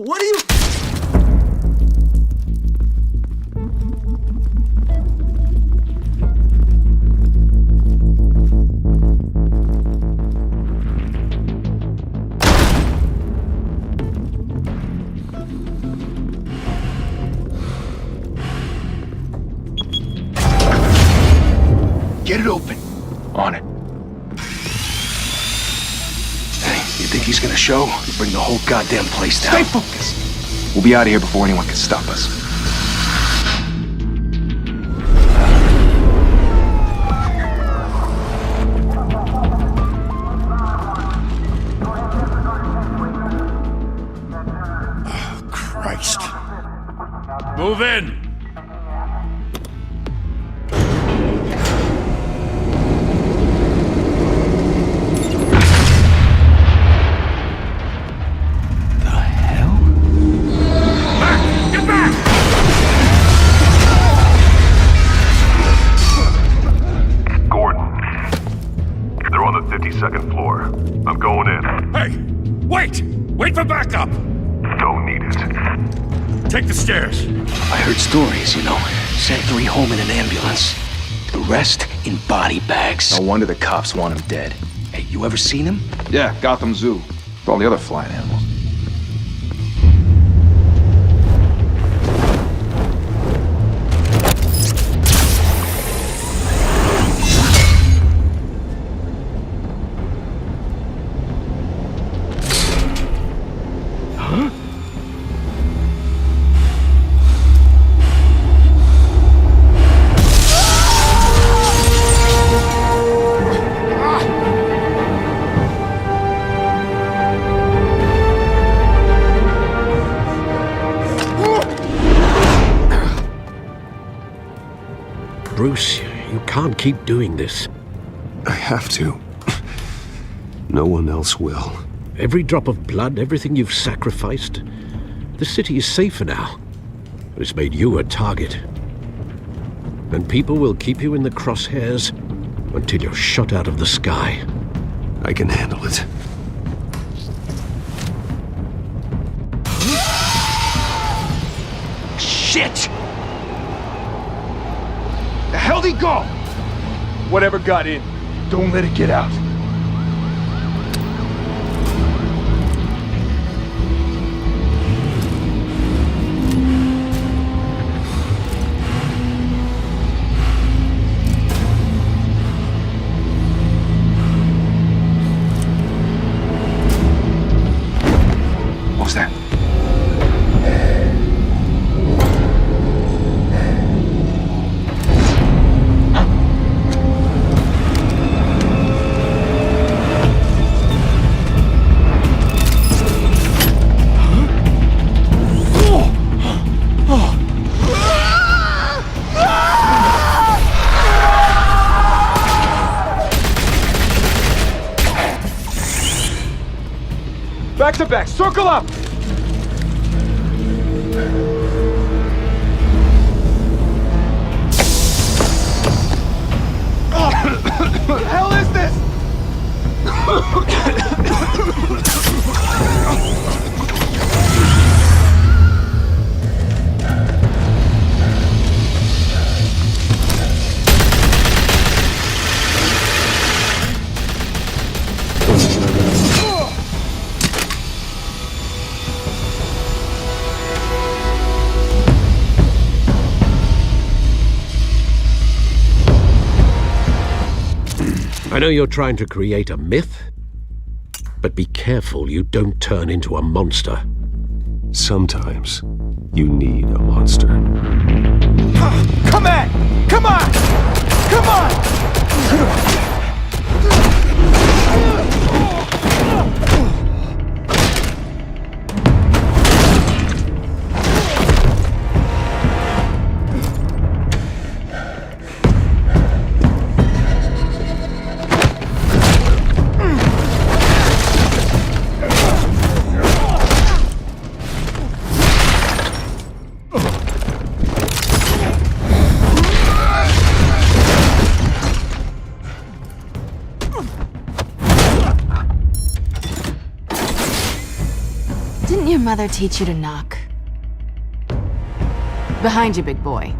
What are you... Get it open. On it. Hey, you think he's gonna show? He'll bring the whole goddamn place down. Stay focused. We'll be out of here before anyone can stop us. Oh, Christ. Move in! Second floor. I'm going in. Hey! Wait! Wait for backup! Don't need it. Take the stairs. I heard stories, you know. Sent 3 home in an ambulance. The rest in body bags. No wonder the cops want him dead. Hey, you ever seen him? Yeah, Gotham Zoo. With all the other flying animals. Bruce, you can't keep doing this. I have to. No one else will. Every drop of blood, everything you've sacrificed. The city is safer now. It's made you a target. And people will keep you in the crosshairs until you're shot out of the sky. I can handle it. Shit! The hell'd he go? Whatever got in, don't let it get out. What was that? Back to back, circle up! What the hell is this? I know you're trying to create a myth, but be careful you don't turn into a monster. Sometimes you need a monster. Come on! Come on! Come on! your mother teach you to knock? Behind you, big boy.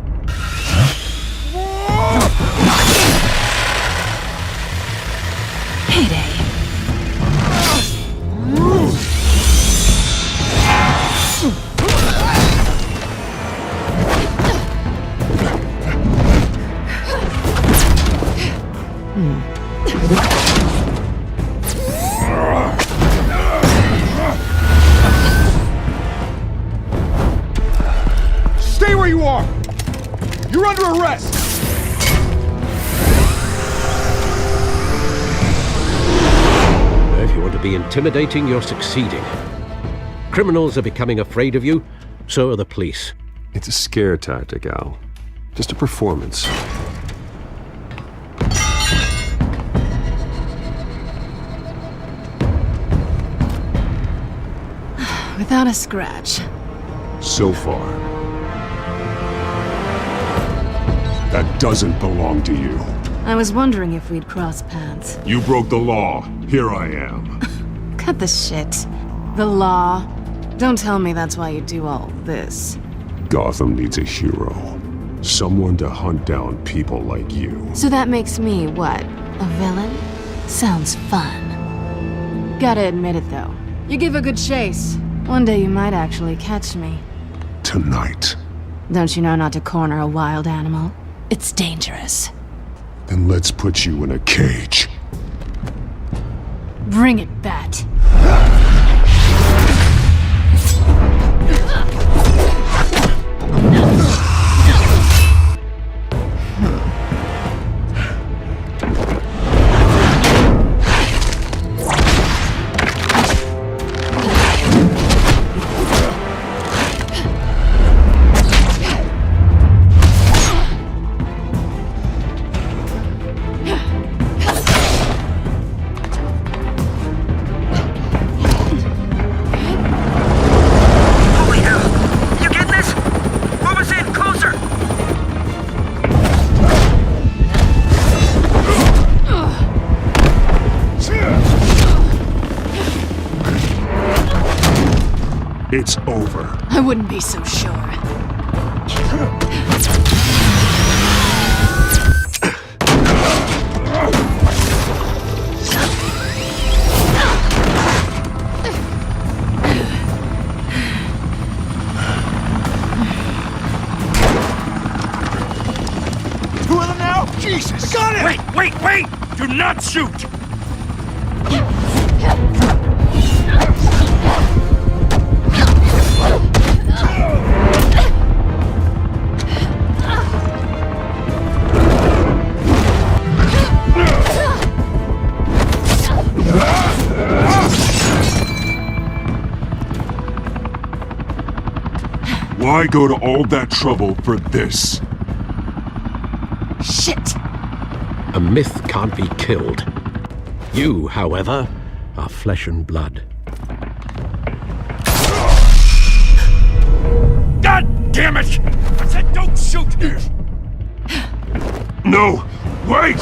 Heyday. Stay where you are! You're under arrest! If you want to be intimidating, you're succeeding. Criminals are becoming afraid of you, so are the police. It's a scare tactic, Al. Just a performance. Without a scratch. So far. That doesn't belong to you. I was wondering if we'd cross paths. You broke the law. Here I am. Cut the shit. The law. Don't tell me that's why you do all this. Gotham needs a hero. Someone to hunt down people like you. So that makes me, what, a villain? Sounds fun. Gotta admit it, though. You give a good chase. One day you might actually catch me. Tonight. Don't you know not to corner a wild animal? It's dangerous. Then let's put you in a cage. Bring it, Bat. It's over. I wouldn't be so sure. Two of them now? Jesus! Got it! Wait! Do not shoot! Why go to all that trouble for this? Shit! A myth can't be killed. You, however, are flesh and blood. God damn it! I said don't shoot! No! Wait!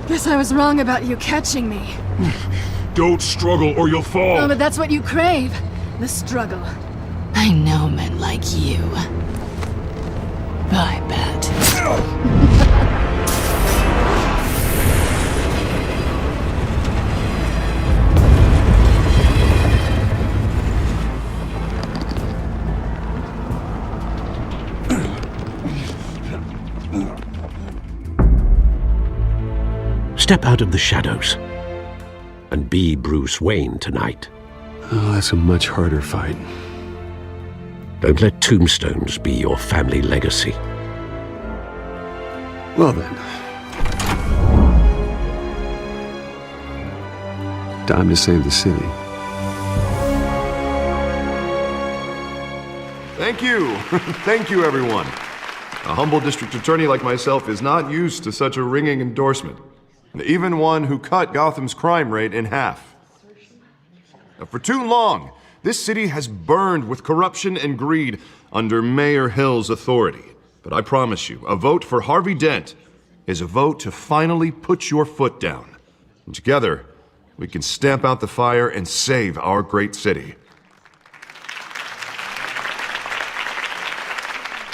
Guess I was wrong about you catching me. Don't struggle or you'll fall! Oh, but that's what you crave. The struggle. I know men like you. Bye, Bat. Step out of the shadows and be Bruce Wayne tonight. Oh, that's a much harder fight. Don't let tombstones be your family legacy. Well then. Time to save the city. Thank you. Thank you, everyone. A humble district attorney like myself is not used to such a ringing endorsement. Even one who cut Gotham's crime rate in half. For too long, this city has burned with corruption and greed under Mayor Hill's authority. But I promise you, a vote for Harvey Dent is a vote to finally put your foot down. And together, we can stamp out the fire and save our great city.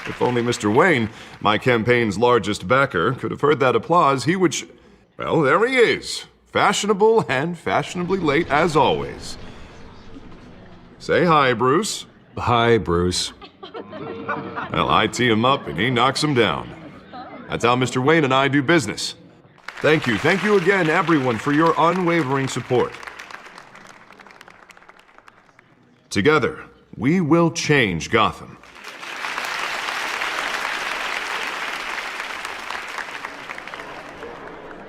If only Mr. Wayne, my campaign's largest backer, could have heard that applause, he would well, there he is. Fashionable and fashionably late as always. Say hi, Bruce. Hi, Bruce. Well, I tee him up and he knocks him down. That's how Mr. Wayne and I do business. Thank you again, everyone, for your unwavering support. Together, we will change Gotham.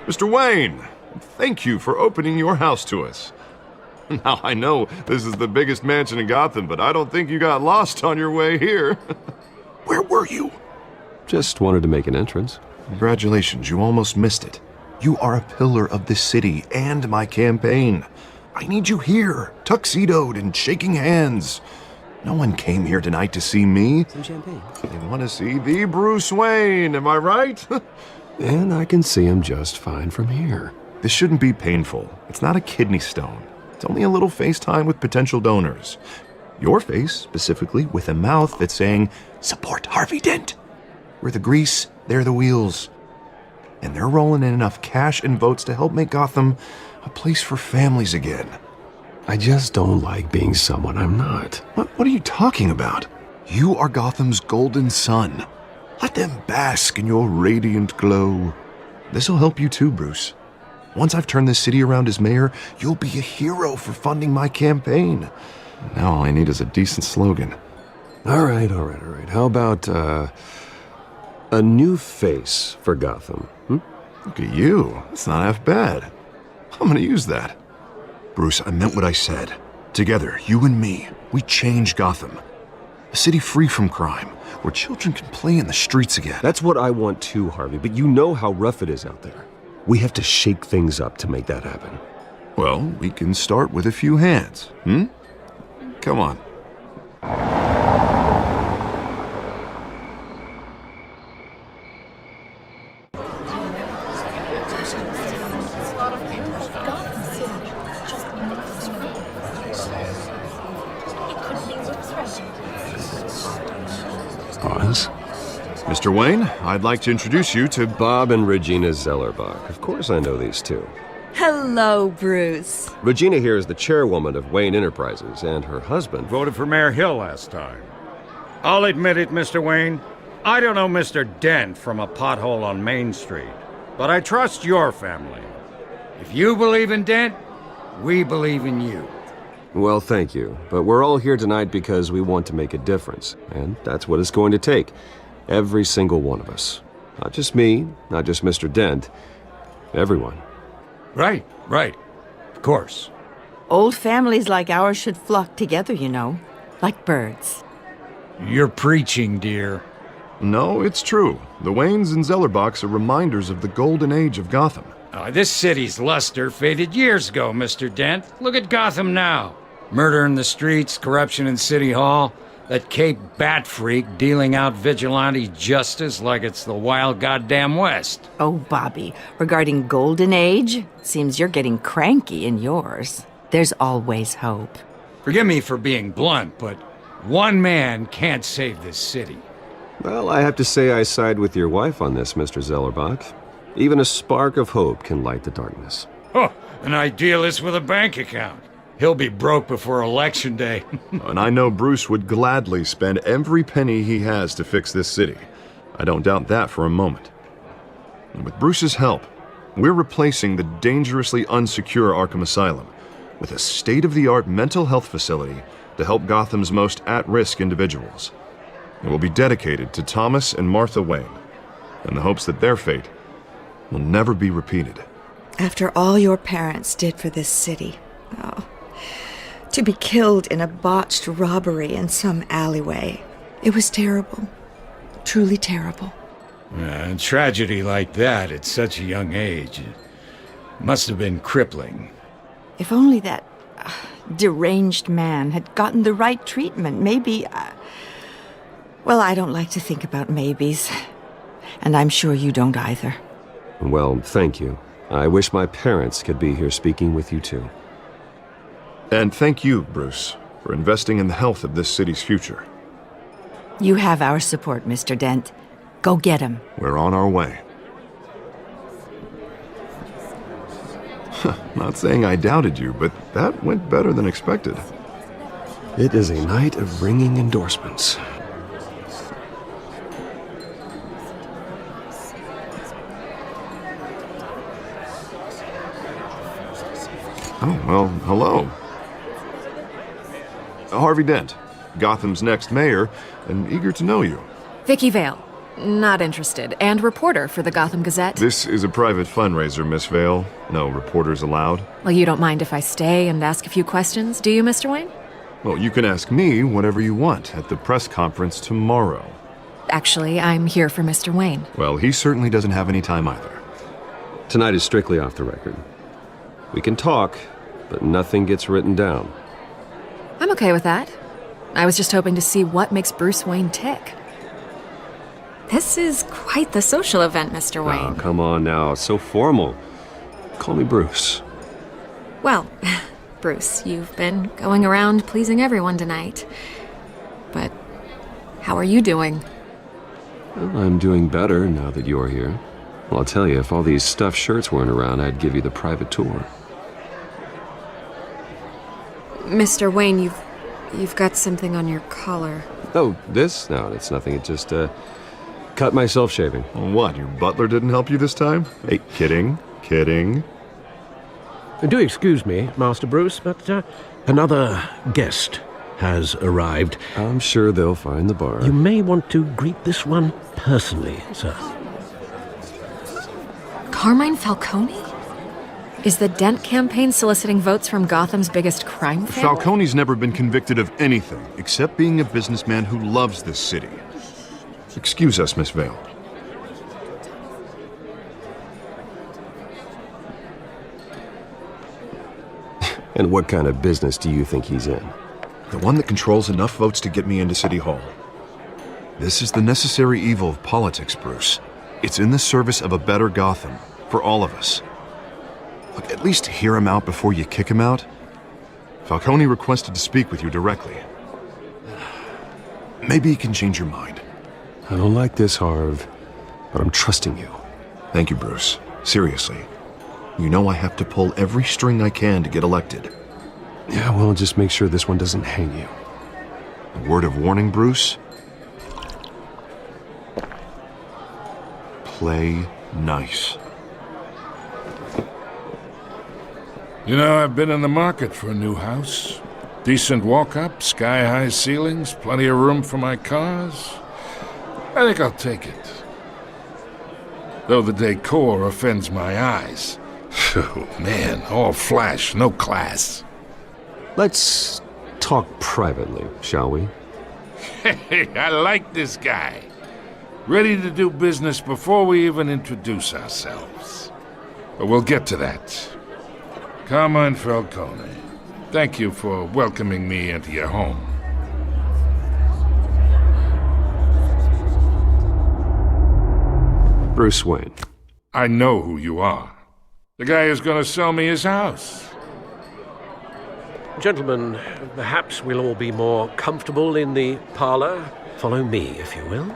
Mr. Wayne, thank you for opening your house to us. Now, I know this is the biggest mansion in Gotham, but I don't think you got lost on your way here. Where were you? Just wanted to make an entrance. Congratulations, you almost missed it. You are a pillar of this city and my campaign. I need you here, tuxedoed and shaking hands. No one came here tonight to see me. Some champagne. They want to see the Bruce Wayne, am I right? And I can see him just fine from here. This shouldn't be painful. It's not a kidney stone. It's only a little FaceTime with potential donors. Your face, specifically, with a mouth that's saying, support Harvey Dent. We're the grease, they're the wheels. And they're rolling in enough cash and votes to help make Gotham a place for families again. I just don't like being someone I'm not. What are you talking about? You are Gotham's golden sun. Let them bask in your radiant glow. This'll help you too, Bruce. Once I've turned this city around as mayor, you'll be a hero for funding my campaign. Now all I need is a decent slogan. All right. How about, a new face for Gotham? Look at you. That's not half bad. I'm gonna use that. Bruce, I meant what I said. Together, you and me, we change Gotham. A city free from crime, where children can play in the streets again. That's what I want too, Harvey, but you know how rough it is out there. We have to shake things up to make that happen. Well, we can start with a few hands, Come on. Oz? Mr. Wayne, I'd like to introduce you to Bob and Regina Zellerbach. Of course I know these two. Hello, Bruce. Regina here is the chairwoman of Wayne Enterprises, and her husband Voted for Mayor Hill last time. I'll admit it, Mr. Wayne. I don't know Mr. Dent from a pothole on Main Street, but I trust your family. If you believe in Dent, we believe in you. Well, thank you. But we're all here tonight because we want to make a difference. And that's what it's going to take. Every single one of us. Not just me, not just Mr. Dent. Everyone. Right. Of course. Old families like ours should flock together, you know, like birds. You're preaching, dear. No, it's true. The Waynes and Zellerbachs are reminders of the golden age of Gotham. This city's luster faded years ago, Mr. Dent. Look at Gotham now. Murder in the streets, corruption in City Hall, that Cape Bat freak dealing out vigilante justice like it's the wild goddamn West. Oh, Bobby, regarding Golden Age, seems you're getting cranky in yours. There's always hope. Forgive me for being blunt, but one man can't save this city. Well, I have to say I side with your wife on this, Mr. Zellerbach. Even a spark of hope can light the darkness. Oh, an idealist with a bank account. He'll be broke before Election Day. And I know Bruce would gladly spend every penny he has to fix this city. I don't doubt that for a moment. And with Bruce's help, We're replacing the dangerously unsecure Arkham Asylum with a state-of-the-art mental health facility to help Gotham's most at-risk individuals. It will be dedicated to Thomas and Martha Wayne, in the hopes that their fate will never be repeated. After all your parents did for this city, to be killed in a botched robbery in some alleyway, it was terrible. Truly terrible. A tragedy like that at such a young age must have been crippling. If only that deranged man had gotten the right treatment, maybe... Well, I don't like to think about maybes. And I'm sure you don't either. Well, thank you. I wish my parents could be here speaking with you too. And thank you, Bruce, for investing in the health of this city's future. You have our support, Mr. Dent. Go get him. We're on our way. Not saying I doubted you, but that went better than expected. It is a night of ringing endorsements. Oh, well, hello. Harvey Dent, Gotham's next mayor, and eager to know you. Vicky Vale. Not interested. And reporter for the Gotham Gazette. This is a private fundraiser, Miss Vale. No reporters allowed. Well, you don't mind if I stay and ask a few questions, do you, Mr. Wayne? Well, you can ask me whatever you want at the press conference tomorrow. Actually, I'm here for Mr. Wayne. Well, he certainly doesn't have any time either. Tonight is strictly off the record. We can talk, but nothing gets written down. I'm okay with that. I was just hoping to see what makes Bruce Wayne tick. This is quite the social event, Mr. Wayne. Oh, come on now. It's so formal. Call me Bruce. Well, Bruce, you've been going around pleasing everyone tonight. But how are you doing? Well, I'm doing better now that you're here. Well, I'll tell you, if all these stuffed shirts weren't around, I'd give you the private tour. Mr. Wayne, you've got something on your collar. Oh, this? No, it's nothing. It just, cut myself shaving. What, your butler didn't help you this time? Hey, kidding. Do excuse me, Master Bruce, but another guest has arrived. I'm sure they'll find the bar. You may want to greet this one personally, sir. Carmine Falcone? Is the Dent campaign soliciting votes from Gotham's biggest crime family? Falcone's never been convicted of anything except being a businessman who loves this city. Excuse us, Miss Vale. And what kind of business do you think he's in? The one that controls enough votes to get me into City Hall. This is the necessary evil of politics, Bruce. It's in the service of a better Gotham, for all of us. Look, at least hear him out before you kick him out. Falcone requested to speak with you directly. Maybe he can change your mind. I don't like this, Harv, but I'm trusting you. Thank you, Bruce. Seriously. You know I have to pull every string I can to get elected. Yeah, well, just make sure this one doesn't hang you. A word of warning, Bruce? Play nice. You know, I've been in the market for a new house. Decent walk-up, sky-high ceilings, plenty of room for my cars. I think I'll take it. Though the decor offends my eyes. Oh, man, all flash, no class. Let's talk privately, shall we? Hey, I like this guy. Ready to do business before we even introduce ourselves. But we'll get to that. Carmine Falcone, thank you for welcoming me into your home. Bruce Wayne. I know who you are. The guy who's going to sell me his house. Gentlemen, perhaps we'll all be more comfortable in the parlor. Follow me, if you will.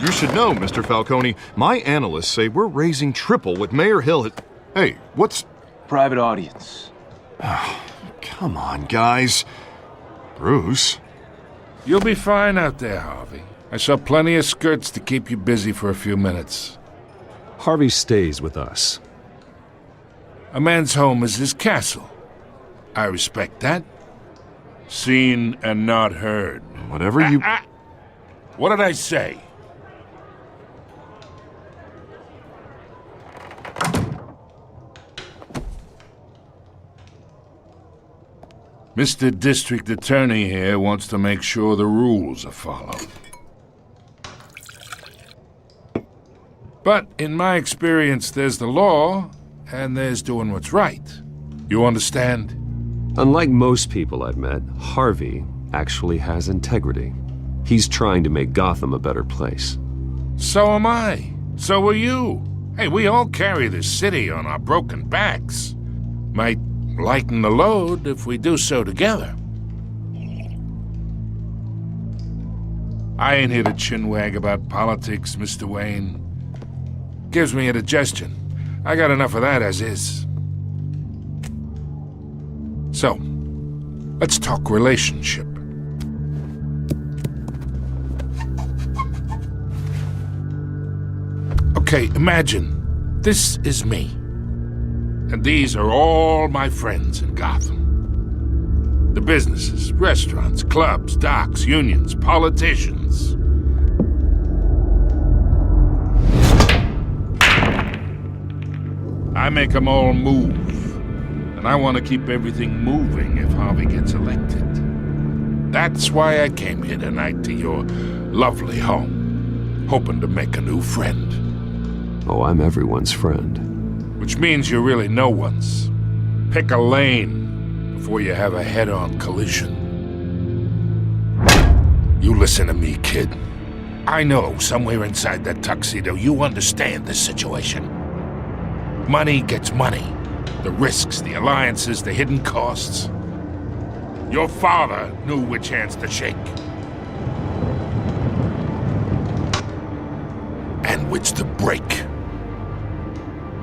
You should know, Mr. Falcone, my analysts say we're raising triple what Mayor Hill had... Hey, what's... Private audience. Oh, come on, guys. Bruce? You'll be fine out there, Harvey. I saw plenty of skirts to keep you busy for a few minutes. Harvey stays with us. A man's home is his castle. I respect that. Seen and not heard. Whatever you... What did I say? Mr. District Attorney here wants to make sure the rules are followed. But in my experience, there's the law, and there's doing what's right. You understand? Unlike most people I've met, Harvey actually has integrity. He's trying to make Gotham a better place. So am I. So are you. Hey, we all carry this city on our broken backs. Might lighten the load if we do so together. I ain't here to chinwag about politics, Mr. Wayne. Gives me indigestion. I got enough of that as is. So, let's talk relationship. Okay, imagine this is me. And these are all my friends in Gotham. The businesses, restaurants, clubs, docks, unions, politicians. I make them all move. And I want to keep everything moving if Harvey gets elected. That's why I came here tonight to your lovely home, hoping to make a new friend. Oh, I'm everyone's friend. Which means you're really no one's. Pick a lane before you have a head-on collision. You listen to me, kid. I know somewhere inside that tuxedo you understand this situation. Money gets money. The risks, the alliances, the hidden costs. Your father knew which hands to shake. And which to break.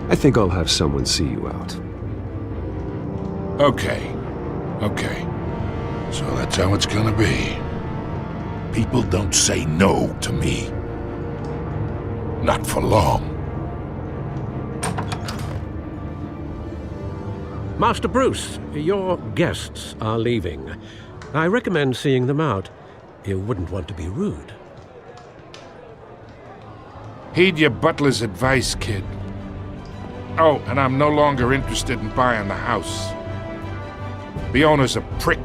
I think I'll have someone see you out. Okay. So that's how it's gonna be. People don't say no to me. Not for long. Master Bruce, your guests are leaving. I recommend seeing them out. You wouldn't want to be rude. Heed your butler's advice, kid. Oh, and I'm no longer interested in buying the house. The owner's a prick,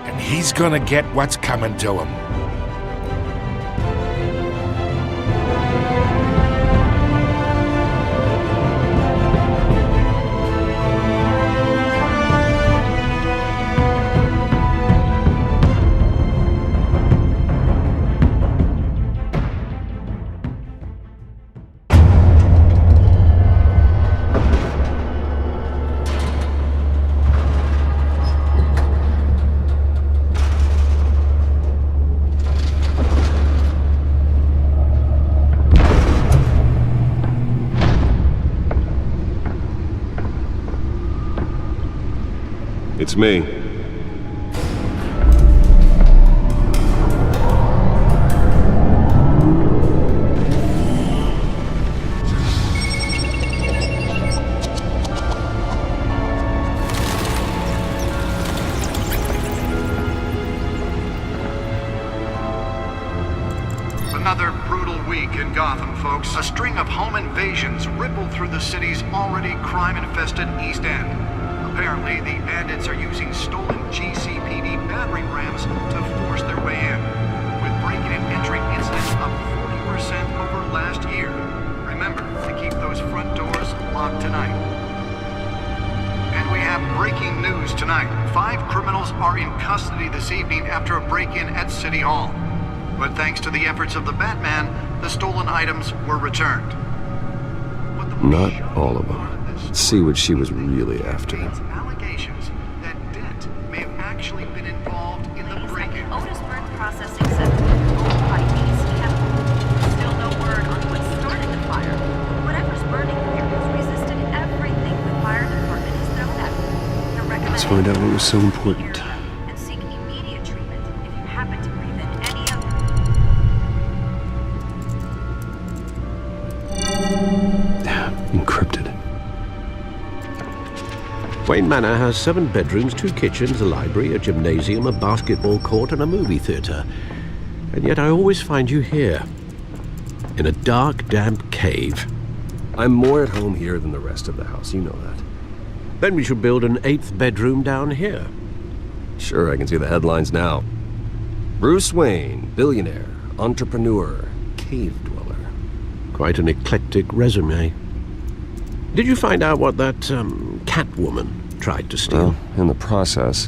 and he's gonna get what's coming to him. It's me. Another brutal week in Gotham, folks. A string of home invasions rippled through the city's already crime-infested East End. Apparently, the bandits are using stolen GCPD battering rams to force their way in, with breaking and entering incidents up 40% over last year. Remember to keep those front doors locked tonight. And we have breaking news tonight. 5 criminals are in custody this evening after a break-in at City Hall. But thanks to the efforts of the Batman, the stolen items were returned. Not all of them. Let's see what she was really after. Allegations that Dent may have actually been involved in the break-in. Otisburg Processing Center, owned by AC Chemical. Still no word on what started the fire. Whatever's burning here has resisted everything the fire department has thrown at it. Let's find out what was so important. And seek immediate treatment if you happen to breathe in any of Wayne Manor has 7 bedrooms, 2 kitchens, a library, a gymnasium, a basketball court, and a movie theatre. And yet I always find you here, in a dark, damp cave. I'm more at home here than the rest of the house, you know that. Then we should build an 8th bedroom down here. Sure, I can see the headlines now. Bruce Wayne, billionaire, entrepreneur, cave dweller. Quite an eclectic resume. Did you find out what that, Catwoman tried to steal? Well, in the process.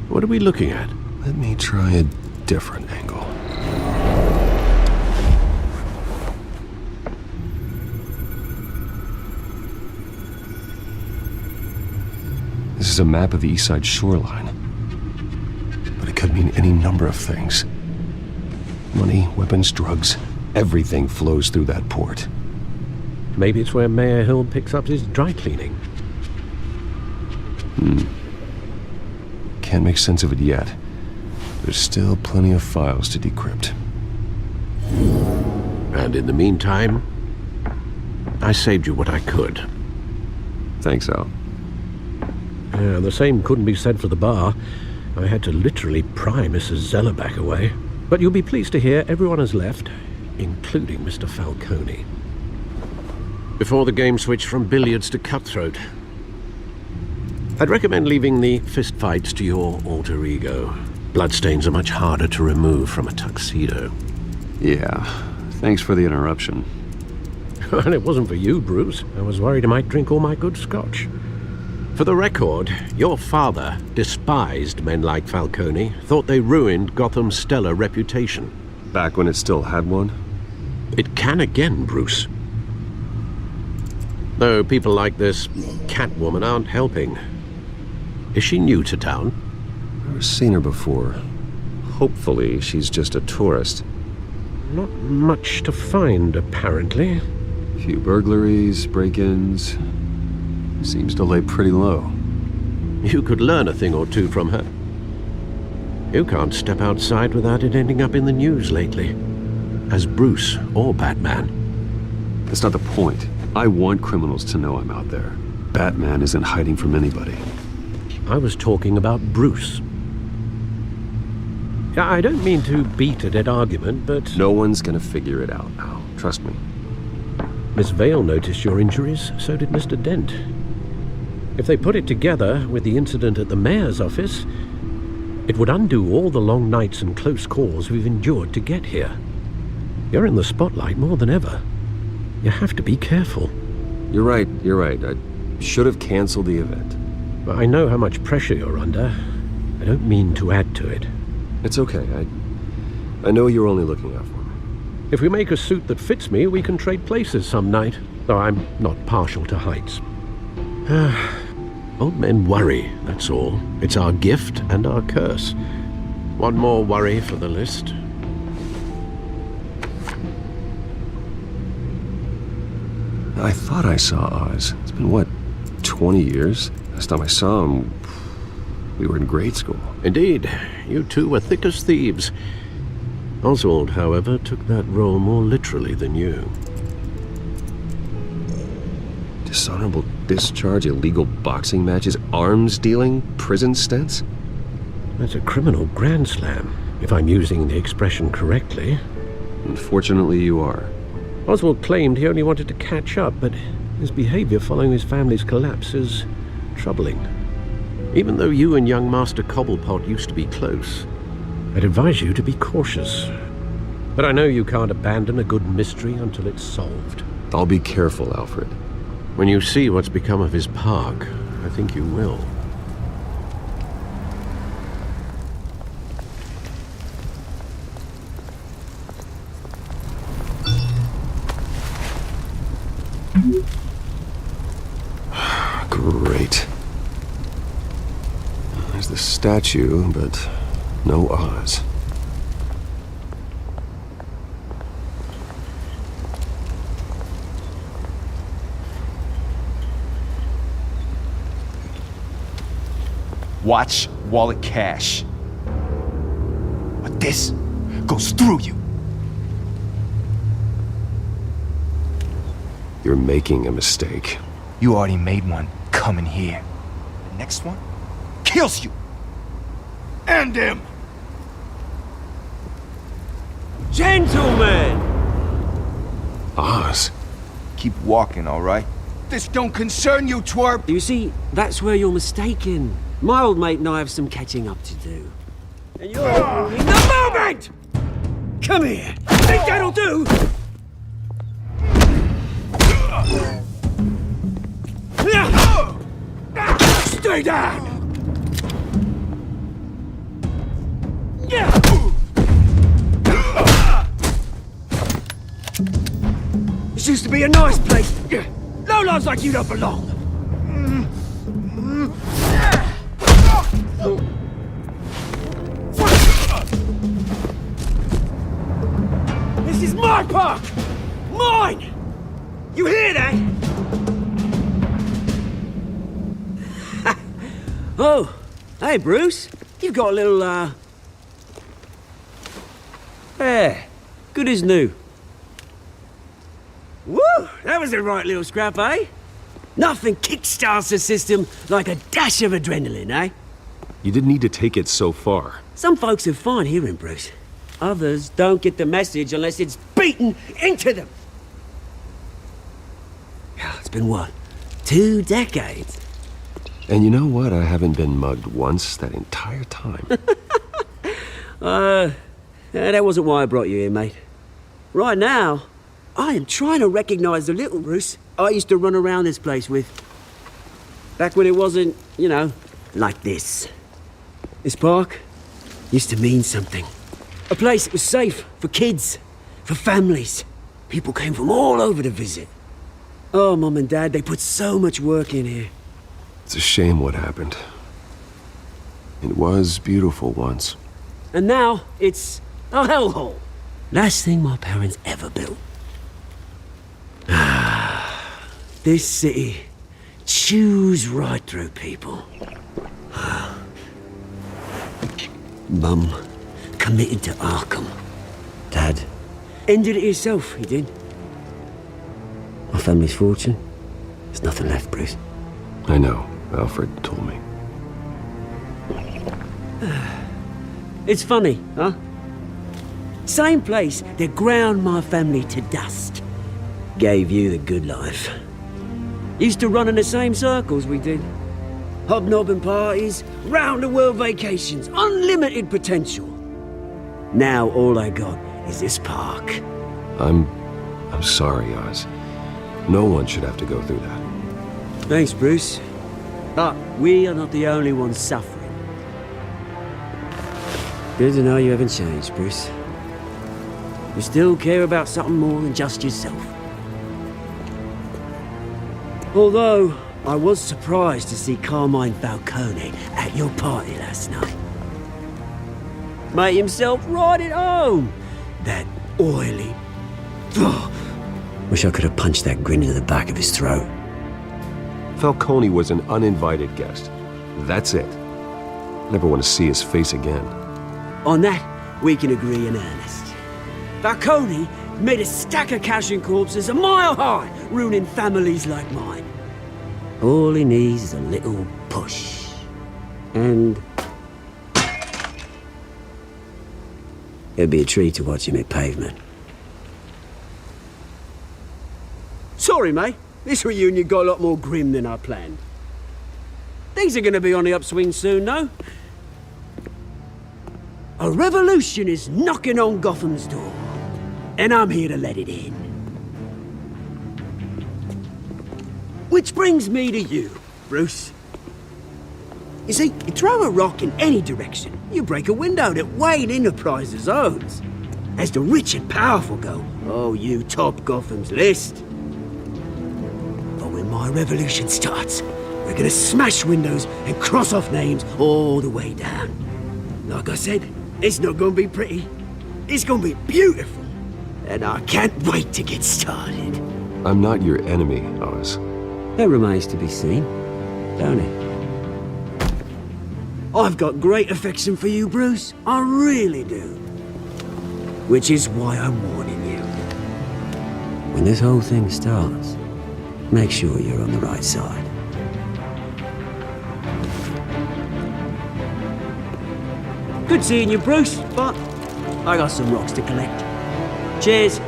What are we looking at? Let me try a different angle. This is a map of the East Side shoreline. But it could mean any number of things. Money, weapons, drugs, everything flows through that port. Maybe it's where Mayor Hill picks up his dry cleaning. Can't make sense of it yet. There's still plenty of files to decrypt. And in the meantime, I saved you what I could. Thanks, Al. The same couldn't be said for the bar. I had to literally pry Mrs. Zellerback away. But you'll be pleased to hear everyone has left, including Mr. Falcone. Before the game switched from billiards to cutthroat. I'd recommend leaving the fistfights to your alter ego. Bloodstains are much harder to remove from a tuxedo. Yeah, thanks for the interruption. Well, it wasn't for you, Bruce. I was worried I might drink all my good scotch. For the record, your father despised men like Falcone, thought they ruined Gotham's stellar reputation. Back when it still had one? It can again, Bruce. Though people like this Catwoman aren't helping. Is she new to town? Never seen her before. Hopefully she's just a tourist. Not much to find, apparently. A few burglaries, break-ins. Seems to lay pretty low. You could learn a thing or two from her. You can't step outside without it ending up in the news lately. As Bruce or Batman. That's not the point. I want criminals to know I'm out there. Batman isn't hiding from anybody. I was talking about Bruce. I don't mean to beat a dead argument, but... No one's gonna figure it out, Al. Trust me. Miss Vale noticed your injuries, so did Mr. Dent. If they put it together with the incident at the mayor's office, it would undo all the long nights and close calls we've endured to get here. You're in the spotlight more than ever. You have to be careful. You're right. I should have canceled the event. I know how much pressure you're under. I don't mean to add to it. It's okay. I know you're only looking out for me. If we make a suit that fits me, we can trade places some night. Though I'm not partial to heights. Old men worry, that's all. It's our gift and our curse. One more worry for the list. I thought I saw Oz. It's been, what, 20 years? Last time I saw him, we were in grade school. Indeed. You two were thick as thieves. Oswald, however, took that role more literally than you. Dishonorable discharge, illegal boxing matches, arms dealing, prison stints? That's a criminal grand slam, if I'm using the expression correctly. Unfortunately, you are. Oswald claimed he only wanted to catch up, but his behavior following his family's collapse is troubling. Even though you and young Master Cobblepot used to be close, I'd advise you to be cautious. But I know you can't abandon a good mystery until it's solved. I'll be careful, Alfred. When you see what's become of his park, I think you will. Great. There's the statue, but no Oz. Watch wallet cash. But this goes through you. You're making a mistake. You already made one coming here. The next one kills you. And him. Gentlemen! Oz. Keep walking, all right? This don't concern you, twerp! You see, that's where you're mistaken. My old mate and I have some catching up to do. And you're ruining the moment! Come here! Think that'll do? Stay down! This used to be a nice place. Lowlifes like you don't belong. This is my park! Mine! You hear that? Oh, hey Bruce. You've got a little, Yeah, good as new. Woo! That was a right little scrap, eh? Nothing kickstarts the system like a dash of adrenaline, eh? You didn't need to take it so far. Some folks are fine hearing, Bruce. Others don't get the message unless it's beaten into them. It's been what? 2 decades? And you know what? I haven't been mugged once that entire time. That wasn't why I brought you here, mate. Right now, I am trying to recognize the little Bruce I used to run around this place with. Back when it wasn't, you know, like this. This park used to mean something. A place that was safe for kids, for families. People came from all over to visit. Oh, Mum and Dad, they put so much work in here. It's a shame what happened. It was beautiful once. And now, it's a hellhole. Last thing my parents ever built. This city chews right through people. Mum committed to Arkham. Dad ended it himself, he did. My family's fortune, there's nothing left, Bruce. I know. Alfred told me. It's funny, huh? Same place that ground my family to dust. Gave you the good life. Used to run in the same circles we did. Hobnobbing parties, round-the-world vacations, unlimited potential. Now all I got is this park. I'm sorry, Oz. No one should have to go through that. Thanks, Bruce. But we are not the only ones suffering. Good to know you haven't changed, Bruce. You still care about something more than just yourself. Although, I was surprised to see Carmine Falcone at your party last night. Made himself right at home. That oily... Ugh. Wish I could have punched that grin into the back of his throat. Falcone was an uninvited guest. That's it. Never want to see his face again. On that, we can agree in earnest. Falcone made a stack of cash and corpses a mile high, ruining families like mine. All he needs is a little push. And... it'd be a treat to watch him hit pavement. Sorry, mate. This reunion got a lot more grim than I planned. Things are gonna be on the upswing soon, no? A revolution is knocking on Gotham's door. And I'm here to let it in. Which brings me to you, Bruce. You see, you throw a rock in any direction, you break a window that Wayne Enterprises owns. As the rich and powerful go, oh, you top Gotham's list. But when my revolution starts, we're gonna smash windows and cross off names all the way down. Like I said, it's not gonna be pretty. It's gonna be beautiful. And I can't wait to get started. I'm not your enemy, Oz. That remains to be seen, don't it? I've got great affection for you, Bruce. I really do. Which is why I'm warning you. When this whole thing starts, Make sure you're on the right side. Good seeing you, Bruce, but I got some rocks to collect. Cheers.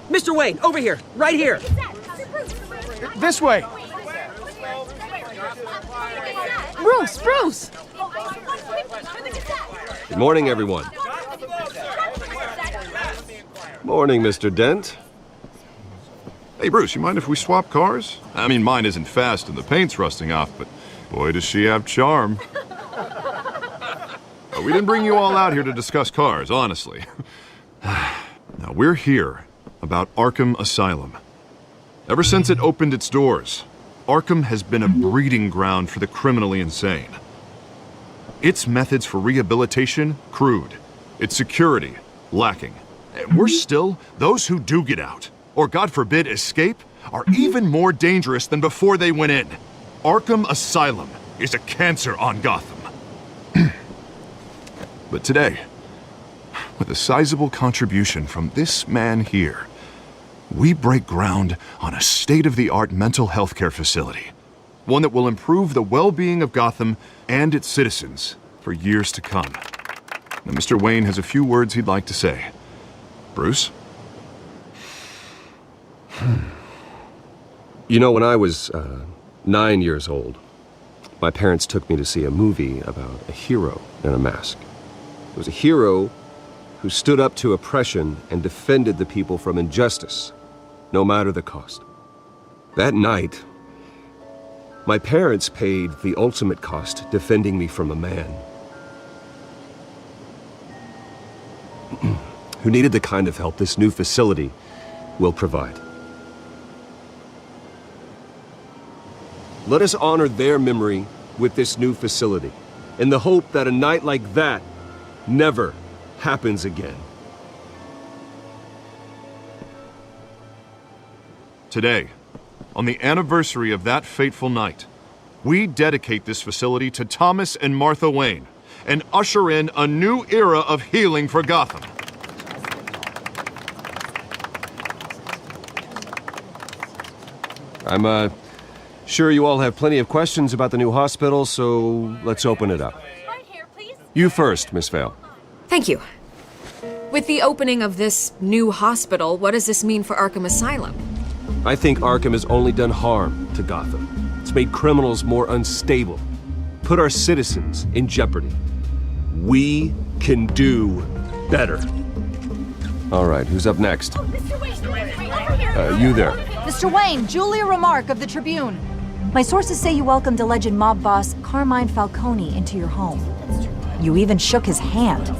Mr. Wayne, over here, right here. This way. Bruce! Good morning, everyone. Morning, Mr. Dent. Hey, Bruce, you mind if we swap cars? I mean, mine isn't fast and the paint's rusting off, but boy, does she have charm. We didn't bring you all out here to discuss cars, honestly. Now, we're here about Arkham Asylum. Ever since it opened its doors, Arkham has been a breeding ground for the criminally insane. Its methods for rehabilitation, crude. Its security, lacking. And worse still, those who do get out, or God forbid escape, are even more dangerous than before they went in. Arkham Asylum is a cancer on Gotham. But today, with a sizable contribution from this man here, we break ground on a state-of-the-art mental health care facility. One that will improve the well-being of Gotham and its citizens for years to come. Now, Mr. Wayne has a few words he'd like to say. Bruce? You know, when I was 9 years old, my parents took me to see a movie about a hero in a mask. It was a hero who stood up to oppression and defended the people from injustice, no matter the cost. That night, my parents paid the ultimate cost defending me from a man who needed the kind of help this new facility will provide. Let us honor their memory with this new facility, in the hope that a night like that never happens again. Today, on the anniversary of that fateful night, we dedicate this facility to Thomas and Martha Wayne and usher in a new era of healing for Gotham. I'm sure you all have plenty of questions about the new hospital, so let's open it up. You first, Miss Vale. Thank you. With the opening of this new hospital, what does this mean for Arkham Asylum? I think Arkham has only done harm to Gotham. It's made criminals more unstable, put our citizens in jeopardy. We can do better. All right, who's up next? You there. Mr. Wayne, Julia Remark of the Tribune. My sources say you welcomed alleged mob boss Carmine Falcone into your home. You even shook his hand.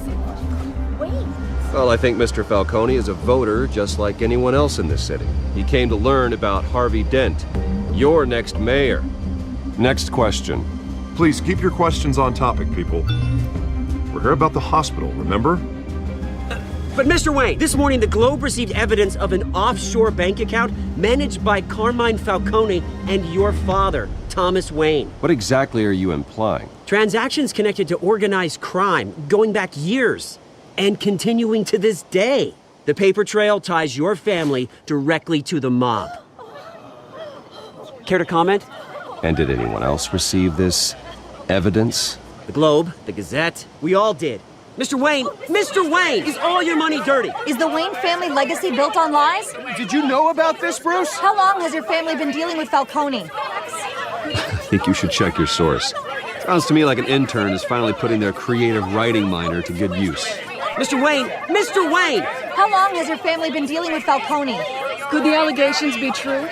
Well, I think Mr. Falcone is a voter just like anyone else in this city. He came to learn about Harvey Dent, your next mayor. Next question. Please keep your questions on topic, people. We're here about the hospital, remember? But Mr. Wayne, this morning the Globe received evidence of an offshore bank account managed by Carmine Falcone and your father, Thomas Wayne. What exactly are you implying? Transactions connected to organized crime going back years and continuing to this day. The paper trail ties your family directly to the mob. Care to comment? And did anyone else receive this evidence? The Globe, the Gazette, we all did. Mr. Wayne, is all your money dirty? Is the Wayne family legacy built on lies? Did you know about this, Bruce? How long has your family been dealing with Falcone? I think you should check your source. Sounds to me like an intern is finally putting their creative writing minor to good use. Mr. Wayne! How long has your family been dealing with Falcone? Could the allegations be true?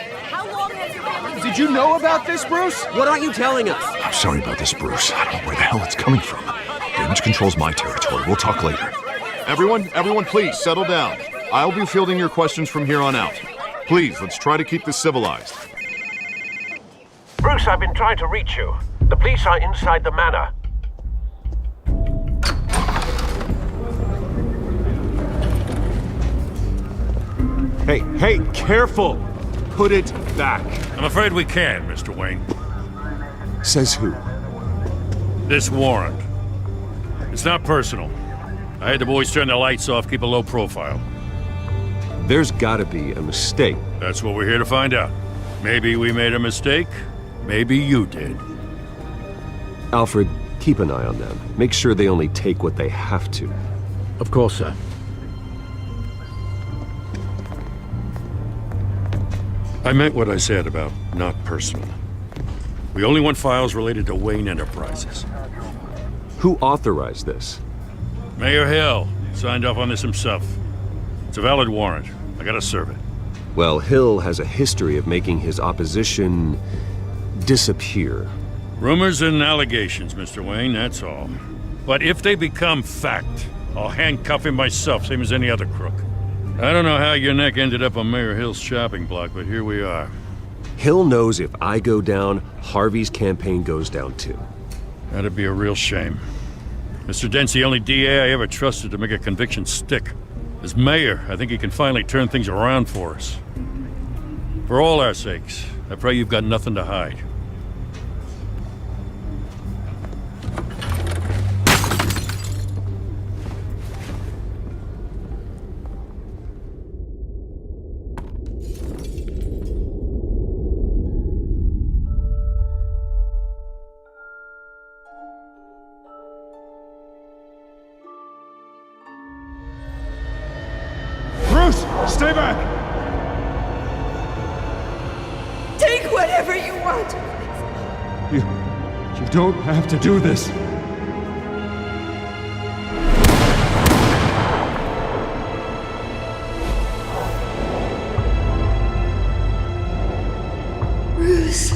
did you know about this, Bruce? What aren't you telling us? I'm sorry about this, Bruce. I don't know where the hell it's coming from. Damage control's my territory. We'll talk later. Everyone, please, settle down. I'll be fielding your questions from here on out. Please, let's try to keep this civilized. Bruce, I've been trying to reach you. The police are inside the manor. Hey, careful! Put it back. I'm afraid we can't, Mr. Wayne. Says who? This warrant. It's not personal. I had the boys turn the lights off, keep a low profile. There's gotta be a mistake. That's what we're here to find out. Maybe we made a mistake. Maybe you did. Alfred, keep an eye on them. Make sure they only take what they have to. Of course, sir. I meant what I said about not personal. We only want files related to Wayne Enterprises. Who authorized this? Mayor Hill signed off on this himself. It's a valid warrant. I gotta serve it. Well, Hill has a history of making his opposition disappear. Rumors and allegations, Mr. Wayne, that's all. But if they become fact, I'll handcuff him myself, same as any other crook. I don't know how your neck ended up on Mayor Hill's shopping block, but here we are. Hill knows if I go down, Harvey's campaign goes down too. That'd be a real shame. Mr. Dent's the only DA I ever trusted to make a conviction stick. As mayor, I think he can finally turn things around for us. For all our sakes, I pray you've got nothing to hide. Stay back! Take whatever you want. You don't have to do this. Bruce.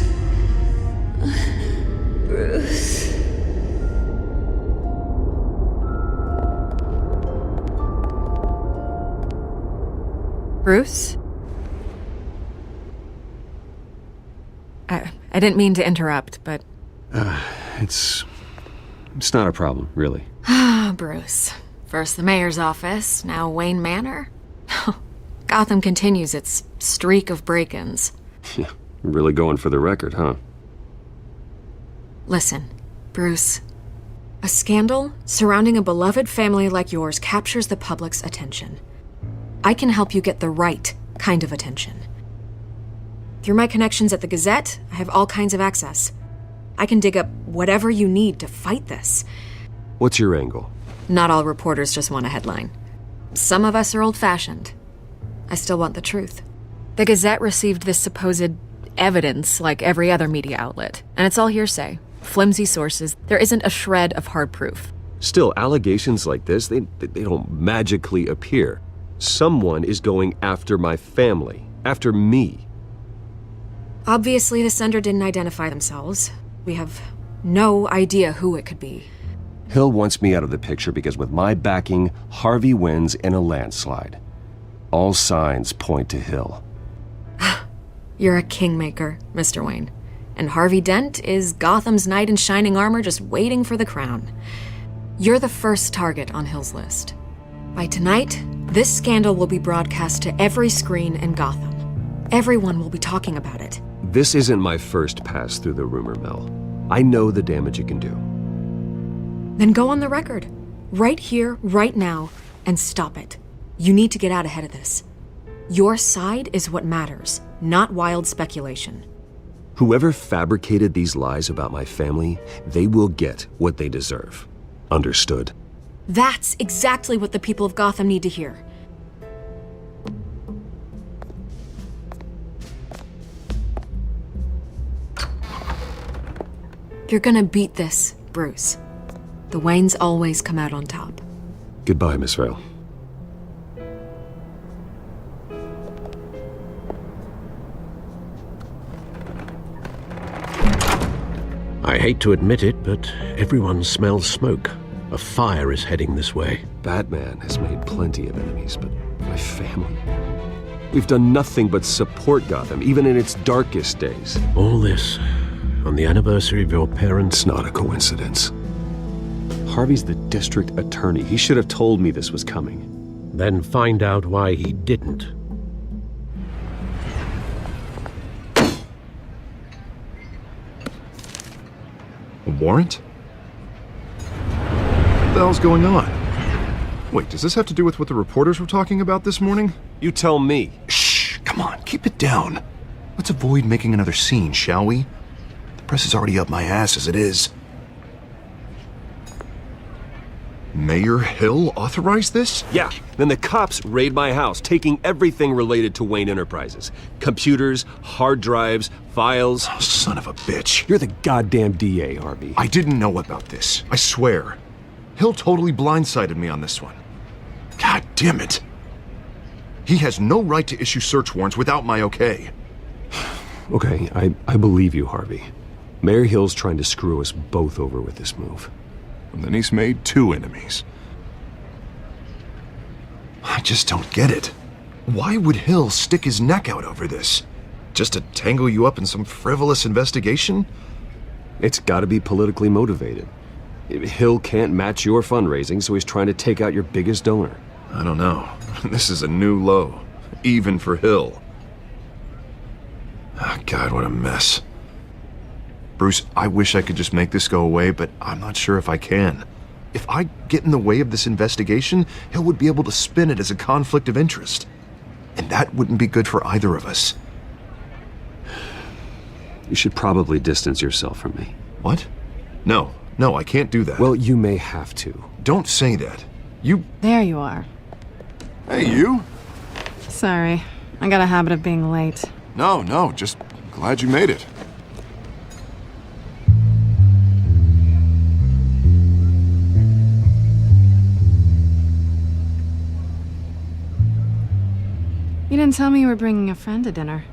Bruce. Bruce? I didn't mean to interrupt, but... It's not a problem, really. Ah, Bruce. First the mayor's office, now Wayne Manor. Gotham continues its streak of break-ins. Yeah, really going for the record, huh? Listen, Bruce. A scandal surrounding a beloved family like yours captures the public's attention. I can help you get the right kind of attention. Through my connections at the Gazette, I have all kinds of access. I can dig up whatever you need to fight this. What's your angle? Not all reporters just want a headline. Some of us are old-fashioned. I still want the truth. The Gazette received this supposed evidence like every other media outlet, and it's all hearsay. Flimsy sources. There isn't a shred of hard proof. Still, allegations like this, they don't magically appear. Someone is going after my family, after me. Obviously, the sender didn't identify themselves. We have no idea who it could be. Hill wants me out of the picture because with my backing, Harvey wins in a landslide. All signs point to Hill. You're a kingmaker, Mr. Wayne. And Harvey Dent is Gotham's knight in shining armor just waiting for the crown. You're the first target on Hill's list. By tonight, this scandal will be broadcast to every screen in Gotham. Everyone will be talking about it. This isn't my first pass through the rumor mill. I know the damage it can do. Then go on the record. Right here, right now, and stop it. You need to get out ahead of this. Your side is what matters, not wild speculation. Whoever fabricated these lies about my family, they will get what they deserve. Understood? That's exactly what the people of Gotham need to hear. You're gonna beat this, Bruce. The Waynes always come out on top. Goodbye, Miss Vale. hate to admit it, but everyone smells smoke. A fire is heading this way. Batman has made plenty of enemies, but my family? We've done nothing but support Gotham, even in its darkest days. All this on the anniversary of your parents'... It's not a coincidence. Harvey's the district attorney. He should have told me this was coming. Then find out why he didn't. A warrant? What the hell's going on? Wait, does this have to do with what the reporters were talking about this morning? You tell me. Shh, come on, keep it down. Let's avoid making another scene, shall we? The press is already up my ass as it is. Mayor Hill authorized this? Yeah, then the cops raid my house, taking everything related to Wayne Enterprises. Computers, hard drives, files. Oh, son of a bitch. You're the goddamn DA, Harvey. I didn't know about this, I swear. Hill totally blindsided me on this one. God damn it. He has no right to issue search warrants without my okay. Okay, I believe you, Harvey. Mayor Hill's trying to screw us both over with this move. And then he's made 2 enemies. I just don't get it. Why would Hill stick his neck out over this? Just to tangle you up in some frivolous investigation? It's gotta be politically motivated. Hill can't match your fundraising, so he's trying to take out your biggest donor. I don't know. This is a new low. Even for Hill. Oh, God, what a mess. Bruce, I wish I could just make this go away, but I'm not sure if I can. If I get in the way of this investigation, Hill would be able to spin it as a conflict of interest. And that wouldn't be good for either of us. You should probably distance yourself from me. What? No, I can't do that. Well, you may have to. Don't say that. You... There you are. Hey, you? Sorry, I got a habit of being late. No, just glad you made it. You didn't tell me you were bringing a friend to dinner.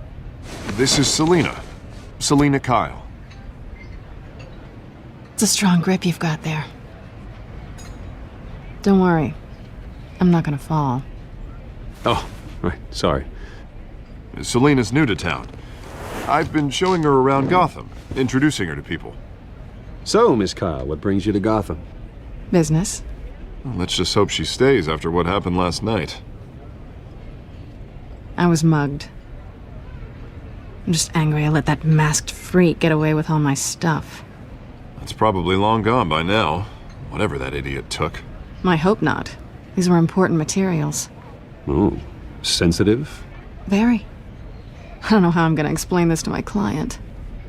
This is Selina. Selina Kyle. It's a strong grip you've got there. Don't worry. I'm not gonna fall. Oh, right, sorry. Selina's new to town. I've been showing her around Gotham, introducing her to people. So, Miss Kyle, what brings you to Gotham? Business. Well, let's just hope she stays after what happened last night. I was mugged. I'm just angry I let that masked freak get away with all my stuff. That's probably long gone by now, whatever that idiot took. I hope not. These were important materials. Ooh, sensitive? Very. I don't know how I'm gonna explain this to my client.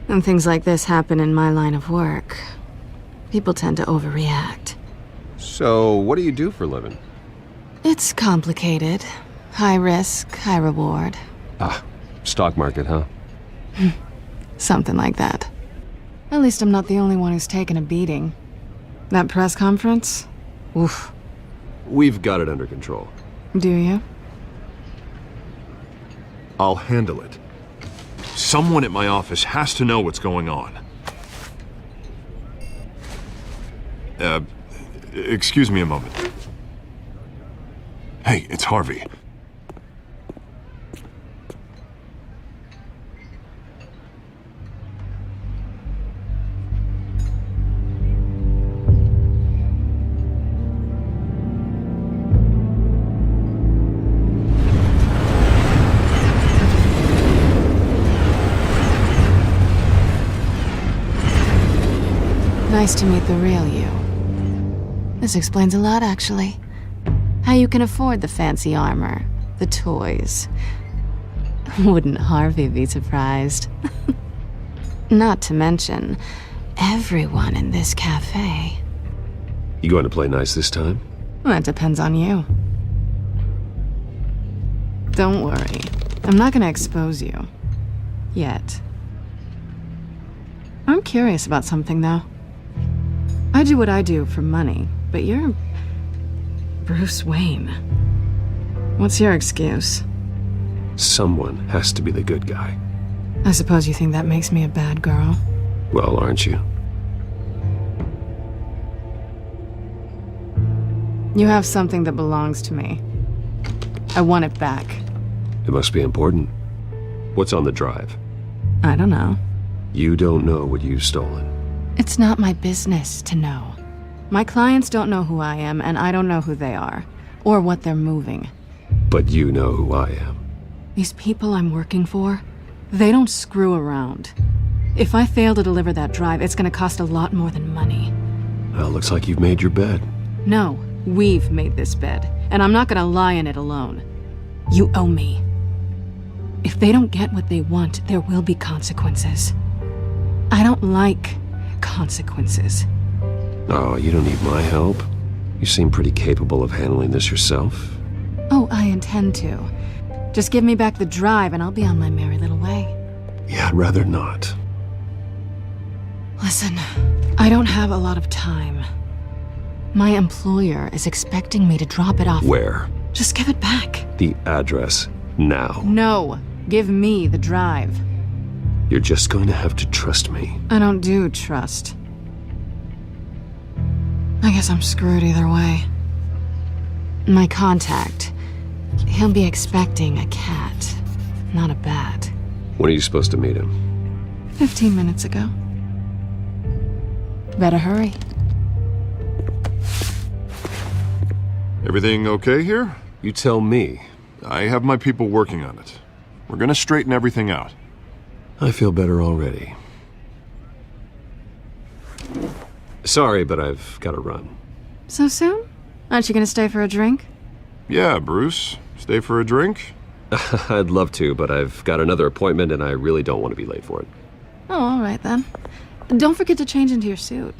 And things like this happen in my line of work. People tend to overreact. So, what do you do for a living? It's complicated. High risk, high reward. Ah, stock market, huh? Something like that. At least I'm not the only one who's taken a beating. That press conference? Oof. We've got it under control. Do you? I'll handle it. Someone at my office has to know what's going on. Excuse me a moment. Hey, it's Harvey. Nice to meet the real you. This explains a lot, actually. How you can afford the fancy armor, the toys. Wouldn't Harvey be surprised? Not to mention, everyone in this cafe. You going to play nice this time? Well, that depends on you. Don't worry. I'm not gonna expose you. Yet. I'm curious about something, though. I do what I do for money, but you're... Bruce Wayne. What's your excuse? Someone has to be the good guy. I suppose you think that makes me a bad girl? Well, aren't you? You have something that belongs to me. I want it back. It must be important. What's on the drive? I don't know. You don't know what you've stolen. It's not my business to know. My clients don't know who I am, and I don't know who they are, or what they're moving. But you know who I am. These people I'm working for, they don't screw around. If I fail to deliver that drive, it's gonna cost a lot more than money. Well, looks like you've made your bed. No, we've made this bed, and I'm not gonna lie in it alone. You owe me. If they don't get what they want, there will be consequences. I don't like consequences. Oh, you don't need my help. You seem pretty capable of handling this yourself. Oh, I intend to. Just give me back the drive and I'll be on my merry little way. Yeah, I'd rather not. Listen, I don't have a lot of time. My employer is expecting me to drop it off. Where? Just give it back. The address, now. No, give me the drive. You're just going to have to trust me. I don't do trust. I guess I'm screwed either way. My contact, he'll be expecting a cat, not a bat. When are you supposed to meet him? 15 minutes ago. Better hurry. Everything okay here? You tell me. I have my people working on it. We're gonna straighten everything out. I feel better already. Sorry, but I've got to run. So soon? Aren't you gonna stay for a drink? Yeah, Bruce. Stay for a drink? I'd love to, but I've got another appointment and I really don't want to be late for it. Oh, all right then. Don't forget to change into your suit.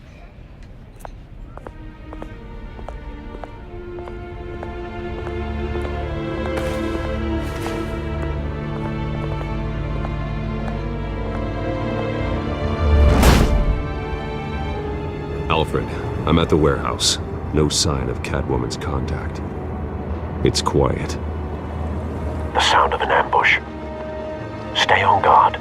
Alfred, I'm at the warehouse. No sign of Catwoman's contact. It's quiet. The sound of an ambush. Stay on guard.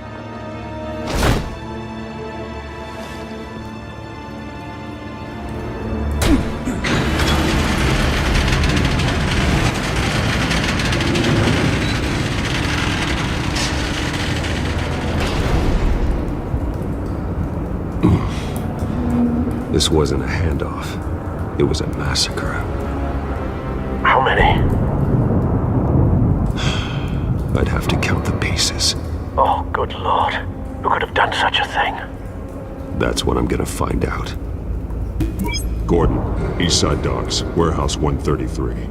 This wasn't a handoff. It was a massacre. How many? I'd have to count the pieces. Oh, good lord. Who could have done such a thing? That's what I'm gonna find out. Gordon, Eastside Docks, Warehouse 133.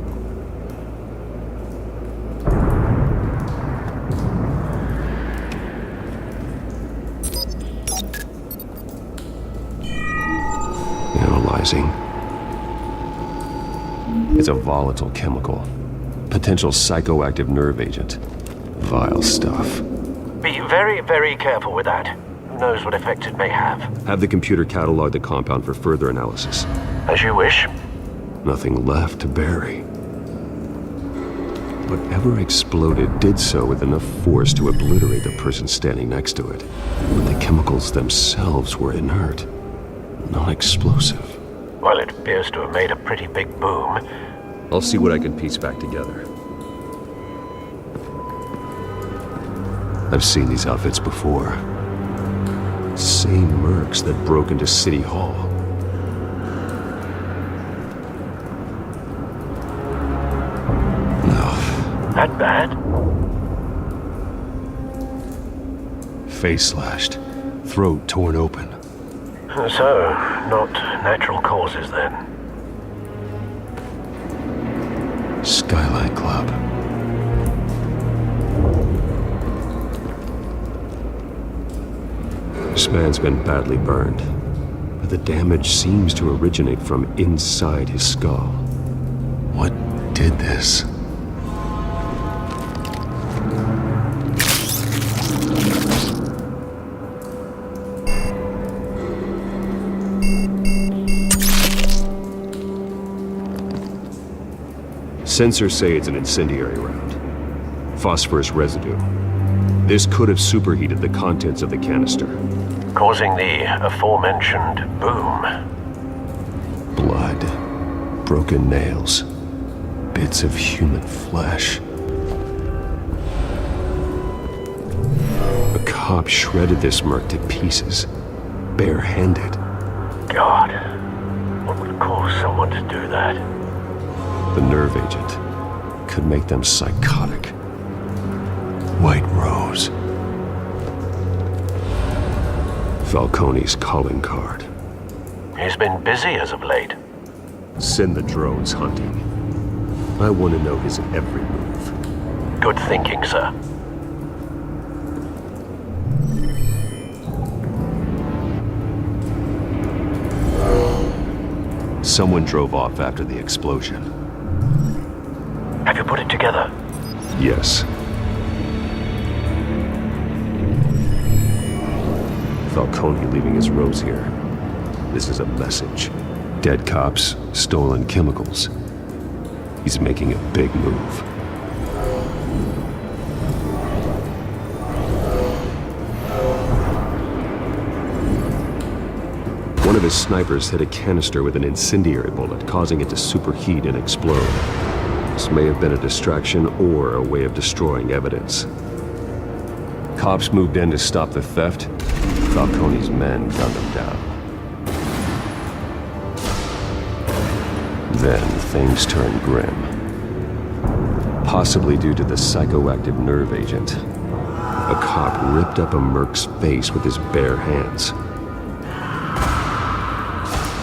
Analyzing. It's a volatile chemical. Potential psychoactive nerve agent. Vile stuff. Be very, very careful with that. Who knows what effect it may have. Have the computer catalog the compound for further analysis. As you wish. Nothing left to bury. Whatever exploded did so with enough force to obliterate the person standing next to it. But the chemicals themselves were inert, not explosive. Well, it appears to have made a pretty big boom. I'll see what I can piece back together. I've seen these outfits before. Same mercs that broke into City Hall. No. That bad? Face slashed, throat torn open. So, not natural causes then. Skyline Club. This man's been badly burned, but the damage seems to originate from inside his skull. What did this? Sensors say it's an incendiary round. Phosphorus residue. This could have superheated the contents of the canister. Causing the aforementioned boom. Blood. Broken nails. Bits of human flesh. A cop shredded this merc to pieces. Barehanded. God. What would cause someone to do that? The nerve agent could make them psychotic. White Rose. Falcone's calling card. He's been busy as of late. Send the drones hunting. I want to know his every move. Good thinking, sir. Someone drove off after the explosion. Have you put it together? Yes. Falcone leaving his rose here. This is a message. Dead cops, stolen chemicals. He's making a big move. One of his snipers hit a canister with an incendiary bullet, causing it to superheat and explode. This may have been a distraction or a way of destroying evidence. Cops moved in to stop the theft. Falcone's men gunned them down. Then things turned grim. Possibly due to the psychoactive nerve agent. A cop ripped up a merc's face with his bare hands.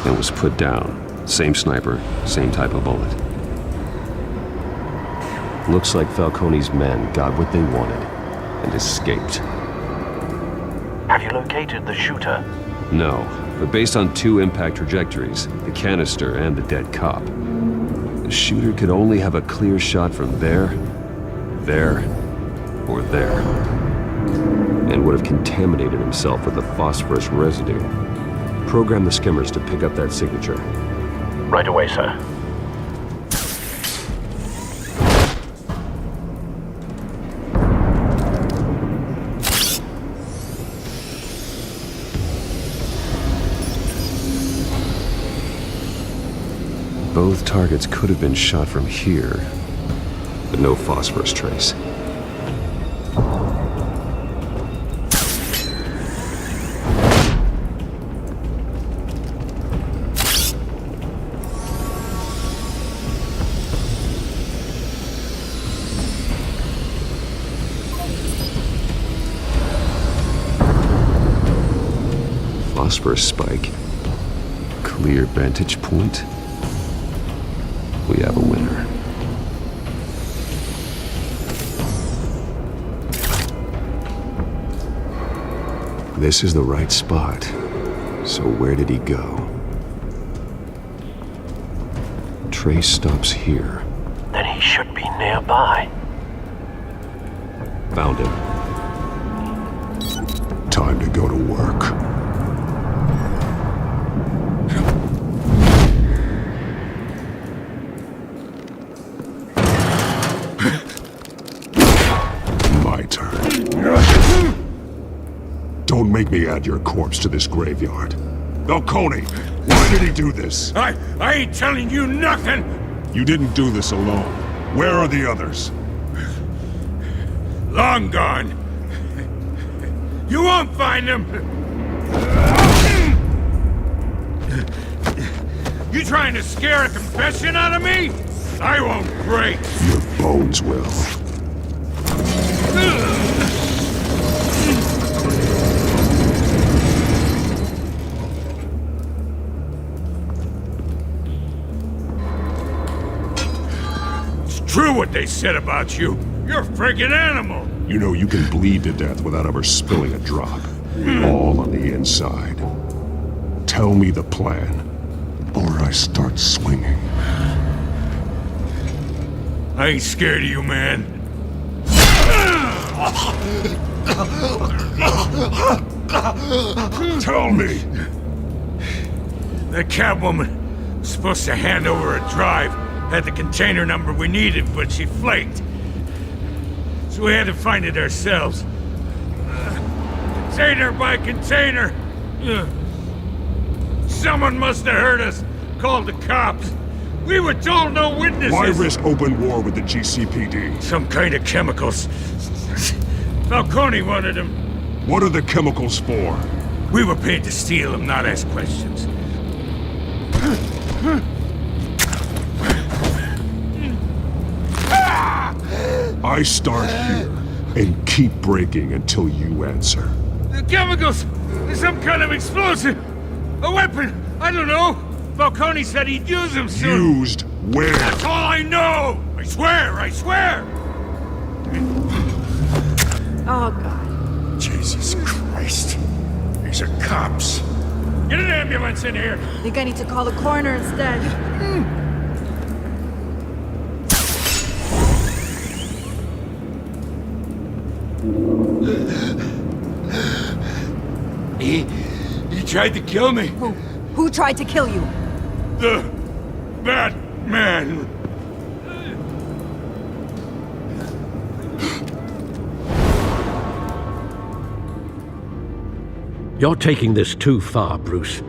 And was put down. Same sniper, same type of bullet. Looks like Falcone's men got what they wanted and escaped. Have you located the shooter? No, but based on 2 impact trajectories, the canister and the dead cop, the shooter could only have a clear shot from there, or there, and would have contaminated himself with the phosphorus residue. Program the skimmers to pick up that signature. Right away, sir. Both targets could have been shot from here, but no phosphorus trace. Phosphorus spike. Clear vantage point. We have a winner. This is the right spot. So where did he go? Trace stops here. Then he should be nearby. Found him. Time to go to work. Don't make me add your corpse to this graveyard. Falcone, why did he do this? I ain't telling you nothing! You didn't do this alone. Where are the others? Long gone. You won't find them! You trying to scare a confession out of me? I won't break! Your bones will. True what they said about you. You're a friggin' animal. You know you can bleed to death without ever spilling a drop. All on the inside. Tell me the plan, or I start swinging. I ain't scared of you, man. Tell me. The Catwoman was supposed to hand over a drive. Had the container number we needed, but she flaked. So we had to find it ourselves. Container by container. Someone must have heard us, called the cops. We were told no witnesses! Why risk open war with the GCPD? Some kind of chemicals. Falcone wanted them. What are the chemicals for? We were paid to steal them, not ask questions. I start here and keep breaking until you answer. The chemicals! There's some kind of explosive! A weapon! I don't know! Falcone said he'd use them soon! Used where? That's all I know! I swear! I swear! Oh, God. Jesus Christ. These are cops. Get an ambulance in here! I think I need to call the coroner instead. He tried to kill me. Who tried to kill you? The Batman. You're taking this too far, Bruce.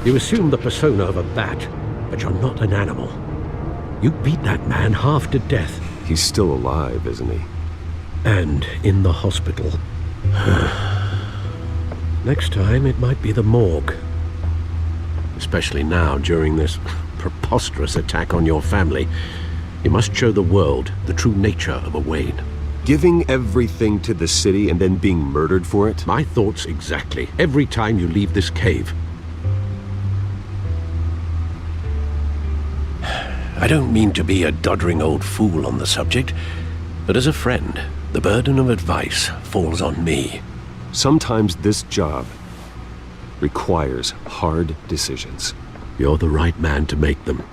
You assume the persona of a bat, but you're not an animal. You beat that man half to death. He's still alive, isn't he? And in the hospital. Next time, it might be the morgue. Especially now, during this preposterous attack on your family. You must show the world the true nature of a Wayne. Giving everything to the city and then being murdered for it? My thoughts exactly. Every time you leave this cave. I don't mean to be a doddering old fool on the subject, but as a friend, the burden of advice falls on me. Sometimes this job requires hard decisions. You're the right man to make them.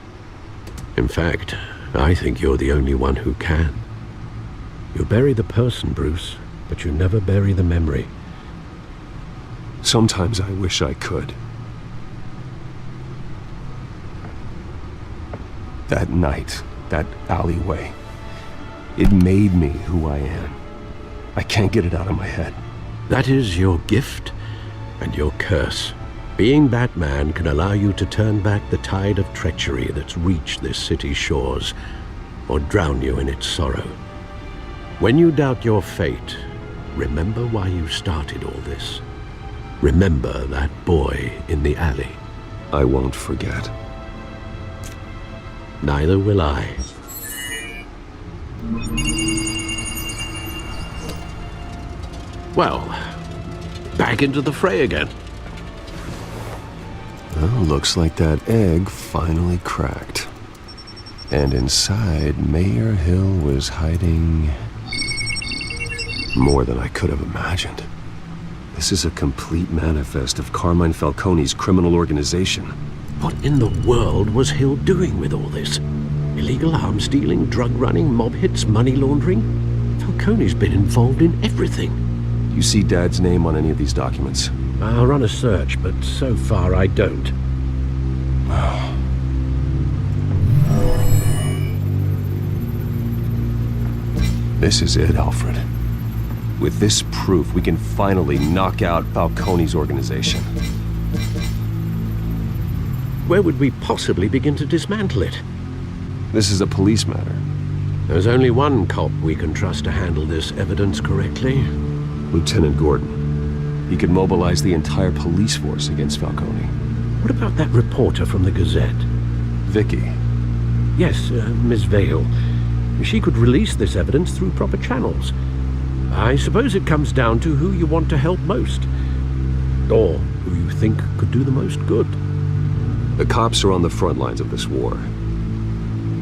In fact, I think you're the only one who can. You bury the person, Bruce, but you never bury the memory. Sometimes I wish I could. That night, that alleyway, it made me who I am. I can't get it out of my head. That is your gift and your curse. Being Batman can allow you to turn back the tide of treachery that's reached this city's shores, or drown you in its sorrow. When you doubt your fate, remember why you started all this. Remember that boy in the alley. I won't forget. Neither will I. Well, back into the fray again. Well, looks like that egg finally cracked. And inside, Mayor Hill was hiding more than I could have imagined. This is a complete manifest of Carmine Falcone's criminal organization. What in the world was Hill doing with all this? Illegal arms dealing, drug running, mob hits, money laundering? Falcone's been involved in everything. You see Dad's name on any of these documents? I'll run a search, but so far I don't. This is it, Alfred. With this proof, we can finally knock out Falcone's organization. Where would we possibly begin to dismantle it? This is a police matter. There's only one cop we can trust to handle this evidence correctly. Lieutenant Gordon. He could mobilize the entire police force against Falcone. What about that reporter from the Gazette? Vicky. Yes, Miss Vale. She could release this evidence through proper channels. I suppose it comes down to who you want to help most. Or who you think could do the most good. The cops are on the front lines of this war.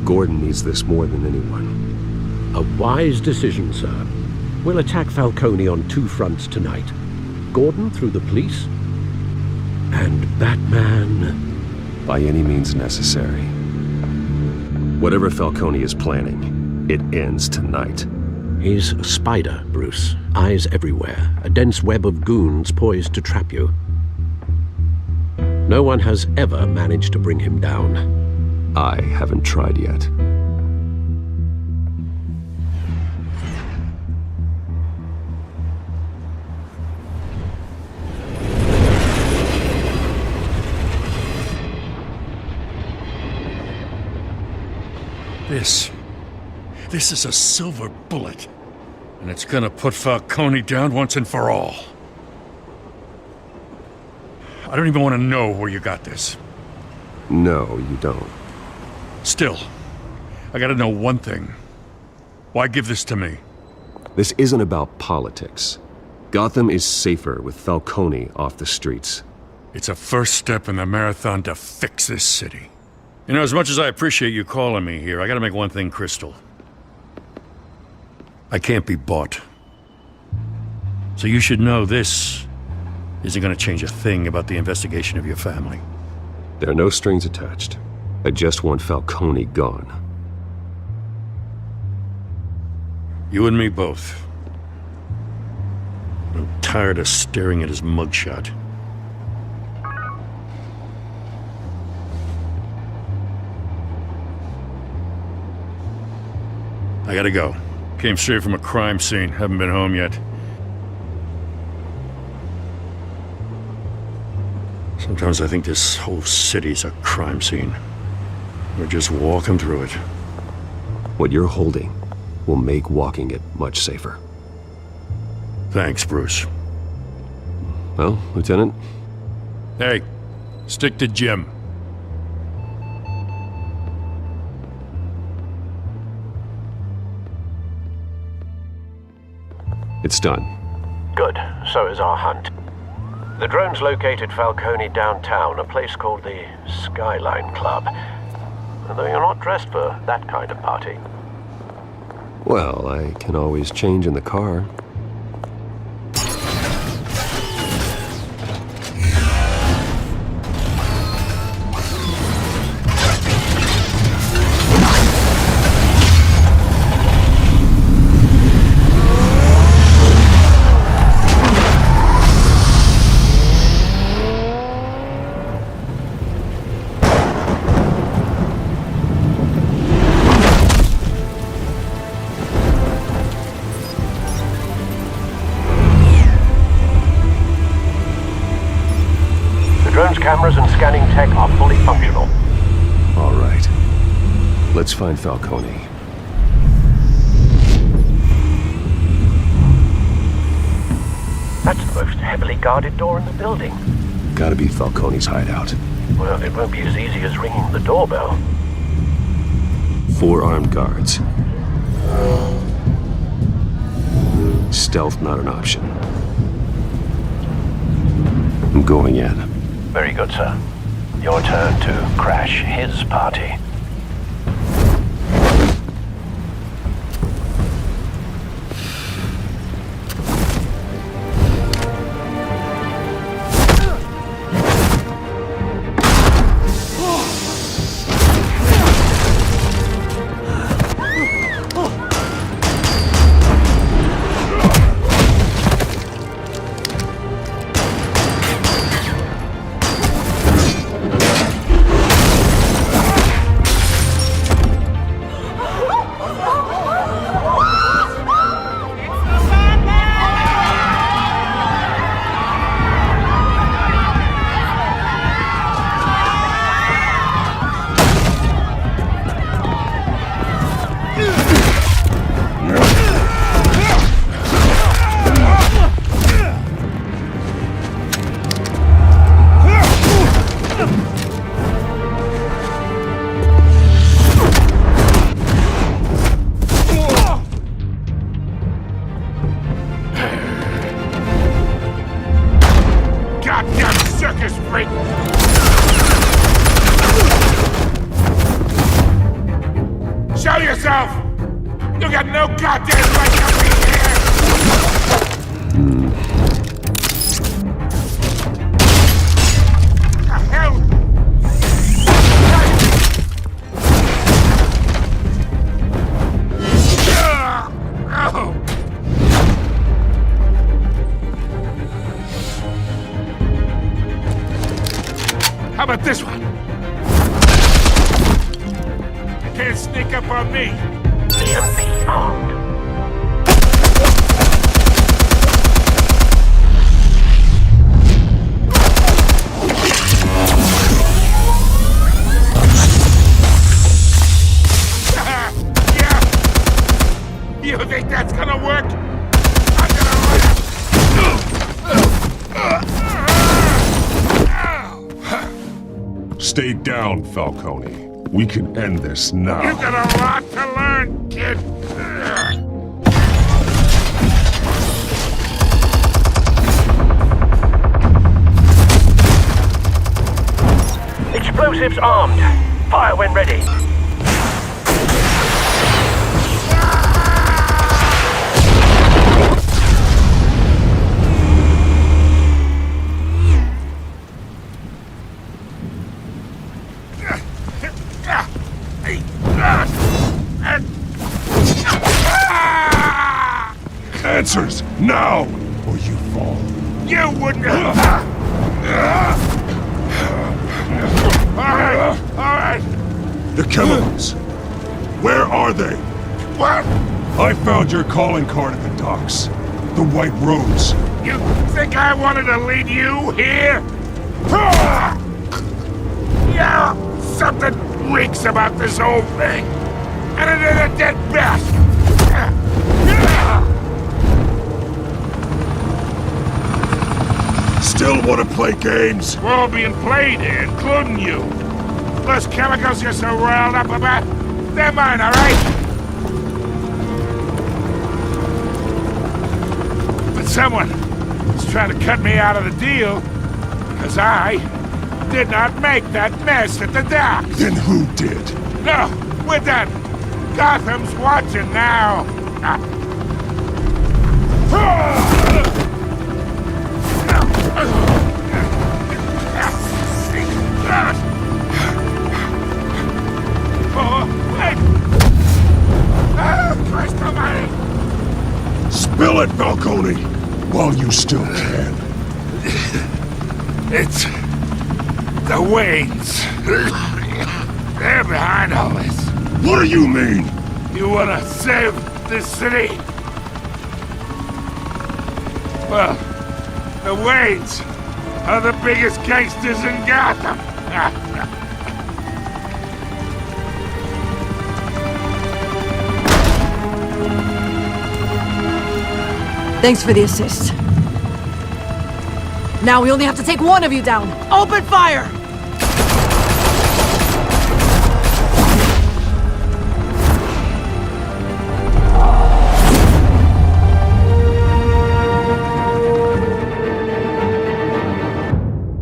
Gordon needs this more than anyone. A wise decision, sir. We'll attack Falcone on two fronts tonight. Gordon through the police, and Batman... by any means necessary. Whatever Falcone is planning, it ends tonight. He's a spider, Bruce. Eyes everywhere. A dense web of goons poised to trap you. No one has ever managed to bring him down. I haven't tried yet. This is a silver bullet. And it's gonna put Falcone down once and for all. I don't even want to know where you got this. No, you don't. Still, I gotta know one thing. Why give this to me? This isn't about politics. Gotham is safer with Falcone off the streets. It's a first step in the marathon to fix this city. You know, as much as I appreciate you calling me here, I gotta make one thing crystal. I can't be bought. So you should know this isn't gonna change a thing about the investigation of your family. There are no strings attached. I just want Falcone gone. You and me both. I'm tired of staring at his mugshot. I gotta go. Came straight from a crime scene. Haven't been home yet. Sometimes I think this whole city's a crime scene. We're just walking through it. What you're holding will make walking it much safer. Thanks, Bruce. Well, Lieutenant? Hey, stick to Jim. It's done. Good. So is our hunt. The drones located Falcone downtown, a place called the Skyline Club. Although you're not dressed for that kind of party. Well, I can always change in the car. Cameras and scanning tech are fully functional. All right. Let's find Falcone. That's the most heavily guarded door in the building. Gotta be Falcone's hideout. Well, it won't be as easy as ringing the doorbell. 4 armed guards. Stealth not an option. I'm going in. Very good, sir. Your turn to crash his party. Show yourself! You got no goddamn right to be here! The hell? How about this one? You can't sneak up on me. EMP armed. Stay down, Falcone. We can end this now. You got a lot to learn, kid. Explosives armed. Fire when ready. Answers, now, or you fall. You wouldn't. All right. The chemicals. Where are they? What? I found your calling card at the docks. The White Rose. You think I wanted to lead you here? Yeah, something reeks about this whole thing. And it is a dead best. Still want to play games? We're all being played here, including you. Those chemicals you're so riled up about, they're mine, all right? But someone is trying to cut me out of the deal because I did not make that mess at the docks. Then who did? No, we're done. Gotham's watching now. Spill it, Falcone, while you still can. It's the Waynes. They're behind all this. What do you mean? You wanna save this city? Well, the Waynes are the biggest gangsters in Gotham. Thanks for the assist. Now we only have to take one of you down. Open fire!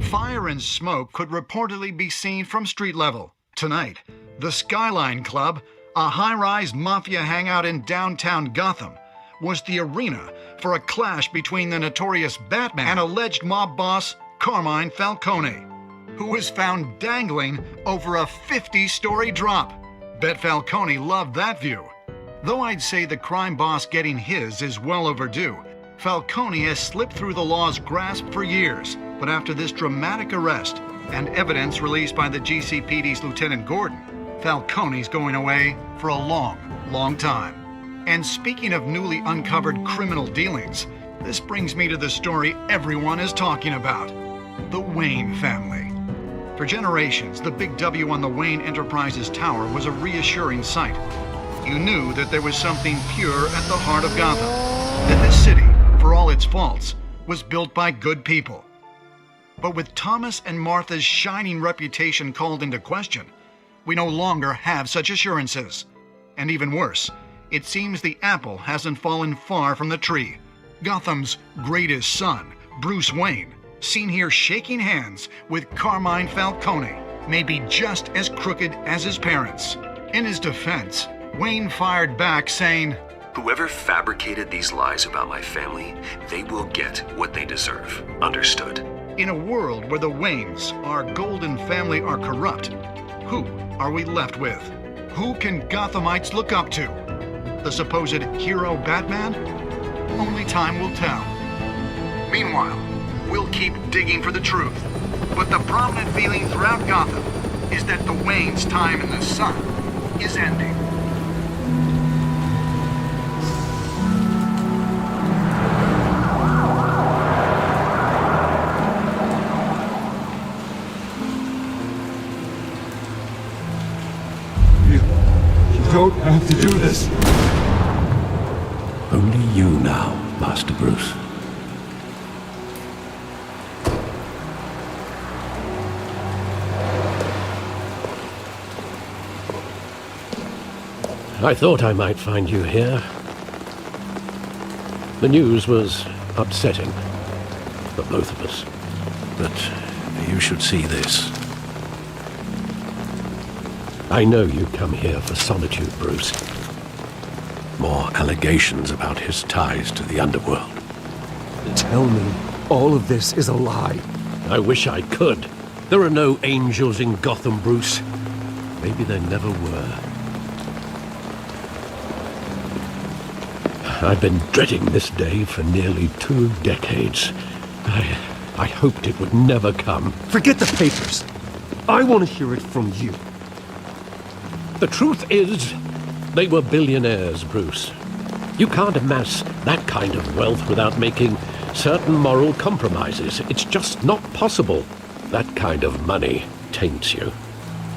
Fire and smoke could reportedly be seen from street level. Tonight, the Skyline Club, a high-rise mafia hangout in downtown Gotham, was the arena for a clash between the notorious Batman and alleged mob boss Carmine Falcone, who was found dangling over a 50-story drop. Bet Falcone loved that view. Though I'd say the crime boss getting his is well overdue, Falcone has slipped through the law's grasp for years. But after this dramatic arrest and evidence released by the GCPD's Lieutenant Gordon, Falcone's going away for a long, long time. And speaking of newly uncovered criminal dealings, this brings me to the story everyone is talking about. The Wayne family. For generations, the big W on the Wayne Enterprises Tower was a reassuring sight. You knew that there was something pure at the heart of Gotham. That this city, for all its faults, was built by good people. But with Thomas and Martha's shining reputation called into question, we no longer have such assurances. And even worse, it seems the apple hasn't fallen far from the tree. Gotham's greatest son, Bruce Wayne, seen here shaking hands with Carmine Falcone, may be just as crooked as his parents. In his defense, Wayne fired back saying, "Whoever fabricated these lies about my family, they will get what they deserve. Understood?" In a world where the Waynes, our golden family, are corrupt, who are we left with? Who can Gothamites look up to? The supposed hero Batman? Only time will tell. Meanwhile, we'll keep digging for the truth. But the prominent feeling throughout Gotham is that the Waynes' time in the sun is ending. You don't have to do this. Only you now, Master Bruce. I thought I might find you here. The news was upsetting for both of us. But you should see this. I know you come here for solitude, Bruce. More allegations about his ties to the underworld. Tell me, all of this is a lie. I wish I could. There are no angels in Gotham, Bruce. Maybe there never were. I've been dreading this day for nearly 2 decades. I hoped it would never come. Forget the papers. I want to hear it from you. The truth is, they were billionaires, Bruce. You can't amass that kind of wealth without making certain moral compromises. It's just not possible. That kind of money taints you.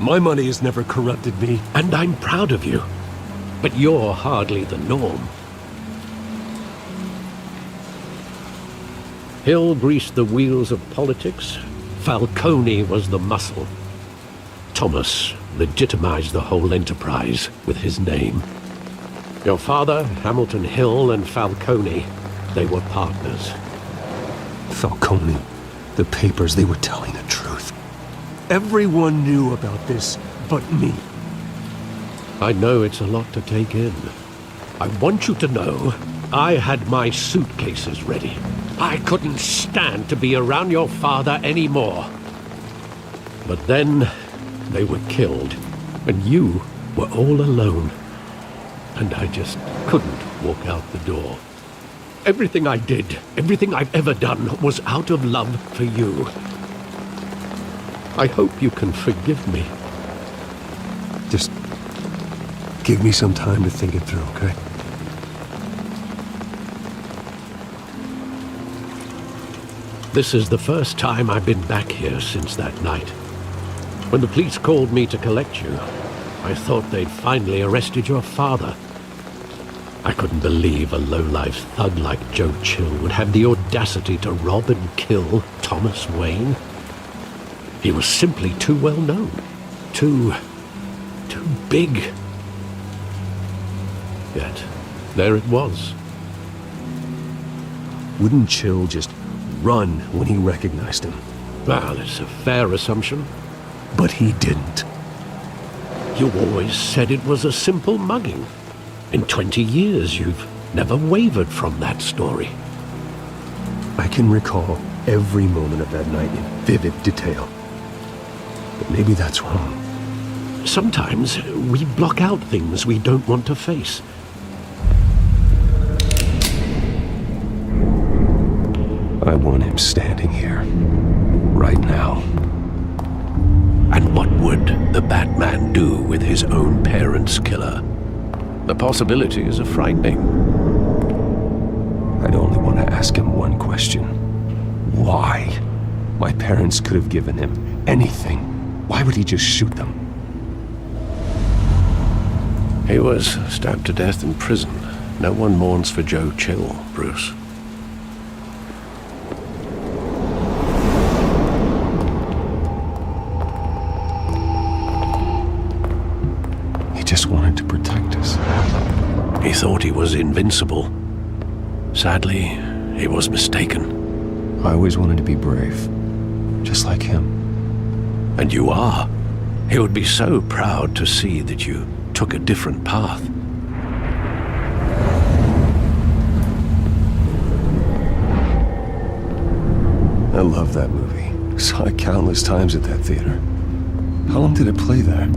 My money has never corrupted me. And I'm proud of you. But you're hardly the norm. Hill greased the wheels of politics. Falcone was the muscle. Thomas legitimized the whole enterprise with his name. Your father, Hamilton Hill, and Falcone, they were partners. Falcone, the papers, they were telling the truth. Everyone knew about this but me. I know it's a lot to take in. I want you to know I had my suitcases ready. I couldn't stand to be around your father anymore. But then they were killed, and you were all alone. And I just couldn't walk out the door. Everything I did, everything I've ever done, was out of love for you. I hope you can forgive me. Just give me some time to think it through, okay? This is the first time I've been back here since that night. When the police called me to collect you, I thought they'd finally arrested your father. I couldn't believe a low-life thug like Joe Chill would have the audacity to rob and kill Thomas Wayne. He was simply too well known. Too big. Yet, there it was. Wouldn't Chill just run when he recognized him? Well, it's a fair assumption. But he didn't. You always said it was a simple mugging. In 20 years, you've never wavered from that story. I can recall every moment of that night in vivid detail. But maybe that's wrong. Sometimes we block out things we don't want to face. I want him standing here, right now. And what would the Batman do with his own parents' killer? The possibilities are frightening. I'd only want to ask him one question. Why? My parents could have given him anything. Why would he just shoot them? He was stabbed to death in prison. No one mourns for Joe Chill, Bruce. Just wanted to protect us. He thought he was invincible. Sadly, he was mistaken. I always wanted to be brave, just like him. And you are. He would be so proud to see that you took a different path. I love that movie. Saw it countless times at that theater. How long did it play there?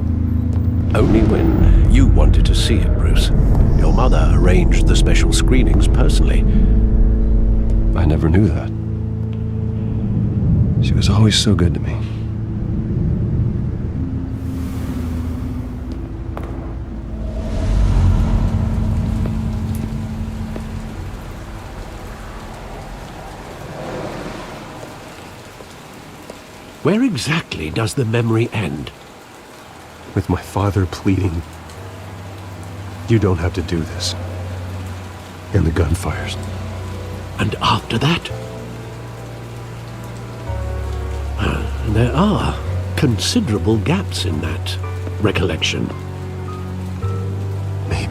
Only when you wanted to see it, Bruce. Your mother arranged the special screenings personally. I never knew that. She was always so good to me. Where exactly does the memory end? With my father pleading, "You don't have to do this." And the gunfires. And after that? There are considerable gaps in that recollection. Maybe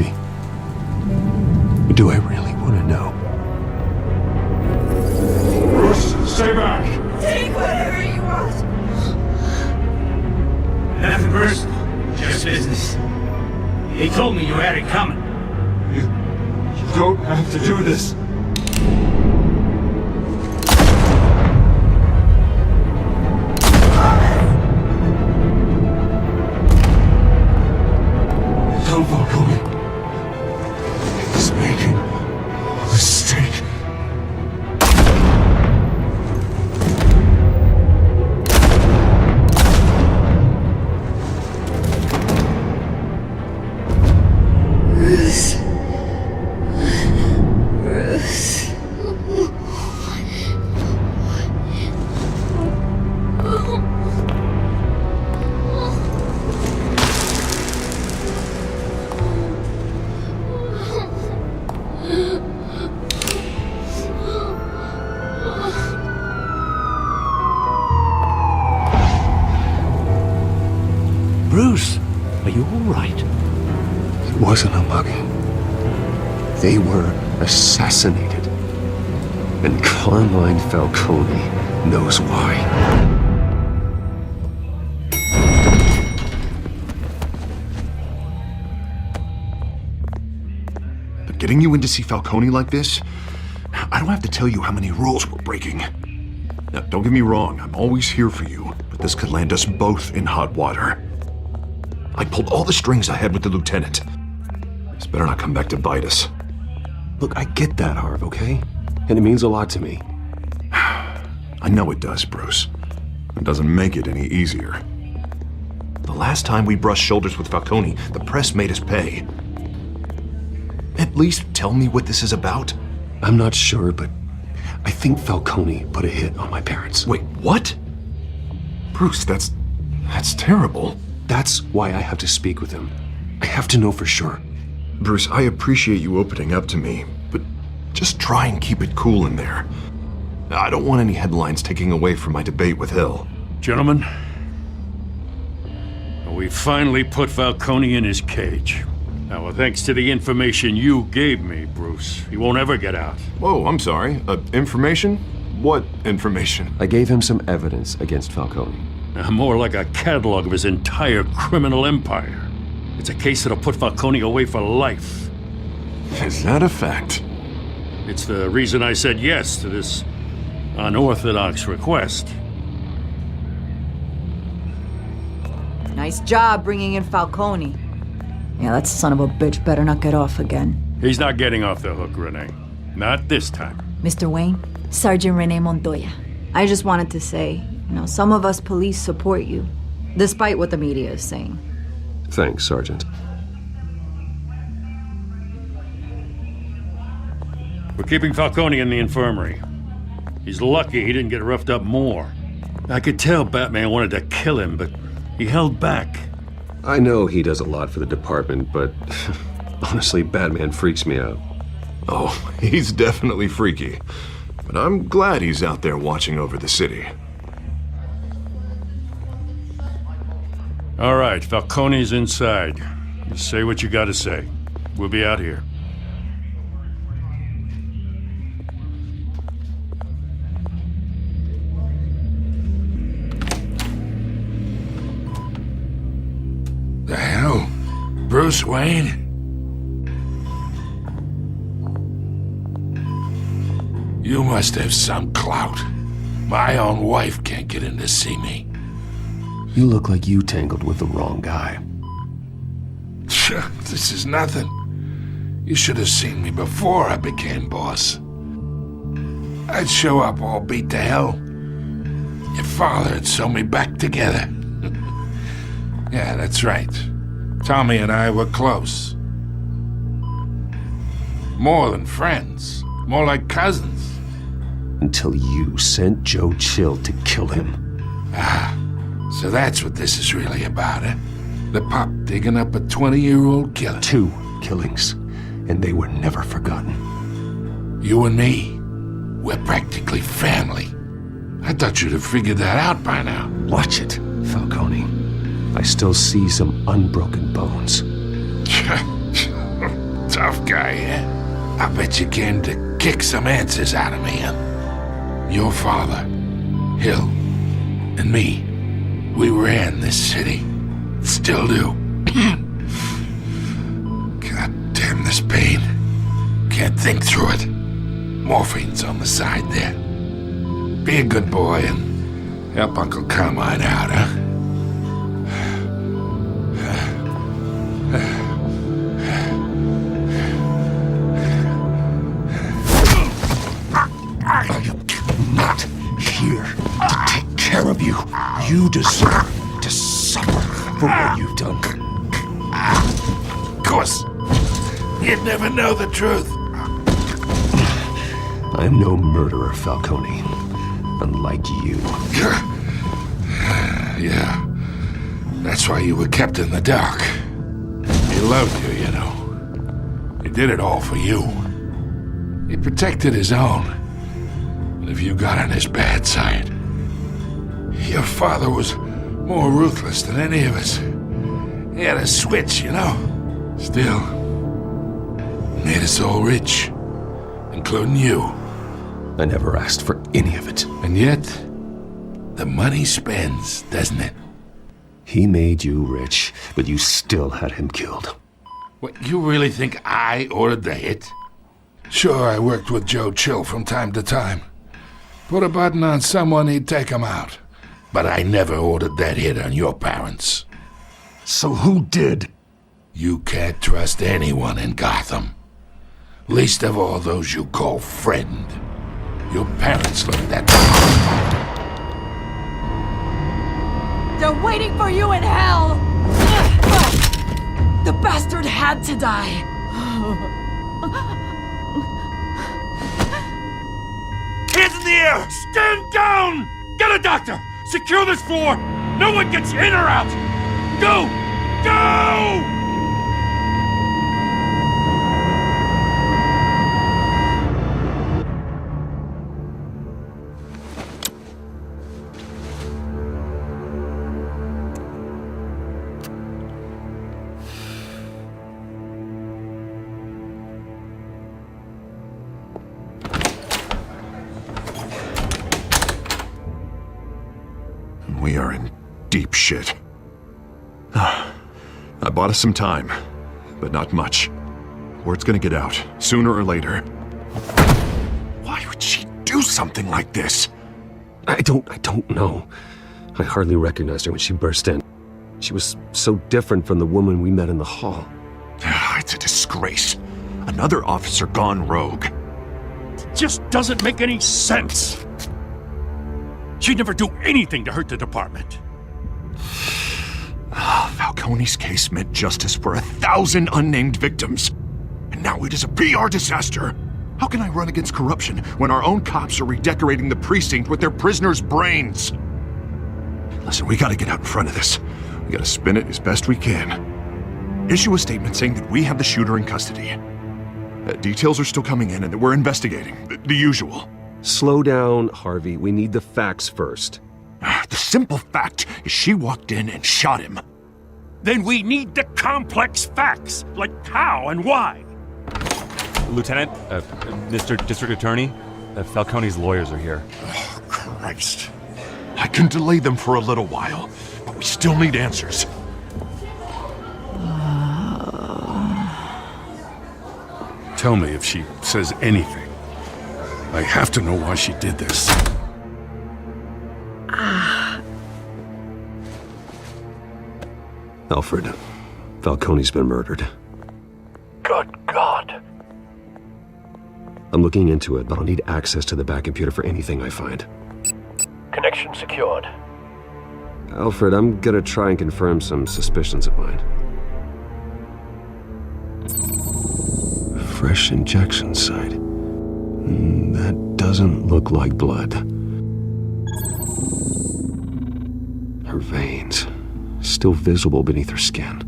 Do I really want to know? Bruce, stay back! Take whatever you want. Nothing personal, just business. He told me you had it coming. You don't have to do this. Tell Falcone he's making a mistake. Bruce. Bruce. Bruce, are you all right? It wasn't a mugging. They were assassinated. And Carmine Falcone knows why. But getting you in to see Falcone like this, I don't have to tell you how many rules we're breaking. Now, don't get me wrong, I'm always here for you, but this could land us both in hot water. I pulled all the strings I had with the lieutenant. This better not come back to bite us. Look, I get that, Harv, okay? And it means a lot to me. I know it does, Bruce. It doesn't make it any easier. The last time we brushed shoulders with Falcone, the press made us pay. At least tell me what this is about. I'm not sure, but I think Falcone put a hit on my parents. Wait, what? Bruce, that's terrible. That's why I have to speak with him. I have to know for sure. Bruce, I appreciate you opening up to me, but just try and keep it cool in there. I don't want any headlines taking away from my debate with Hill. Gentlemen, we finally put Falcone in his cage. Now, thanks to the information you gave me, Bruce, he won't ever get out. Whoa, I'm sorry. Information? What information? I gave him some evidence against Falcone. More like a catalog of his entire criminal empire. It's a case that'll put Falcone away for life. Is that a fact? It's the reason I said yes to this unorthodox request. Nice job bringing in Falcone. Yeah, that son of a bitch better not get off again. He's not getting off the hook, Renee. Not this time. Mr. Wayne, Sergeant Renee Montoya. I just wanted to say, some of us police support you, despite what the media is saying. Thanks, Sergeant. We're keeping Falcone in the infirmary. He's lucky he didn't get roughed up more. I could tell Batman wanted to kill him, but he held back. I know he does a lot for the department, but honestly, Batman freaks me out. Oh, he's definitely freaky. But I'm glad he's out there watching over the city. All right, Falcone's inside. You say what you gotta say. We'll be out here. The hell? Bruce Wayne? You must have some clout. My own wife can't get in to see me. You look like you tangled with the wrong guy. This is nothing. You should have seen me before I became boss. I'd show up all beat to hell. Your father had sewn me back together. Yeah, that's right. Tommy and I were close. More than friends. More like cousins. Until you sent Joe Chill to kill him. So that's what this is really about, eh? The pop digging up a 20-year-old killer. 2 killings, and they were never forgotten. You and me, we're practically family. I thought you'd have figured that out by now. Watch it, Falcone. I still see some unbroken bones. Tough guy, eh? I bet you came to kick some answers out of me, huh? Your father, Hill, and me, we ran this city. Still do. God damn this pain. Can't think through it. Morphine's on the side there. Be a good boy and help Uncle Carmine out, huh? Not here to take care of you. You deserve to suffer for what you've done. Of course, you'd never know the truth. I'm no murderer, Falcone. Unlike you. Yeah. That's why you were kept in the dark. He loved you, you know. He did it all for you. He protected his own. But if you got on his bad side, your father was more ruthless than any of us. He had a switch, you know. Still, made us all rich, including you. I never asked for any of it. And yet, the money spends, doesn't it? He made you rich, but you still had him killed. What, you really think I ordered the hit? Sure, I worked with Joe Chill from time to time. Put a button on someone, he'd take him out. But I never ordered that hit on your parents. So who did? You can't trust anyone in Gotham. Least of all those you call friend. Your parents looked at They're waiting for you in hell! The bastard had to die. Hands in the air! Stand down! Get a doctor! Secure this floor! No one gets in or out! Go! Go! We are in deep shit. I bought us some time, but not much. Word's gonna get out, sooner or later. Why would she do something like this? I don't know. I hardly recognized her when she burst in. She was so different from the woman we met in the hall. It's a disgrace. Another officer gone rogue. It just doesn't make any sense. She'd never do anything to hurt the department. Falcone's case meant justice for 1,000 unnamed victims. And now it is a PR disaster. How can I run against corruption when our own cops are redecorating the precinct with their prisoners' brains? Listen, we gotta get out in front of this. We gotta spin it as best we can. Issue a statement saying that we have the shooter in custody. Details are still coming in and that we're investigating. The usual. Slow down, Harvey. We need the facts first. The simple fact is she walked in and shot him. Then we need the complex facts, like how and why. Lieutenant, Mr. District Attorney, Falcone's lawyers are here. Oh, Christ. I can delay them for a little while, but we still need answers. Tell me if she says anything. I have to know why she did this. Alfred, Falcone's been murdered. Good God. I'm looking into it, but I'll need access to the back computer for anything I find. Connection secured. Alfred, I'm gonna try and confirm some suspicions of mine. Fresh injection site. That doesn't look like blood. Her veins, still visible beneath her skin.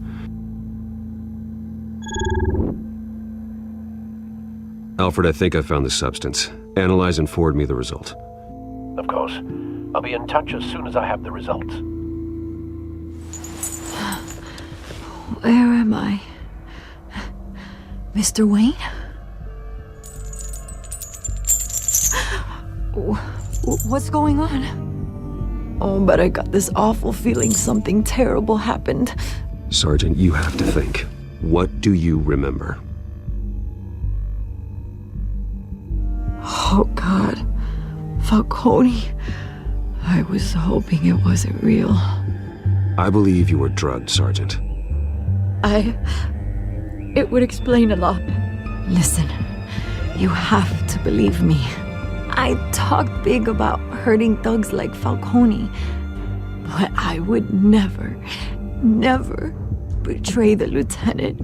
Alfred, I think I found the substance. Analyze and forward me the result. Of course. I'll be in touch as soon as I have the results. Where am I? Mr. Wayne? What's going on? Oh, but I got this awful feeling something terrible happened. Sergeant, you have to think. What do you remember? Oh, God. Falcone. I was hoping it wasn't real. I believe you were drugged, Sergeant. It would explain a lot. Listen, you have to believe me. I talked big about hurting thugs like Falcone, but I would never betray the lieutenant.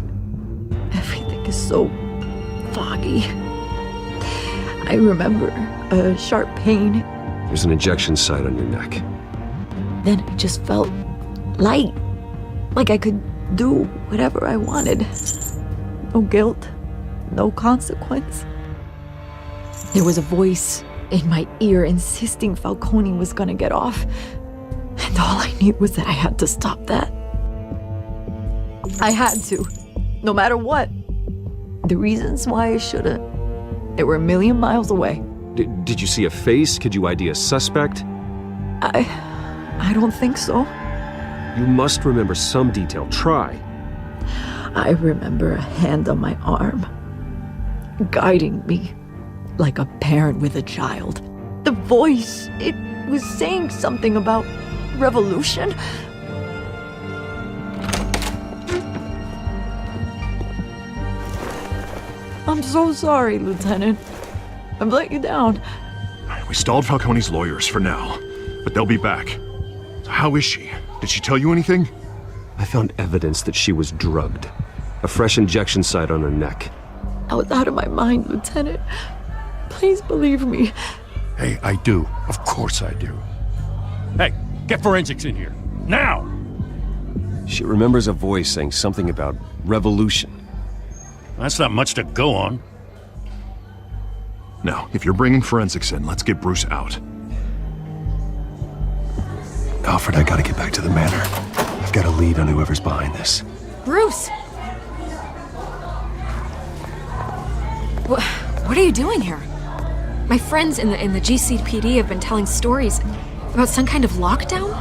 Everything is so foggy. I remember a sharp pain. There's an injection site on your neck. Then it just felt light, like I could do whatever I wanted. No guilt, no consequence. There was a voice in my ear insisting Falcone was gonna get off. And all I knew was that I had to stop that. I had to, no matter what. The reasons why I shouldn't, they were a million miles away. Did you see a face? Could you ID a suspect? I don't think so. You must remember some detail. Try. I remember a hand on my arm, guiding me like a parent with a child. The voice, it was saying something about revolution. I'm so sorry, Lieutenant. I've let you down. We stalled Falcone's lawyers for now, but they'll be back. So how is she? Did she tell you anything? I found evidence that she was drugged. A fresh injection site on her neck. I was out of my mind, Lieutenant. Please believe me. Hey, I do. Of course I do. Hey, get forensics in here. Now! She remembers a voice saying something about revolution. That's not much to go on. Now, if you're bringing forensics in, let's get Bruce out. Alfred, I gotta get back to the manor. I've got a lead on whoever's behind this. Bruce! What are you doing here? My friends in the GCPD have been telling stories about some kind of lockdown?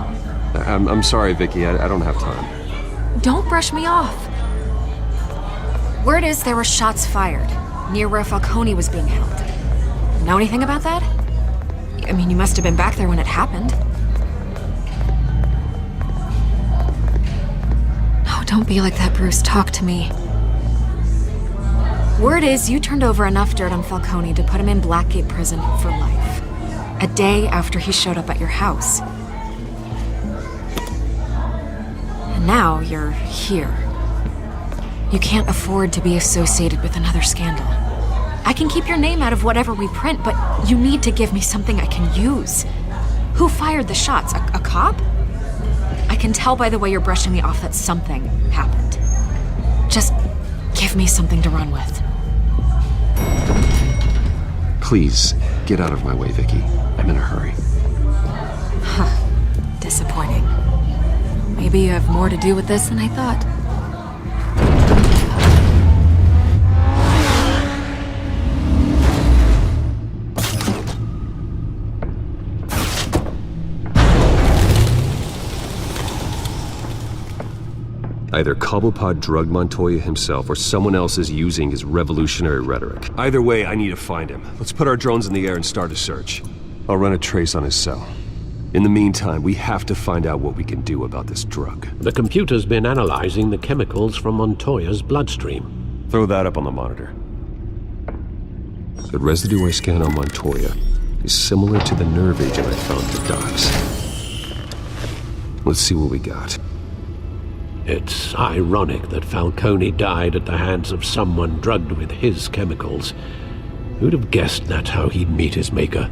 I'm sorry, Vicky. I don't have time. Don't brush me off. Word is there were shots fired near where Falcone was being held. Know anything about that? I mean, you must have been back there when it happened. Oh, don't be like that, Bruce. Talk to me. Word is you turned over enough dirt on Falcone to put him in Blackgate Prison for life. A day after he showed up at your house. And now you're here. You can't afford to be associated with another scandal. I can keep your name out of whatever we print, but you need to give me something I can use. Who fired the shots? A cop? I can tell by the way you're brushing me off that something happened. Just give me something to run with. Please, get out of my way, Vicky. I'm in a hurry. Huh. Disappointing. Maybe you have more to do with this than I thought. Either Cobblepot drugged Montoya himself or someone else is using his revolutionary rhetoric. Either way, I need to find him. Let's put our drones in the air and start a search. I'll run a trace on his cell. In the meantime, we have to find out what we can do about this drug. The computer's been analyzing the chemicals from Montoya's bloodstream. Throw that up on the monitor. The residue I scanned on Montoya is similar to the nerve agent I found at the docks. Let's see what we got. It's ironic that Falcone died at the hands of someone drugged with his chemicals. Who'd have guessed that's how he'd meet his maker?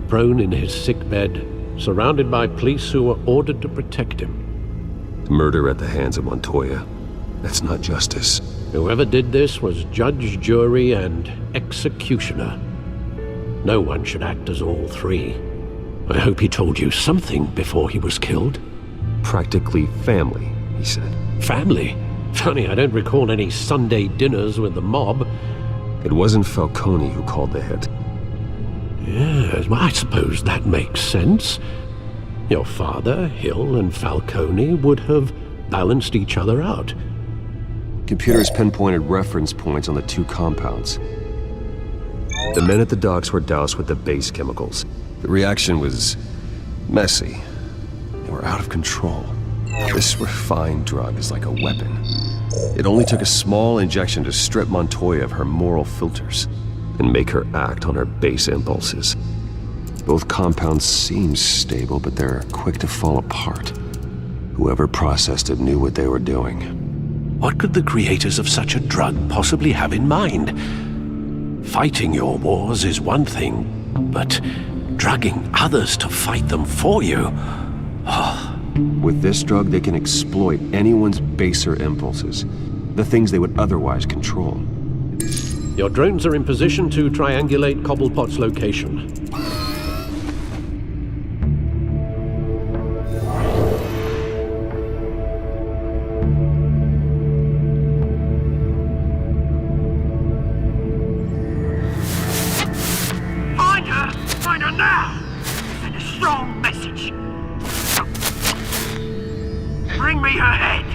Prone in his sickbed, surrounded by police who were ordered to protect him. Murder at the hands of Montoya. That's not justice. Whoever did this was judge, jury, and executioner. No one should act as all three. I hope he told you something before he was killed. Practically family, he said. Family? Funny, I don't recall any Sunday dinners with the mob. It wasn't Falcone who called the hit. Yes, well, I suppose that makes sense. Your father, Hill, and Falcone would have balanced each other out. Computers pinpointed reference points on the two compounds. The men at the docks were doused with the base chemicals. The reaction was messy. They were out of control. This refined drug is like a weapon. It only took a small injection to strip Montoya of her moral filters and make her act on her base impulses. Both compounds seem stable, but they're quick to fall apart. Whoever processed it knew what they were doing. What could the creators of such a drug possibly have in mind? Fighting your wars is one thing, but drugging others to fight them for you? With this drug, they can exploit anyone's baser impulses, the things they would otherwise control. Your drones are in position to triangulate Cobblepot's location. Find her now! Send a strong message. Bring me her head.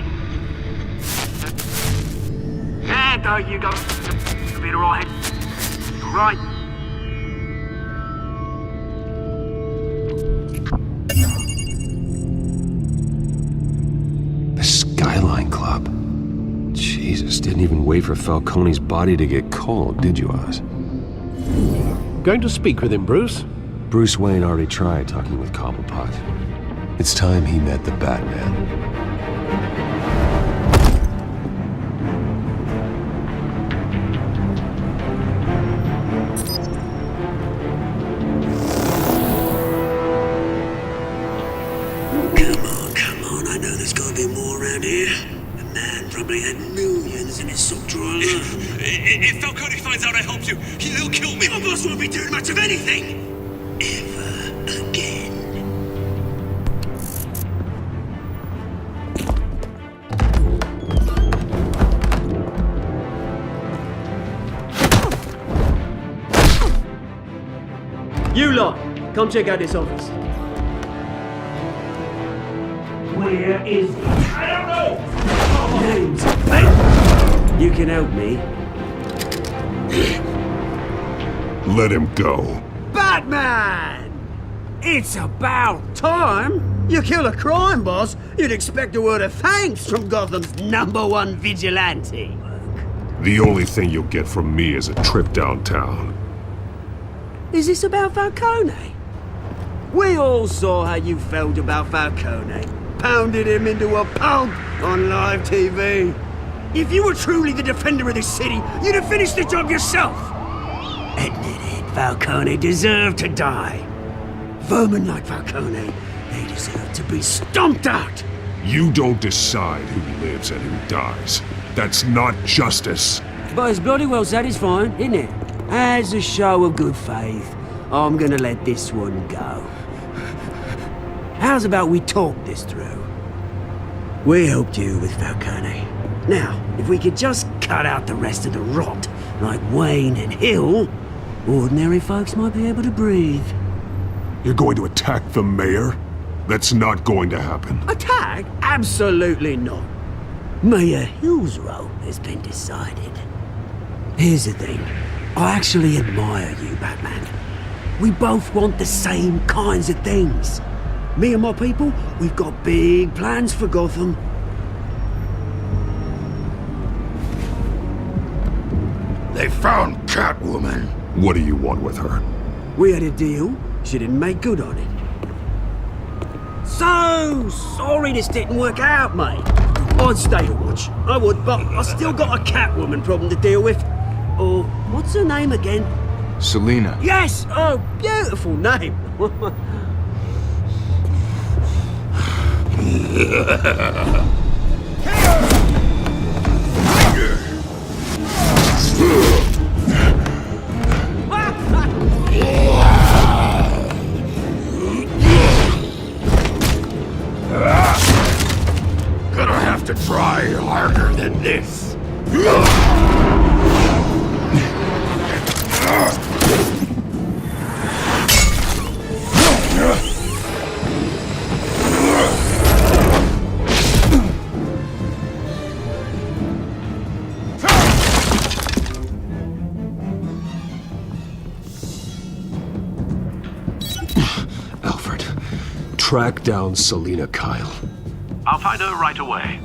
There you go. You'll be all right. All right. The Skyline Club. Jesus, didn't even wait for Falcone's body to get cold, did you, Oz? Going to speak with him, Bruce? Bruce Wayne already tried talking with Cobblepot. It's time he met the Batman. Come on, I know there's gotta be more around here. The man probably had millions in his sock drawer alone. If Falcone finds out I helped you, he'll kill me. Your boss won't be doing much of anything. Ever again. You lot, come check out this office. Where is he? I don't know! Names. You can help me. Let him go. Batman! It's about time! You kill a crime boss, you'd expect a word of thanks from Gotham's #1 vigilante. The only thing you'll get from me is a trip downtown. Is this about Falcone? We all saw how you felt about Falcone. Pounded him into a pulp on live TV. If you were truly the defender of this city, you'd have finished the job yourself. Admit it, Falcone deserved to die. Vermin like Falcone, they deserve to be stomped out. You don't decide who lives and who dies. That's not justice. But it's bloody well satisfying, isn't it? As a show of good faith, I'm gonna let this one go. How's about we talk this through? We helped you with Falcone. Now, if we could just cut out the rest of the rot, like Wayne and Hill, ordinary folks might be able to breathe. You're going to attack the mayor? That's not going to happen. Attack? Absolutely not. Mayor Hill's role has been decided. Here's the thing. I actually admire you, Batman. We both want the same kinds of things. Me and my people, we've got big plans for Gotham. They found Catwoman. What do you want with her? We had a deal. She didn't make good on it. So sorry this didn't work out, mate. I'd stay to watch. I would, but I still got a Catwoman problem to deal with. Or, what's her name again? Selina. Yes! Oh, beautiful name. Gonna have to try harder than this. Track down Selina Kyle. I'll find her right away.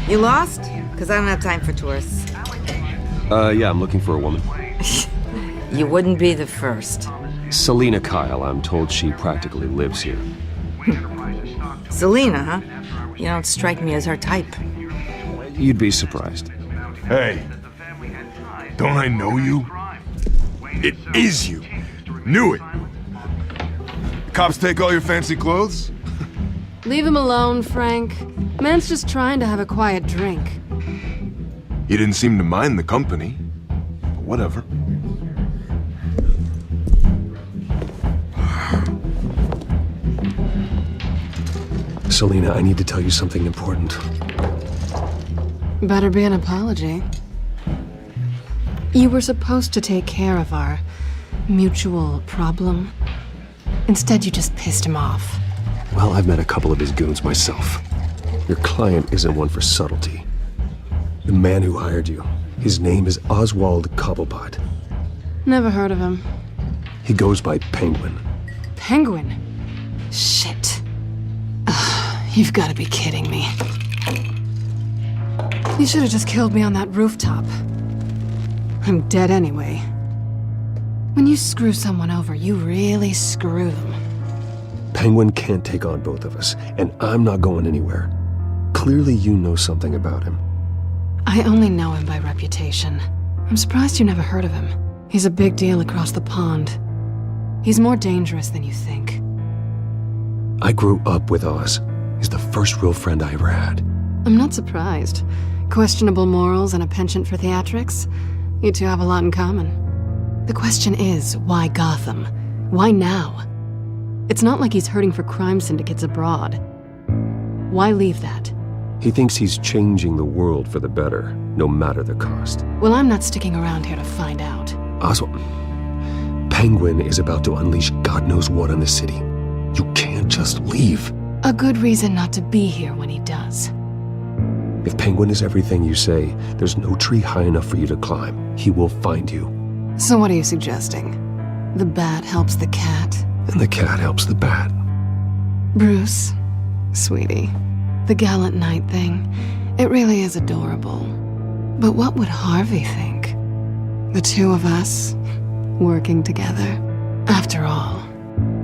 You lost? Because I don't have time for tourists. Yeah, I'm looking for a woman. You wouldn't be the first. Selina Kyle, I'm told she practically lives here. Selina, huh? You don't strike me as her type. You'd be surprised. Hey, don't I know you? It is you. Knew it. Cops take all your fancy clothes? Leave him alone, Frank. Man's just trying to have a quiet drink. You didn't seem to mind the company. But whatever. Selina, I need to tell you something important. Better be an apology. You were supposed to take care of our mutual problem. Instead, you just pissed him off. Well, I've met a couple of his goons myself. Your client isn't one for subtlety. The man who hired you, his name is Oswald Cobblepot. Never heard of him. He goes by Penguin. Penguin? Shit. Ugh, you've got to be kidding me. You should have just killed me on that rooftop. I'm dead anyway. When you screw someone over, you really screw them. Penguin can't take on both of us, and I'm not going anywhere. Clearly you know something about him. I only know him by reputation. I'm surprised you never heard of him. He's a big deal across the pond. He's more dangerous than you think. I grew up with Oz. He's the first real friend I ever had. I'm not surprised. Questionable morals and a penchant for theatrics. You two have a lot in common. The question is, why Gotham? Why now? It's not like he's hurting for crime syndicates abroad. Why leave that? He thinks he's changing the world for the better, no matter the cost. Well, I'm not sticking around here to find out. Oswald, Penguin is about to unleash God knows what on the city. You can't just leave. A good reason not to be here when he does. If Penguin is everything you say, there's no tree high enough for you to climb. He will find you. So what are you suggesting? The bat helps the cat? And the cat helps the bat. Bruce, sweetie, the gallant knight thing, it really is adorable. But what would Harvey think? The two of us, working together? After all,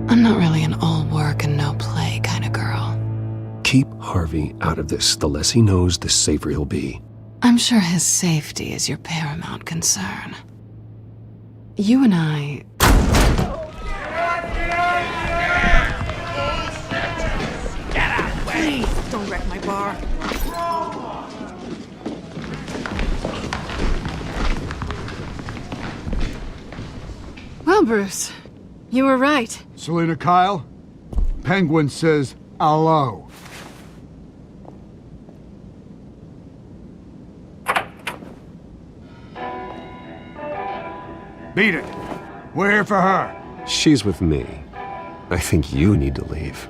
I'm not really an all work and no play kind of girl. Keep Harvey out of this. The less he knows, the safer he'll be. I'm sure his safety is your paramount concern. You and I... Get out! Please, don't wreck my bar. Well, Bruce, you were right. Selina Kyle, Penguin says hello. Beat it. We're here for her. She's with me. I think you need to leave.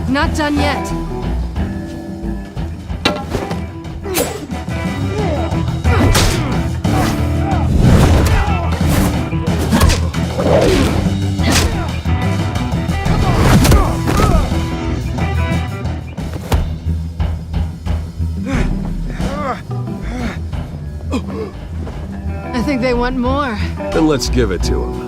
Not done yet. I think they want more. Then let's give it to them.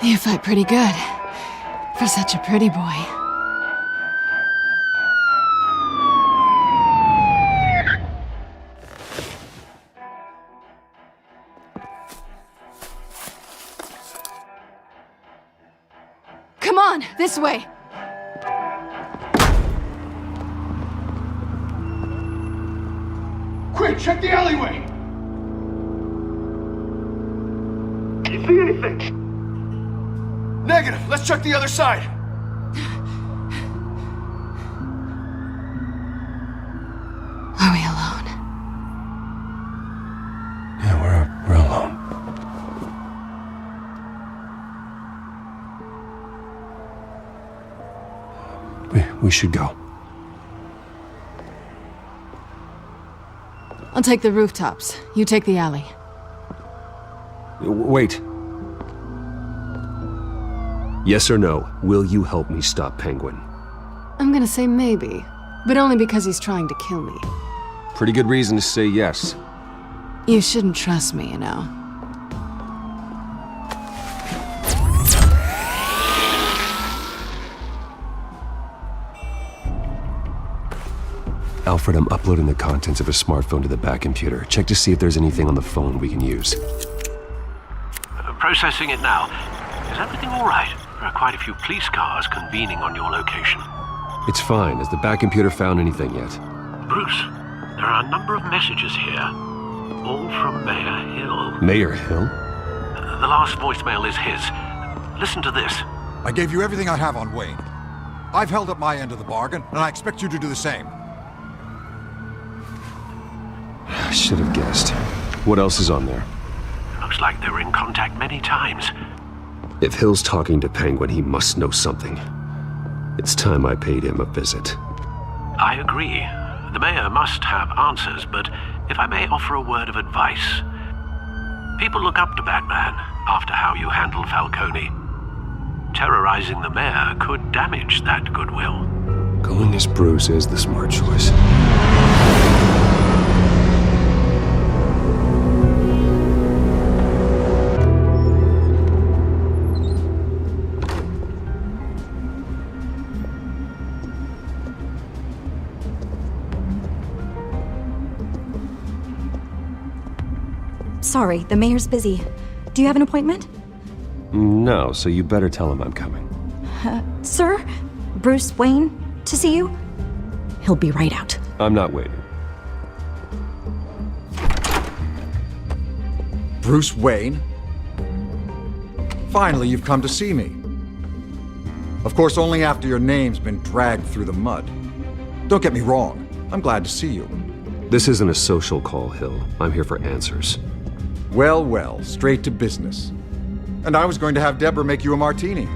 You fight pretty good. For such a pretty boy. Come on, this way. Quick, check the alleyway! Do you see anything? Negative. Let's check the other side. Are we alone? Yeah, we're alone. We should go. I'll take the rooftops. You take the alley. Wait. Yes or no, will you help me stop Penguin? I'm gonna say maybe, but only because he's trying to kill me. Pretty good reason to say yes. You shouldn't trust me, you know. Alfred, I'm uploading the contents of a smartphone to the back computer. Check to see if there's anything on the phone we can use. Processing it now. Is everything all right? There are quite a few police cars convening on your location. It's fine. Has the back computer found anything yet? Bruce, there are a number of messages here. All from Mayor Hill. Mayor Hill? The last voicemail is his. Listen to this. I gave you everything I have on Wayne. I've held up my end of the bargain, and I expect you to do the same. I should have guessed. What else is on there? Looks like they were in contact many times. If Hill's talking to Penguin, he must know something. It's time I paid him a visit. I agree. The mayor must have answers, but if I may offer a word of advice. People look up to Batman after how you handled Falcone. Terrorizing the mayor could damage that goodwill. Going as Bruce is the smart choice. Sorry, the mayor's busy. Do you have an appointment? No, so you better tell him I'm coming. Sir? Bruce Wayne? To see you? He'll be right out. I'm not waiting. Bruce Wayne? Finally, you've come to see me. Of course, only after your name's been dragged through the mud. Don't get me wrong. I'm glad to see you. This isn't a social call, Hill. I'm here for answers. Well, well, straight to business. And I was going to have Deborah make you a martini.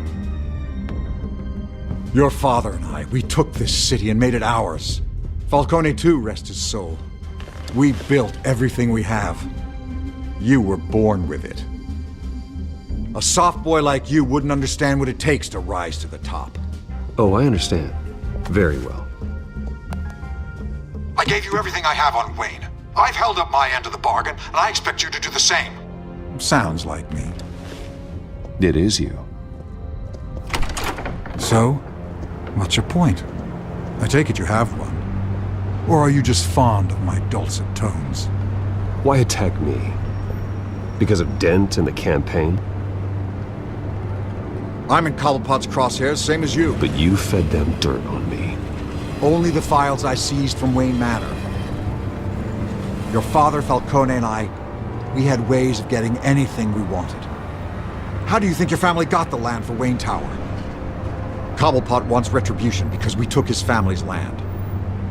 Your father and I, we took this city and made it ours. Falcone too, rest his soul. We built everything we have. You were born with it. A soft boy like you wouldn't understand what it takes to rise to the top. Oh, I understand. Very well. I gave you everything I have on Wayne. I've held up my end of the bargain, and I expect you to do the same. Sounds like me. It is you. So, what's your point? I take it you have one. Or are you just fond of my dulcet tones? Why attack me? Because of Dent and the campaign? I'm in Cobblepot's crosshairs, same as you. But you fed them dirt on me. Only the files I seized from Wayne Manor. Your father, Falcone, and I, we had ways of getting anything we wanted. How do you think your family got the land for Wayne Tower? Cobblepot wants retribution because we took his family's land.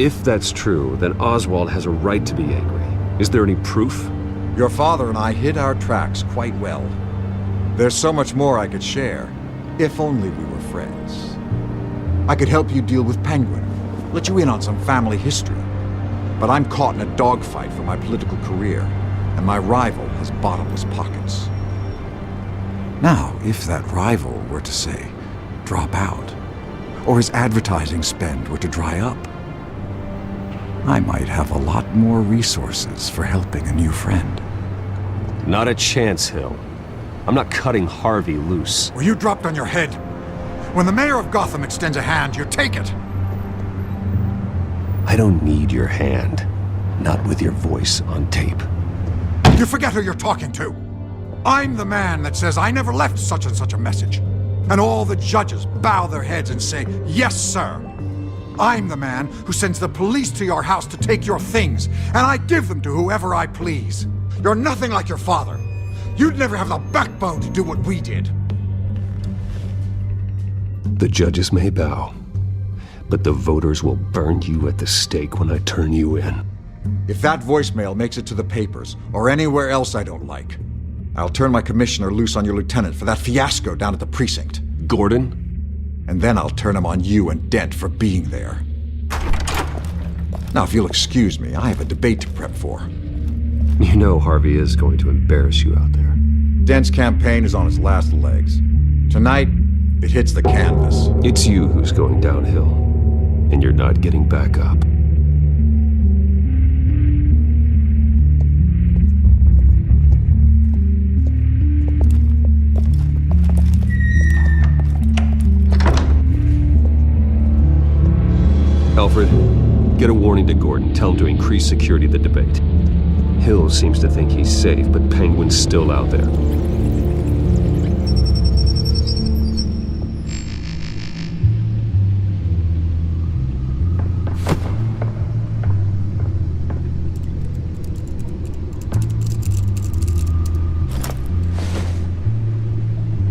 If that's true, then Oswald has a right to be angry. Is there any proof? Your father and I hid our tracks quite well. There's so much more I could share, if only we were friends. I could help you deal with Penguin, let you in on some family history. But I'm caught in a dogfight for my political career, and my rival has bottomless pockets. Now, if that rival were to say, drop out, or his advertising spend were to dry up, I might have a lot more resources for helping a new friend. Not a chance, Hill. I'm not cutting Harvey loose. Were you dropped on your head? When the mayor of Gotham extends a hand, you take it! I don't need your hand. Not with your voice on tape. You forget who you're talking to! I'm the man that says I never left such and such a message. And all the judges bow their heads and say, yes, sir. I'm the man who sends the police to your house to take your things, and I give them to whoever I please. You're nothing like your father. You'd never have the backbone to do what we did. The judges may bow, but the voters will burn you at the stake when I turn you in. If that voicemail makes it to the papers, or anywhere else I don't like, I'll turn my commissioner loose on your lieutenant for that fiasco down at the precinct. Gordon? And then I'll turn him on you and Dent for being there. Now, if you'll excuse me, I have a debate to prep for. You know Harvey is going to embarrass you out there. Dent's campaign is on its last legs. Tonight, it hits the canvas. It's you who's going downhill, and you're not getting back up. Alfred, get a warning to Gordon. Tell him to increase security at the debate. Hill seems to think he's safe, but Penguin's still out there.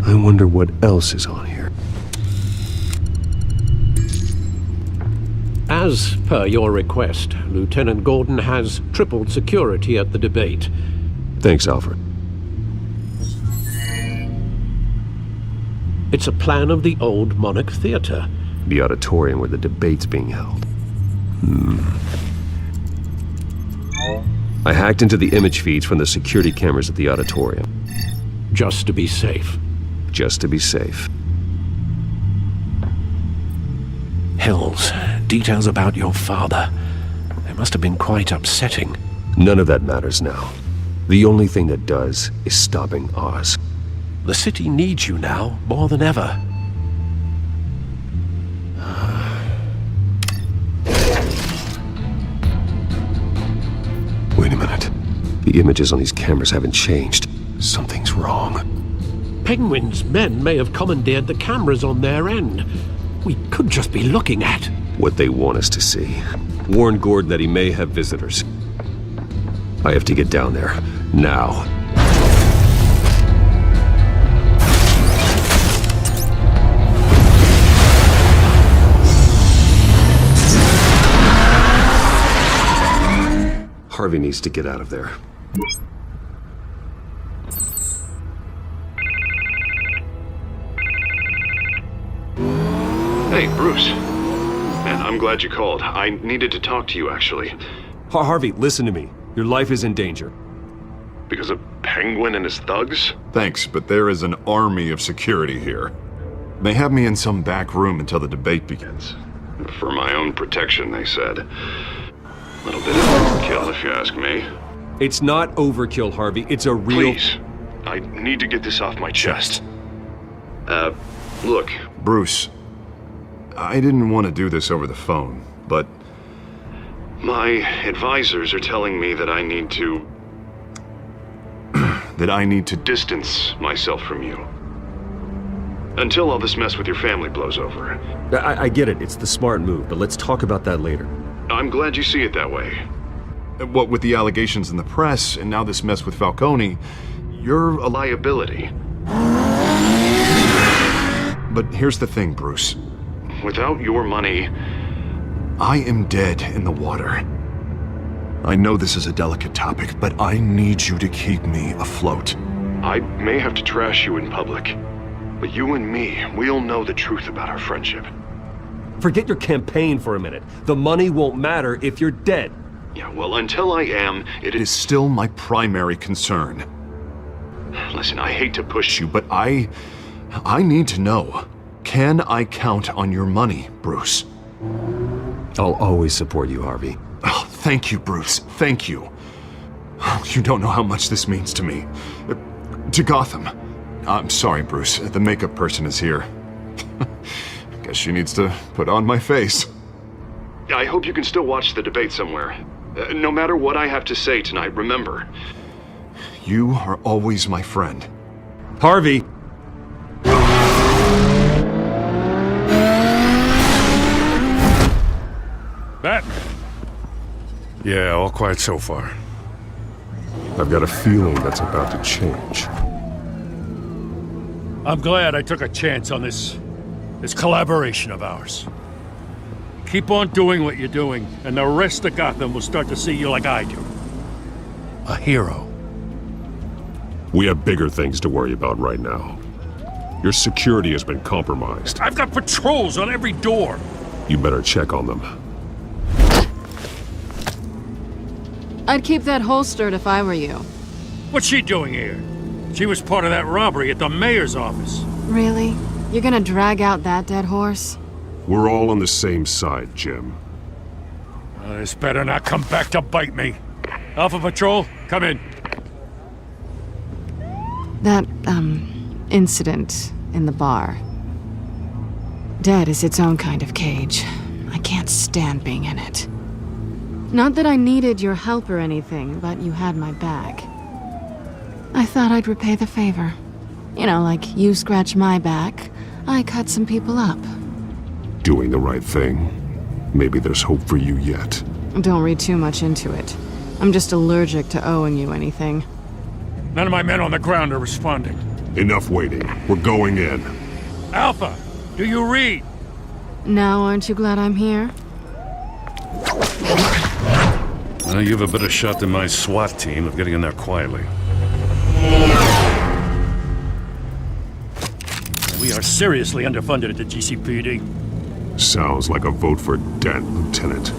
I wonder what else is on here. As per your request, Lieutenant Gordon has tripled security at the debate. Thanks, Alfred. It's a plan of the old Monarch Theater. The auditorium where the debate's being held. I hacked into the image feeds from the security cameras at the auditorium. Just to be safe. Just to be safe. Hills, details about your father. They must have been quite upsetting. None of that matters now. The only thing that does is stopping Oz. The city needs you now, more than ever. Wait a minute. The images on these cameras haven't changed. Something's wrong. Penguin's men may have commandeered the cameras on their end. We could just be looking at what they want us to see. Warn Gordon that he may have visitors. I have to get down there. Now. Harvey needs to get out of there. Hey, Bruce. Man, I'm glad you called. I needed to talk to you, actually. Harvey, listen to me. Your life is in danger. Because of Penguin and his thugs? Thanks, but there is an army of security here. They have me in some back room until the debate begins. For my own protection, they said. A little bit of overkill, if you ask me. It's not overkill, Harvey. It's a real... Please. I need to get this off my chest. Look. Bruce, I didn't want to do this over the phone, but... My advisors are telling me that I need to... that I need to distance myself from you. Until all this mess with your family blows over. I get it. It's the smart move, but let's talk about that later. I'm glad you see it that way. What with the allegations in the press, and now this mess with Falcone, you're a liability. But here's the thing, Bruce. Without your money... I am dead in the water. I know this is a delicate topic, but I need you to keep me afloat. I may have to trash you in public, but you and me, we'll know the truth about our friendship. Forget your campaign for a minute. The money won't matter if you're dead. Yeah, well, until I am, it is still my primary concern. Listen, I hate to push you, But I need to know. Can I count on your money, Bruce? I'll always support you, Harvey. Oh, thank you, Bruce. Thank you. You don't know how much this means to me. To Gotham. I'm sorry, Bruce. The makeup person is here. Guess she needs to put on my face. I hope you can still watch the debate somewhere. No matter what I have to say tonight, remember. You are always my friend. Harvey! Batman. Yeah, all quiet so far. I've got a feeling that's about to change. I'm glad I took a chance on this collaboration of ours. Keep on doing what you're doing, and the rest of Gotham will start to see you like I do. A hero. We have bigger things to worry about right now. Your security has been compromised. I've got patrols on every door. You better check on them. I'd keep that holstered if I were you. What's she doing here? She was part of that robbery at the mayor's office. Really? You're gonna drag out that dead horse? We're all on the same side, Jim. This better not come back to bite me. Alpha Patrol, come in. That, incident in the bar. Dead is its own kind of cage. I can't stand being in it. Not that I needed your help or anything, but you had my back. I thought I'd repay the favor. You know, like you scratch my back, I cut some people up. Doing the right thing. Maybe there's hope for you yet. Don't read too much into it. I'm just allergic to owing you anything. None of my men on the ground are responding. Enough waiting. We're going in. Alpha, do you read? Now aren't you glad I'm here? Well, you have a better shot than my SWAT team of getting in there quietly. We are seriously underfunded at the GCPD. Sounds like a vote for Dent, Lieutenant.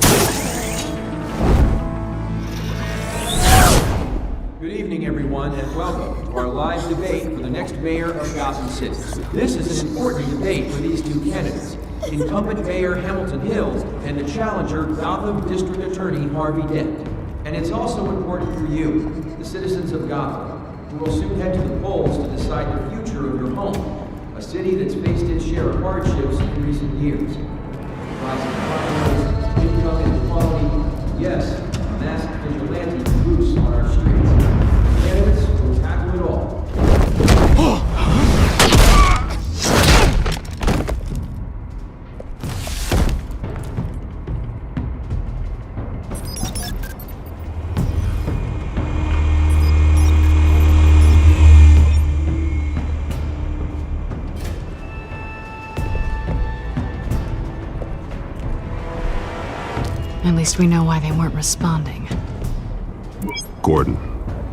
Good evening, everyone, and welcome to our live debate for the next mayor of Gotham City. This is an important debate for these two candidates, incumbent Mayor Hamilton Hills and the challenger Gotham District Attorney Harvey Dent. And it's also important for you, the citizens of Gotham, who will soon head to the polls to decide the future of your home, a city that's faced its share of hardships in recent years. Rising crime rates, income inequality, yes, a masked vigilante loose on our streets. Candidates will tackle it all. At least we know why they weren't responding. Gordon,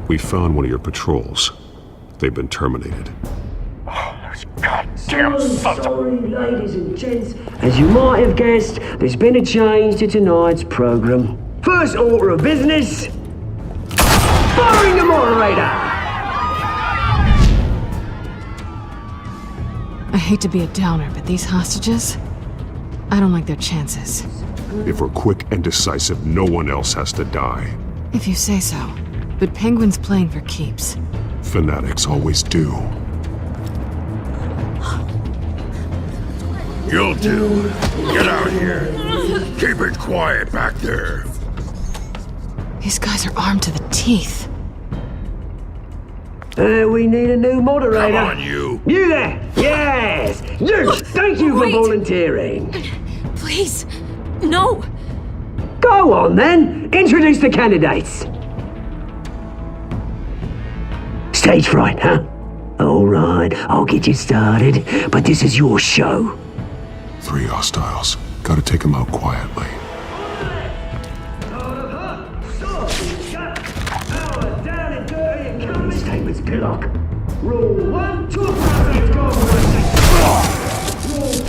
we found one of your patrols. They've been terminated. Goddamn sorry, ladies and gents. As you might have guessed, there's been a change to tonight's program. First order of business, firing the moderator. I hate to be a downer, but these hostages, I don't like their chances. If we're quick and decisive, no one else has to die. If you say so. But Penguin's playing for keeps. Fanatics always do. You'll do. Get out here. Keep it quiet back there. These guys are armed to the teeth. We need a new moderator. Come on, you. You there! Yes! You! Thank you for volunteering. Please, no! Go on then! Introduce the candidates. Stage fright, huh? All right, I'll get you started, but this is your show. 3 hostiles. Gotta take them out quietly. Statements, Pillock. Rule 1, 2, 3, go! Rule 2!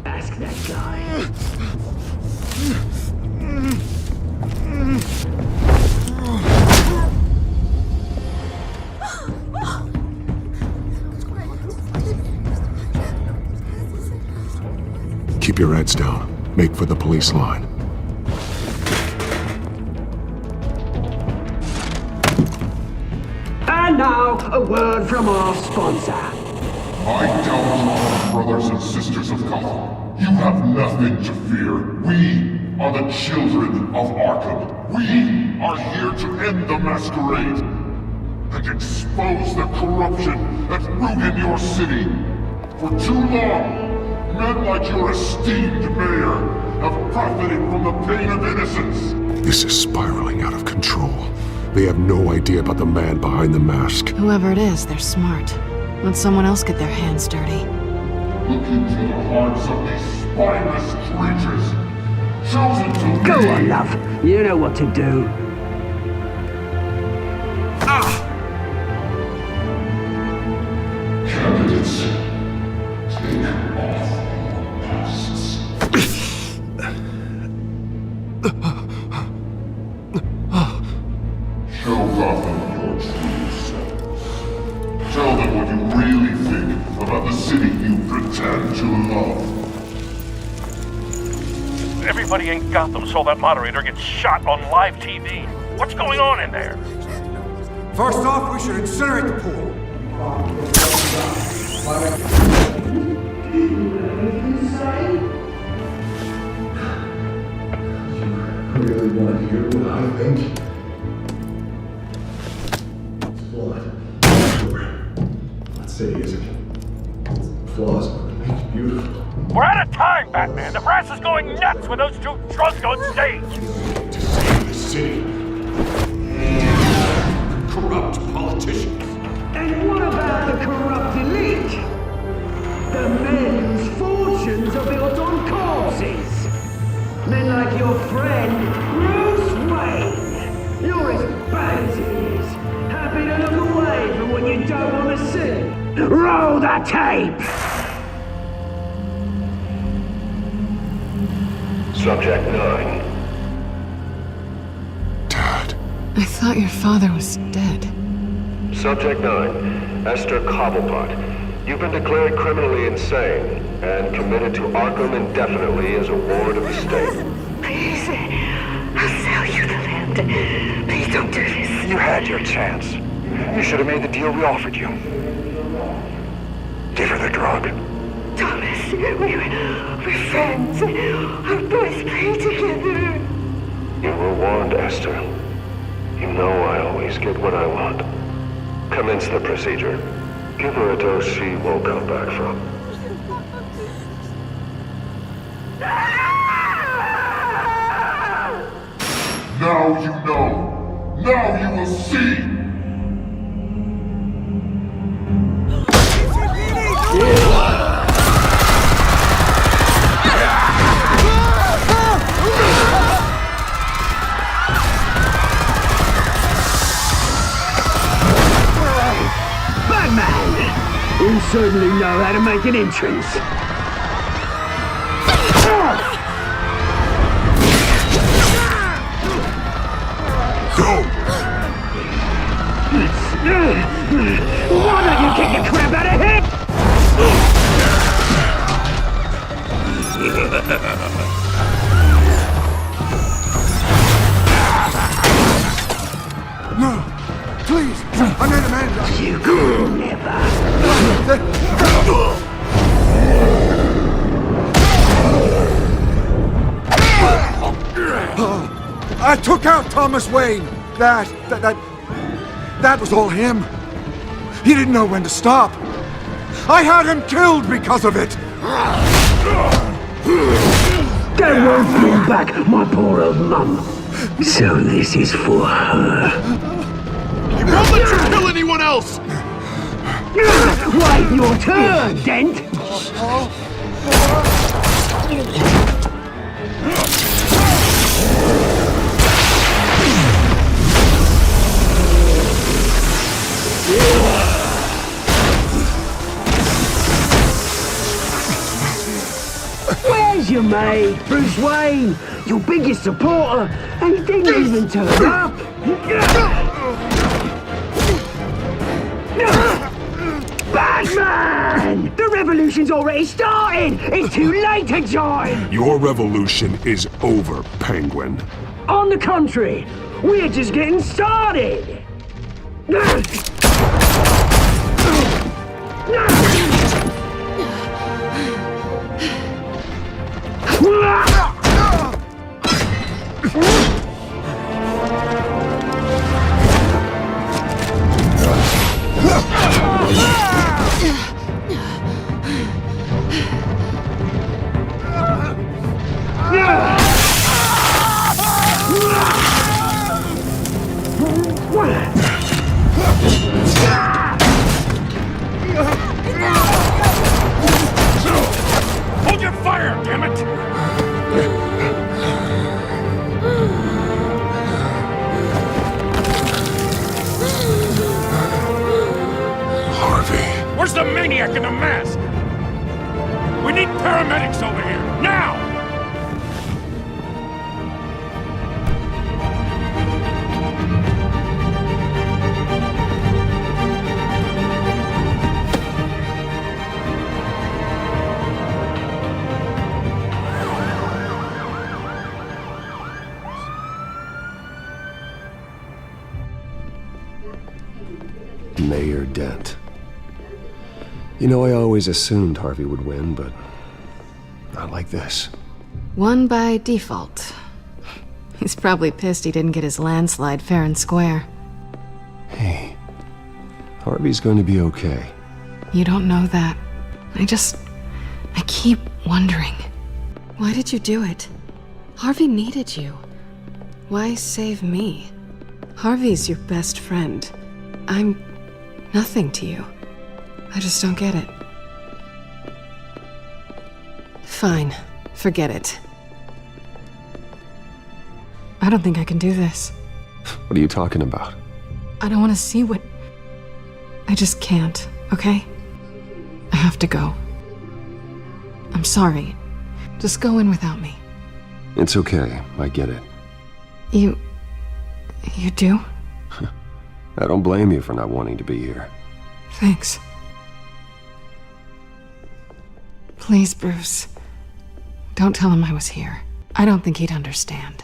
Ask that guy. Keep your heads down. Make for the police line. And now, a word from our sponsor. My Telltale brothers and sisters of Gotham, you have nothing to fear. We are the children of Arkham. We are here to end the masquerade and expose the corruption that ruined your city. For too long, men like your esteemed mayor have profited from the pain of innocence. This is spiraling out of control. They have no idea about the man behind the mask. Whoever it is, they're smart. Let someone else get their hands dirty. Look into the hearts of these spineless creatures. Chosen to Go lead. on, love. You know what to do. Candidates, take off your masks. Show Gotham your true selves. Tell them what you really think about the city you pretend to love. Everybody in Gotham saw that moderator get shot on live TV. What's going on in there? First off, we should incinerate the pool. Really want to hear what I think? Blood. That city isn't flaws, but it's beautiful. We're out of time, Batman. The press is going nuts with those two drunks on stage. To save the city. Corrupt politicians. And what about the corrupt elite? The men whose fortunes are built on corpses. Men like your friend, Bruce Wayne. You're as bad as he is. Happy to look away from what you don't want to see. Roll the tape! Subject 9. I thought your father was dead. Subject 9, Esther Cobblepot. You've been declared criminally insane and committed to Arkham indefinitely as a ward of the state. Please, I'll sell you the land. Please don't do this. You had your chance. You should have made the deal we offered you. Give her the drug. Thomas, we're friends. Our boys play together. You were warned, Esther. You know I always get what I want. Commence the procedure. Give her a dose she won't come back from. Now you know. Now you will see. Batman! You certainly know how to make an entrance. Go! Why don't you kick the crap out of him? No! Please! I made a man! You could never! I took out Thomas Wayne! That was all him. He didn't know when to stop. I had him killed because of it! That won't bring back my poor old mum. So this is for her. I won't let you kill anyone else! Wait your turn, Dent! Where's your mate, Bruce Wayne? Your biggest supporter, and he didn't even turn up! Batman! The revolution's already started! It's too late to join! Your revolution is over, Penguin. On the contrary, we're just getting started! Hold your fire, damn it! Harvey. Where's the maniac in the mask? We need paramedics over here, now! Mayor Dent. You know, I always assumed Harvey would win, but not like this. Won by default. He's probably pissed he didn't get his landslide fair and square. Hey, Harvey's going to be okay. You don't know that. I keep wondering. Why did you do it? Harvey needed you. Why save me? Harvey's your best friend. I'm nothing to you. I just don't get it. Fine. Forget it. I don't think I can do this. What are you talking about? I don't want to see what... I just can't, okay? I have to go. I'm sorry. Just go in without me. It's okay. I get it. You do? I don't blame you for not wanting to be here. Thanks. Please, Bruce. Don't tell him I was here. I don't think he'd understand.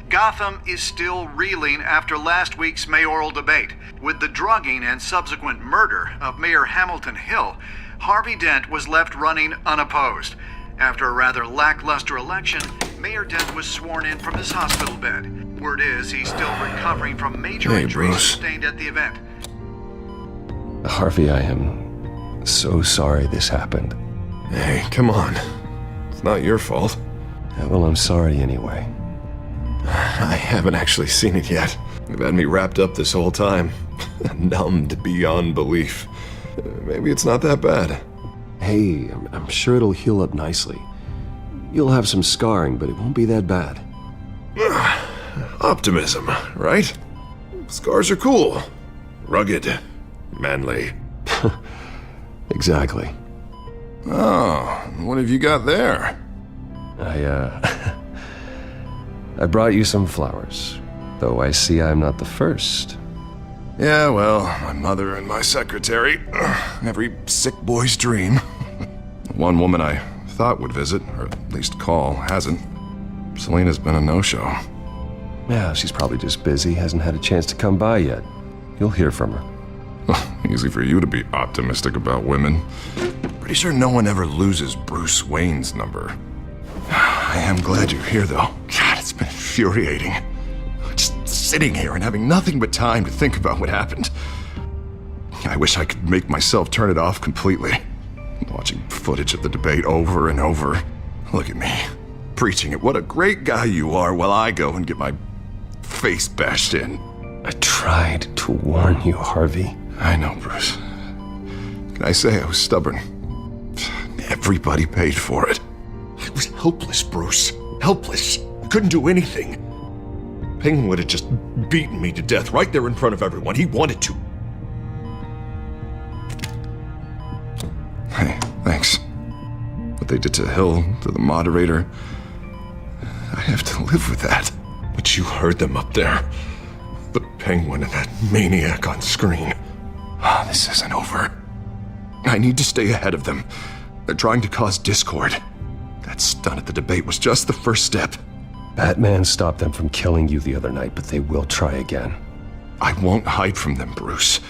Gotham is still reeling after last week's mayoral debate. With the drugging and subsequent murder of Mayor Hamilton Hill, Harvey Dent was left running unopposed. After a rather lackluster election, Mayor Dent was sworn in from his hospital bed. Word is he's still recovering from major injuries sustained at the event. Harvey, I am so sorry this happened. Hey, come on. It's not your fault. Yeah, well, I'm sorry anyway. I haven't actually seen it yet. They've had me wrapped up this whole time. Numbed beyond belief. Maybe it's not that bad. Hey, I'm sure it'll heal up nicely. You'll have some scarring, but it won't be that bad. Optimism, right? Scars are cool. Rugged. Manly. Exactly. Oh, what have you got there? I brought you some flowers, though I see I'm not the first. Yeah, well, my mother and my secretary. Every sick boy's dream. One woman I thought would visit, or at least call, hasn't. Selena's been a no-show. Yeah, she's probably just busy, hasn't had a chance to come by yet. You'll hear from her. Easy for you to be optimistic about women. Pretty sure no one ever loses Bruce Wayne's number. I am glad you're here, though. God, it's been infuriating. Just sitting here and having nothing but time to think about what happened. I wish I could make myself turn it off completely. Watching footage of the debate over and over. Look at me. preaching at what a great guy you are while I go and get my face bashed in. I tried to warn you, Harvey. I know, Bruce. Can I say I was stubborn? Everybody paid for it. I was helpless, Bruce. Helpless. I couldn't do anything. Penguin would have just beaten me to death right there in front of everyone. He wanted to. Hey, thanks. What they did to Hill, to the moderator, I have to live with that. But you heard them up there. The Penguin and that maniac on screen. This isn't over. I need to stay ahead of them. They're trying to cause discord. That stunt at the debate was just the first step. Batman stopped them from killing you the other night, but they will try again. I won't hide from them, Bruce.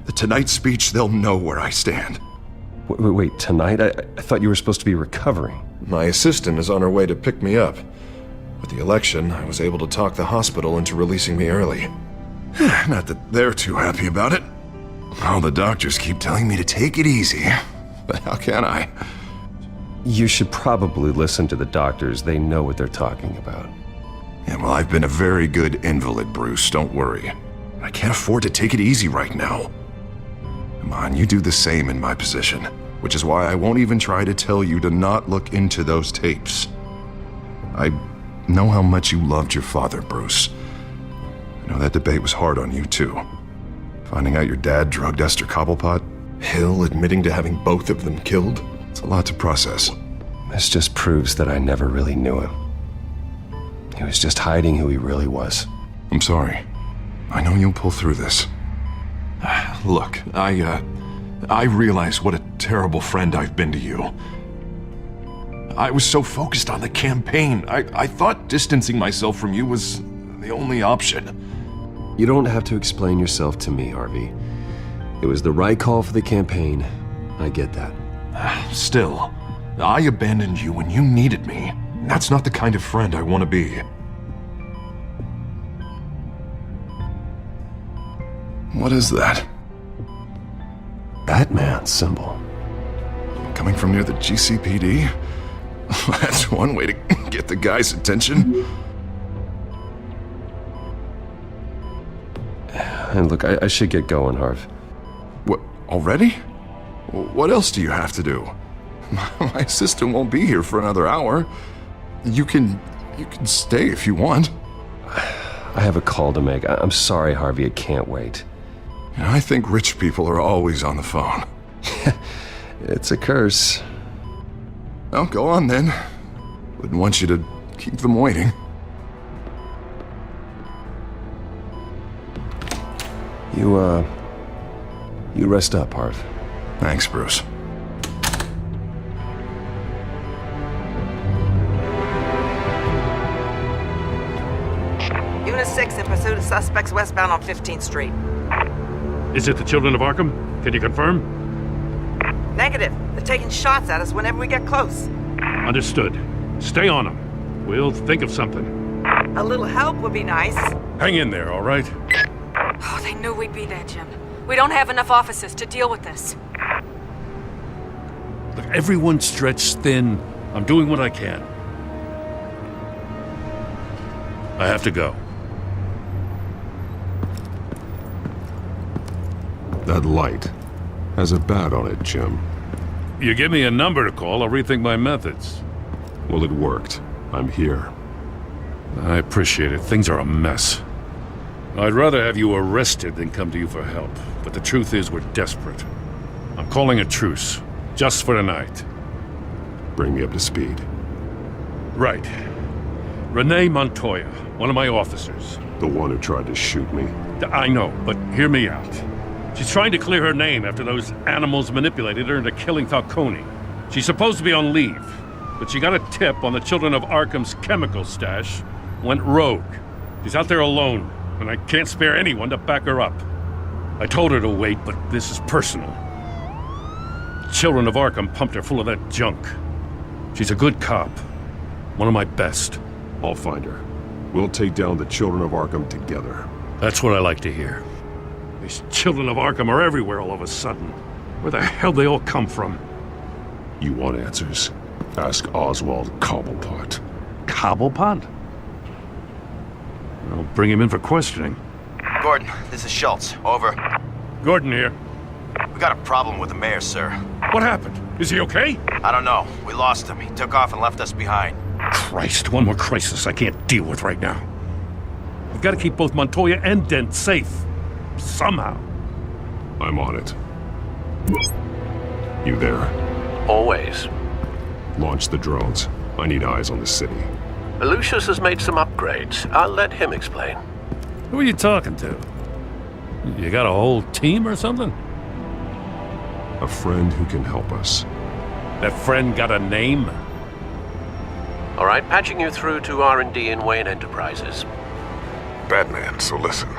The Tonight speech, they'll know where I stand. Wait, tonight? I thought you were supposed to be recovering. My assistant is on her way to pick me up. With the election, I was able to talk the hospital into releasing me early. Not that they're too happy about it. All the doctors keep telling me to take it easy. But how can I? You should probably listen to the doctors. They know what they're talking about. Yeah, well, I've been a very good invalid, Bruce. Don't worry. I can't afford to take it easy right now. Come on, you do the same in my position. Which is why I won't even try to tell you to not look into those tapes. I know how much you loved your father, Bruce. I know that debate was hard on you, too. Finding out your dad drugged Esther Cobblepot, Hill admitting to having both of them killed, it's a lot to process. This just proves that I never really knew him. He was just hiding who he really was. I'm sorry. I know you'll pull through this. Look, I realize what a terrible friend I've been to you. I was so focused on the campaign. I thought distancing myself from you was the only option. You don't have to explain yourself to me, Harvey. It was the right call for the campaign. I get that. Still, I abandoned you when you needed me. That's not the kind of friend I want to be. What is that? Batman symbol. Coming from near the GCPD? That's one way to get the guy's attention. And look, I should get going, Harv. What, already? What else do you have to do? My assistant won't be here for another hour. You can stay if you want. I have a call to make. I'm sorry, Harvey, it can't wait. I think rich people are always on the phone. It's a curse. Well, go on then. Wouldn't want you to keep them waiting. You rest up, Harv. Thanks, Bruce. Unit 6 in pursuit of suspects westbound on 15th Street. Is it the Children of Arkham? Can you confirm? Negative. They're taking shots at us whenever we get close. Understood. Stay on them. We'll think of something. A little help would be nice. Hang in there, all right? Oh, they knew we'd be there, Jim. We don't have enough officers to deal with this. Look, everyone's stretched thin. I'm doing what I can. I have to go. That light has a bat on it, Jim. You give me a number to call, I'll rethink my methods. Well, it worked. I'm here. I appreciate it. Things are a mess. I'd rather have you arrested than come to you for help. But the truth is, we're desperate. I'm calling a truce. Just for tonight. Bring me up to speed. Right. Renee Montoya, one of my officers. The one who tried to shoot me. I know, but hear me out. She's trying to clear her name after those animals manipulated her into killing Falcone. She's supposed to be on leave, but she got a tip on the Children of Arkham's chemical stash, went rogue. She's out there alone, and I can't spare anyone to back her up. I told her to wait, but this is personal. Children of Arkham pumped her full of that junk. She's a good cop. One of my best. I'll find her. We'll take down the Children of Arkham together. That's what I like to hear. These Children of Arkham are everywhere all of a sudden. Where the hell they all come from? You want answers? Ask Oswald Cobblepot. Cobblepot? I'll bring him in for questioning. Gordon, this is Schultz. Over. Gordon here. We got a problem with the mayor, sir. What happened? Is he okay? I don't know. We lost him. He took off and left us behind. Christ, one more crisis I can't deal with right now. We've got to keep both Montoya and Dent safe. Somehow. I'm on it. You there? Always. Launch the drones. I need eyes on the city. Lucius has made some upgrades. I'll let him explain. Who are you talking to? You got a whole team or something? A friend who can help us. That friend got a name? All right, patching you through to R&D in Wayne Enterprises. Batman, so listen.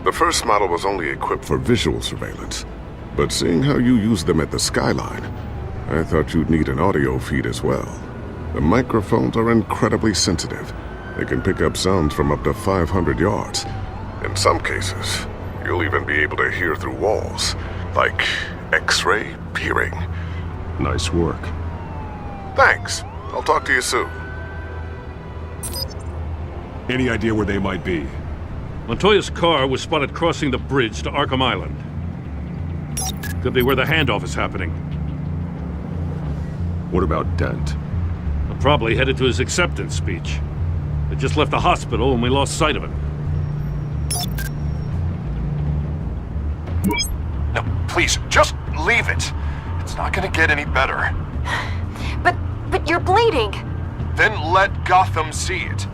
The first model was only equipped for visual surveillance, but seeing how you use them at the Skyline, I thought you'd need an audio feed as well. The microphones are incredibly sensitive. They can pick up sounds from up to 500 yards. In some cases, you'll even be able to hear through walls, like X-ray peering. Nice work. Thanks. I'll talk to you soon. Any idea where they might be? Montoya's car was spotted crossing the bridge to Arkham Island. Could be where the handoff is happening. What about Dent? I'm probably headed to his acceptance speech. They just left the hospital and we lost sight of him. No, please, just leave it. It's not gonna get any better. But you're bleeding. Then let Gotham see it.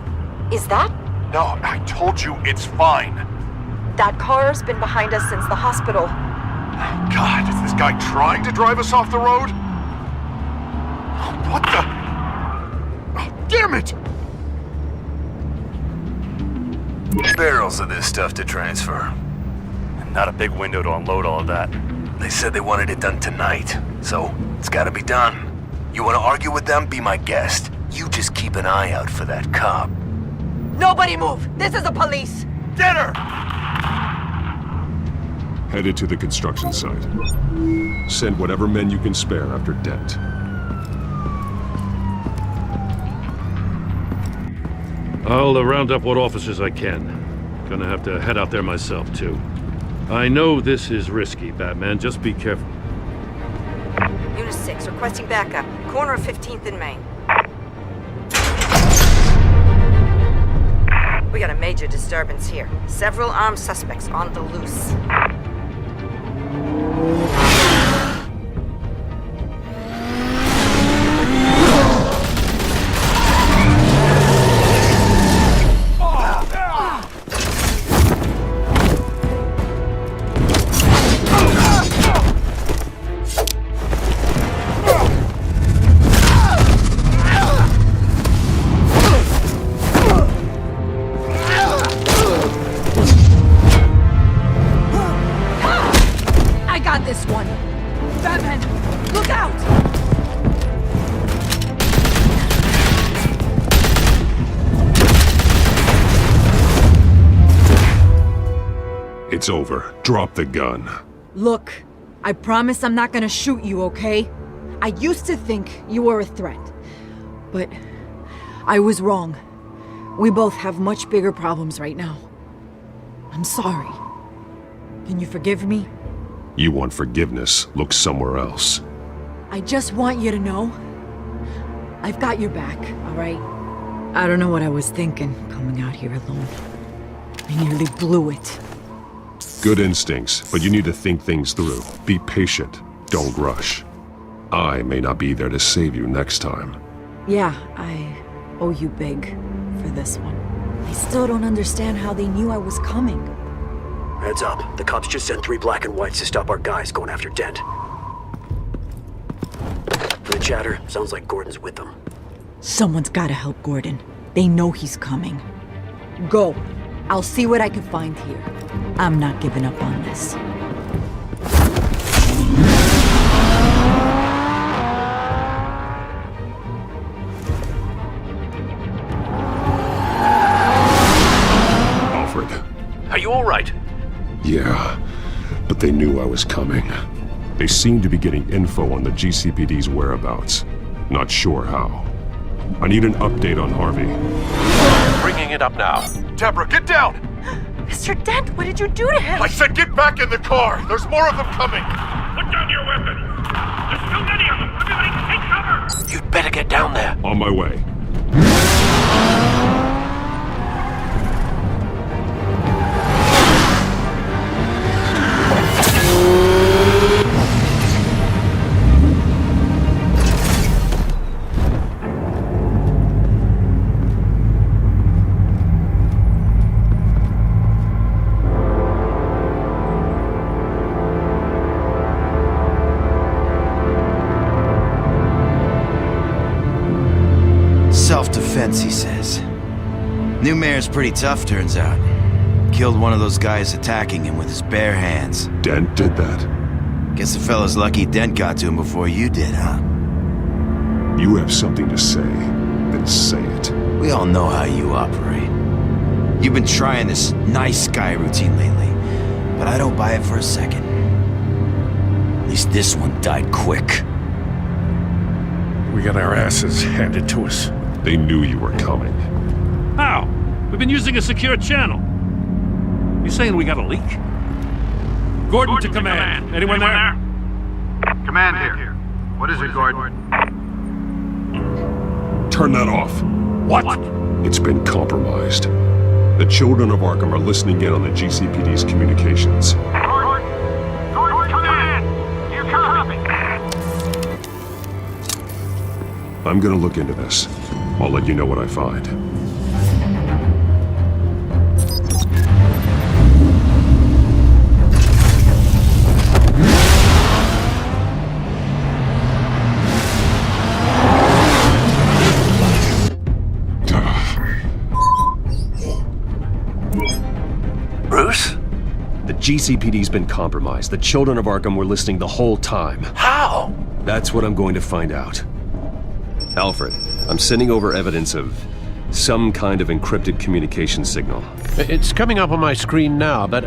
Is that? No, I told you it's fine. That car's been behind us since the hospital. God, is this guy trying to drive us off the road? What the? Oh, damn it! Barrels of this stuff to transfer. And not a big window to unload all of that. They said they wanted it done tonight, so it's gotta be done. You wanna argue with them? Be my guest. You just keep an eye out for that cop. Nobody move! This is the police! Get her! Headed to the construction site. Send whatever men you can spare after Dent. I'll round up what officers I can. Gonna have to head out there myself, too. I know this is risky, Batman. Just be careful. Unit 6, requesting backup. Corner of 15th and Main. We got a major disturbance here. Several armed suspects on the loose. This one. Batman, look out! It's over. Drop the gun. Look, I promise I'm not gonna shoot you, okay? I used to think you were a threat, but I was wrong. We both have much bigger problems right now. I'm sorry. Can you forgive me? You want forgiveness, look somewhere else. I just want you to know, I've got your back, all right? I don't know what I was thinking, coming out here alone. I nearly blew it. Good instincts, but you need to think things through. Be patient, don't rush. I may not be there to save you next time. Yeah, I owe you big for this one. I still don't understand how they knew I was coming. Heads up. The cops just sent 3 black and whites to stop our guys going after Dent. For the chatter, sounds like Gordon's with them. Someone's gotta help Gordon. They know he's coming. Go. I'll see what I can find here. I'm not giving up on this. Are you all right? Yeah, but they knew I was coming. They seemed to be getting info on the GCPD's whereabouts. Not sure how. I need an update on Harvey. Bringing it up now. Deborah, get down! Mr. Dent, what did you do to him? I said get back in the car! There's more of them coming! Put down your weapon! There's too many of them! Everybody take cover! You'd better get down there. On my way. Self-defense, he says. New mayor's pretty tough, turns out. Killed one of those guys attacking him with his bare hands. Dent did that? Guess the fella's lucky Dent got to him before you did, huh? You have something to say, then say it. We all know how you operate. You've been trying this nice guy routine lately, but I don't buy it for a second. At least this one died quick. We got our asses handed to us. They knew you were coming. How? We've been using a secure channel. You saying we got a leak? Gordon to command. Anyone there? Command here. What is it, Gordon? Turn that off. What? It's been compromised. The children of Arkham are listening in on the GCPD's communications. Gordon, command! You copy? I'm gonna look into this. I'll let you know what I find. Bruce? The GCPD's been compromised. The children of Arkham were listening the whole time. How? That's what I'm going to find out. Alfred, I'm sending over evidence of some kind of encrypted communication signal. It's coming up on my screen now, but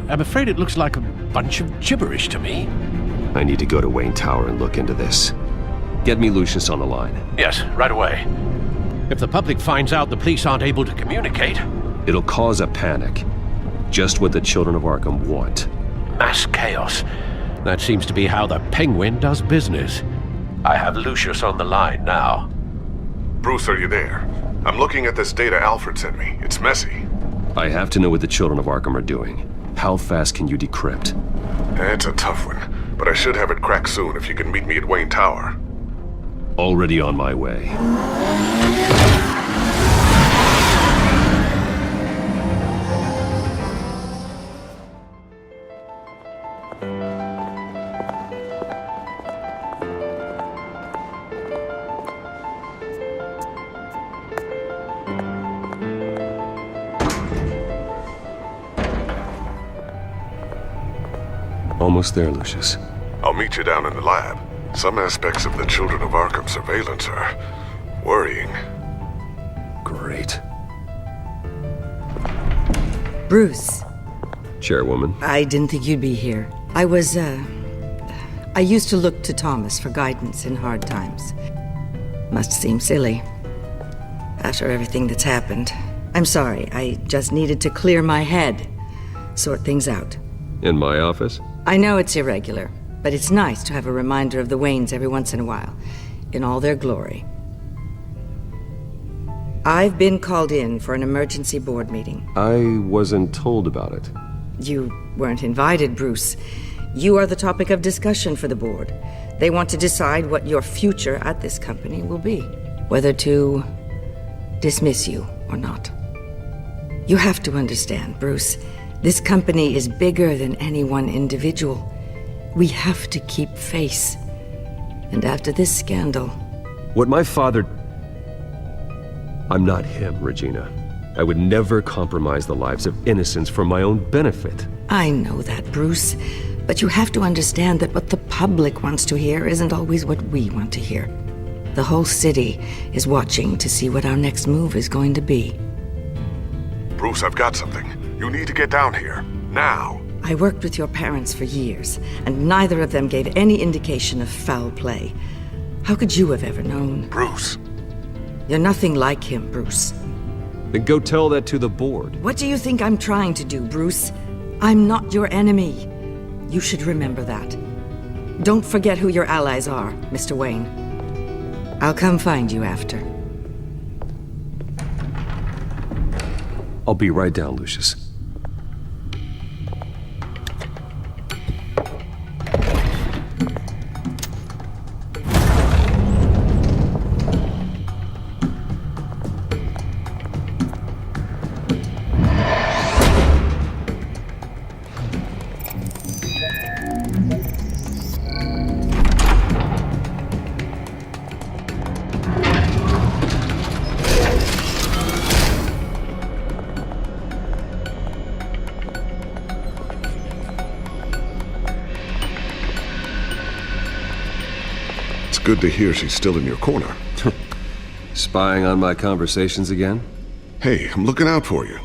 I'm afraid it looks like a bunch of gibberish to me. I need to go to Wayne Tower and look into this. Get me Lucius on the line. Yes, right away. If the public finds out the police aren't able to communicate... It'll cause a panic. Just what the children of Arkham want. Mass chaos. That seems to be how the Penguin does business. I have Lucius on the line now. Bruce, are you there? I'm looking at this data Alfred sent me. It's messy. I have to know what the children of Arkham are doing. How fast can you decrypt? It's a tough one, but I should have it cracked soon if you can meet me at Wayne Tower. Already on my way. Almost there, Lucius. I'll meet you down in the lab. Some aspects of the Children of Arkham surveillance are worrying. Great. Bruce. Chairwoman. I didn't think you'd be here. I used to look to Thomas for guidance in hard times. Must seem silly. After everything that's happened. I'm sorry, I just needed to clear my head. Sort things out. In my office? I know it's irregular, but it's nice to have a reminder of the Waynes every once in a while, in all their glory. I've been called in for an emergency board meeting. I wasn't told about it. You weren't invited, Bruce. You are the topic of discussion for the board. They want to decide what your future at this company will be, whether to dismiss you or not. You have to understand, Bruce. This company is bigger than any one individual. We have to keep face. And after this scandal... What my father... I'm not him, Regina. I would never compromise the lives of innocents for my own benefit. I know that, Bruce. But you have to understand that what the public wants to hear isn't always what we want to hear. The whole city is watching to see what our next move is going to be. Bruce, I've got something. You need to get down here. Now. I worked with your parents for years, and neither of them gave any indication of foul play. How could you have ever known? Bruce. You're nothing like him, Bruce. Then go tell that to the board. What do you think I'm trying to do, Bruce? I'm not your enemy. You should remember that. Don't forget who your allies are, Mr. Wayne. I'll come find you after. I'll be right down, Lucius. Good to hear she's still in your corner. Spying on my conversations again? Hey, I'm looking out for you.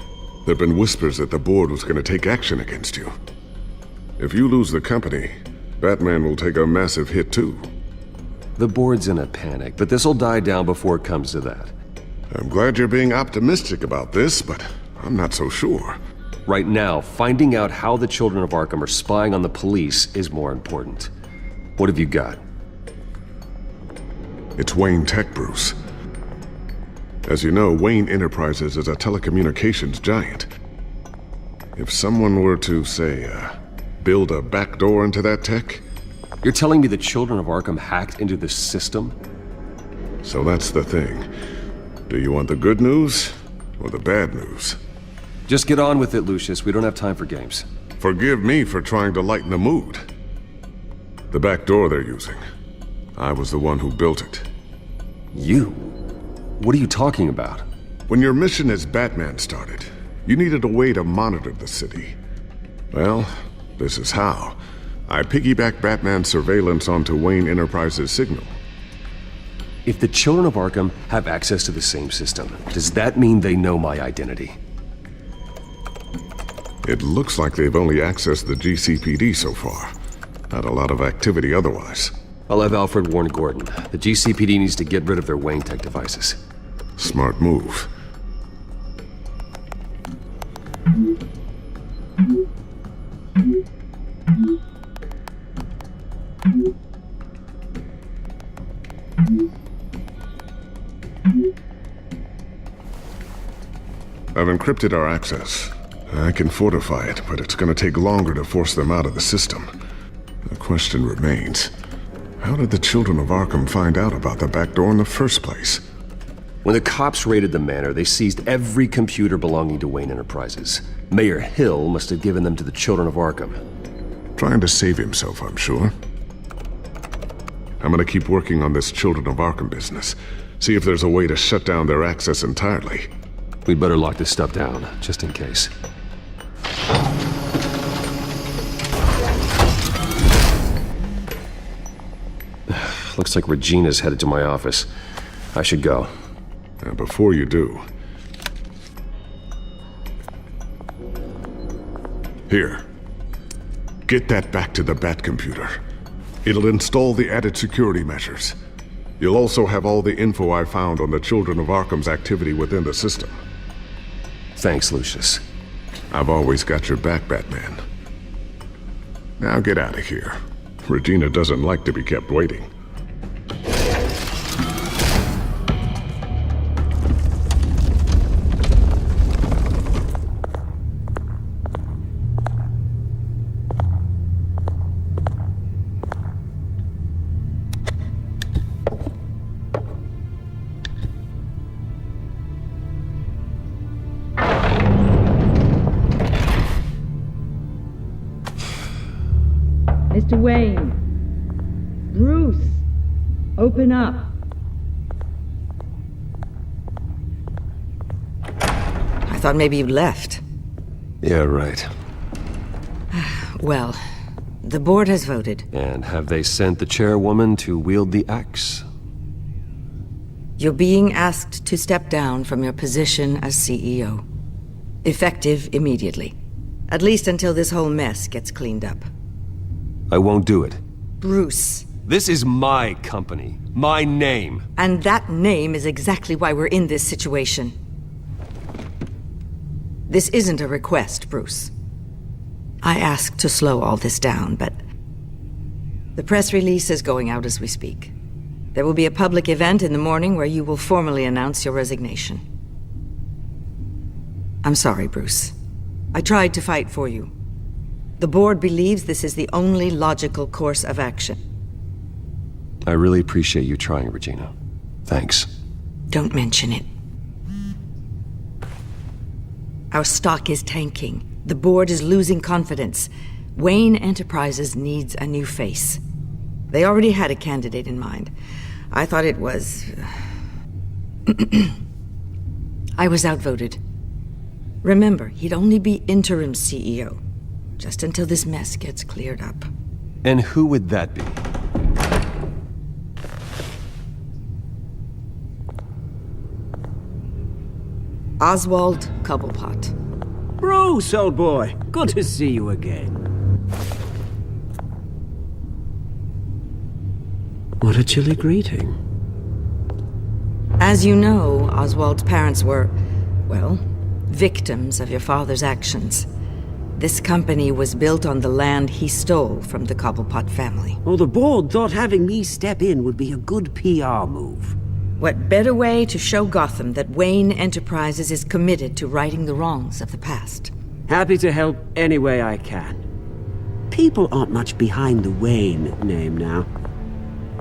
There've been whispers that the board was going to take action against you. If you lose the company, Batman will take a massive hit too. The board's in a panic, but this'll die down before it comes to that. I'm glad you're being optimistic about this, but I'm not so sure. Right now, finding out how the children of Arkham are spying on the police is more important. What have you got? It's Wayne Tech, Bruce. As you know, Wayne Enterprises is a telecommunications giant. If someone were to, say, build a backdoor into that tech... You're telling me the children of Arkham hacked into the system? So that's the thing. Do you want the good news or the bad news? Just get on with it, Lucius. We don't have time for games. Forgive me for trying to lighten the mood. The backdoor they're using. I was the one who built it. You? What are you talking about? When your mission as Batman started, you needed a way to monitor the city. Well, this is how. I piggybacked Batman's surveillance onto Wayne Enterprises' signal. If the children of Arkham have access to the same system, does that mean they know my identity? It looks like they've only accessed the GCPD so far. Not a lot of activity otherwise. I'll have Alfred warn Gordon. The GCPD needs to get rid of their Wayne Tech devices. Smart move. I've encrypted our access. I can fortify it, but it's going to take longer to force them out of the system. The question remains, how did the children of Arkham find out about the back door in the first place? When the cops raided the manor, they seized every computer belonging to Wayne Enterprises. Mayor Hill must have given them to the children of Arkham. Trying to save himself, I'm sure. I'm gonna keep working on this Children of Arkham business. See if there's a way to shut down their access entirely. We'd better lock this stuff down, just in case. Looks like Regina's headed to my office. I should go. And before you do... Here. Get that back to the Bat computer. It'll install the added security measures. You'll also have all the info I found on the Children of Arkham's activity within the system. Thanks, Lucius. I've always got your back, Batman. Now get out of here. Regina doesn't like to be kept waiting. Mr. Wayne. Bruce. Open up. I thought maybe you left. Yeah, right. Well, the board has voted. And have they sent the chairwoman to wield the axe? You're being asked to step down from your position as CEO. Effective immediately. At least until this whole mess gets cleaned up. I won't do it. Bruce, This is my company. My name. And that name is exactly why we're in this situation. This isn't a request, Bruce. I asked to slow all this down, but the press release is going out as we speak. There will be a public event in the morning where you will formally announce your resignation. I'm sorry, Bruce. I tried to fight for you. The board believes this is the only logical course of action. I really appreciate you trying, Regina. Thanks. Don't mention it. Our stock is tanking. The board is losing confidence. Wayne Enterprises needs a new face. They already had a candidate in mind. I thought it was... I was outvoted. Remember, he'd only be interim CEO, just until this mess gets cleared up. And who would that be? Oswald Cobblepot. Bruce, old boy. Good to see you again. What a chilly greeting. As you know, Oswald's parents were, well, victims of your father's actions. This company was built on the land he stole from the Cobblepot family. Well, the board thought having me step in would be a good PR move. What better way to show Gotham that Wayne Enterprises is committed to righting the wrongs of the past? Happy to help any way I can. People aren't much behind the Wayne name now.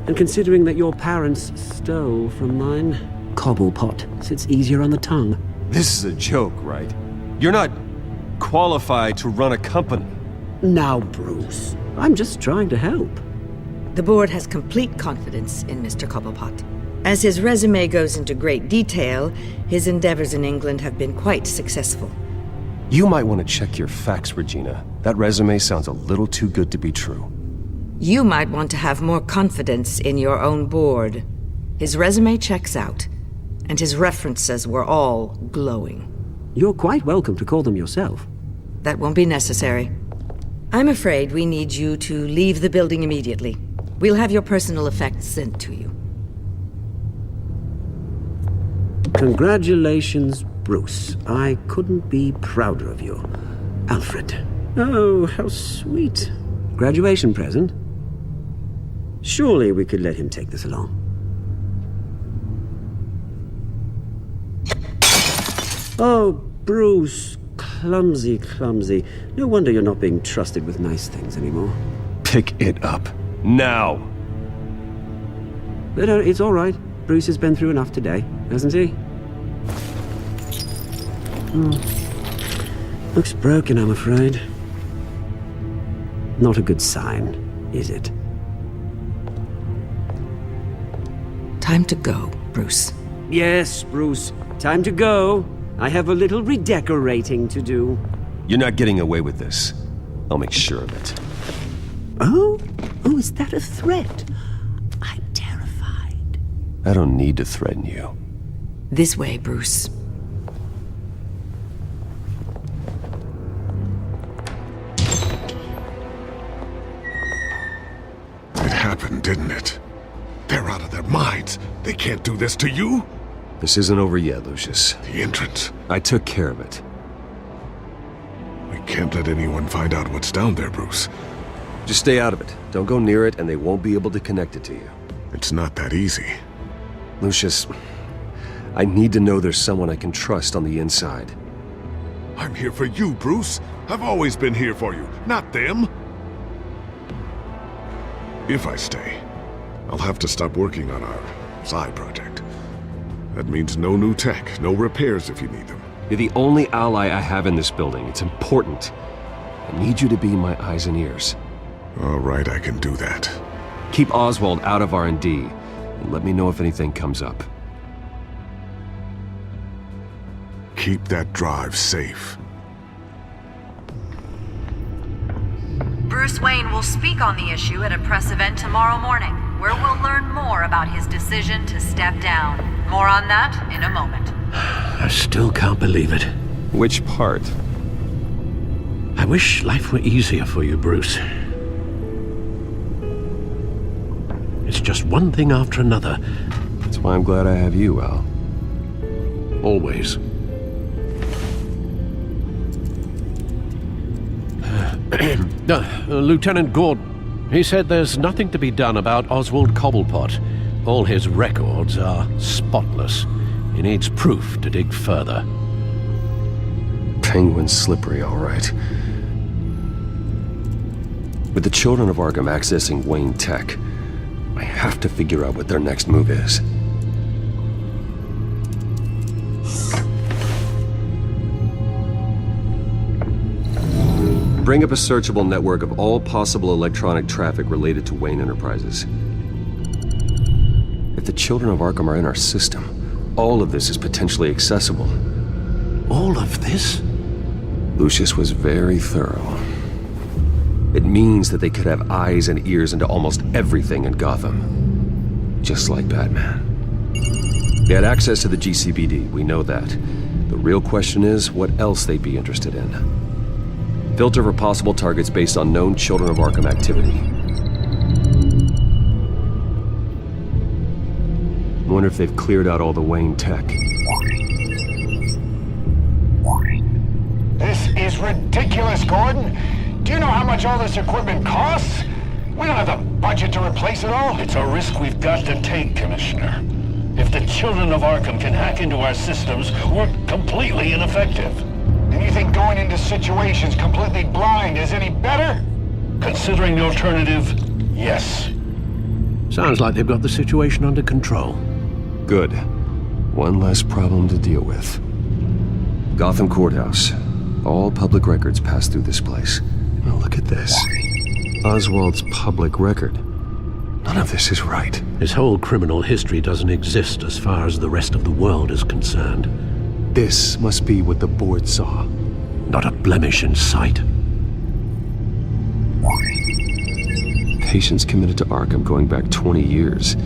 And considering that your parents stole from mine, Cobblepot sits easier on the tongue. This is a joke, right? You're not qualified to run a company. Now, Bruce, I'm just trying to help. The board has complete confidence in Mr. Cobblepot. As his resume goes into great detail, his endeavors in England have been quite successful. You might want to check your facts, Regina. That resume sounds a little too good to be true. You might want to have more confidence in your own board. His resume checks out, and his references were all glowing. You're quite welcome to call them yourself. That won't be necessary. I'm afraid we need you to leave the building immediately. We'll have your personal effects sent to you. Congratulations, Bruce. I couldn't be prouder of you. Alfred. Oh, how sweet. Graduation present? Surely we could let him take this along. Oh, Bruce. Clumsy, clumsy. No wonder you're not being trusted with nice things anymore. Pick it up. Now! But it's all right. Bruce has been through enough today, hasn't he? Looks broken, I'm afraid. Not a good sign, is it? Time to go, Bruce. Yes, Bruce. Time to go. I have a little redecorating to do. You're not getting away with this. I'll make sure of it. Oh? Oh, is that a threat? I'm terrified. I don't need to threaten you. This way, Bruce. It happened, didn't it? They're out of their minds. They can't do this to you. This isn't over yet, Lucius. The entrance. I took care of it. We can't let anyone find out what's down there, Bruce. Just stay out of it. Don't go near it, and they won't be able to connect it to you. It's not that easy. Lucius, I need to know there's someone I can trust on the inside. I'm here for you, Bruce. I've always been here for you, not them. If I stay, I'll have to stop working on our side project. That means no new tech, no repairs if you need them. You're the only ally I have in this building. It's important. I need you to be my eyes and ears. All right, I can do that. Keep Oswald out of R&D, and let me know if anything comes up. Keep that drive safe. Bruce Wayne will speak on the issue at a press event tomorrow morning, where we'll learn more about his decision to step down. More on that in a moment. I still can't believe it. Which part? I wish life were easier for you, Bruce. just one thing after another. That's why I'm glad I have you, Al. Always. Lieutenant Gordon, he said there's nothing to be done about Oswald Cobblepot. All his records are spotless. He needs proof to dig further. Penguin's slippery, all right. With the children of Arkham accessing Wayne Tech, I have to figure out what their next move is. Bring up a searchable network of all possible electronic traffic related to Wayne Enterprises. If the children of Arkham are in our system, all of this is potentially accessible. All of this? Lucius was very thorough. It means that they could have eyes and ears into almost everything in Gotham. Just like Batman. They had access to the GCPD, we know that. The real question is what else they'd be interested in. Filter for possible targets based on known Children of Arkham activity. I wonder if they've cleared out all the Wayne Tech. This is ridiculous, Gordon. Do you know how much all this equipment costs? We don't have the budget to replace it all. It's a risk we've got to take, Commissioner. If the Children of Arkham can hack into our systems, we're completely ineffective. And you think going into situations completely blind is any better? Considering the alternative, yes. Sounds like they've got the situation under control. Good. One less problem to deal with. Gotham Courthouse. All public records pass through this place. Now look at this. Oswald's public record. None of this is right. His whole criminal history doesn't exist as far as the rest of the world is concerned. This must be what the board saw. Not a blemish in sight. Patients committed to Arkham going back 20 years.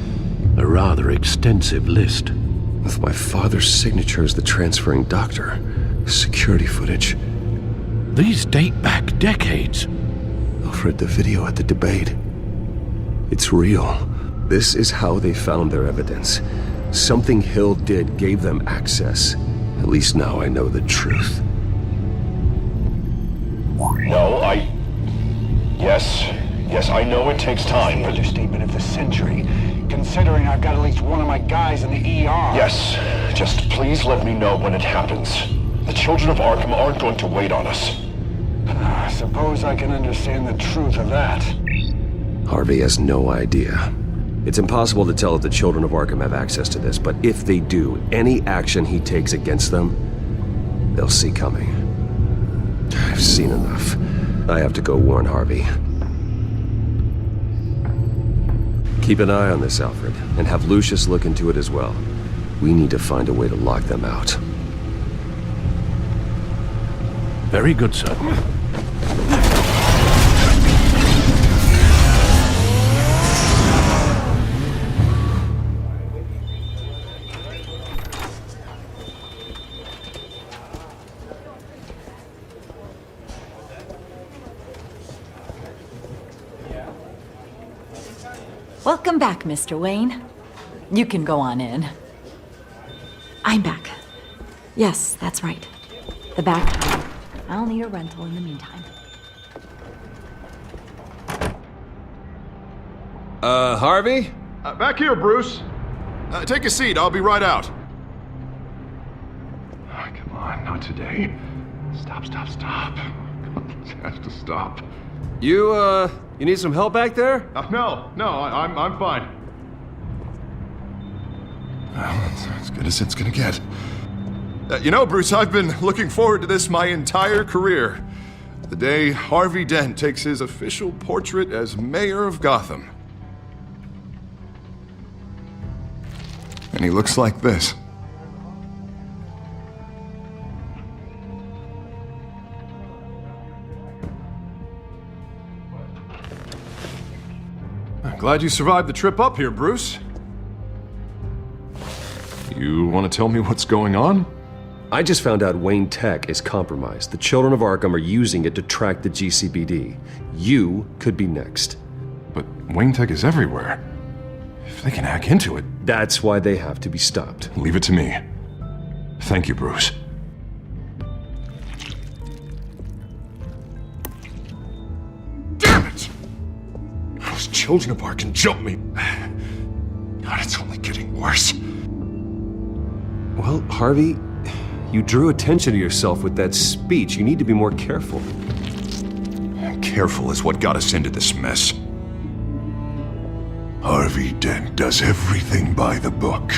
A rather extensive list. With my father's signature as the transferring doctor. Security footage. These date back decades. I've read the video at the debate. It's real. This is how they found their evidence. Something Hill did gave them access. At least now I know the truth. No, Yes, I know it takes time, but... Understatement of the century, considering I've got at least one of my guys in the ER. Yes, just please let me know when it happens. The Children of Arkham aren't going to wait on us. I suppose I can understand the truth of that. Harvey has no idea. It's impossible to tell if the Children of Arkham have access to this, but if they do, any action he takes against them, they'll see coming. I've seen enough. I have to go warn Harvey. Keep an eye on this, Alfred, and have Lucius look into it as well. We need to find a way to lock them out. Very good, sir. Welcome back, Mr. Wayne. You can go on in. I'm back. Yes, that's right. The back. I'll need a rental in the meantime. Harvey? Back here, Bruce. Take a seat, I'll be right out. Oh, come on, not today. Stop. Come on, this has to stop. You need some help back there? No, I'm fine. Well, that's as good as it's gonna get. You know, Bruce, I've been looking forward to this my entire career. The day Harvey Dent takes his official portrait as mayor of Gotham. And he looks like this. I'm glad you survived the trip up here, Bruce. You want to tell me what's going on? I just found out Wayne Tech is compromised. The Children of Arkham are using it to track the GCPD. You could be next. But Wayne Tech is everywhere. If they can hack into it... That's why they have to be stopped. Leave it to me. Thank you, Bruce. Damn it! Those children of Ark can jump me. God, it's only getting worse. Well, Harvey, you drew attention to yourself with that speech. You need to be more careful. Careful is what got us into this mess. Harvey Dent does everything by the book,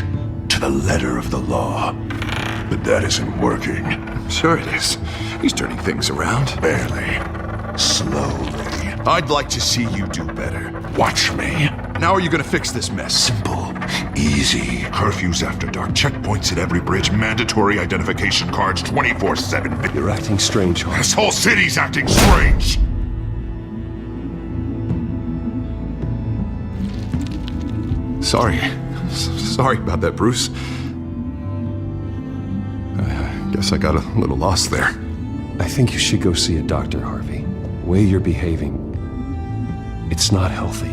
to the letter of the law. But that isn't working. Sure it is. He's turning things around. Barely. Slowly. I'd like to see you do better. Watch me. Now are you gonna fix this mess? Simple. Easy. Curfews after dark. Checkpoints at every bridge. Mandatory identification cards 24/7. You're acting strange, Harvey. This whole city's acting strange. Sorry about that, Bruce. I guess I got a little lost there. I think you should go see a doctor, Harvey. The way you're behaving, it's not healthy.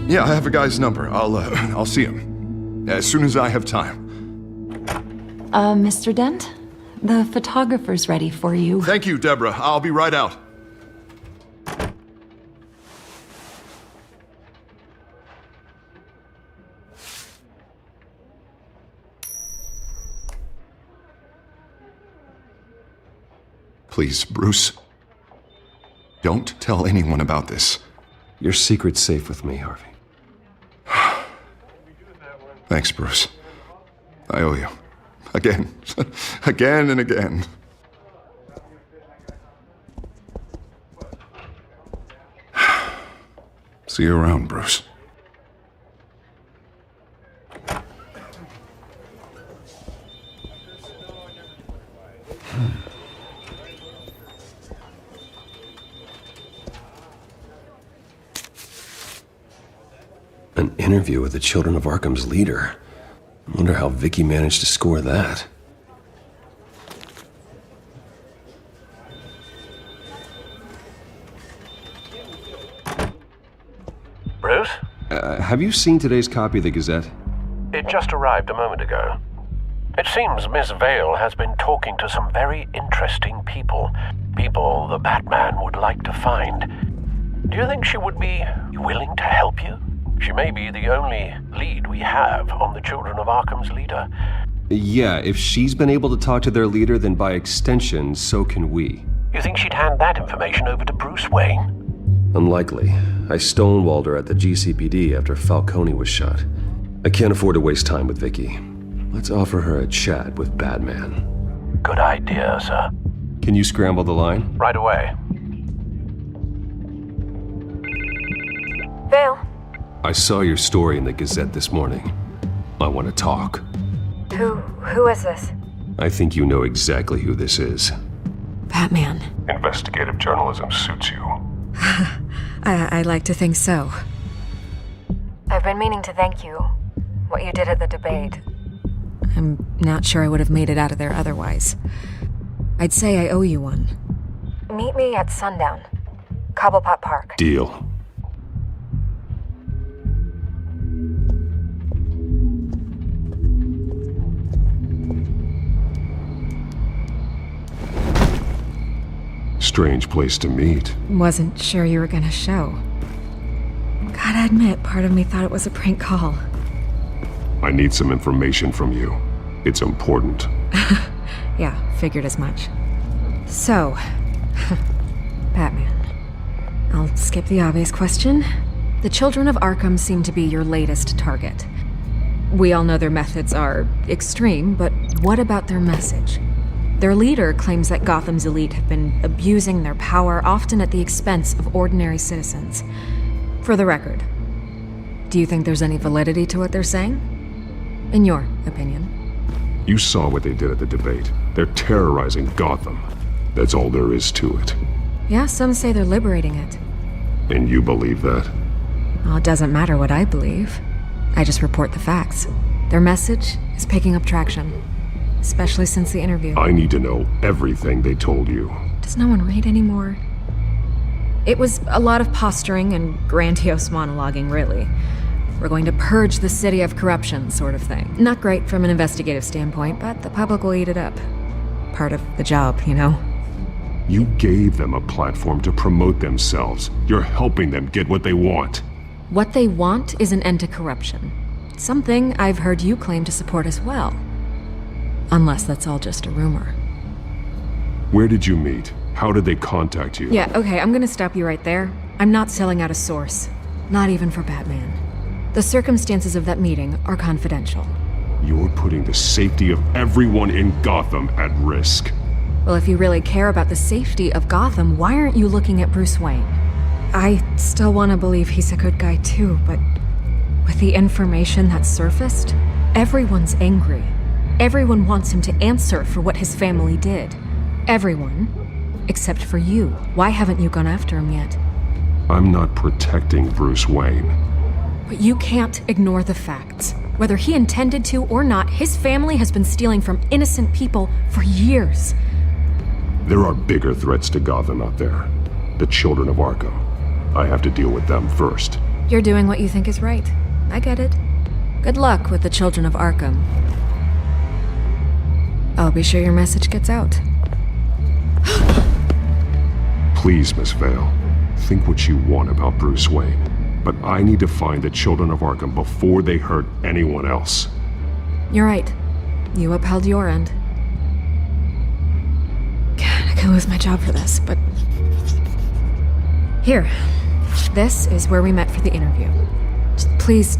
Yeah, I have a guy's number. I'll see him as soon as I have time. Mr. Dent? The photographer's ready for you. Thank you, Deborah. I'll be right out. Please, Bruce. Don't tell anyone about this. Your secret's safe with me, Harvey. Thanks, Bruce. I owe you. Again. Again and again. See you around, Bruce. An interview with the Children of Arkham's leader. I wonder how Vicky managed to score that. Bruce? Have you seen today's copy of the Gazette? It just arrived a moment ago. It seems Miss Vale has been talking to some very interesting people. People the Batman would like to find. Do you think she would be willing to help you? She may be the only lead we have on the Children of Arkham's leader. Yeah, if she's been able to talk to their leader, then by extension, so can we. You think she'd hand that information over to Bruce Wayne? Unlikely. I stonewalled her at the GCPD after Falcone was shot. I can't afford to waste time with Vicky. Let's offer her a chat with Batman. Good idea, sir. Can you scramble the line? Right away. Vale. I saw your story in the Gazette this morning. I want to talk. Who is this? I think you know exactly who this is. Batman. Investigative journalism suits you. I like to think so. I've been meaning to thank you. What you did at the debate. I'm not sure I would have made it out of there otherwise. I'd say I owe you one. Meet me at sundown. Cobblepot Park. Deal. Strange place to meet. Wasn't sure you were gonna show. Gotta admit, part of me thought it was a prank call. I need some information from you. It's important. Yeah, figured as much. So, Batman. I'll skip the obvious question. The Children of Arkham seem to be your latest target. We all know their methods are extreme, but what about their message? Their leader claims that Gotham's elite have been abusing their power, often at the expense of ordinary citizens. For the record, do you think there's any validity to what they're saying? In your opinion? You saw what they did at the debate. They're terrorizing Gotham. That's all there is to it. Yeah, some say they're liberating it. And you believe that? Well, it doesn't matter what I believe. I just report the facts. Their message is picking up traction. Especially since the interview. I need to know everything they told you. Does no one read anymore? It was a lot of posturing and grandiose monologuing, really. We're going to purge the city of corruption, sort of thing. Not great from an investigative standpoint, but the public will eat it up. Part of the job, you know? You gave them a platform to promote themselves. You're helping them get what they want. What they want is an end to corruption. Something I've heard you claim to support as well. Unless that's all just a rumor. Where did you meet? How did they contact you? Yeah, okay, I'm gonna stop you right there. I'm not selling out a source. Not even for Batman. The circumstances of that meeting are confidential. You're putting the safety of everyone in Gotham at risk. Well, if you really care about the safety of Gotham, why aren't you looking at Bruce Wayne? I still want to believe he's a good guy too, but with the information that surfaced, everyone's angry. Everyone wants him to answer for what his family did. Everyone, except for you. Why haven't you gone after him yet? I'm not protecting Bruce Wayne. But you can't ignore the facts. Whether he intended to or not, his family has been stealing from innocent people for years. There are bigger threats to Gotham out there. The children of Arkham. I have to deal with them first. You're doing what you think is right. I get it. Good luck with the children of Arkham. I'll be sure your message gets out. Please, Miss Vale. Think what you want about Bruce Wayne. But I need to find the children of Arkham before they hurt anyone else. You're right. You upheld your end. God, I could lose my job for this, but... Here. This is where we met for the interview. Please,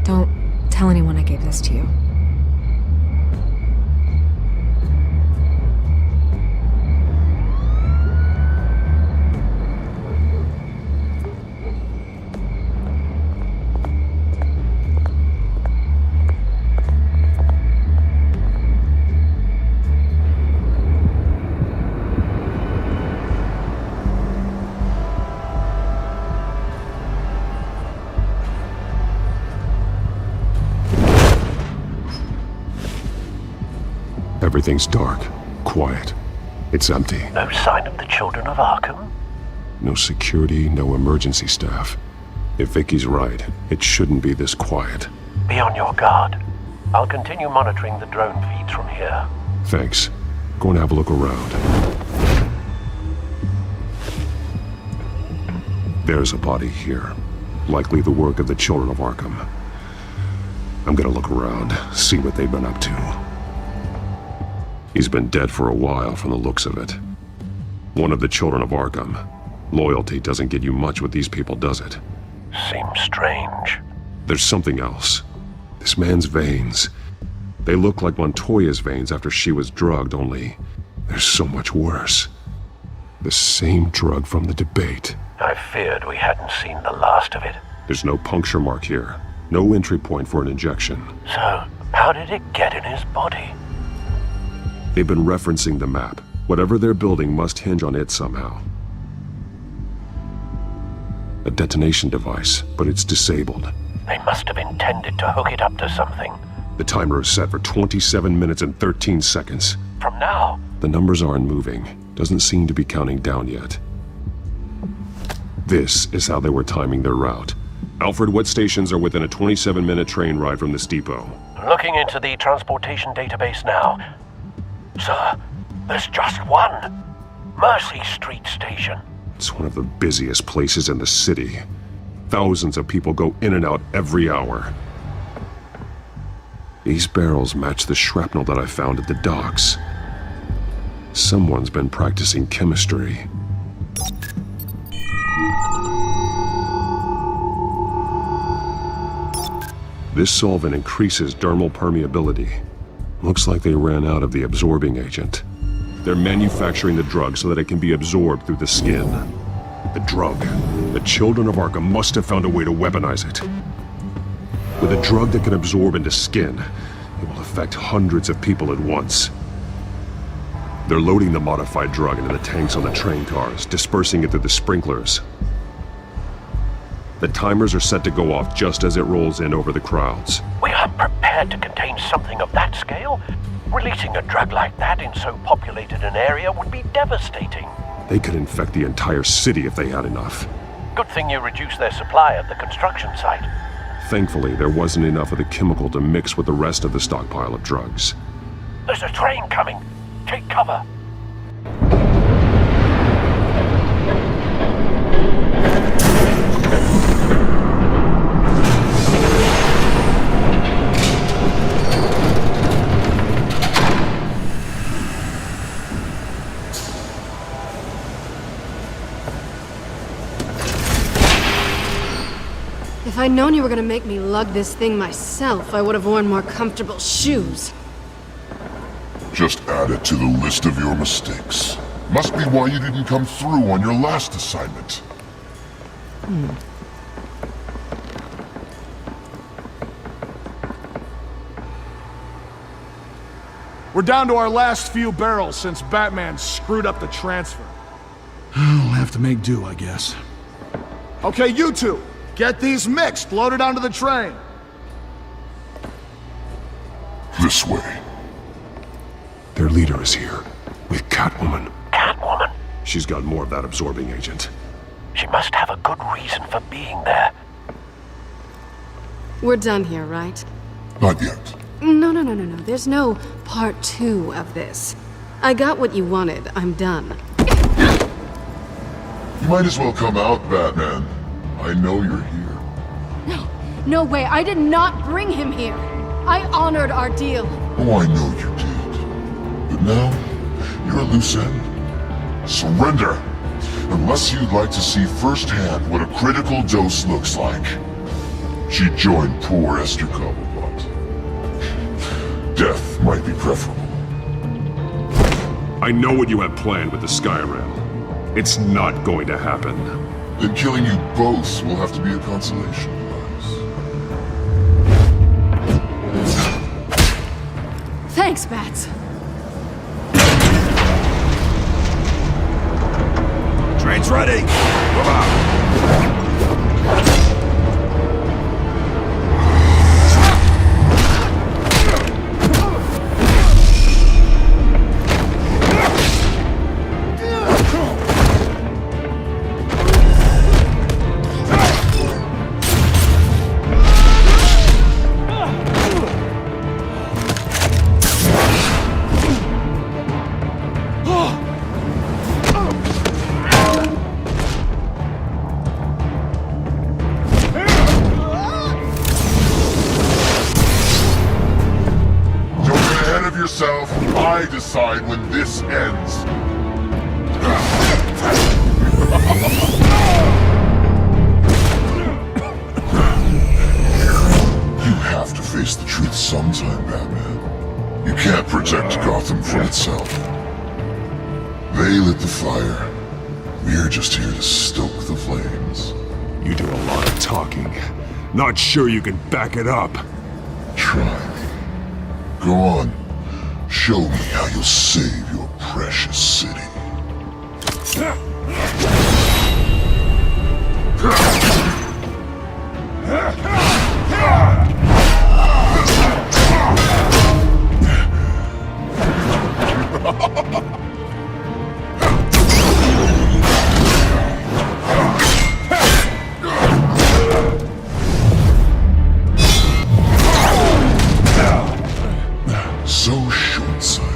don't tell anyone I gave this to you. Everything's dark, quiet. It's empty. No sign of the children of Arkham? No security, no emergency staff. If Vicky's right, it shouldn't be this quiet. Be on your guard. I'll continue monitoring the drone feeds from here. Thanks. Go and have a look around. There's a body here. Likely the work of the children of Arkham. I'm gonna look around, see what they've been up to. He's been dead for a while from the looks of it. One of the children of Arkham. Loyalty doesn't get you much with these people, does it? Seems strange. There's something else. This man's veins. They look like Montoya's veins after she was drugged, only they're so much worse. The same drug from the debate. I feared we hadn't seen the last of it. There's no puncture mark here. No entry point for an injection. So, how did it get in his body? They've been referencing the map. Whatever they're building must hinge on it somehow. A detonation device, but it's disabled. They must have intended to hook it up to something. The timer is set for 27 minutes and 13 seconds. From now? The numbers aren't moving. Doesn't seem to be counting down yet. This is how they were timing their route. Alfred, what stations are within a 27-minute train ride from this depot? Looking into the transportation database now. Sir, there's just one. Mercy Street Station. It's one of the busiest places in the city. Thousands of people go in and out every hour. These barrels match the shrapnel that I found at the docks. Someone's been practicing chemistry. This solvent increases dermal permeability. Looks like they ran out of the absorbing agent. They're manufacturing the drug so that it can be absorbed through the skin. The drug. The children of Arkham must have found a way to weaponize it. With a drug that can absorb into skin, it will affect hundreds of people at once. They're loading the modified drug into the tanks on the train cars, dispersing it through the sprinklers. The timers are set to go off just as it rolls in over the crowds. We aren't prepared to contain something of that scale. Releasing a drug like that in so populated an area would be devastating. They could infect the entire city if they had enough. Good thing you reduced their supply at the construction site. Thankfully, there wasn't enough of the chemical to mix with the rest of the stockpile of drugs. There's a train coming. Take cover. If I'd known you were gonna make me lug this thing myself, I would have worn more comfortable shoes. Just add it to the list of your mistakes. Must be why you didn't come through on your last assignment. We're down to our last few barrels since Batman screwed up the transfer. We'll have to make do, I guess. Okay, you two, get these mixed, loaded onto the train. This way. Their leader is here, with Catwoman. Catwoman? She's got more of that absorbing agent. She must have a good reason for being there. We're done here, right? Not yet. No. There's no part 2 of this. I got what you wanted. I'm done. You might as well come out, Batman. I know you're here. No way. I did not bring him here. I honored our deal. Oh, I know you did. But now, you're a loose end. Surrender! Unless you'd like to see firsthand what a critical dose looks like. She joined poor Esther Cobblepot. Death might be preferable. I know what you have planned with the Skyrim. It's not going to happen. Then killing you both will have to be a consolation prize. Thanks, Bats. Train's ready! Move out! I decide when this ends. You have to face the truth sometime, Batman. You can't protect Gotham from itself. They lit the fire. We're just here to stoke the flames. You do a lot of talking. Not sure you can back it up. Try me. Go on. Show me how you'll save your precious city. So short-sighted.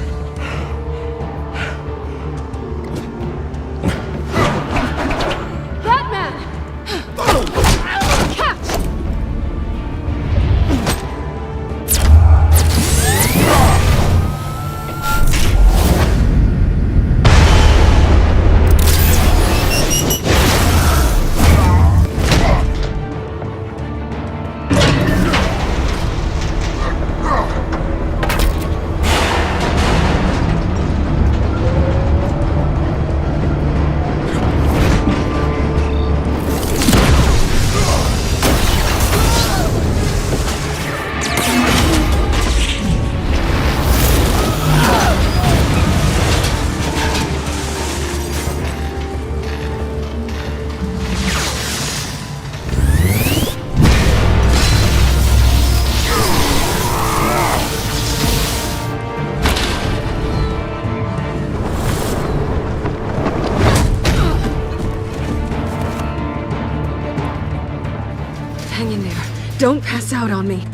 Don't pass out on me.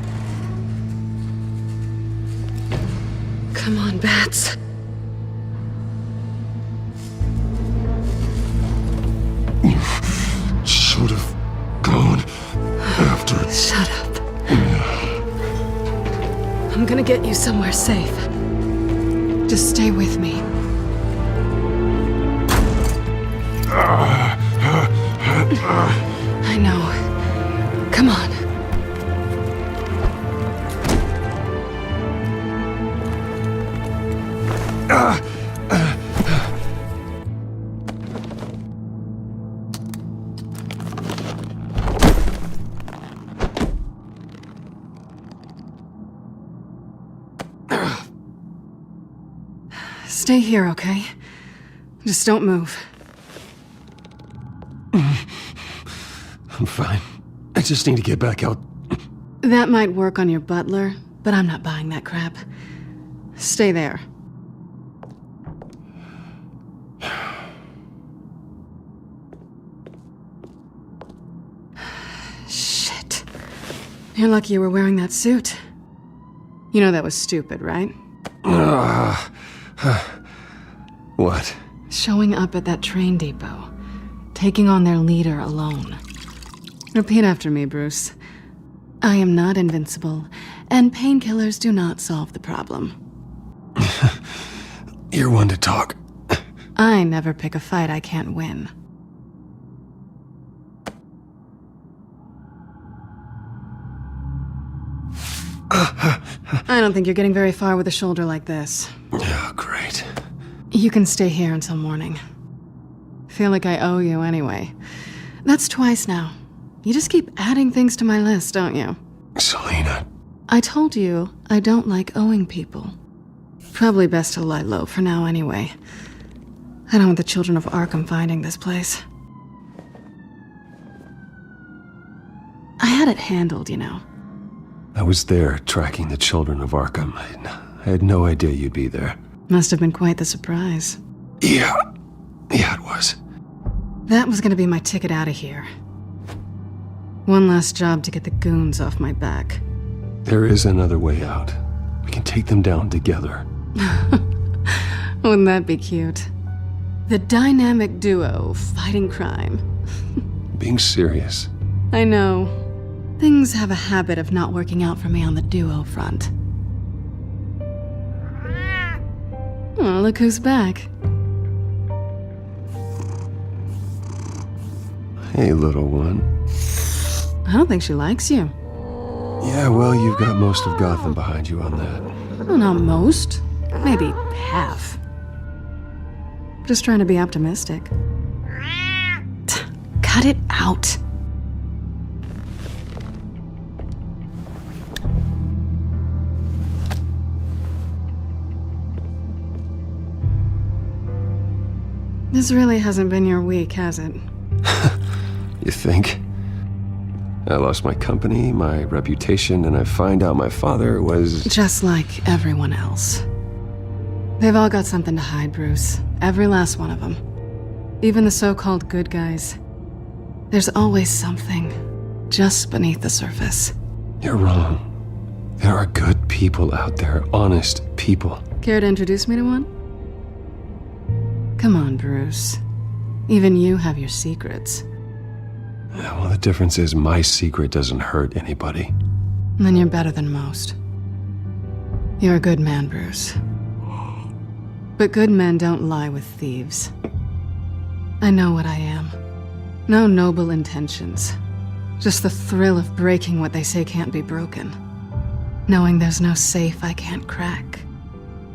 Come on, Bats. Should have gone after... Shut up. I'm gonna get you somewhere safe. Just stay with me. I know. Come on. Stay here, okay? Just don't move. I'm fine. I just need to get back out. That might work on your butler, but I'm not buying that crap. Stay there. Shit. You're lucky you were wearing that suit. You know that was stupid, right? What? Showing up at that train depot. Taking on their leader alone. Repeat after me, Bruce. I am not invincible, and painkillers do not solve the problem. You're one to talk. I never pick a fight I can't win. I don't think you're getting very far with a shoulder like this. Oh, great. You can stay here until morning. Feel like I owe you anyway. That's twice now. You just keep adding things to my list, don't you? Selena. I told you I don't like owing people. Probably best to lie low for now anyway. I don't want the children of Arkham finding this place. I had it handled, you know. I was there tracking the children of Arkham. I had no idea you'd be there. Must have been quite the surprise. Yeah, it was. That was gonna be my ticket out of here. One last job to get the goons off my back. There is another way out. We can take them down together. Wouldn't that be cute? The dynamic duo fighting crime. Being serious. I know. Things have a habit of not working out for me on the duo front. Oh, look who's back. Hey, little one. I don't think she likes you. Yeah, well, you've got most of Gotham behind you on that. Well, not most. Maybe half. Just trying to be optimistic. Cut it out. This really hasn't been your week, has it? You think? I lost my company, my reputation, and I find out my father was... Just like everyone else. They've all got something to hide, Bruce. Every last one of them. Even the so-called good guys. There's always something just beneath the surface. You're wrong. There are good people out there, honest people. Care to introduce me to one? Come on, Bruce. Even you have your secrets. Yeah, well, the difference is my secret doesn't hurt anybody. Then you're better than most. You're a good man, Bruce. But good men don't lie with thieves. I know what I am. No noble intentions. Just the thrill of breaking what they say can't be broken. Knowing there's no safe I can't crack.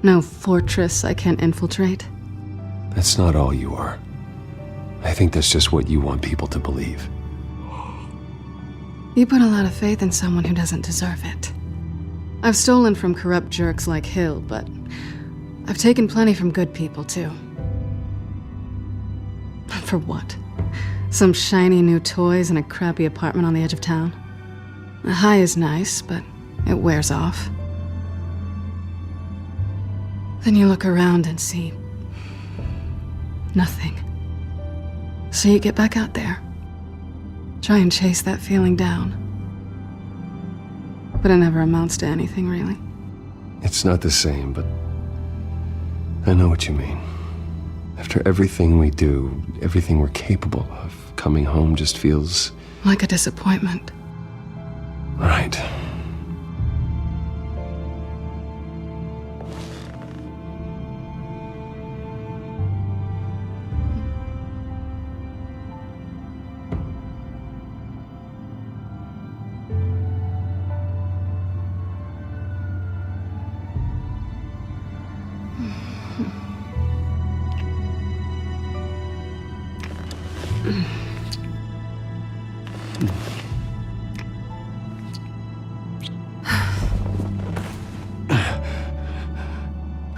No fortress I can't infiltrate. That's not all you are. I think that's just what you want people to believe. You put a lot of faith in someone who doesn't deserve it. I've stolen from corrupt jerks like Hill, but I've taken plenty from good people, too. For what? Some shiny new toys in a crappy apartment on the edge of town? A high is nice, but it wears off. Then you look around and see nothing. So you get back out there. Try and chase that feeling down. But it never amounts to anything, really. It's not the same, but I know what you mean. After everything we do, everything we're capable of, coming home just feels... like a disappointment. Right.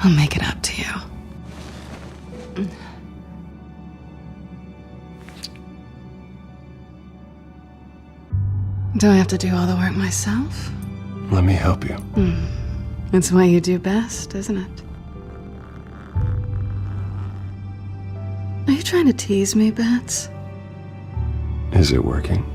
I'll make it up to you. Do I have to do all the work myself? Let me help you. It's what you do best, isn't it? Are you trying to tease me, Bats? Is it working?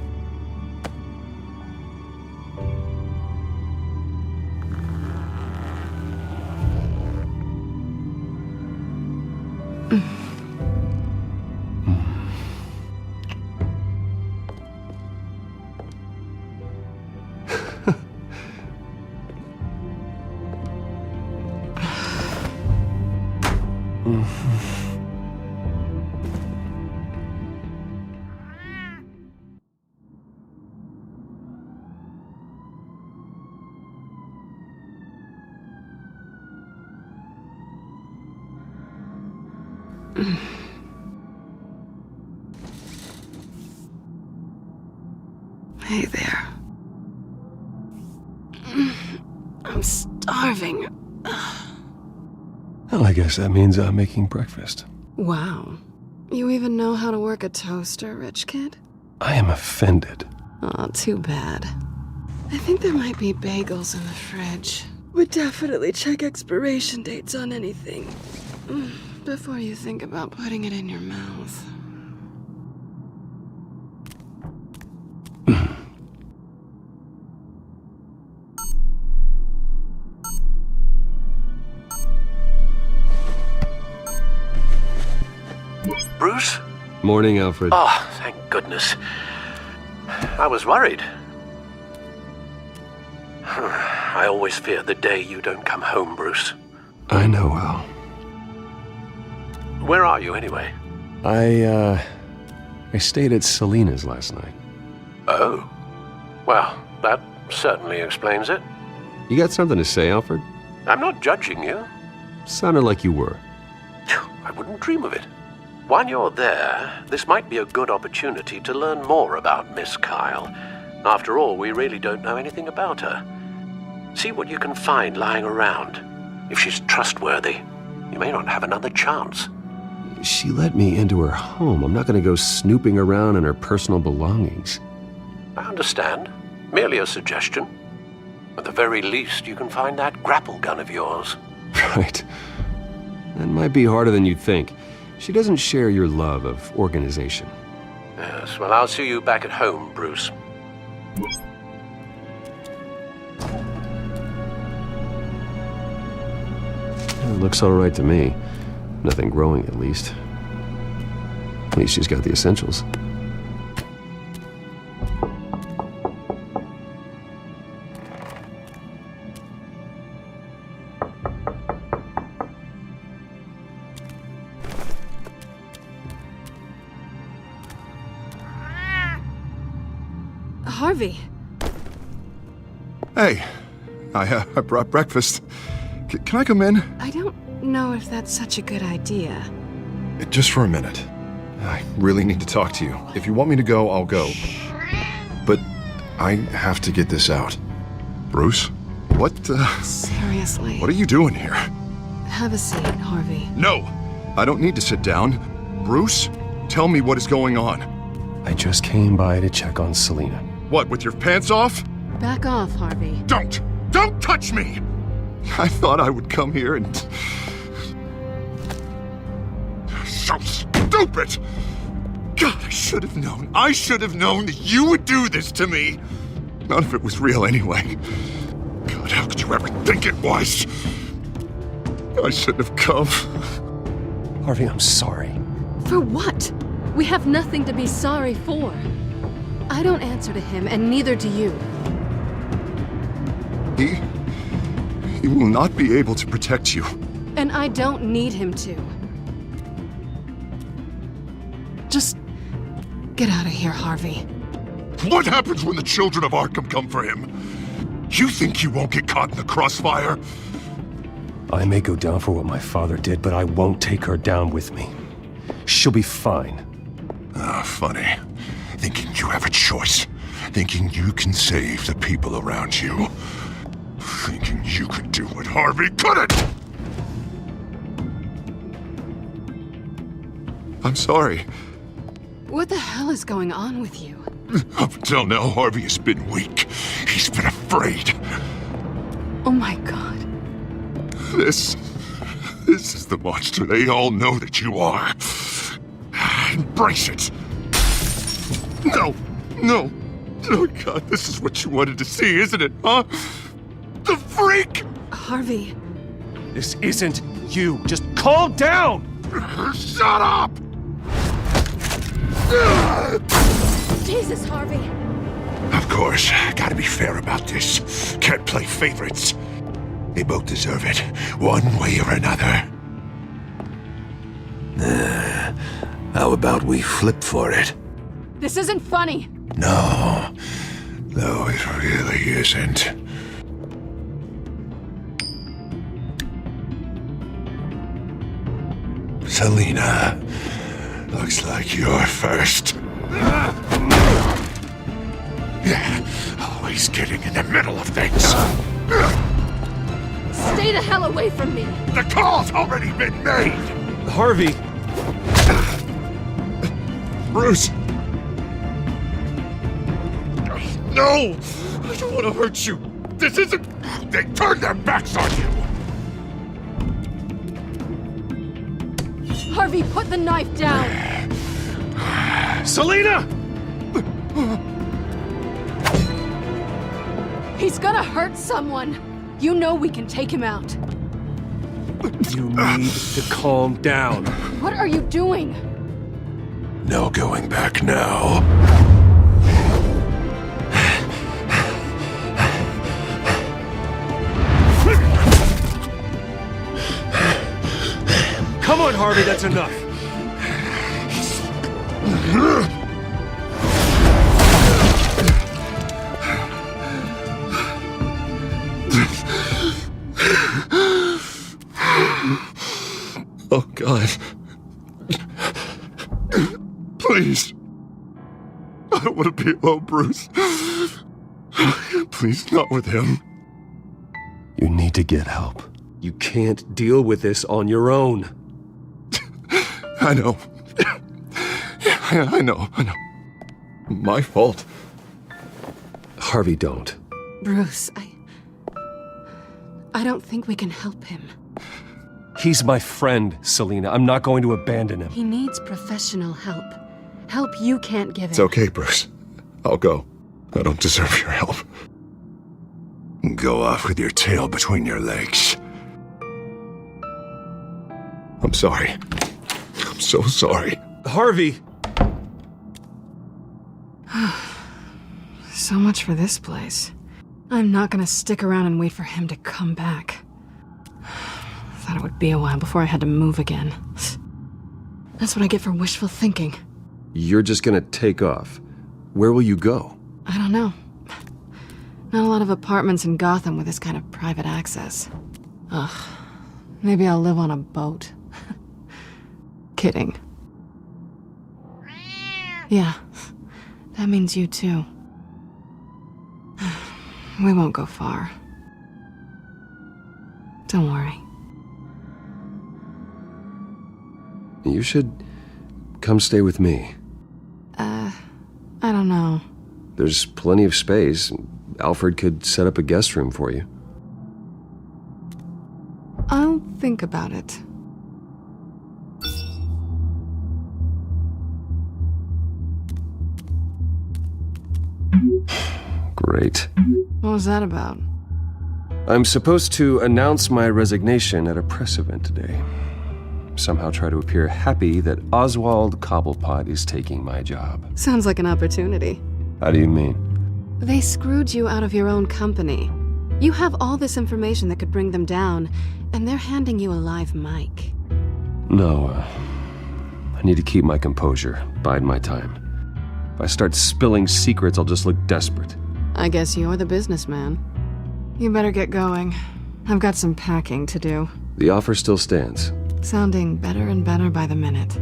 Hey there. I'm starving. Well, I guess that means I'm making breakfast. Wow. You even know how to work a toaster, rich kid? I am offended. Aw, too bad. I think there might be bagels in the fridge. Would definitely check expiration dates on anything before you think about putting it in your mouth. Bruce? Morning, Alfred. Oh, thank goodness. I was worried. I always fear the day you don't come home, Bruce. I know, Al. Where are you, anyway? I stayed at Selena's last night. Oh. Well, that certainly explains it. You got something to say, Alfred? I'm not judging you. Sounded like you were. I wouldn't dream of it. While you're there, this might be a good opportunity to learn more about Miss Kyle. After all, we really don't know anything about her. See what you can find lying around. If she's trustworthy, you may not have another chance. She let me into her home. I'm not going to go snooping around in her personal belongings. I understand. Merely a suggestion. At the very least, you can find that grapple gun of yours. Right. That might be harder than you'd think. She doesn't share your love of organization. Yes, well, I'll see you back at home, Bruce. It looks all right to me. Nothing growing, at least. At least she's got the essentials. Harvey. Hey, I brought breakfast. Can I come in? I don't know if that's such a good idea. Just for a minute. I really need to talk to you. If you want me to go, I'll go. But I have to get this out. Bruce? What, Seriously. What are you doing here? Have a seat, Harvey. No! I don't need to sit down. Bruce, tell me what is going on. I just came by to check on Selena. What, with your pants off? Back off, Harvey. Don't! Don't touch me! I thought I would come here and... So stupid! God, I should have known. I should have known that you would do this to me. None of it was real anyway. How could you ever think it was? I shouldn't have come. Harvey, I'm sorry. For what? We have nothing to be sorry for. I don't answer to him, and neither do you. He will not be able to protect you. And I don't need him to. Just get out of here, Harvey. What happens when the children of Arkham come for him? You think you won't get caught in the crossfire? I may go down for what my father did, but I won't take her down with me. She'll be fine. Funny. Thinking you have a choice. Thinking you can save the people around you. Thinking you could do what Harvey couldn't! I'm sorry. What the hell is going on with you? Up until now, Harvey has been weak. He's been afraid. Oh my god. This is the monster they all know that you are. Embrace it. No. Oh God, this is what you wanted to see, isn't it, huh? The freak! Harvey. This isn't you. Just calm down! Shut up! Jesus, Harvey. Of course, gotta be fair about this. Can't play favorites. They both deserve it, one way or another. How about we flip for it? This isn't funny. No, it really isn't. Selina, looks like you're first. Yeah, always getting in the middle of things. Stay the hell away from me! The call's already been made! Harvey! Bruce! No! I don't want to hurt you! This isn't... They turned their backs on you! Harvey, put the knife down! Selina! He's gonna hurt someone! You know we can take him out. You need to calm down. What are you doing? No going back now. Come on, Harvey, that's enough. Oh, God. Please. I don't want to be alone, Bruce. Please, not with him. You need to get help. You can't deal with this on your own. I know. Yeah, I know. My fault. Harvey, don't. Bruce, I don't think we can help him. He's my friend, Selina. I'm not going to abandon him. He needs professional help. Help you can't give him. It's okay, Bruce. I'll go. I don't deserve your help. Go off with your tail between your legs. I'm sorry. I'm so sorry. Harvey! So much for this place. I'm not gonna stick around and wait for him to come back. Thought it would be a while before I had to move again. That's what I get for wishful thinking. You're just gonna take off. Where will you go? I don't know. Not a lot of apartments in Gotham with this kind of private access. Ugh. Maybe I'll live on a boat. Kidding. Yeah. That means you too. We won't go far. Don't worry. You should come stay with me. I don't know. There's plenty of space. Alfred could set up a guest room for you. I'll think about it. Great. What was that about? I'm supposed to announce my resignation at a press event today. Somehow try to appear happy that Oswald Cobblepot is taking my job. Sounds like an opportunity. How do you mean? They screwed you out of your own company. You have all this information that could bring them down, and they're handing you a live mic. No, I need to keep my composure, bide my time. If I start spilling secrets, I'll just look desperate. I guess you're the businessman. You better get going. I've got some packing to do. The offer still stands. Sounding better and better by the minute.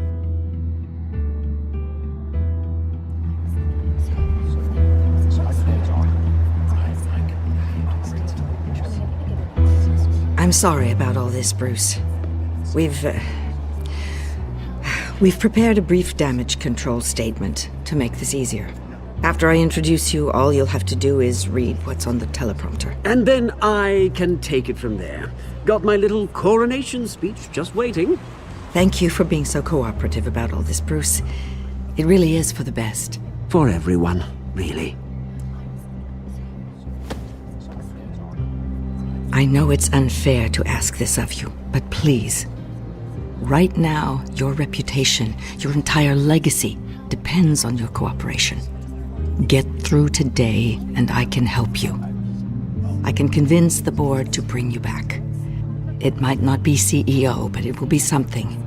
I'm sorry about all this, Bruce. We've prepared a brief damage control statement to make this easier. After I introduce you, all you'll have to do is read what's on the teleprompter. And then I can take it from there. Got my little coronation speech just waiting. Thank you for being so cooperative about all this, Bruce. It really is for the best. For everyone, really. I know it's unfair to ask this of you, but please. Right now, your reputation, your entire legacy, depends on your cooperation. Get through today, and I can help you. I can convince the board to bring you back. It might not be CEO, but it will be something.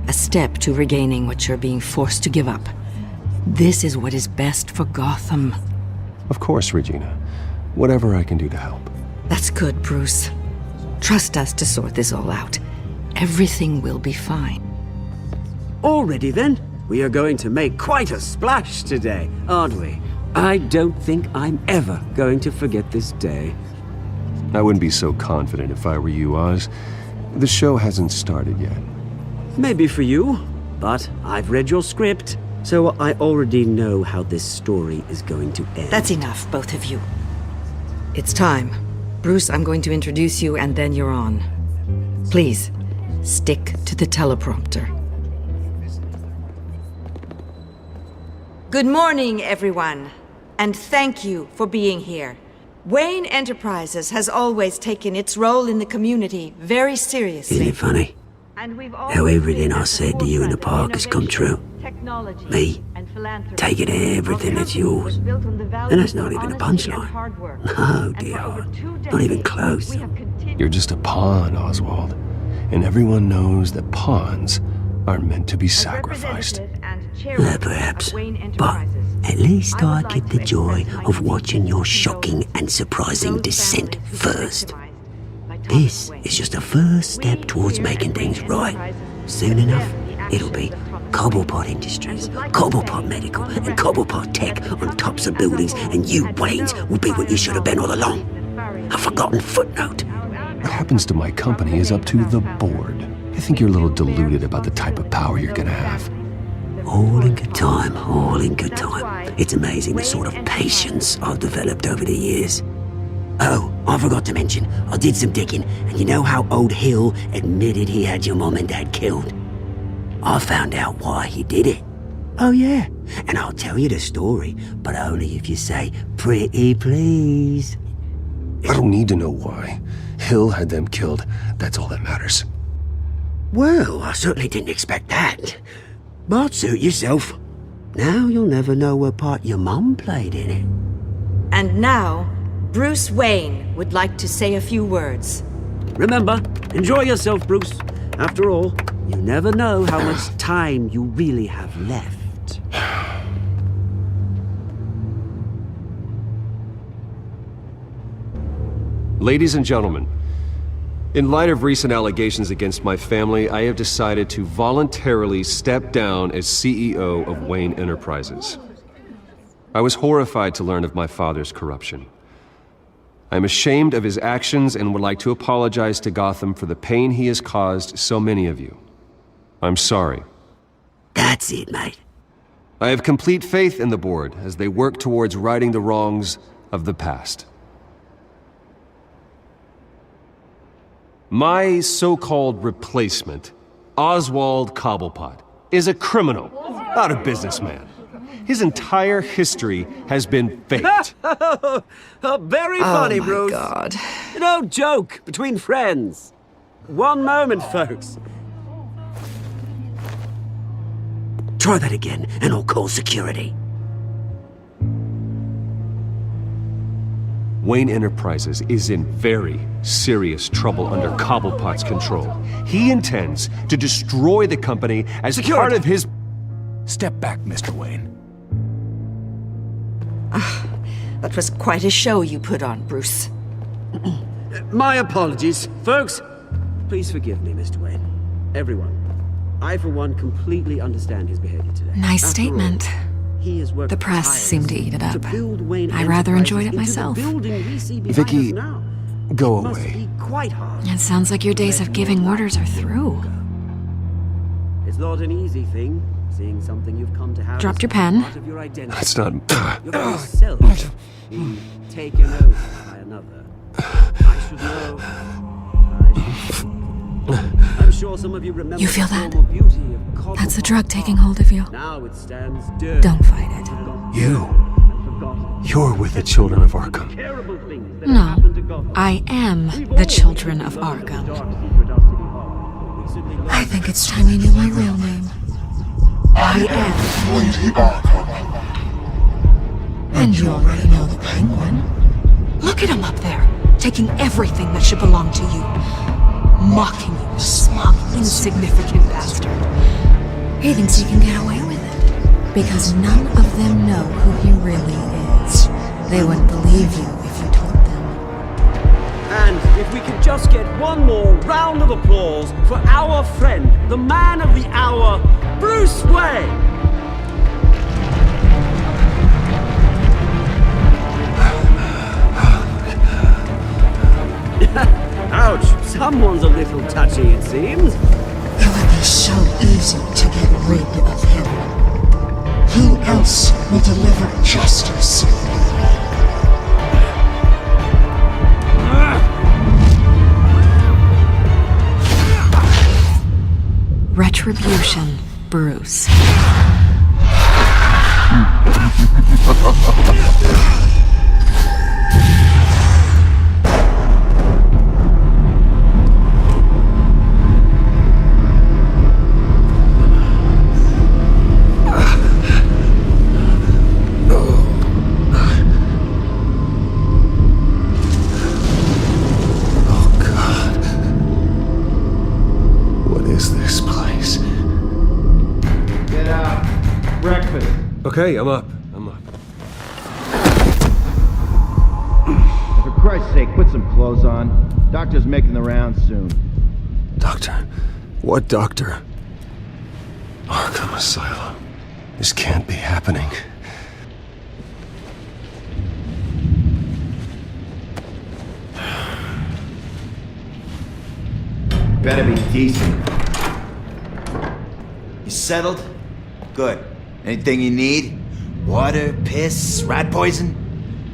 A step to regaining what you're being forced to give up. This is what is best for Gotham. Of course, Regina. Whatever I can do to help. That's good, Bruce. Trust us to sort this all out. Everything will be fine. Already then, we are going to make quite a splash today, aren't we? I don't think I'm ever going to forget this day. I wouldn't be so confident if I were you, Oz. The show hasn't started yet. Maybe for you, but I've read your script, so I already know how this story is going to end. That's enough, both of you. It's time. Bruce, I'm going to introduce you, and then you're on. Please, stick to the teleprompter. Good morning, everyone, and thank you for being here. Wayne Enterprises has always taken its role in the community very seriously. Isn't it funny? How everything I said to you in the park has come true. Me, taking everything that's yours. And that's not even a punchline. No, dear, not even close. You're just a pawn, Oswald. And everyone knows that pawns are meant to be sacrificed. Perhaps, but at least I get the joy of watching your shocking and surprising descent first. This is just a first step towards making things right. Soon enough, it'll be Cobblepot Industries, Cobblepot Medical, and Cobblepot Tech on tops of buildings, and you, Waynes, will be what you should have been all along. A forgotten footnote. What happens to my company is up to the board. I think you're a little deluded about the type of power you're gonna have. All in good time, all in good time. It's amazing the sort of patience I've developed over the years. Oh, I forgot to mention, I did some digging, and you know how old Hill admitted he had your mom and dad killed? I found out why he did it. Oh yeah, and I'll tell you the story, but only if you say, pretty please. I don't need to know why. Hill had them killed. That's all that matters. Well, I certainly didn't expect that. But suit yourself. Now you'll never know what part your mum played in it. And now, Bruce Wayne would like to say a few words. Remember, enjoy yourself, Bruce. After all, you never know how much time you really have left. Ladies and gentlemen, in light of recent allegations against my family, I have decided to voluntarily step down as CEO of Wayne Enterprises. I was horrified to learn of my father's corruption. I am ashamed of his actions and would like to apologize to Gotham for the pain he has caused so many of you. I'm sorry. That's it, mate. I have complete faith in the board as they work towards righting the wrongs of the past. My so-called replacement, Oswald Cobblepot, is a criminal, not a businessman. His entire history has been faked. Very funny, Bruce. Oh, my God. You know, joke between friends. One moment, folks. Try that again, and I'll call security. Wayne Enterprises is in very serious trouble under Cobblepot's control. He intends to destroy the company as part of his... Step back, Mr. Wayne. That was quite a show you put on, Bruce. My apologies. Folks, please forgive me, Mr. Wayne. Everyone. I, for one, completely understand his behavior today. Nice After statement. all, he has worked The press seemed to eat it up. Wayne I rather enjoyed it Enterprises into myself. the building we see behind Vicky, us now. go Must away. be quite hard. It sounds like your days of giving orders are through. It's not an easy thing, seeing something you've come to have Dropped as your pen. part of your identity. That's not... Your very self being taken over by another. I should know. I'm sure some of you remember You feel the that? former beauty of Cobblepot. That's the drug taking hold of you. Now it stands dirty. Don't fight it. You're with the children of Arkham. No, I am the children of Arkham. I think it's time you knew my real name. I am Lady Arkham. And you already know the Penguin. Look at him up there, taking everything that should belong to you. Mocking you, smug, insignificant bastard. He thinks he can get away with it. Because none of them know who he really is. They wouldn't believe you if you told them. And if we could just get one more round of applause for our friend, the man of the hour, Bruce Wayne! Ouch, someone's a little touchy, it seems. It would be so easy to get rid of him. Who else will deliver justice? Retribution, Bruce. Okay, I'm up. For Christ's sake, put some clothes on. Doctor's making the rounds soon. Doctor? What doctor? Arkham Asylum. This can't be happening. Better be decent. You settled? Good. Anything you need? Water, piss, rat poison?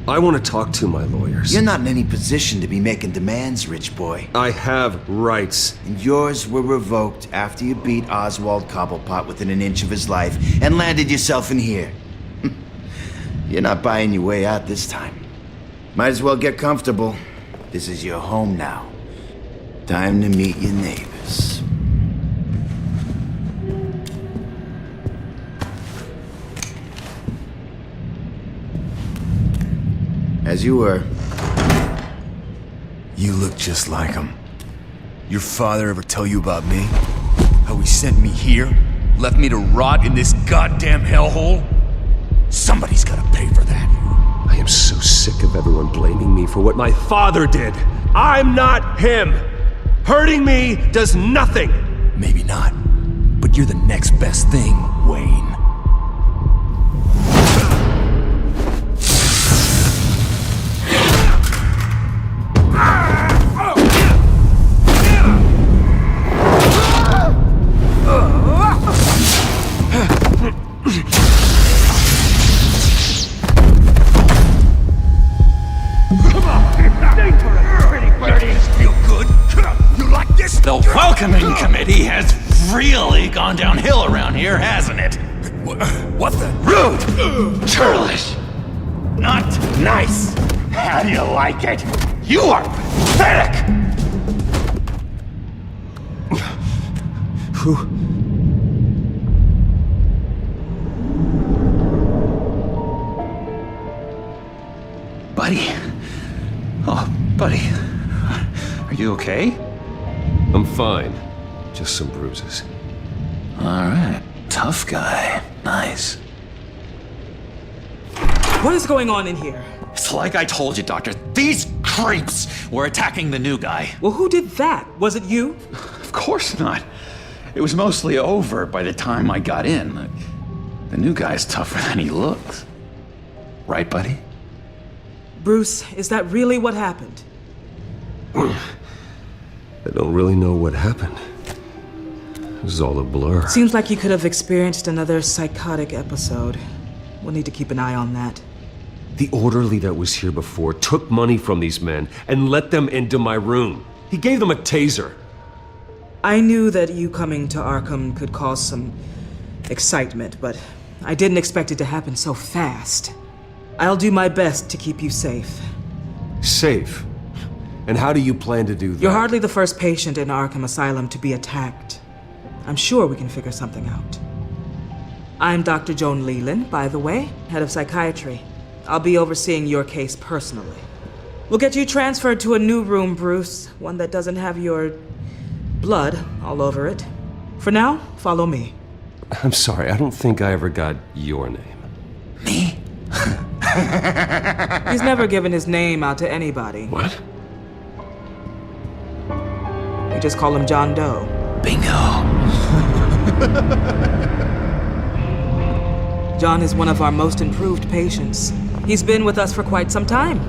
I want to talk to my lawyers. You're not in any position to be making demands, rich boy. I have rights. And yours were revoked after you beat Oswald Cobblepot within an inch of his life and landed yourself in here. You're not buying your way out this time. Might as well get comfortable. This is your home now. Time to meet your neighbors. As you were. You look just like him. Your father ever tell you about me? How he sent me here? Left me to rot in this goddamn hellhole? Somebody's gotta pay for that. I am so sick of everyone blaming me for what my father did. I'm not him. Hurting me does nothing. Maybe not. But you're the next best thing, Wayne. The welcoming committee has really gone downhill around here, hasn't it? What the? Rude! Churlish! Not nice! How do you like it? You are pathetic! Who? Buddy. Oh, buddy. Are you okay? I'm fine. Just some bruises. Alright. Tough guy. Nice. What is going on in here? It's like I told you, Doctor. These creeps were attacking the new guy. Well, who did that? Was it you? Of course not. It was mostly over by the time I got in. The new guy's tougher than he looks. Right, buddy? Bruce, is that really what happened? I don't really know what happened. This is all a blur. Seems like you could have experienced another psychotic episode. We'll need to keep an eye on that. The orderly that was here before took money from these men and let them into my room. He gave them a taser. I knew that you coming to Arkham could cause some excitement, but I didn't expect it to happen so fast. I'll do my best to keep you safe. Safe? And how do you plan to do that? You're hardly the first patient in Arkham Asylum to be attacked. I'm sure we can figure something out. I'm Dr. Joan Leland, by the way, head of psychiatry. I'll be overseeing your case personally. We'll get you transferred to a new room, Bruce, one that doesn't have your blood all over it. For now, follow me. I'm sorry, I don't think I ever got your name. Me? He's never given his name out to anybody. What? We just call him John Doe. Bingo. John is one of our most improved patients. He's been with us for quite some time.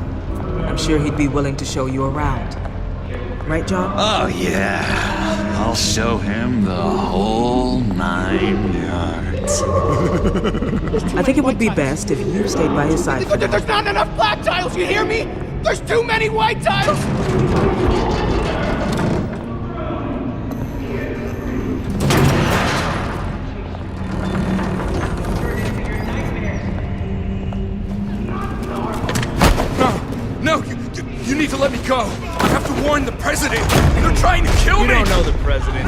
I'm sure he'd be willing to show you around. Right, John? Oh, yeah. I'll show him the whole 9 yards. I think it would be best if you stayed by his side. There's not enough black tiles, you hear me? There's too many white tiles! No, you need to let me go. I have to warn the president. They're trying to kill me. You don't know the president.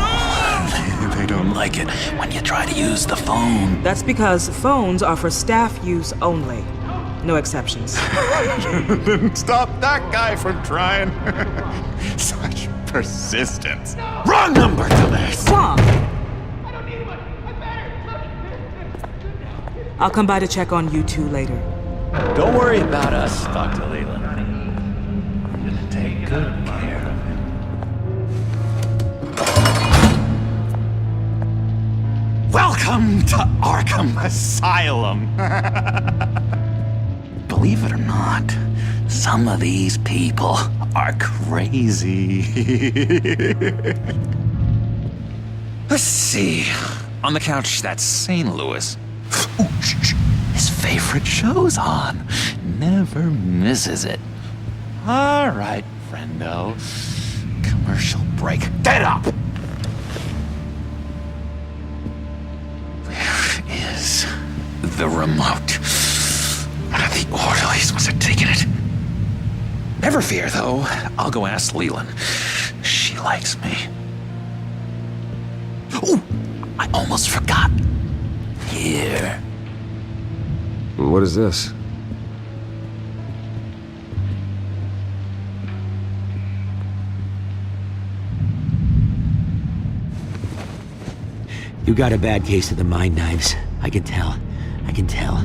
They don't like it when you try to use the phone. That's because phones are for staff use only. No exceptions. Didn't stop that guy from trying. Such persistence. Wrong number, dumbass. Tom! I'll come by to check on you two later. Don't worry about us, Dr. Leland. I'm gonna take good care of him. Welcome to Arkham Asylum. Believe it or not, some of these people are crazy. Let's see. On the couch, that's St. Louis. Ooh, his favorite show's on. Never misses it. All right, friendo. Commercial break. Get up! Where is the remote? One of the orderlies must have taken it. Never fear, though. I'll go ask Leland. She likes me. Ooh, I almost forgot. Here. What is this? You got a bad case of the mind knives. I can tell. I can tell.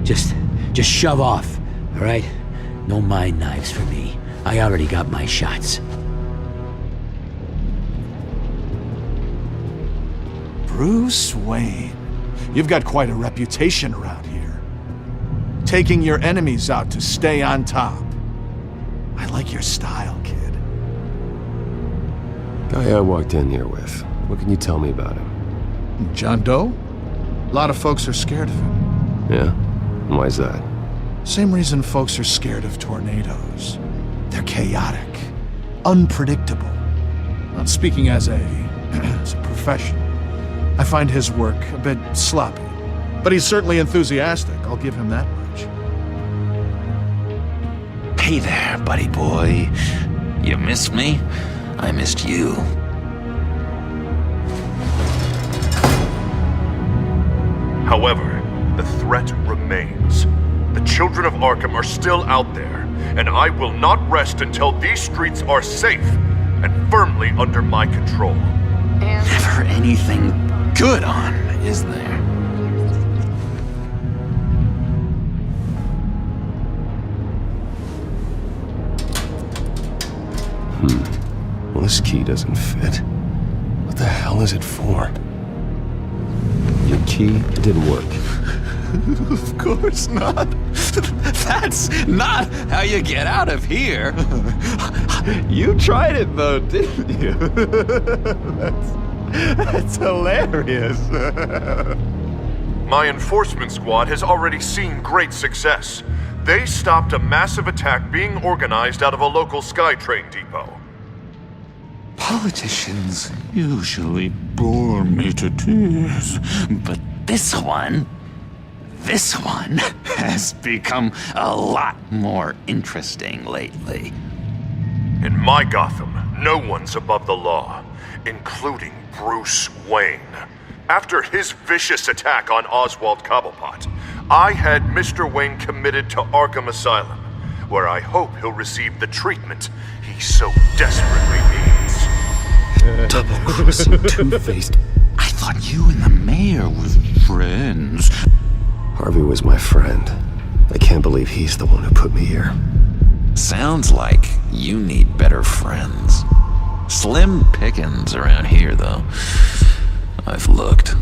Just shove off, all right? No mind knives for me. I already got my shots. Bruce Wayne. You've got quite a reputation around here. Taking your enemies out to stay on top. I like your style, kid. Guy I walked in here with. What can you tell me about him? John Doe? A lot of folks are scared of him. Yeah? Why's that? Same reason folks are scared of tornadoes. They're chaotic, unpredictable. Not speaking as a as a professional. I find his work a bit sloppy. But he's certainly enthusiastic, I'll give him that much. Hey there, buddy boy. You missed me? I missed you. However, the threat remains. The children of Arkham are still out there, and I will not rest until these streets are safe and firmly under my control. Never anything good on, is there? Well, this key doesn't fit. What the hell is it for? Your key didn't work. Of course not. That's not how you get out of here. You tried it though, didn't you? That's hilarious. My enforcement squad has already seen great success. They stopped a massive attack being organized out of a local SkyTrain depot. Politicians usually bore me to tears, but this one has become a lot more interesting lately. In my Gotham, no one's above the law, including Bruce Wayne. After his vicious attack on Oswald Cobblepot, I had Mr. Wayne committed to Arkham Asylum, where I hope he'll receive the treatment he so desperately needs. Double-crossing, two-faced. I thought you and the mayor were friends. Harvey was my friend. I can't believe he's the one who put me here. Sounds like you need better friends. Slim pickings around here, though. I've looked.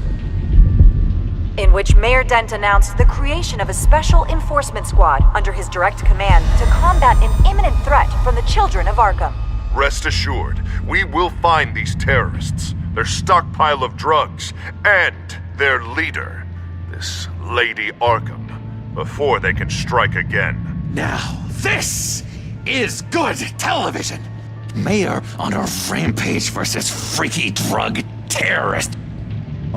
In which Mayor Dent announced the creation of a special enforcement squad under his direct command to combat an imminent threat from the children of Arkham. Rest assured, we will find these terrorists, their stockpile of drugs, and their leader, this Lady Arkham, before they can strike again. Now, this is good television! Mayor on a rampage versus freaky drug terrorist.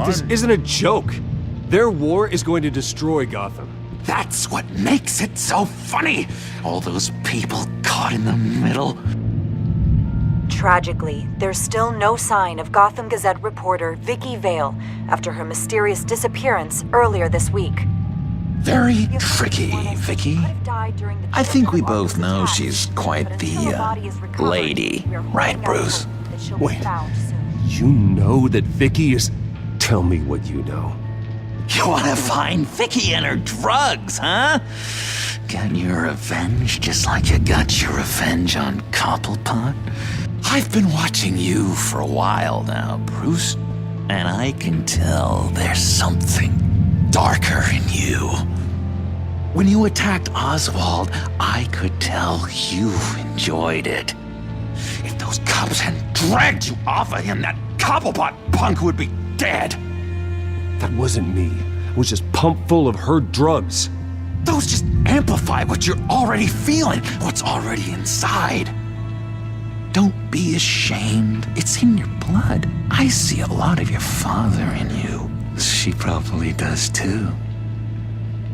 This isn't a joke. Their war is going to destroy Gotham. That's what makes it so funny! All those people caught in the middle. Tragically, there's still no sign of Gotham Gazette reporter Vicky Vale after her mysterious disappearance earlier this week. Very tricky, Vicky. I think we both know she's quite the, lady, right, Bruce? Wait, you know that Vicky is... Tell me what you know. You want to find Vicky and her drugs, huh? Got your revenge just like you got your revenge on Cobblepot? I've been watching you for a while now, Bruce, and I can tell there's something darker in you. When you attacked Oswald, I could tell you enjoyed it. If those cops hadn't dragged you off of him, that Cobblepot punk would be dead. That wasn't me. It was just pumped full of her drugs. Those just amplify what you're already feeling, what's already inside. Don't be ashamed. It's in your blood. I see a lot of your father in you. She probably does too.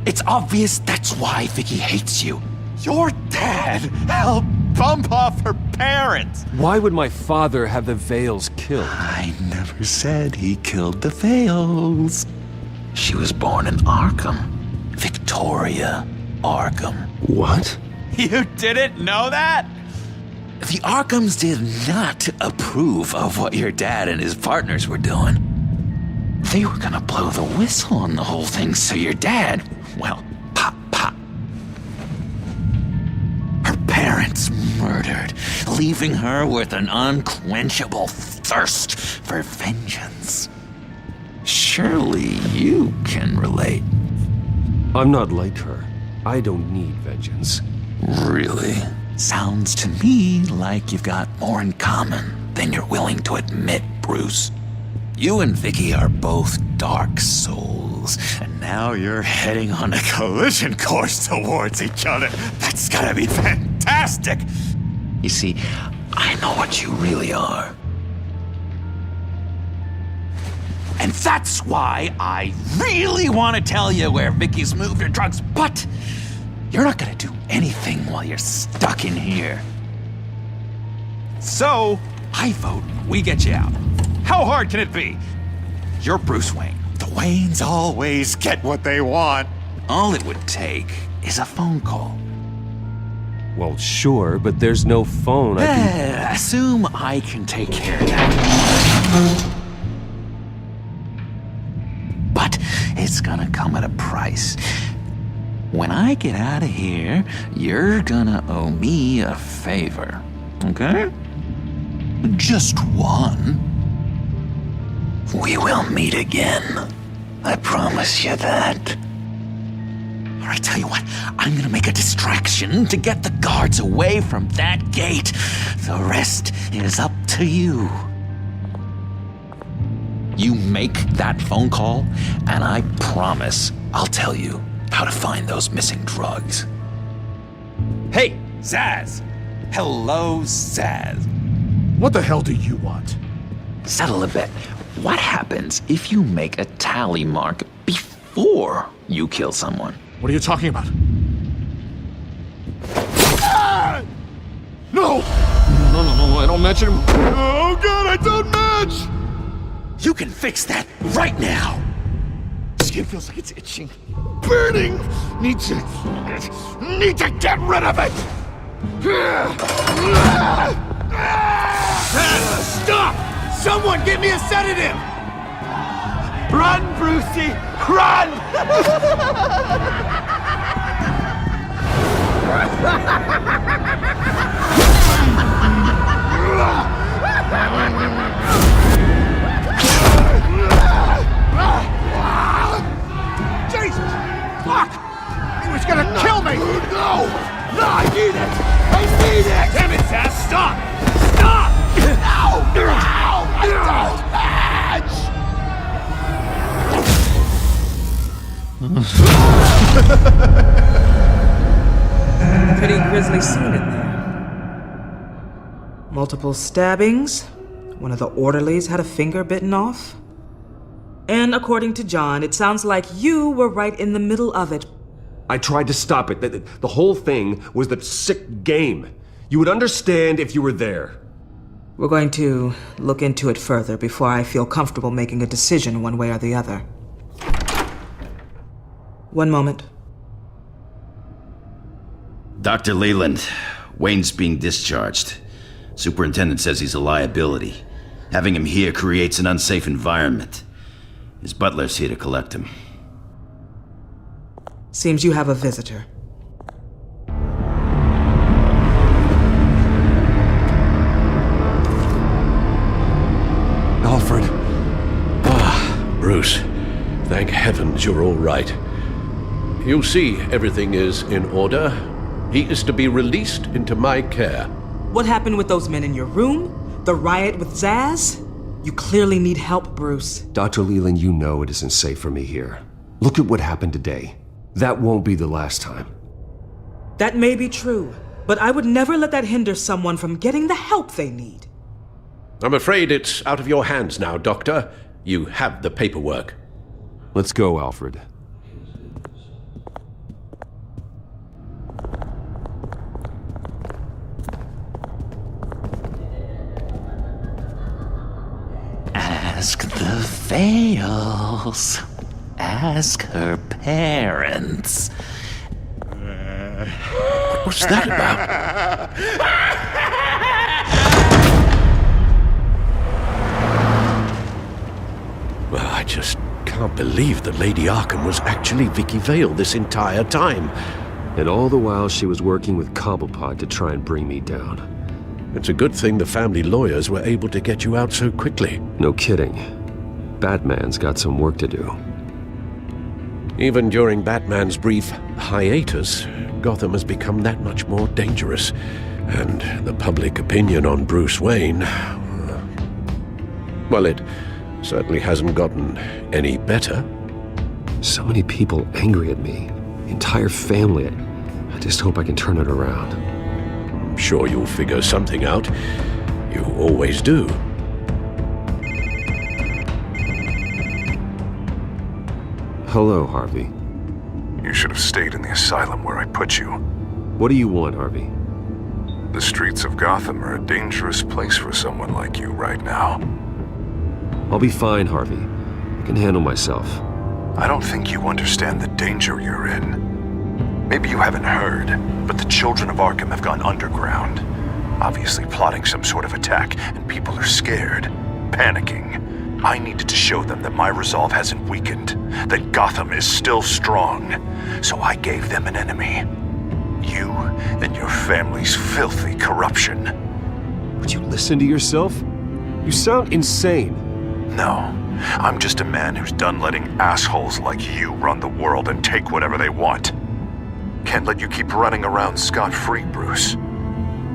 It's obvious that's why Vicky hates you. Your dad helped bump off her parents. Why would my father have the Vales killed? I never said he killed the Vales. She was born in Arkham. Victoria Arkham. What? You didn't know that? The Arkhams did not approve of what your dad and his partners were doing. They were gonna blow the whistle on the whole thing, so your dad, well, pop. Her parents murdered, leaving her with an unquenchable thirst for vengeance. Surely you can relate. I'm not like her. I don't need vengeance. Really? Sounds to me like you've got more in common than you're willing to admit, Bruce. You and Vicky are both dark souls, and now you're heading on a collision course towards each other. That's gotta be fantastic! You see, I know what you really are. And that's why I really want to tell you where Vicky's moved her drugs, but you're not gonna do anything while you're stuck in here. So, I vote we get you out. How hard can it be? You're Bruce Wayne. The Waynes always get what they want. All it would take is a phone call. Well, sure, but there's no phone. Assume I can take care of that. But it's gonna come at a price. When I get out of here, you're gonna owe me a favor, okay? Just one. We will meet again. I promise you that. All right, tell you what, I'm gonna make a distraction to get the guards away from that gate. The rest is up to you. You make that phone call, and I promise I'll tell you how to find those missing drugs. Hey, Zaz! Hello, Zaz. What the hell do you want? Settle a bet. What happens if you make a tally mark before you kill someone? What are you talking about? Ah! No! No, I don't match him. Oh god, I don't match! You can fix that right now! Skin feels like it's itching. Burning! Need to get rid of it! Stop! Someone get me a sedative! Run, Brucey! Run! Jesus! Fuck! He was gonna kill me! No! No, I need it! I need it! Damn it, Zaz! Stop! Stop! No! No! I don't match! Pretty grisly scene in there. Multiple stabbings. One of the orderlies had a finger bitten off. And according to John, it sounds like you were right in the middle of it. I tried to stop it. The whole thing was that sick game. You would understand if you were there. We're going to look into it further before I feel comfortable making a decision one way or the other. One moment. Dr. Leland, Wayne's being discharged. Superintendent says he's a liability. Having him here creates an unsafe environment. His butler's here to collect him. Seems you have a visitor. Alfred. Bruce. Thank heavens you're all right. You see, everything is in order. He is to be released into my care. What happened with those men in your room? The riot with Zaz? You clearly need help, Bruce. Dr. Leland, you know it isn't safe for me here. Look at what happened today. That won't be the last time. That may be true, but I would never let that hinder someone from getting the help they need. I'm afraid it's out of your hands now, Doctor. You have the paperwork. Let's go, Alfred. Ask the Vales. Ask her parents. What's that about? Well, I just can't believe that Lady Arkham was actually Vicky Vale this entire time. And all the while she was working with Cobblepot to try and bring me down. It's a good thing the family lawyers were able to get you out so quickly. No kidding. Batman's got some work to do. Even during Batman's brief hiatus, Gotham has become that much more dangerous. And the public opinion on Bruce Wayne... well, it certainly hasn't gotten any better. So many people angry at me. Entire family. I just hope I can turn it around. I'm sure you'll figure something out. You always do. Hello, Harvey. You should have stayed in the asylum where I put you. What do you want, Harvey? The streets of Gotham are a dangerous place for someone like you right now. I'll be fine, Harvey. I can handle myself. I don't think you understand the danger you're in. Maybe you haven't heard, but the children of Arkham have gone underground. Obviously plotting some sort of attack, and people are scared, panicking. I needed to show them that my resolve hasn't weakened, that Gotham is still strong. So I gave them an enemy. You and your family's filthy corruption. Would you listen to yourself? You sound insane. No, I'm just a man who's done letting assholes like you run the world and take whatever they want. Can't let you keep running around scot-free, Bruce.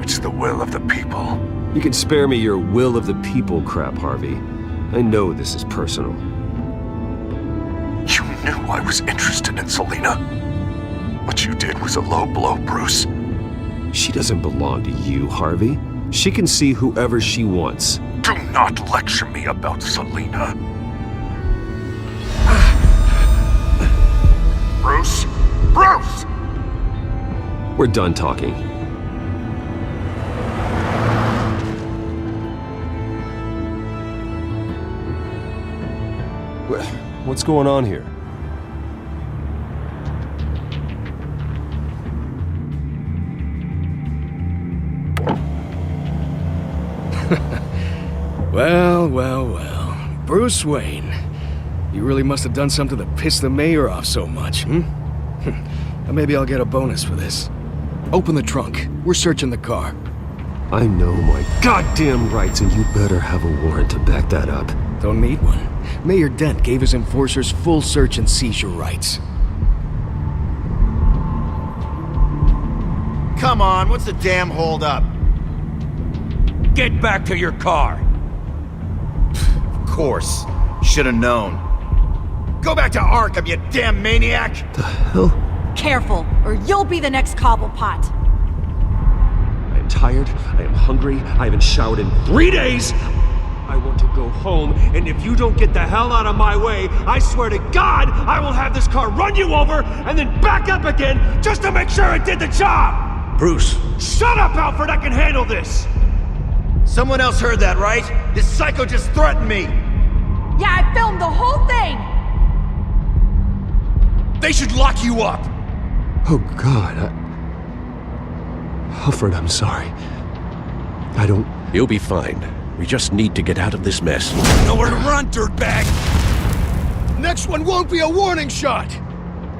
It's the will of the people. You can spare me your will of the people crap, Harvey. I know this is personal. You knew I was interested in Selina. What you did was a low blow, Bruce. She doesn't belong to you, Harvey. She can see whoever she wants. Do not lecture me about Selina. Bruce? Bruce! We're done talking. What's going on here? Well. Bruce Wayne. You really must have done something to piss the mayor off so much, Maybe I'll get a bonus for this. Open the trunk. We're searching the car. I know my goddamn rights, and you better have a warrant to back that up. Don't need one. Mayor Dent gave his enforcers full search and seizure rights. Come on, what's the damn holdup? Get back to your car! Of course. Should've known. Go back to Arkham, you damn maniac! The hell? Careful, or you'll be the next Cobblepot. I am tired, I am hungry, I haven't showered in 3 days! I want to go home, and if you don't get the hell out of my way, I swear to God, I will have this car run you over, and then back up again, just to make sure it did the job! Bruce. Shut up, Alfred, I can handle this! Someone else heard that, right? This psycho just threatened me! Yeah, I filmed the whole thing! They should lock you up! Oh, God, Alfred, I'm sorry. I don't... You'll be fine. We just need to get out of this mess. Nowhere to run, dirtbag! Next one won't be a warning shot!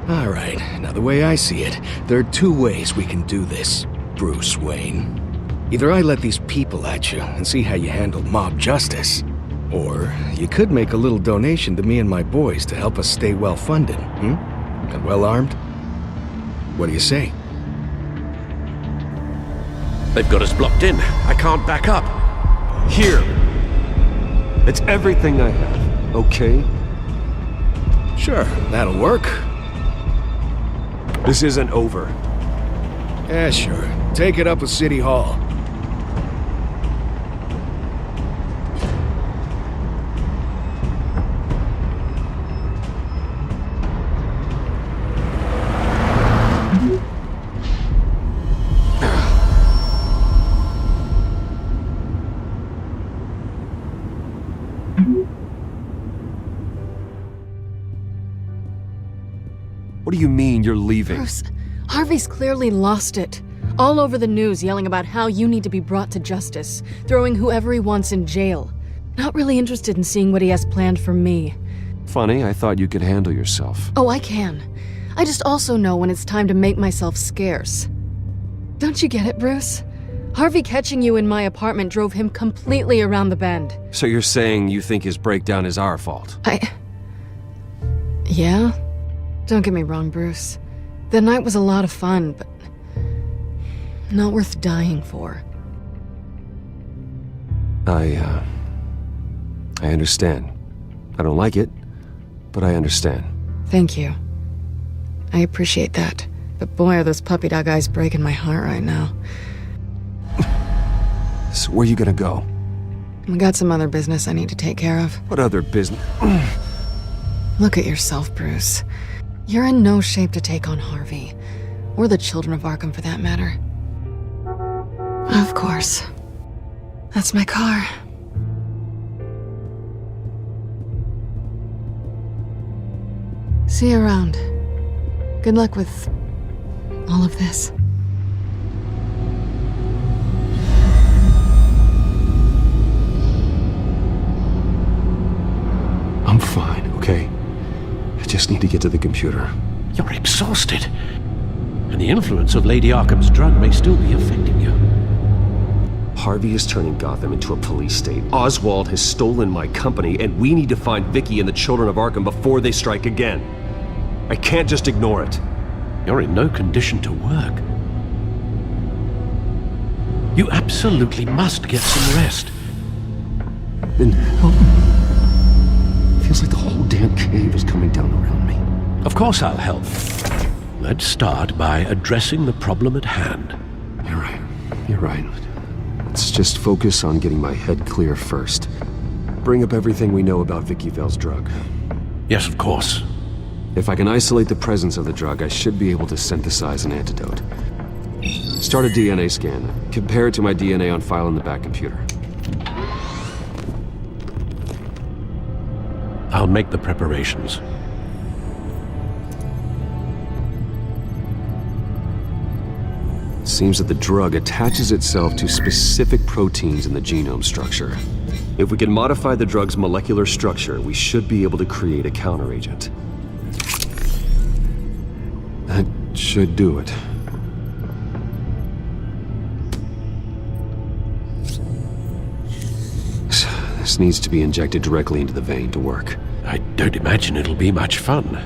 All right, now the way I see it, there are 2 ways we can do this, Bruce Wayne. Either I let these people at you and see how you handle mob justice, or you could make a little donation to me and my boys to help us stay well-funded, and well-armed? What do you say? They've got us blocked in. I can't back up. Here. It's everything I have, okay? Sure, that'll work. This isn't over. Yeah, sure. Take it up with City Hall. What do you mean you're leaving? Bruce, Harvey's clearly lost it. All over the news yelling about how you need to be brought to justice, throwing whoever he wants in jail. Not really interested in seeing what he has planned for me. Funny, I thought you could handle yourself. Oh, I can. I just also know when it's time to make myself scarce. Don't you get it, Bruce? Harvey catching you in my apartment drove him completely around the bend. So you're saying you think his breakdown is our fault? Yeah? Don't get me wrong, Bruce. The night was a lot of fun, but not worth dying for. I understand. I don't like it, but I understand. Thank you. I appreciate that. But boy, are those puppy dog eyes breaking my heart right now. So where are you gonna go? I got some other business I need to take care of. What other business? Look at yourself, Bruce. You're in no shape to take on Harvey. Or the children of Arkham, for that matter. Of course. That's my car. See you around. Good luck with all of this. I'm fine, okay? I just need to get to the computer. You're exhausted. And the influence of Lady Arkham's drug may still be affecting you. Harvey is turning Gotham into a police state. Oswald has stolen my company, and we need to find Vicky and the children of Arkham before they strike again. I can't just ignore it. You're in no condition to work. You absolutely must get some rest. Then help me. Feels like the whole damn cave is coming down around me. Of course I'll help. Let's start by addressing the problem at hand. You're right. Let's just focus on getting my head clear first. Bring up everything we know about Vicky Vale's drug. Yes, of course. If I can isolate the presence of the drug, I should be able to synthesize an antidote. Start a DNA scan. Compare it to my DNA on file in the back computer. I'll make the preparations. It seems that the drug attaches itself to specific proteins in the genome structure. If we can modify the drug's molecular structure, we should be able to create a counteragent. That should do it. This needs to be injected directly into the vein to work. I don't imagine it'll be much fun.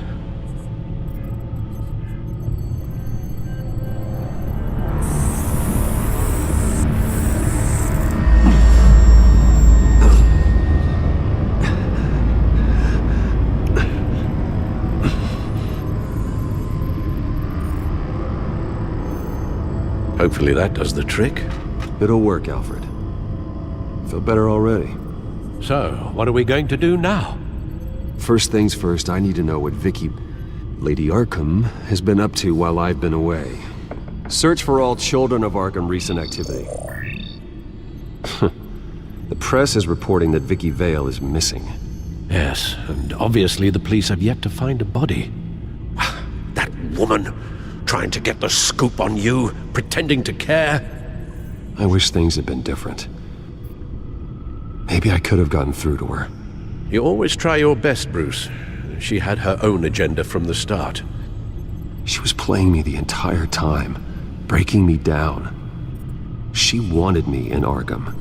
Hopefully that does the trick. It'll work, Alfred. Feel better already. So, what are we going to do now? First things first, I need to know what Vicky, Lady Arkham, has been up to while I've been away. Search for all children of Arkham recent activity. The press is reporting that Vicky Vale is missing. Yes, and obviously the police have yet to find a body. That woman, trying to get the scoop on you, pretending to care. I wish things had been different. Maybe I could have gotten through to her. You always try your best, Bruce. She had her own agenda from the start. She was playing me the entire time, breaking me down. She wanted me in Arkham.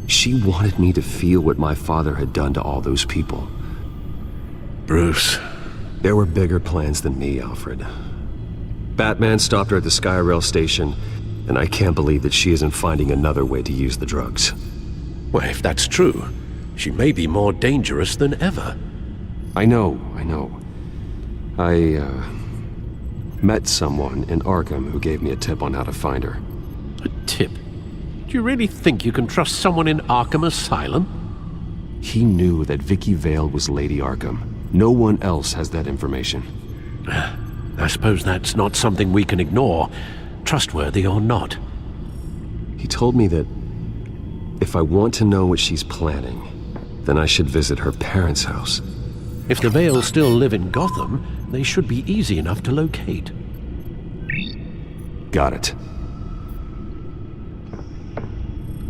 She wanted me to feel what my father had done to all those people. Bruce. There were bigger plans than me, Alfred. Batman stopped her at the Skyrail station, and I can't believe that she isn't finding another way to use the drugs. Well, if that's true, she may be more dangerous than ever. I know. I met someone in Arkham who gave me a tip on how to find her. A tip? Do you really think you can trust someone in Arkham Asylum? He knew that Vicky Vale was Lady Arkham. No one else has that information. I suppose that's not something we can ignore, trustworthy or not. He told me that if I want to know what she's planning, then I should visit her parents' house. If the Vales still live in Gotham, they should be easy enough to locate. Got it.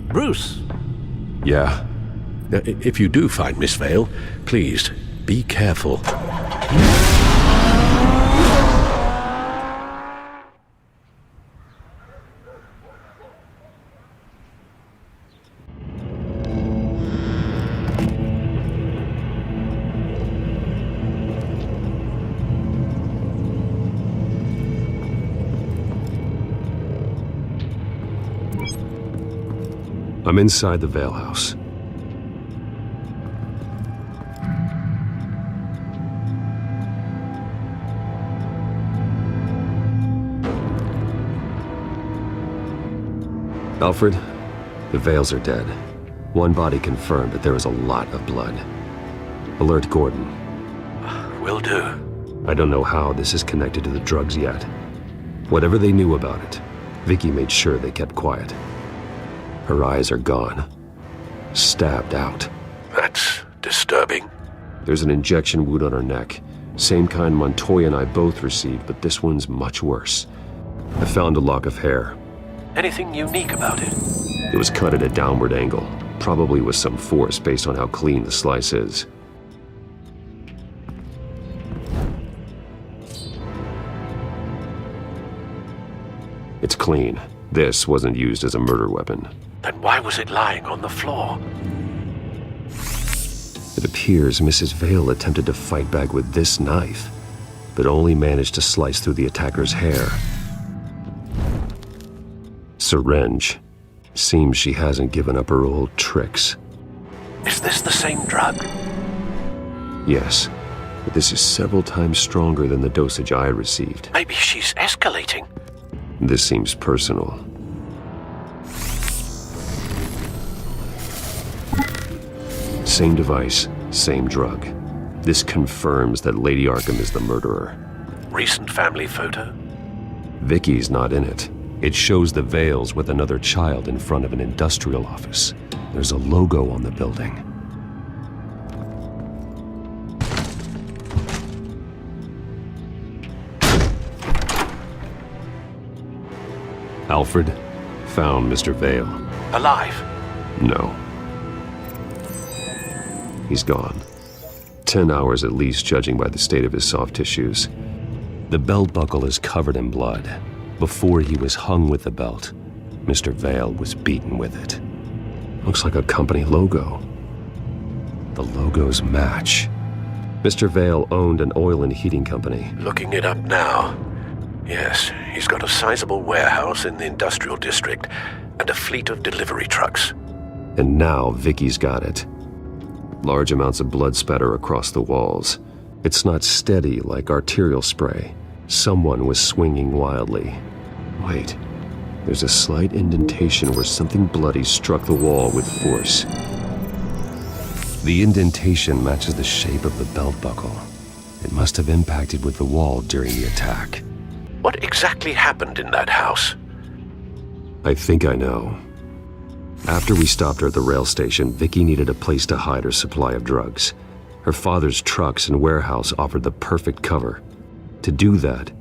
Bruce! Yeah? If you do find Miss Vale, please, be careful. I'm inside the Vale house. Alfred, the Vales are dead. One body confirmed, but there is a lot of blood. Alert Gordon. Will do. I don't know how this is connected to the drugs yet. Whatever they knew about it, Vicky made sure they kept quiet. Her eyes are gone. Stabbed out. That's disturbing. There's an injection wound on her neck. Same kind Montoya and I both received, but this one's much worse. I found a lock of hair. Anything unique about it? It was cut at a downward angle, probably with some force based on how clean the slice is. It's clean. This wasn't used as a murder weapon. Then why was it lying on the floor? It appears Mrs. Vale attempted to fight back with this knife, but only managed to slice through the attacker's hair. Syringe. Seems she hasn't given up her old tricks. Is this the same drug? Yes, but this is several times stronger than the dosage I received. Maybe she's escalating. This seems personal. Same device, same drug. This confirms that Lady Arkham is the murderer. Recent family photo? Vicky's not in it. It shows the Vales with another child in front of an industrial office. There's a logo on the building. Alfred found Mr. Vale. Alive? No. He's gone. 10 hours at least, judging by the state of his soft tissues. The belt buckle is covered in blood. Before he was hung with the belt, Mr. Vale was beaten with it. Looks like a company logo. The logos match. Mr. Vale owned an oil and heating company. Looking it up now. Yes, he's got a sizable warehouse in the industrial district and a fleet of delivery trucks. And now Vicky's got it. Large amounts of blood spatter across the walls. It's not steady like arterial spray. Someone was swinging wildly. Wait, there's a slight indentation where something bloody struck the wall with force. The indentation matches the shape of the belt buckle. It must have impacted with the wall during the attack. What exactly happened in that house? I think I know. After we stopped her at the rail station, Vicky needed a place to hide her supply of drugs. Her father's trucks and warehouse offered the perfect cover. To do that,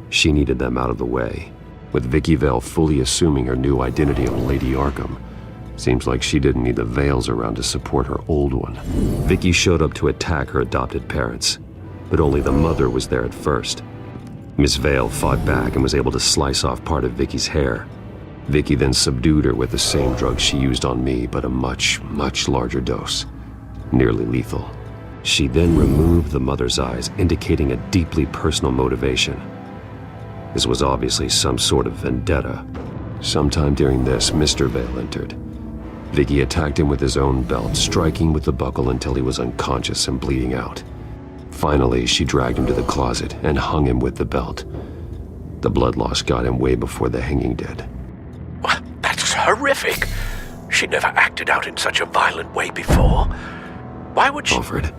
she needed them out of the way. With Vicky Vale fully assuming her new identity of Lady Arkham, seems like she didn't need the Vales around to support her old one. Vicky showed up to attack her adopted parents, but only the mother was there at first. Miss Vale fought back and was able to slice off part of Vicky's hair. Vicky then subdued her with the same drug she used on me, but a much, much larger dose. Nearly lethal. She then removed the mother's eyes, indicating a deeply personal motivation. This was obviously some sort of vendetta. Sometime during this, Mr. Vale entered. Vicky attacked him with his own belt, striking with the buckle until he was unconscious and bleeding out. Finally, she dragged him to the closet and hung him with the belt. The blood loss got him way before the hanging did. That's horrific. She never acted out in such a violent way before. Why would she... Alfred,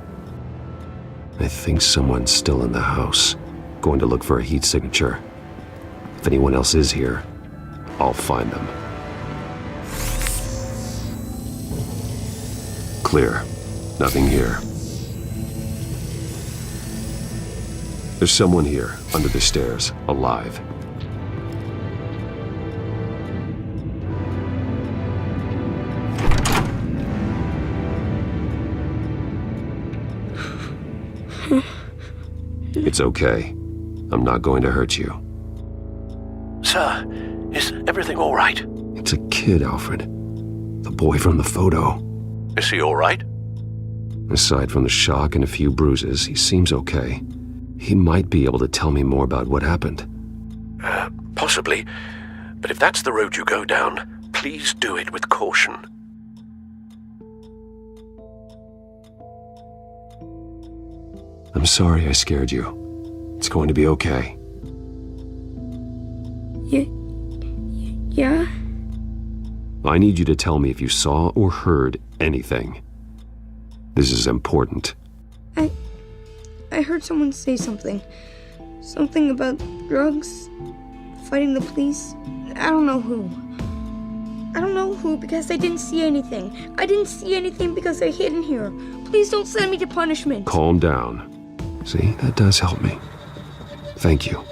I think someone's still in the house. Going to look for a heat signature. If anyone else is here, I'll find them. Clear. Nothing here. There's someone here, under the stairs, alive. It's okay. I'm not going to hurt you. Sir, is everything all right? It's a kid, Alfred. The boy from the photo. Is he all right? Aside from the shock and a few bruises, he seems okay. He might be able to tell me more about what happened. Possibly. But if that's the road you go down, please do it with caution. I'm sorry I scared you. It's going to be okay. Yeah? I need you to tell me if you saw or heard anything. This is important. I I heard someone say something. Something about drugs, fighting the police. I don't know who. I don't know who because I didn't see anything. I didn't see anything because I hid in here. Please don't send me to punishment. Calm down. See, that does help me. Thank you.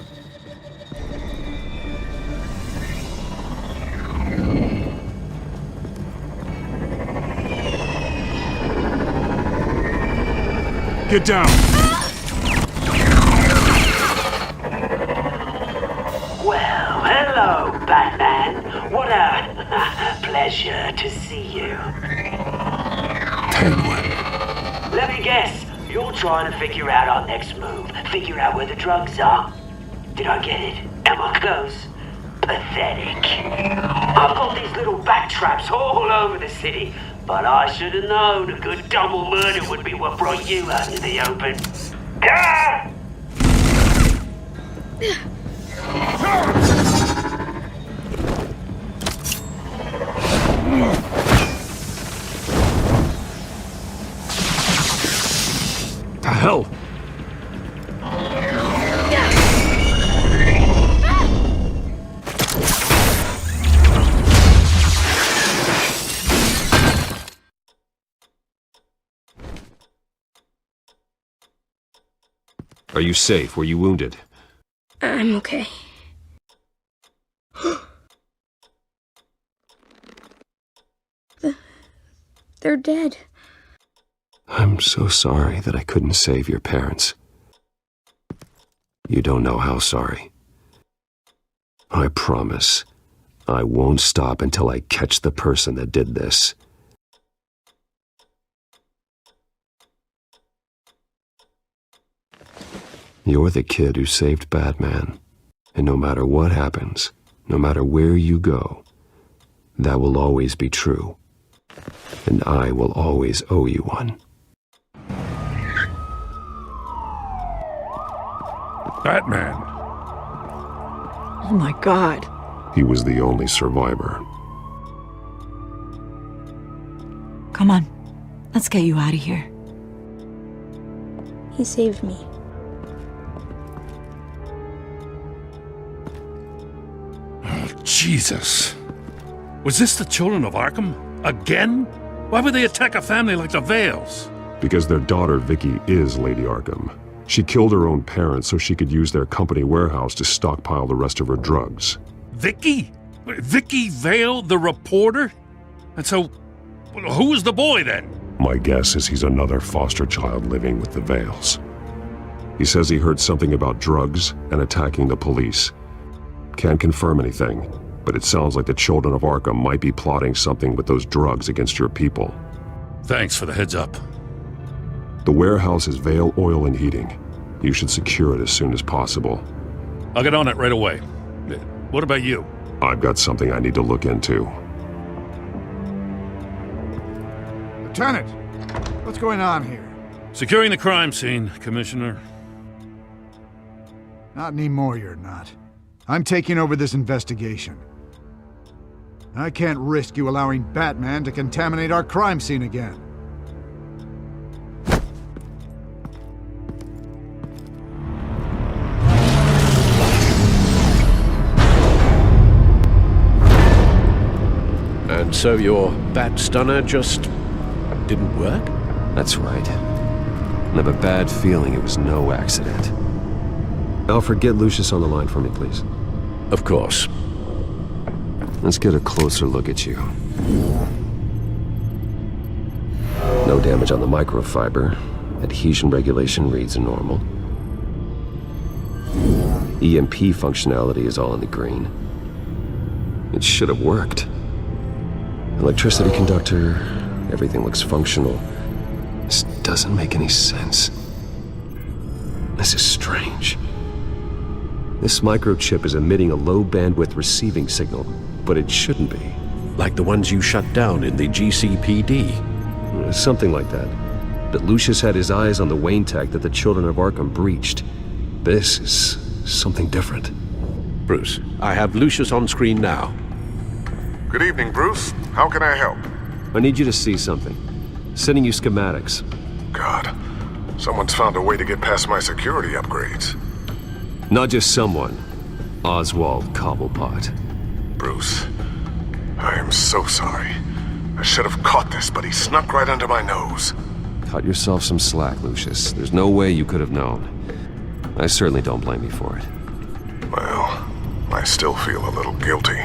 Get down! Well, hello, Batman. What a pleasure to see you. Penguin. Let me guess. You're trying to figure out our next move. Figure out where the drugs are. Did I get it? Am I close? Pathetic. I've got these little bat traps all over the city, but I should have known a good double murder would be what brought you out into the open. Ah! The hell? Are you safe? Were you wounded? I'm okay. They're dead. I'm so sorry that I couldn't save your parents. You don't know how sorry. I promise, I won't stop until I catch the person that did this. You're the kid who saved Batman, and no matter what happens, no matter where you go, that will always be true, and I will always owe you one. Batman. Oh my God. He was the only survivor. Come on, let's get you out of here. He saved me. Jesus. Was this the children of Arkham? Again? Why would they attack a family like the Vales? Because their daughter, Vicky, is Lady Arkham. She killed her own parents so she could use their company warehouse to stockpile the rest of her drugs. Vicky? Vicky Vale, the reporter? And so, who was the boy then? My guess is he's another foster child living with the Vales. He says he heard something about drugs and attacking the police. Can't confirm anything, but it sounds like the children of Arkham might be plotting something with those drugs against your people. Thanks for the heads up. The warehouse is Vale Oil and Heating. You should secure it as soon as possible. I'll get on it right away. What about you? I've got something I need to look into. Lieutenant, what's going on here? Securing the crime scene, Commissioner. Not anymore, you're not. I'm taking over this investigation. I can't risk you allowing Batman to contaminate our crime scene again. And so your bat stunner just didn't work? That's right. I have a bad feeling it was no accident. Alfred, get Lucius on the line for me, please. Of course. Let's get a closer look at you. No damage on the microfiber. Adhesion regulation reads normal. EMP functionality is all in the green. It should have worked. Electricity conductor, everything looks functional. This doesn't make any sense. This is strange. This microchip is emitting a low-bandwidth receiving signal, but it shouldn't be. Like the ones you shut down in the GCPD? Something like that. But Lucius had his eyes on the Wayne tech that the children of Arkham breached. This is something different. Bruce, I have Lucius on screen now. Good evening, Bruce. How can I help? I need you to see something. Sending you schematics. God. Someone's found a way to get past my security upgrades. Not just someone. Oswald Cobblepot. Bruce, I am so sorry. I should have caught this, but he snuck right under my nose. Cut yourself some slack, Lucius. There's no way you could have known. I certainly don't blame you for it. Well, I still feel a little guilty.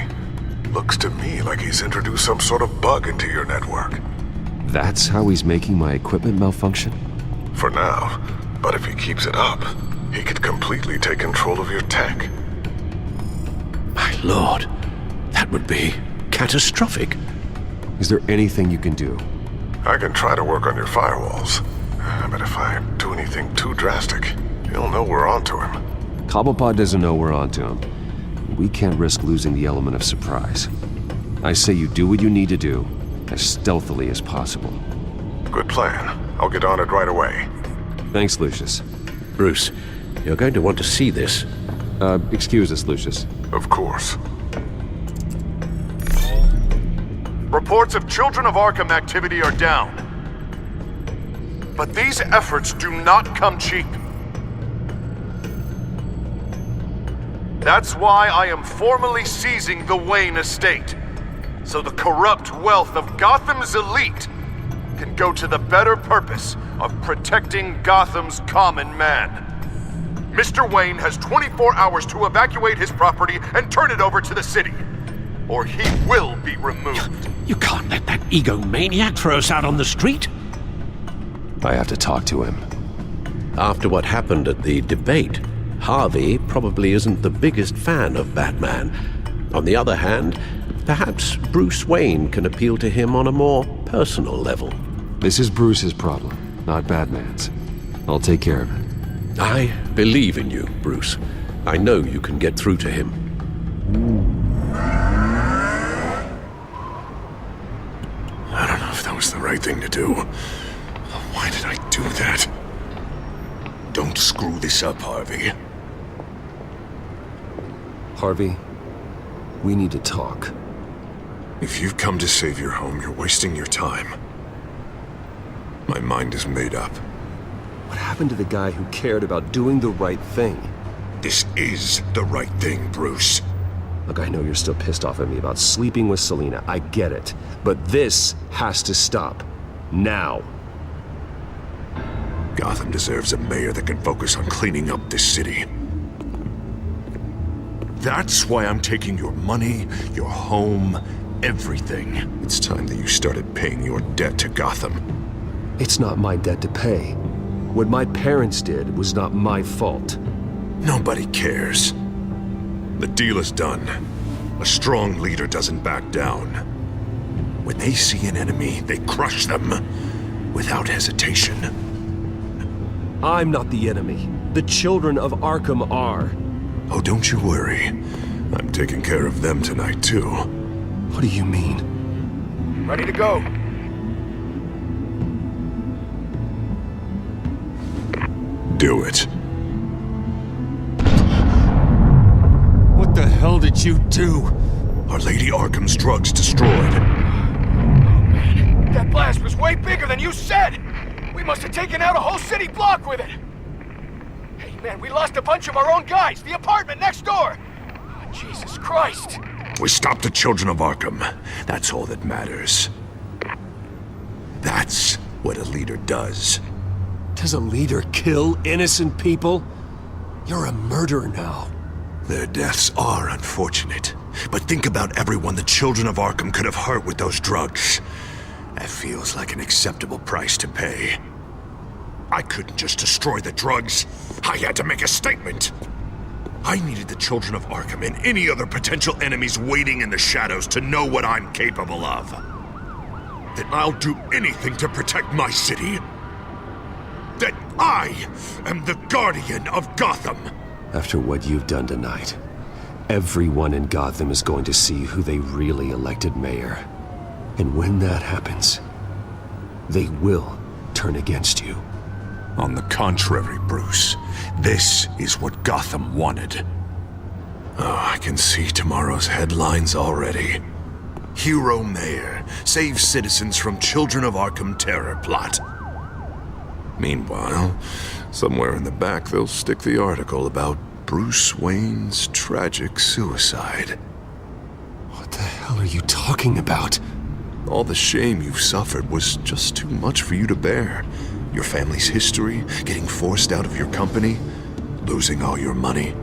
Looks to me like he's introduced some sort of bug into your network. That's how he's making my equipment malfunction? For now, but if he keeps it up, he could completely take control of your tech. My lord, that would be catastrophic. Is there anything you can do? I can try to work on your firewalls, but if I do anything too drastic, he'll know we're onto him. Cobblepot doesn't know we're onto him. We can't risk losing the element of surprise. I say you do what you need to do, as stealthily as possible. Good plan. I'll get on it right away. Thanks, Lucius. Bruce, you're going to want to see this. Excuse us, Lucius. Of course. Reports of Children of Arkham activity are down. But these efforts do not come cheap. That's why I am formally seizing the Wayne estate, so the corrupt wealth of Gotham's elite can go to the better purpose of protecting Gotham's common man. Mr. Wayne has 24 hours to evacuate his property and turn it over to the city, or he will be removed. You can't let that egomaniac throw us out on the street. I have to talk to him. After what happened at the debate, Harvey probably isn't the biggest fan of Batman. On the other hand, perhaps Bruce Wayne can appeal to him on a more personal level. This is Bruce's problem, not Batman's. I'll take care of it. I believe in you, Bruce. I know you can get through to him. I don't know if that was the right thing to do. Why did I do that? Don't screw this up, Harvey. Harvey, we need to talk. If you've come to save your home, you're wasting your time. My mind is made up. What happened to the guy who cared about doing the right thing? This is the right thing, Bruce. Look, I know you're still pissed off at me about sleeping with Selina. I get it. But this has to stop. Now. Gotham deserves a mayor that can focus on cleaning up this city. That's why I'm taking your money, your home, everything. It's time that you started paying your debt to Gotham. It's not my debt to pay. What my parents did was not my fault. Nobody cares. The deal is done. A strong leader doesn't back down. When they see an enemy, they crush them without hesitation. I'm not the enemy. The children of Arkham are. Oh, don't you worry. I'm taking care of them tonight, too. What do you mean? Ready to go. Do it. What the hell did you do? Our Lady Arkham's drugs destroyed. Oh, man. That blast was way bigger than you said! We must have taken out a whole city block with it! Hey, man, we lost a bunch of our own guys! The apartment next door! Oh, Jesus Christ! We stopped the Children of Arkham. That's all that matters. That's what a leader does. Does a leader kill innocent people? You're a murderer now. Their deaths are unfortunate. But think about everyone the Children of Arkham could have hurt with those drugs. That feels like an acceptable price to pay. I couldn't just destroy the drugs. I had to make a statement. I needed the Children of Arkham and any other potential enemies waiting in the shadows to know what I'm capable of. That I'll do anything to protect my city. That I am the guardian of Gotham. After what you've done tonight, everyone in Gotham is going to see who they really elected mayor. And when that happens, they will turn against you. On the contrary, Bruce, this is what Gotham wanted. Oh, I can see tomorrow's headlines already. Hero Mayor saves citizens from Children of Arkham terror plot. Meanwhile, somewhere in the back they'll stick the article about Bruce Wayne's tragic suicide. What the hell are you talking about? All the shame you've suffered was just too much for you to bear. Your family's history, getting forced out of your company, losing all your money.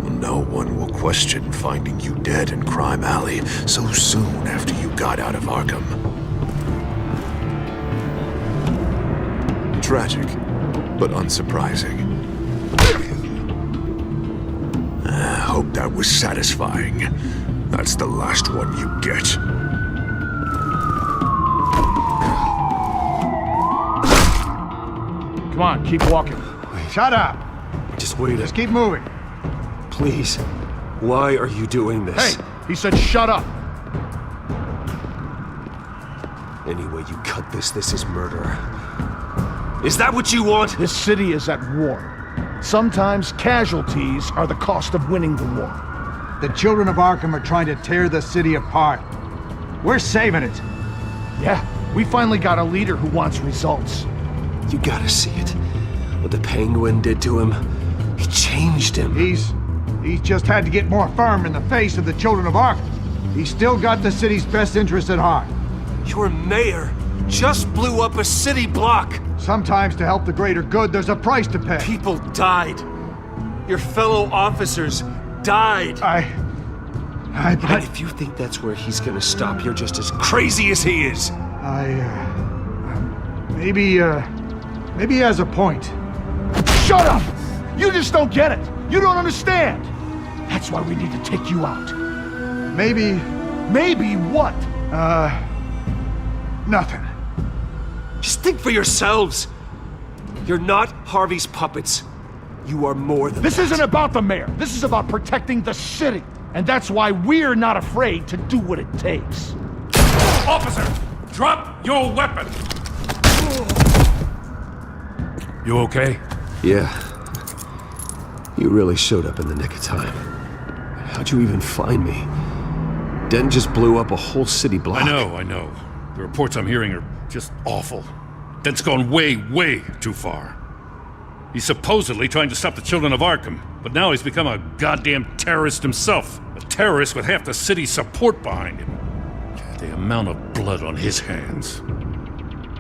No one will question finding you dead in Crime Alley so soon after you got out of Arkham. Tragic, but unsurprising. I hope that was satisfying. That's the last one you get. Come on, keep walking. Shut up! Just wait. Just keep moving. Please. Why are you doing this? Hey, he said shut up! Any way you cut this, this is murder. Is that what you want? This city is at war. Sometimes casualties are the cost of winning the war. The children of Arkham are trying to tear the city apart. We're saving it. Yeah, we finally got a leader who wants results. You gotta see it. What the Penguin did to him. He changed him. He's just had to get more firm in the face of the children of Arkham. He's still got the city's best interest at heart. Your mayor just blew up a city block. Sometimes to help the greater good, there's a price to pay. People died. Your fellow officers died. And if you think that's where he's gonna stop, you're just as crazy as he is. Maybe he has a point. Shut up! You just don't get it. You don't understand. That's why we need to take you out. Maybe what? Nothing. Just think for yourselves. You're not Harvey's puppets. You are more than This that. isn't about the mayor. This is about protecting the city. And that's why we're not afraid to do what it takes. Officer, drop your weapon! You okay? Yeah. You really showed up in the nick of time. How'd you even find me? Den just blew up a whole city block. I know. The reports I'm hearing are just awful. Den's gone way, way too far. He's supposedly trying to stop the children of Arkham, but now he's become a goddamn terrorist himself. A terrorist with half the city's support behind him. The amount of blood on his hands.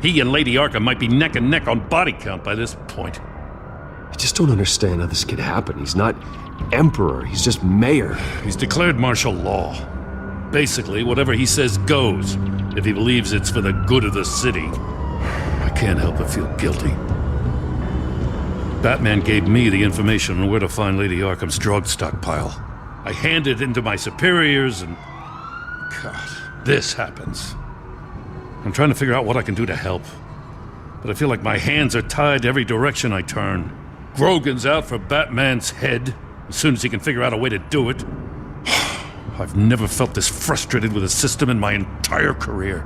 He and Lady Arkham might be neck and neck on body count by this point. I just don't understand how this could happen. He's not emperor, he's just mayor. He's declared martial law. Basically, whatever he says goes, if he believes it's for the good of the city. I can't help but feel guilty. Batman gave me the information on where to find Lady Arkham's drug stockpile. I handed it into my superiors and... God, this happens. I'm trying to figure out what I can do to help. But I feel like my hands are tied every direction I turn. Grogan's out for Batman's head, as soon as he can figure out a way to do it. I've never felt this frustrated with a system in my entire career.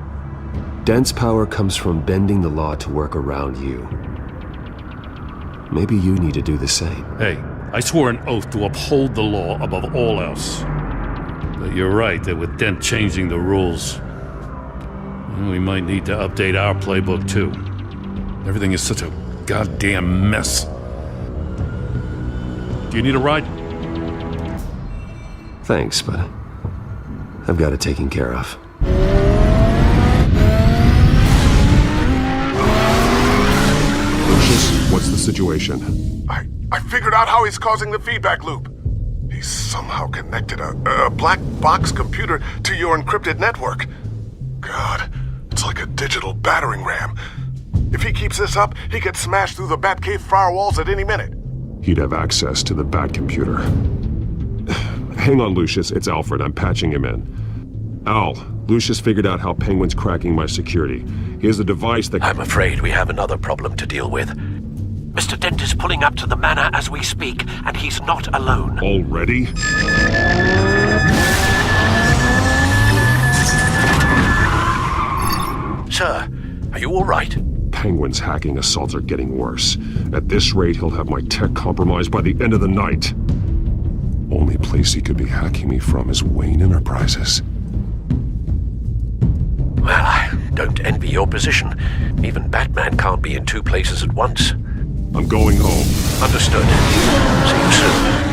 Den's power comes from bending the law to work around you. Maybe you need to do the same. Hey, I swore an oath to uphold the law above all else. But you're right that with Dent changing the rules, we might need to update our playbook too. Everything is such a goddamn mess. Do you need a ride? Thanks, but I've got it taken care of. Lucius, what's the situation? I figured out how he's causing the feedback loop. He's somehow connected a black box computer to your encrypted network. God, it's like a digital battering ram. If he keeps this up, he could smash through the Batcave firewalls at any minute. He'd have access to the Bat computer. Hang on, Lucius. It's Alfred. I'm patching him in. Al, Lucius figured out how Penguin's cracking my security. He has a device that... I'm afraid we have another problem to deal with. Mr. Dent is pulling up to the manor as we speak, and he's not alone. Already? Sir, are you all right? Penguin's hacking assaults are getting worse. At this rate, he'll have my tech compromised by the end of the night. Only place he could be hacking me from is Wayne Enterprises. Well, don't envy your position. Even Batman can't be in two places at once. I'm going home. Understood. See you soon.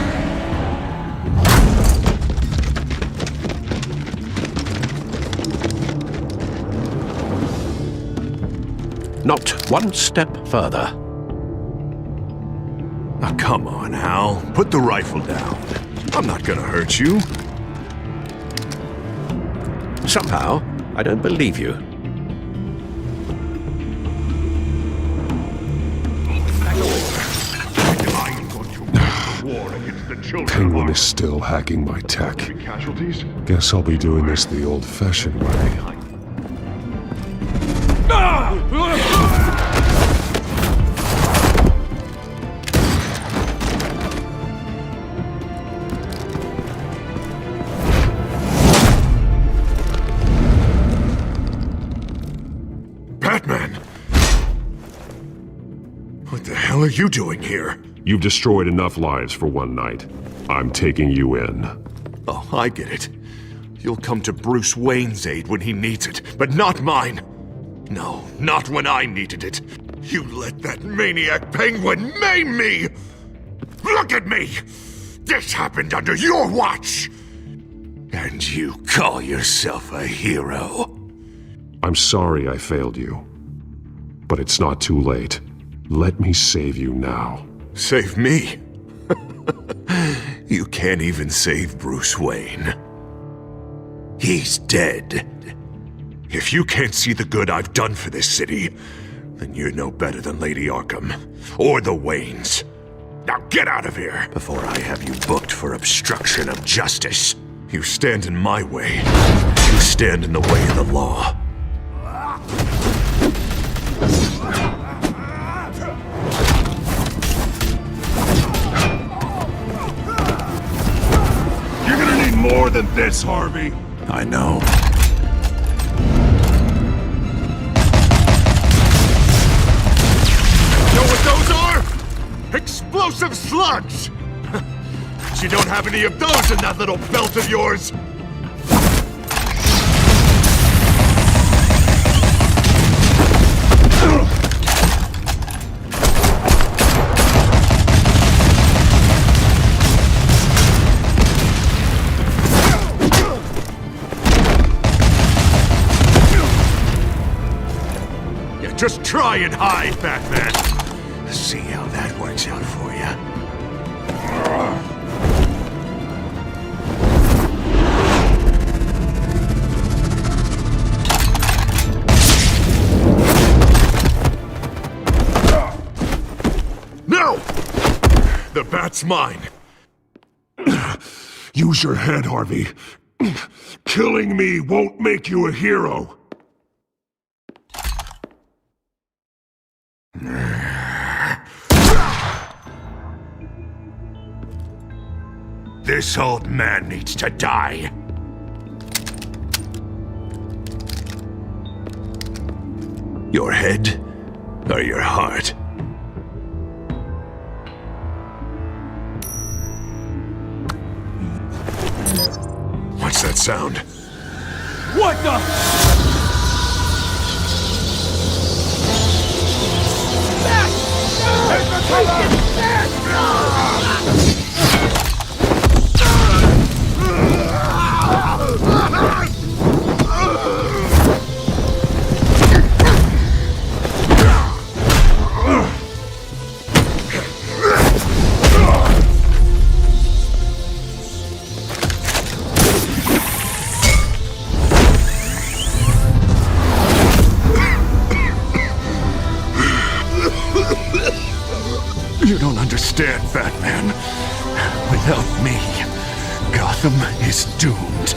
Not one step further. Oh, come on, Al. Put the rifle down. I'm not gonna hurt you. Somehow, I don't believe you. Penguin is still hacking my tech. Guess I'll be doing this the old-fashioned way. Batman! What the hell are you doing here? You've destroyed enough lives for one night. I'm taking you in. Oh, I get it. You'll come to Bruce Wayne's aid when he needs it, but not mine. No, not when I needed it. You let that maniac Penguin maim me! Look at me! This happened under your watch! And you call yourself a hero? I'm sorry I failed you. But it's not too late. Let me save you now. Save me? You can't even save Bruce Wayne. He's dead. If you can't see the good I've done for this city, then you're no better than Lady Arkham, or the Waynes. Now get out of here, before I have you booked for obstruction of justice. You stand in my way. You stand in the way of the law. You're gonna need more than this, Harvey. I know. Know what those are? Explosive slugs! But you don't have any of those in that little belt of yours! Just try and hide, Batman. See how that works out for you. No! The bat's mine. Use your head, Harvey. Killing me won't make you a hero. This old man needs to die. Your head or your heart? What's that sound? What the? You don't understand, Batman. Without me, Gotham is doomed.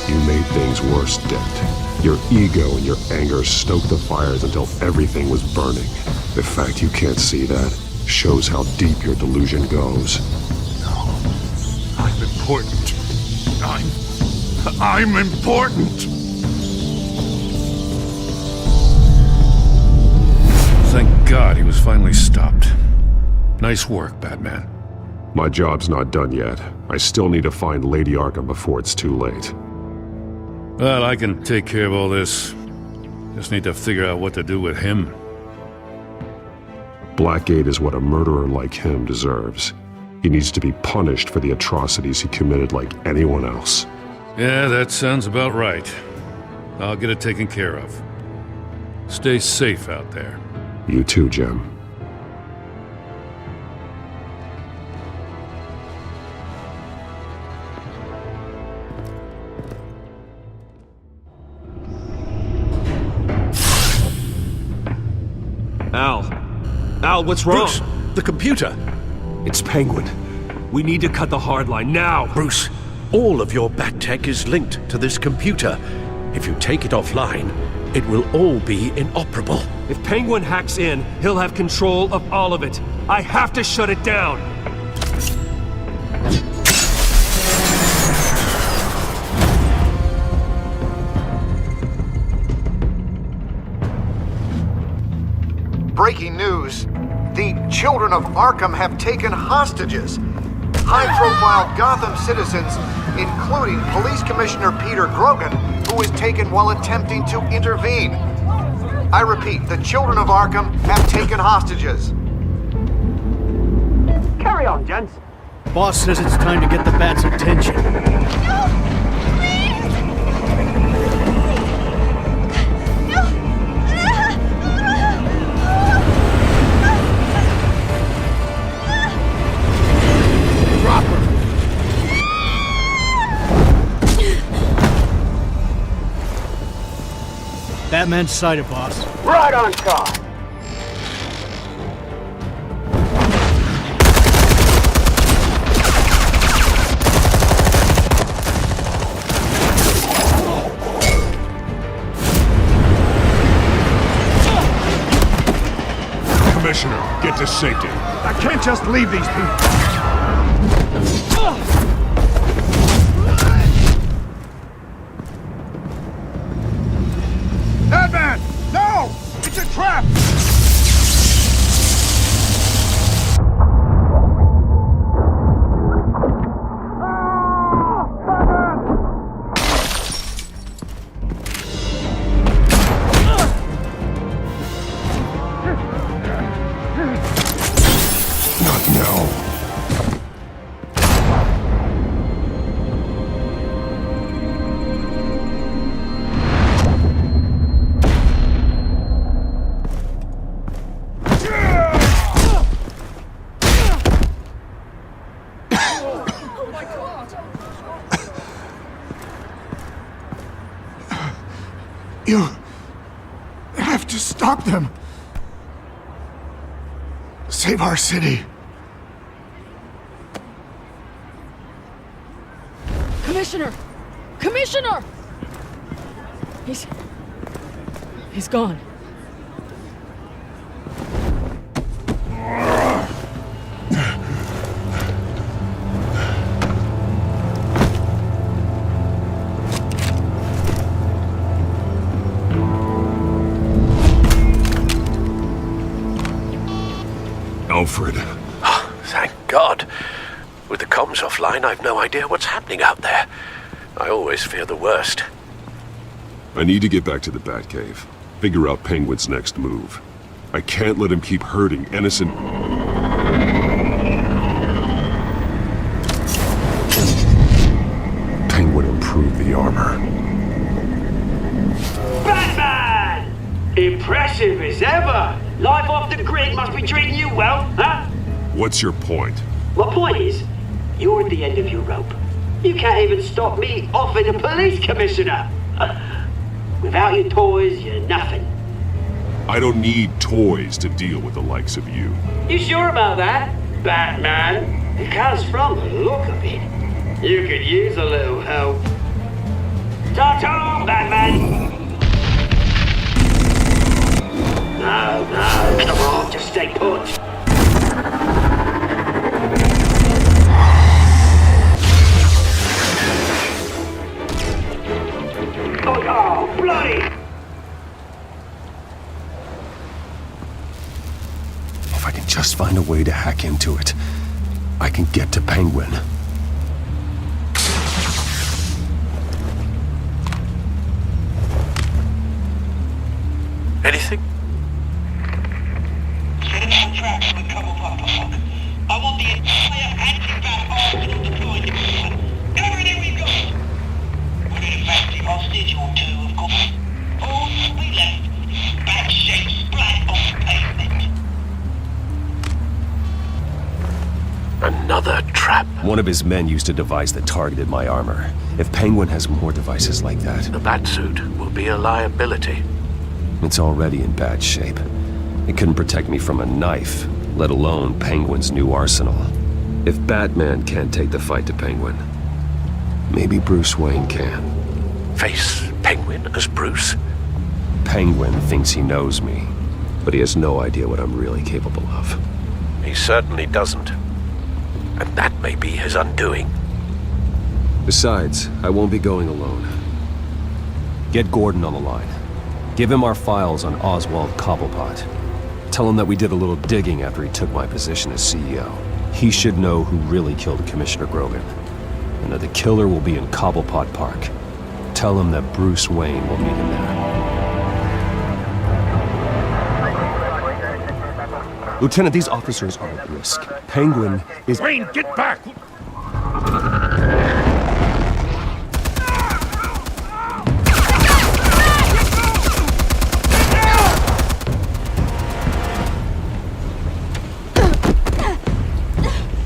You made things worse, Dent. Your ego and your anger stoked the fires until everything was burning. The fact you can't see that shows how deep your delusion goes. No, I'm important. I'm important! Thank God he was finally stopped. Nice work, Batman. My job's not done yet. I still need to find Lady Arkham before it's too late. Well, I can take care of all this. Just need to figure out what to do with him. Blackgate is what a murderer like him deserves. He needs to be punished for the atrocities he committed like anyone else. Yeah, that sounds about right. I'll get it taken care of. Stay safe out there. You too, Jim. Al, what's wrong? Bruce, the computer. It's Penguin. We need to cut the hard line now. Bruce, all of your bat tech is linked to this computer. If you take it offline, it will all be inoperable. If Penguin hacks in, he'll have control of all of it. I have to shut it down. Breaking news. The children of Arkham have taken hostages. High-profile Gotham citizens, including Police Commissioner Peter Grogan, who was taken while attempting to intervene. I repeat, the children of Arkham have taken hostages. Carry on, gents. Boss says it's time to get the Bat's attention. Batman's sighted, boss. Right on time. Commissioner, get to safety. I can't just leave these people. Batman! No! It's a trap! Not now. You have to stop them. Save our city. Commissioner! Commissioner! He's gone. Alfred. Oh, thank God. With the comms offline, I've no idea what's happening out there. I always fear the worst. I need to get back to the Batcave. Figure out Penguin's next move. I can't let him keep hurting innocent... Penguin improved the armor. Batman! Impressive as ever! Life off the grid must be treating you well, huh? What's your point? My point is, you're at the end of your rope. You can't even stop me offing a police commissioner. Without your toys, you're nothing. I don't need toys to deal with the likes of you. You sure about that, Batman? Because from the look of it, you could use a little help. Ta-ta, Batman! No, come on, just stay put. Oh, bloody! If I can just find a way to hack into it, I can get to Penguin. Anything? I want the entire anti-bat arsenal deployed to Brooklyn. Everything we've got. We're in a fancy hostage or two, of course. All we left, bat-shaped splat on the pavement. Another trap. One of his men used a device that targeted my armor. If Penguin has more devices like that... The Batsuit will be a liability. It's already in bad shape. It couldn't protect me from a knife, let alone Penguin's new arsenal. If Batman can't take the fight to Penguin, maybe Bruce Wayne can. Face Penguin as Bruce? Penguin thinks he knows me, but he has no idea what I'm really capable of. He certainly doesn't. And that may be his undoing. Besides, I won't be going alone. Get Gordon on the line. Give him our files on Oswald Cobblepot. Tell him that we did a little digging after he took my position as CEO. He should know who really killed Commissioner Grogan, and that the killer will be in Cobblepot Park. Tell him that Bruce Wayne will meet him there. Lieutenant, these officers are at risk. Penguin is... Wayne, get back!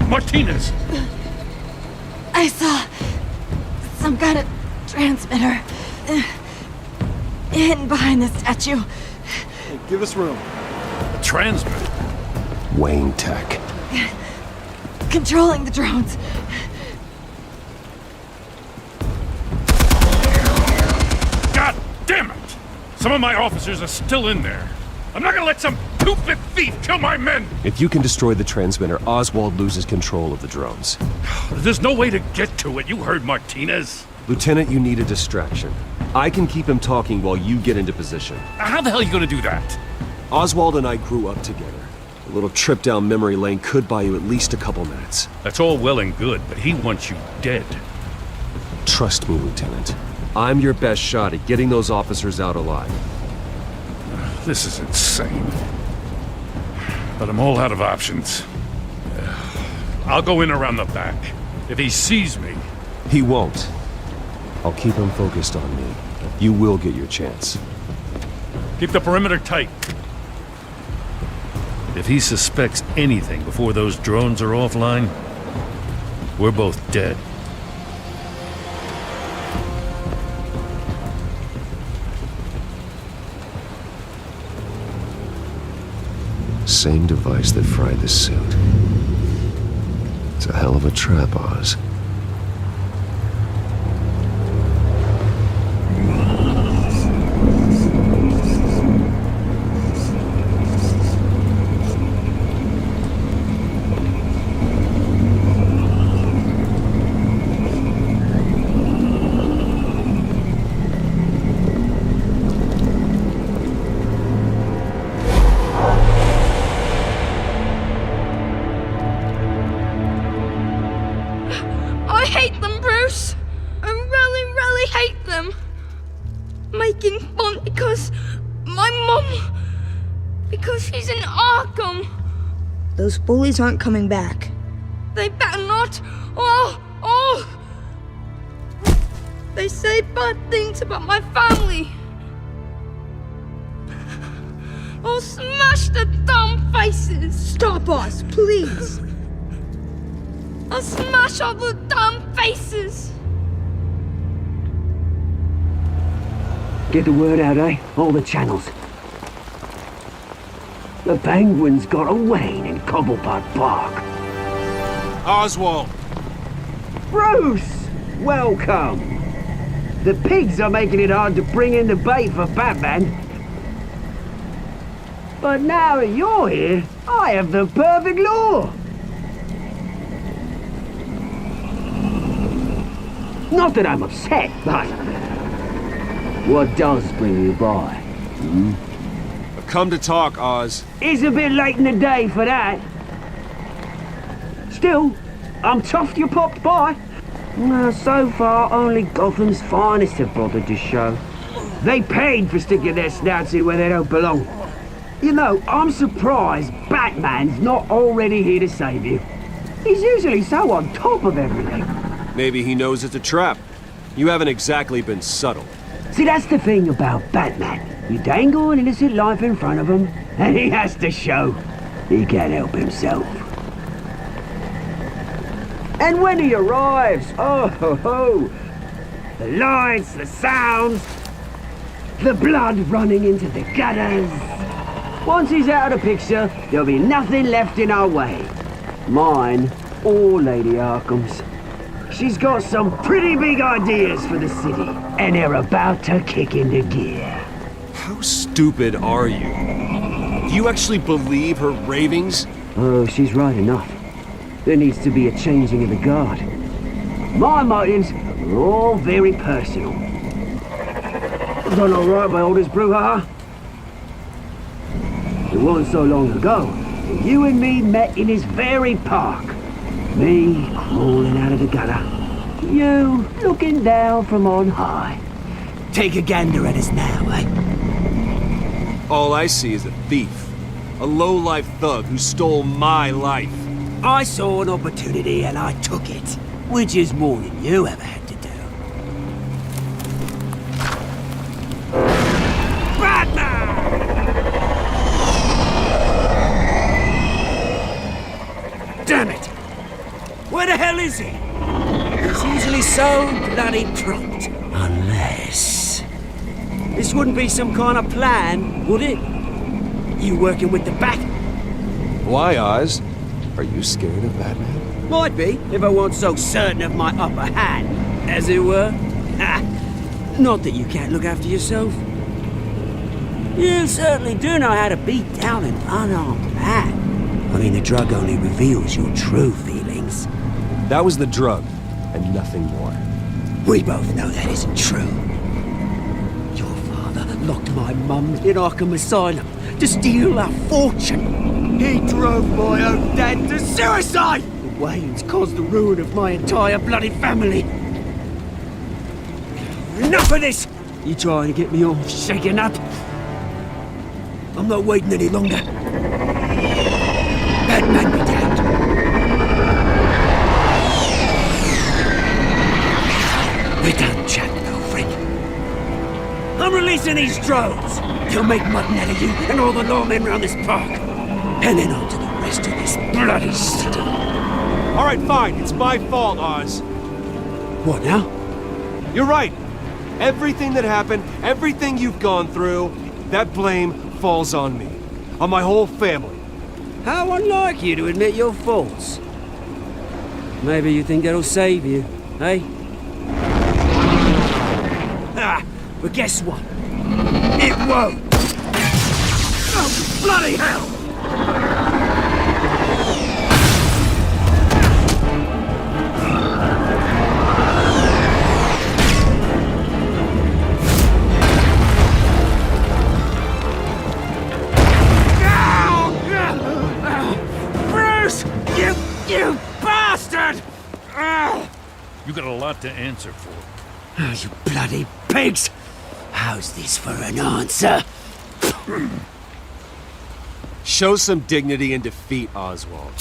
Martinez! I saw some kind of transmitter hidden behind the statue. Hey, give us room. A transmitter? Wayne Tech. Controlling the drones. God damn it! Some of my officers are still in there. I'm not gonna let some two-bit thief kill my men! If you can destroy the transmitter, Oswald loses control of the drones. There's no way to get to it. You heard Martinez. Lieutenant, you need a distraction. I can keep him talking while you get into position. How the hell are you gonna do that? Oswald and I grew up together. A little trip down memory lane could buy you at least a couple minutes. That's all well and good, but he wants you dead. Trust me, Lieutenant. I'm your best shot at getting those officers out alive. This is insane. But I'm all out of options. I'll go in around the back. If he sees me... He won't. I'll keep him focused on me. You will get your chance. Keep the perimeter tight. If he suspects anything before those drones are offline, we're both dead. Same device that fried the suit. It's a hell of a trap, Oz. Making fun because my mom... because she's in Arkham. Those bullies aren't coming back. They better not. Oh! They say bad things about my family. I'll smash the dumb faces. Stop us, please. I'll smash all the dumb faces. Get the word out, eh? All the channels. The Penguin's got a Wayne in Cobblepot Park. Oswald! Bruce! Welcome! The pigs are making it hard to bring in the bait for Batman. But now that you're here, I have the perfect lure! Not that I'm upset, but... what does bring you by? I've come to talk, Oz. It's a bit late in the day for that. Still, I'm chuffed you popped by. Well, so far, only Gotham's finest have bothered to show. They paid for sticking their snouts in where they don't belong. You know, I'm surprised Batman's not already here to save you. He's usually so on top of everything. Maybe he knows it's a trap. You haven't exactly been subtle. See, that's the thing about Batman. You dangle an innocent life in front of him, and he has to show he can't help himself. And when he arrives, oh ho ho! The lights, the sounds, the blood running into the gutters. Once he's out of the picture, there'll be nothing left in our way. Mine or Lady Arkham's. She's got some pretty big ideas for the city, and they're about to kick into gear. How stupid are you? Do you actually believe her ravings? Oh, she's right enough. There needs to be a changing of the guard. My motives are all very personal. Done all right by all this brouhaha? It wasn't so long ago that you and me met in this very park. Me crawling out of the gutter. You looking down from on high. Take a gander at us now, eh? All I see is a thief. A low-life thug who stole my life. I saw an opportunity and I took it. Which is more than you ever had to do. Batman! Damn it! Where the hell is he? He's usually so bloody prompt. Unless... This wouldn't be some kind of plan, would it? You working with the Bat? Why, Oz? Are you scared of Batman? Might be, if I weren't so certain of my upper hand, as it were. Not that you can't look after yourself. You certainly do know how to beat down an unarmed man. I mean, the drug only reveals your true feelings. That was the drug, and nothing more. We both know that isn't true. Your father locked my mum in Arkham Asylum to steal our fortune. He drove my own dad to suicide! The Waynes caused the ruin of my entire bloody family. Enough of this! You trying to get me all shaken up? I'm not waiting any longer. Batman be damned. We're done chatting, old friend. I'm releasing these drones. They'll make mutton out of you and all the lawmen around this park. And then on to the rest of this bloody city. All right, fine. It's my fault, Oz. What now? You're right. Everything that happened, everything you've gone through, that blame falls on me. On my whole family. How unlike you to admit your faults. Maybe you think that'll save you, eh? But guess what? It won't! Oh, bloody hell! Bruce! You bastard! You got a lot to answer for. Oh, you bloody pigs! How's this for an answer? Show some dignity and defeat Oswald.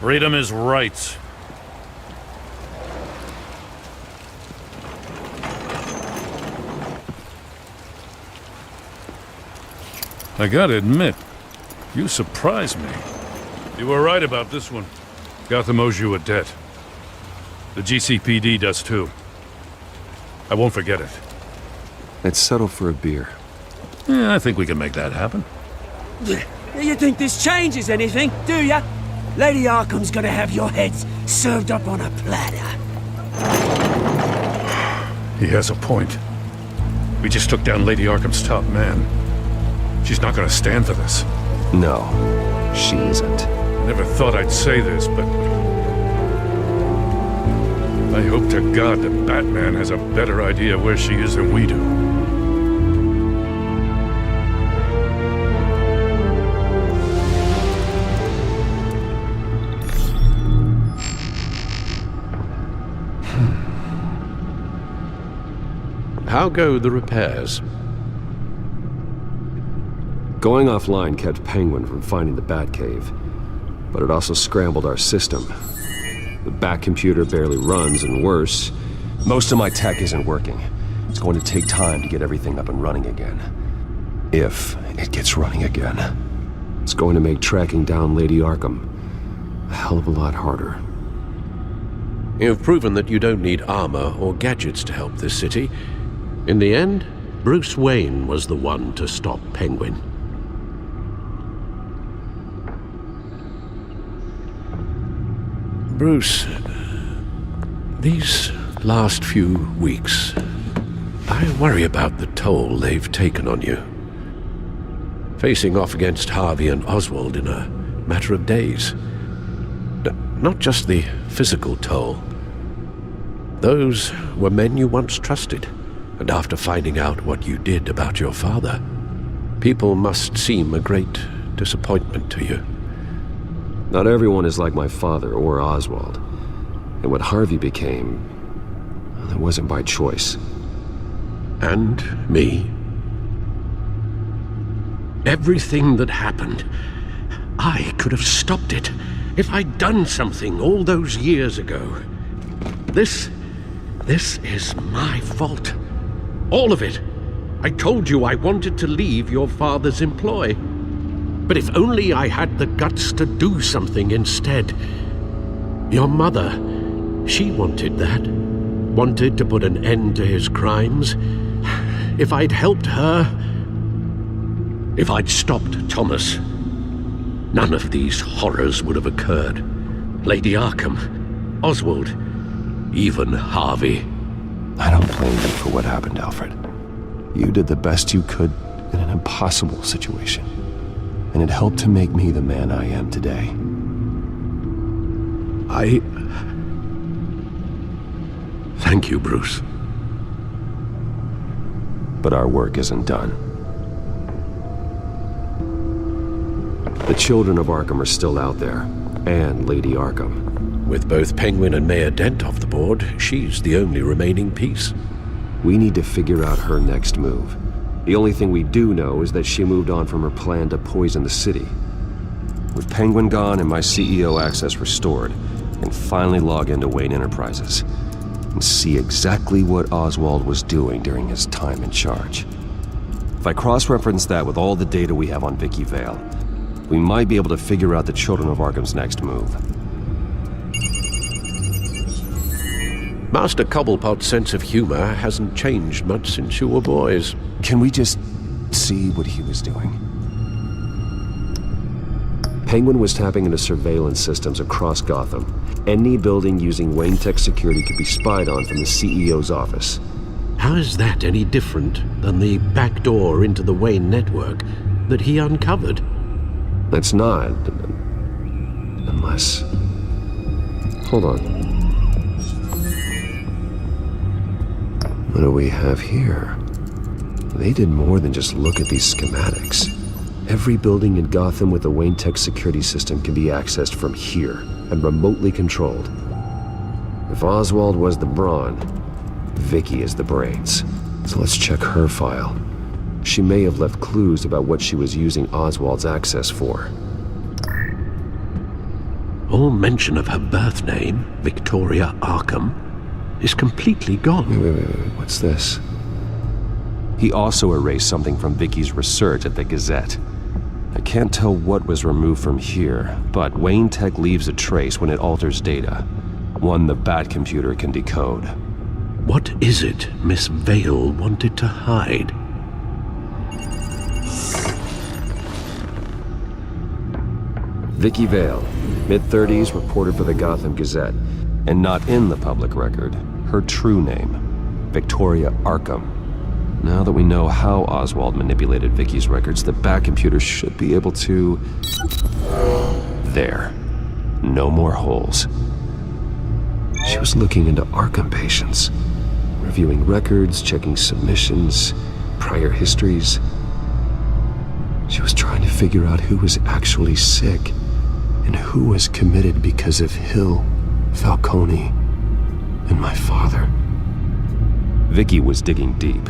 Read him his rights. I gotta admit, you surprised me. You were right about this one. Gotham owes you a debt. The GCPD does too. I won't forget it. Let's settle for a beer. Yeah, I think we can make that happen. You think this changes anything, do ya? Lady Arkham's gonna have your heads served up on a platter. He has a point. We just took down Lady Arkham's top man. She's not gonna stand for this. No, she isn't. Never thought I'd say this, but I hope to God that Batman has a better idea where she is than we do. How go the repairs? Going offline kept Penguin from finding the Batcave, but it also scrambled our system. The Bat-computer barely runs, and worse, most of my tech isn't working. It's going to take time to get everything up and running again. If it gets running again. It's going to make tracking down Lady Arkham a hell of a lot harder. You've proven that you don't need armor or gadgets to help this city. In the end, Bruce Wayne was the one to stop Penguin. Bruce, these last few weeks, I worry about the toll they've taken on you. Facing off against Harvey and Oswald in a matter of days. Not just the physical toll. Those were men you once trusted, and after finding out what you did about your father, people must seem a great disappointment to you. Not everyone is like my father or Oswald. And what Harvey became, it wasn't by choice. And me. Everything that happened, I could have stopped it if I'd done something all those years ago. This is my fault. All of it. I told you I wanted to leave your father's employ. But if only I had the guts to do something instead. Your mother, she wanted that. Wanted to put an end to his crimes. If I'd helped her, if I'd stopped Thomas, none of these horrors would have occurred. Lady Arkham, Oswald, even Harvey. I don't blame you for what happened, Alfred. You did the best you could in an impossible situation. And it helped to make me the man I am today. Thank you, Bruce. But our work isn't done. The children of Arkham are still out there, and Lady Arkham. With both Penguin and Mayor Dent off the board, she's the only remaining piece. We need to figure out her next move. The only thing we do know is that she moved on from her plan to poison the city. With Penguin gone and my CEO access restored, I can finally log into Wayne Enterprises and see exactly what Oswald was doing during his time in charge. If I cross-reference that with all the data we have on Vicky Vale, we might be able to figure out the Children of Arkham's next move. Master Cobblepot's sense of humor hasn't changed much since you were boys. Can we just see what he was doing? Penguin was tapping into surveillance systems across Gotham. Any building using Wayne Tech security could be spied on from the CEO's office. How is that any different than the back door into the Wayne network that he uncovered? It's not. Unless... Hold on. What do we have here? They did more than just look at these schematics. Every building in Gotham with a Wayne Tech security system can be accessed from here and remotely controlled. If Oswald was the brawn, Vicky is the brains. So let's check her file. She may have left clues about what she was using Oswald's access for. All mention of her birth name, Victoria Arkham, is completely gone. Wait, what's this? He also erased something from Vicky's research at the Gazette. I can't tell what was removed from here, but Wayne Tech leaves a trace when it alters data. One the Bat-computer can decode. What is it Miss Vale wanted to hide? Vicky Vale, mid-30s, reported for the Gotham Gazette, and not in the public record. Her true name, Victoria Arkham. Now that we know how Oswald manipulated Vicky's records, the Bat-computer should be able to... There. No more holes. She was looking into Arkham patients, reviewing records, checking submissions, prior histories. She was trying to figure out who was actually sick and who was committed because of Hill, Falcone, and my father. Vicky was digging deep.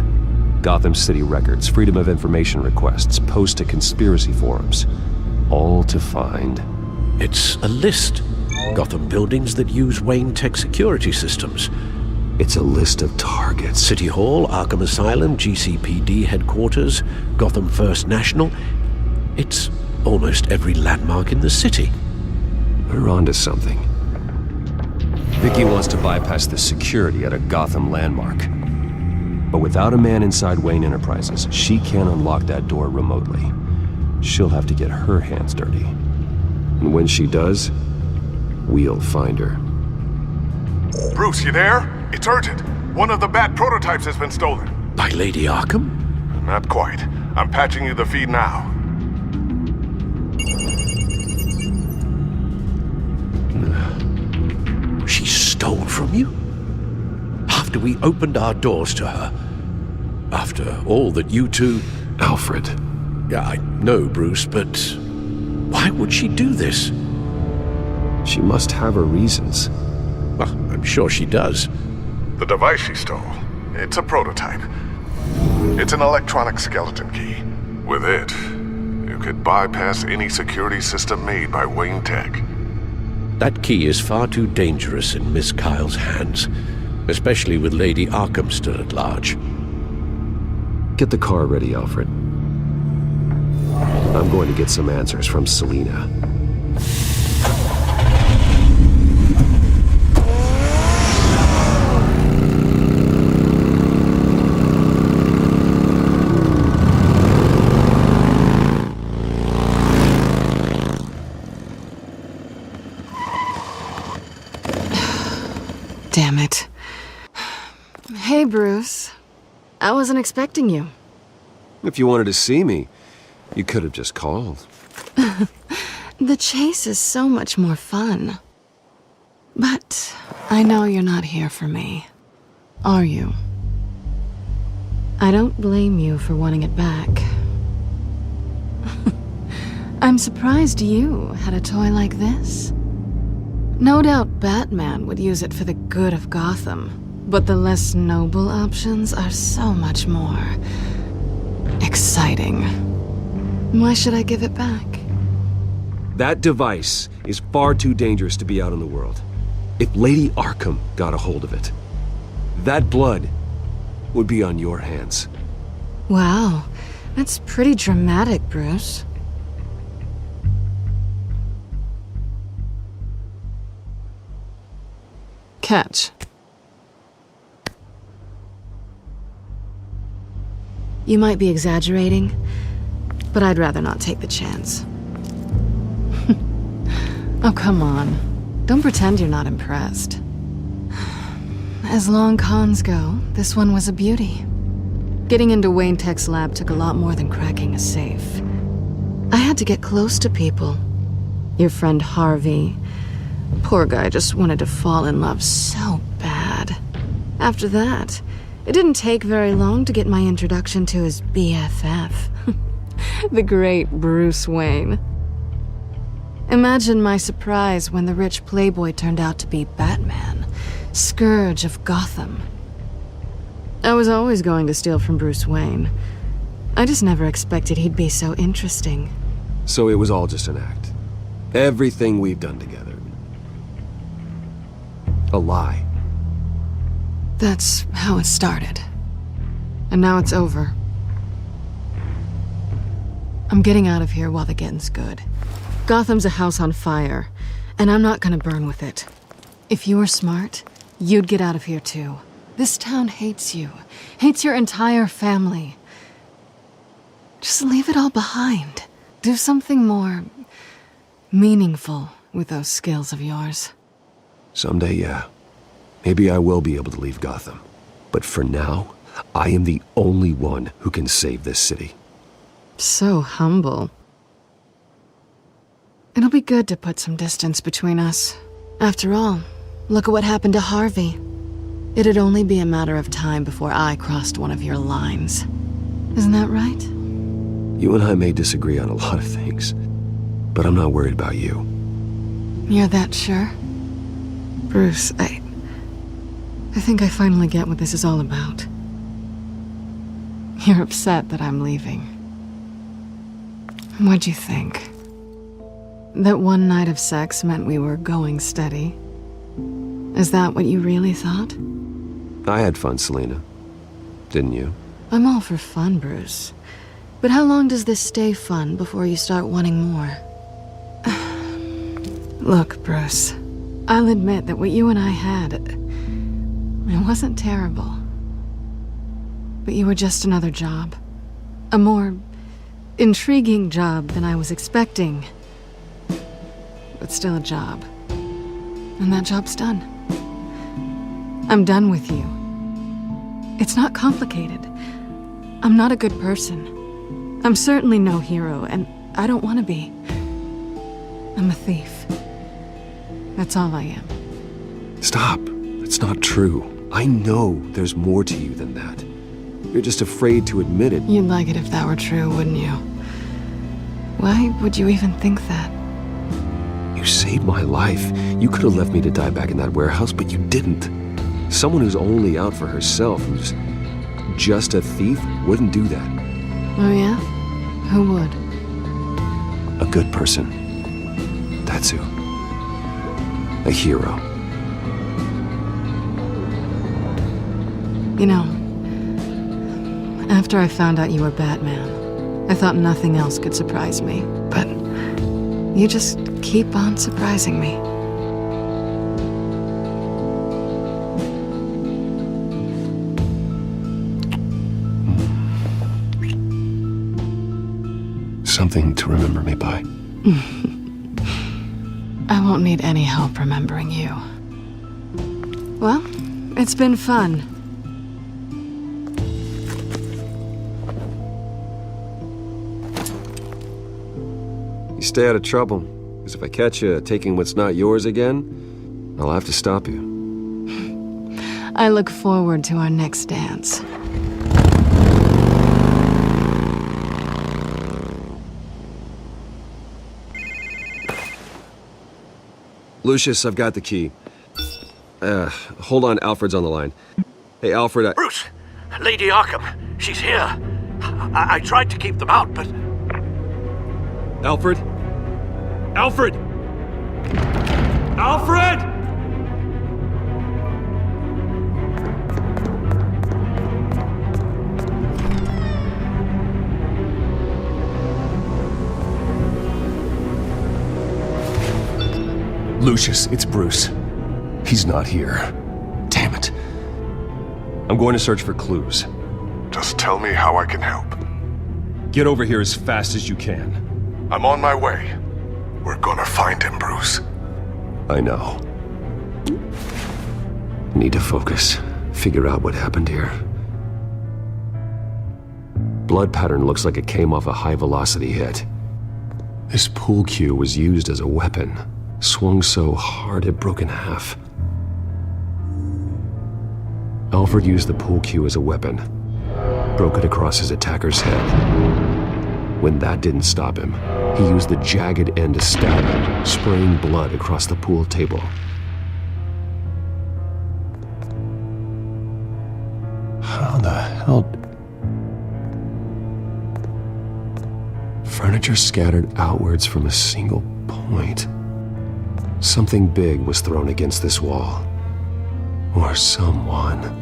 Gotham City records, Freedom of Information requests, posts to conspiracy forums. All to find... It's a list. Gotham buildings that use Wayne Tech security systems. It's a list of targets. City Hall, Arkham Asylum, GCPD headquarters, Gotham First National. It's almost every landmark in the city. We're onto something. Vicky wants to bypass the security at a Gotham landmark. But without a man inside Wayne Enterprises, she can't unlock that door remotely. She'll have to get her hands dirty. And when she does, we'll find her. Bruce, you there? It's urgent. One of the Bat prototypes has been stolen. By Lady Arkham? Not quite. I'm patching you the feed now. She stole from you? After we opened our doors to her? After all that you two... Alfred. Yeah, I know, Bruce, but... why would she do this? She must have her reasons. Well, I'm sure she does. The device she stole, it's a prototype. It's an electronic skeleton key. With it, you could bypass any security system made by Wayne Tech. That key is far too dangerous in Miss Kyle's hands, especially with Lady Arkham still at large. Get the car ready, Alfred. I'm going to get some answers from Selina. Damn it. Hey, Bruce. I wasn't expecting you. If you wanted to see me, you could have just called. The chase is so much more fun. But I know you're not here for me. Are you? I don't blame you for wanting it back. I'm surprised you had a toy like this. No doubt Batman would use it for the good of Gotham, but the less noble options are so much more exciting. Why should I give it back? That device is far too dangerous to be out in the world. If Lady Arkham got a hold of it, that blood would be on your hands. Wow, that's pretty dramatic, Bruce. Catch. You might be exaggerating, but I'd rather not take the chance. Oh, come on. Don't pretend you're not impressed. As long cons go, this one was a beauty. Getting into Wayne Tech's lab took a lot more than cracking a safe. I had to get close to people. Your friend Harvey. Poor guy just wanted to fall in love so bad. After that, it didn't take very long to get my introduction to his BFF. The great Bruce Wayne. Imagine my surprise when the rich playboy turned out to be Batman, Scourge of Gotham. I was always going to steal from Bruce Wayne. I just never expected he'd be so interesting. So it was all just an act. Everything we've done together. A lie. That's how it started. And now it's over. I'm getting out of here while the getting's good. Gotham's a house on fire, and I'm not gonna burn with it. If you were smart, you'd get out of here too. This town hates you, hates your entire family. Just leave it all behind. Do something more meaningful with those skills of yours. Someday, yeah. Maybe I will be able to leave Gotham. But for now, I am the only one who can save this city. So humble. It'll be good to put some distance between us. After all, look at what happened to Harvey. It'd only be a matter of time before I crossed one of your lines. Isn't that right? You and I may disagree on a lot of things, but I'm not worried about you. You're that sure? Bruce, I think I finally get what this is all about. You're upset that I'm leaving. What'd you think? That one night of sex meant we were going steady? Is that what you really thought? I had fun, Selena. Didn't you? I'm all for fun, Bruce. But how long does this stay fun before you start wanting more? Look, Bruce, I'll admit that what you and I had, it wasn't terrible. But you were just another job. A more intriguing job than I was expecting. But still a job. And that job's done. I'm done with you. It's not complicated. I'm not a good person. I'm certainly no hero, and I don't want to be. I'm a thief. That's all I am. Stop. It's not true. I know there's more to you than that. You're just afraid to admit it. You'd like it if that were true, wouldn't you? Why would you even think that? You saved my life. You could have left me to die back in that warehouse, but you didn't. Someone who's only out for herself, who's just a thief, wouldn't do that. Oh yeah? Who would? A good person. That's who. A hero. You know, after I found out you were Batman, I thought nothing else could surprise me. But you just keep on surprising me. Something to remember me by. I won't need any help remembering you. Well, it's been fun. You stay out of trouble, because if I catch you taking what's not yours again, I'll have to stop you. I look forward to our next dance. Lucius, I've got the key. Hold on, Alfred's on the line. Hey, Alfred, Bruce! Lady Arkham, she's here. I tried to keep them out, but... Alfred? Alfred! Alfred! Lucius, it's Bruce. He's not here. Damn it. I'm going to search for clues. Just tell me how I can help. Get over here as fast as you can. I'm on my way. We're gonna find him, Bruce. I know. Need to focus. Figure out what happened here. Blood pattern looks like it came off a high-velocity hit. This pool cue was used as a weapon. Swung so hard it broke in half. Alfred used the pool cue as a weapon. Broke it across his attacker's head. When that didn't stop him, he used the jagged end to stab him, spraying blood across the pool table. How the hell... Furniture scattered outwards from a single point. Something big was thrown against this wall. Or someone.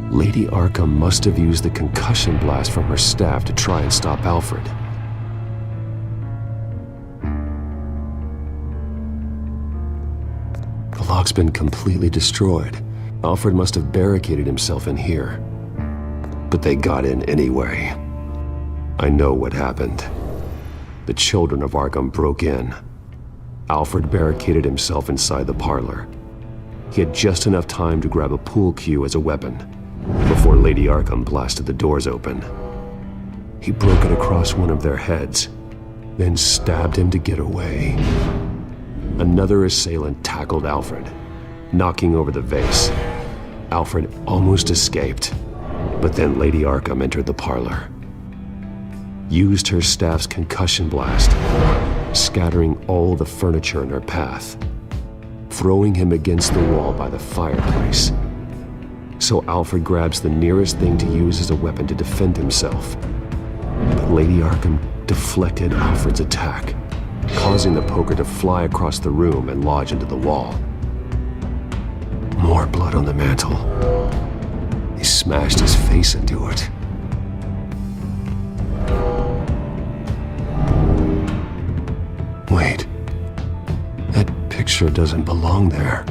Lady Arkham must have used the concussion blast from her staff to try and stop Alfred. The lock's been completely destroyed. Alfred must have barricaded himself in here. But they got in anyway. I know what happened. The children of Arkham broke in. Alfred barricaded himself inside the parlor. He had just enough time to grab a pool cue as a weapon before Lady Arkham blasted the doors open. He broke it across one of their heads, then stabbed him to get away. Another assailant tackled Alfred, knocking over the vase. Alfred almost escaped, but then Lady Arkham entered the parlor. Used her staff's concussion blast, scattering all the furniture in her path, throwing him against the wall by the fireplace. So Alfred grabs the nearest thing to use as a weapon to defend himself. But Lady Arkham deflected Alfred's attack, causing the poker to fly across the room and lodge into the wall. More blood on the mantle. He smashed his face into it. Wait. That picture doesn't belong there.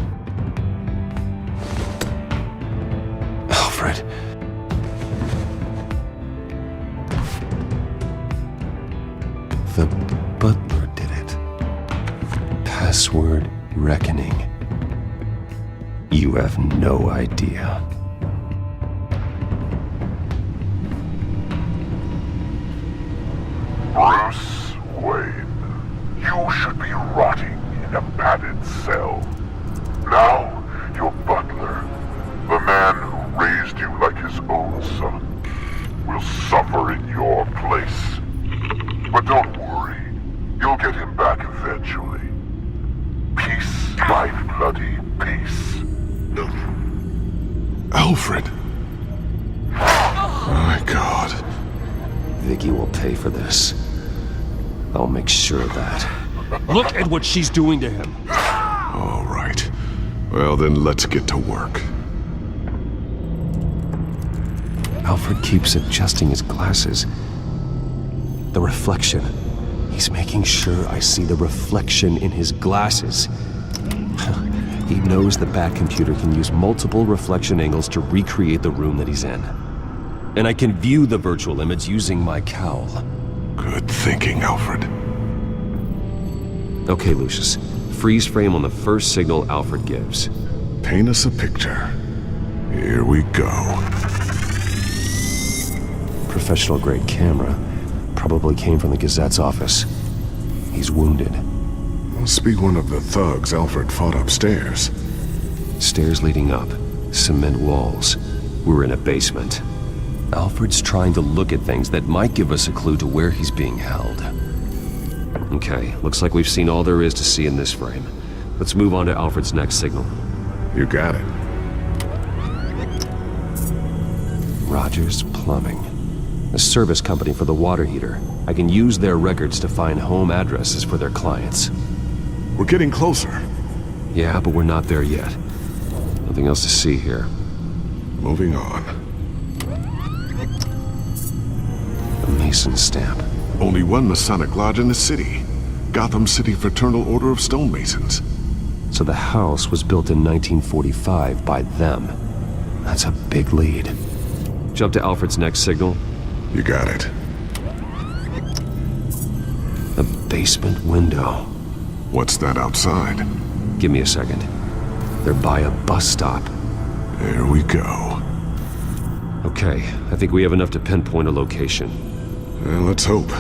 Alfred. The butler did it. Password reckoning. You have no idea. Bruce Wayne, you should be rotting in a padded cell. Now, your butler, the man who raised you like his own son, will suffer in your place. But don't worry, you'll get him back eventually. Peace, my bloody peace. Alfred! My God. Vicky will pay for this. I'll make sure of that. Look at what she's doing to him. All right. Well, then let's get to work. Alfred keeps adjusting his glasses. The reflection. He's making sure I see the reflection in his glasses. He knows the Batcomputer can use multiple reflection angles to recreate the room that he's in. And I can view the virtual image using my cowl. Good thinking, Alfred. Okay, Lucius. Freeze frame on the first signal Alfred gives. Paint us a picture. Here we go. Professional-grade camera. Probably came from the Gazette's office. He's wounded. Must be one of the thugs Alfred fought upstairs. Stairs leading up. Cement walls. We're in a basement. Alfred's trying to look at things that might give us a clue to where he's being held. Okay, looks like we've seen all there is to see in this frame. Let's move on to Alfred's next signal. You got it. Rogers Plumbing. A service company for the water heater. I can use their records to find home addresses for their clients. We're getting closer. Yeah, but we're not there yet. Nothing else to see here. Moving on. A Mason stamp. Only one Masonic lodge in the city. Gotham City Fraternal Order of Stonemasons. So the house was built in 1945 by them. That's a big lead. Jump to Alfred's next signal. You got it. A basement window. What's that outside? Give me a second. They're by a bus stop. There we go. Okay, I think we have enough to pinpoint a location. Well, let's hope.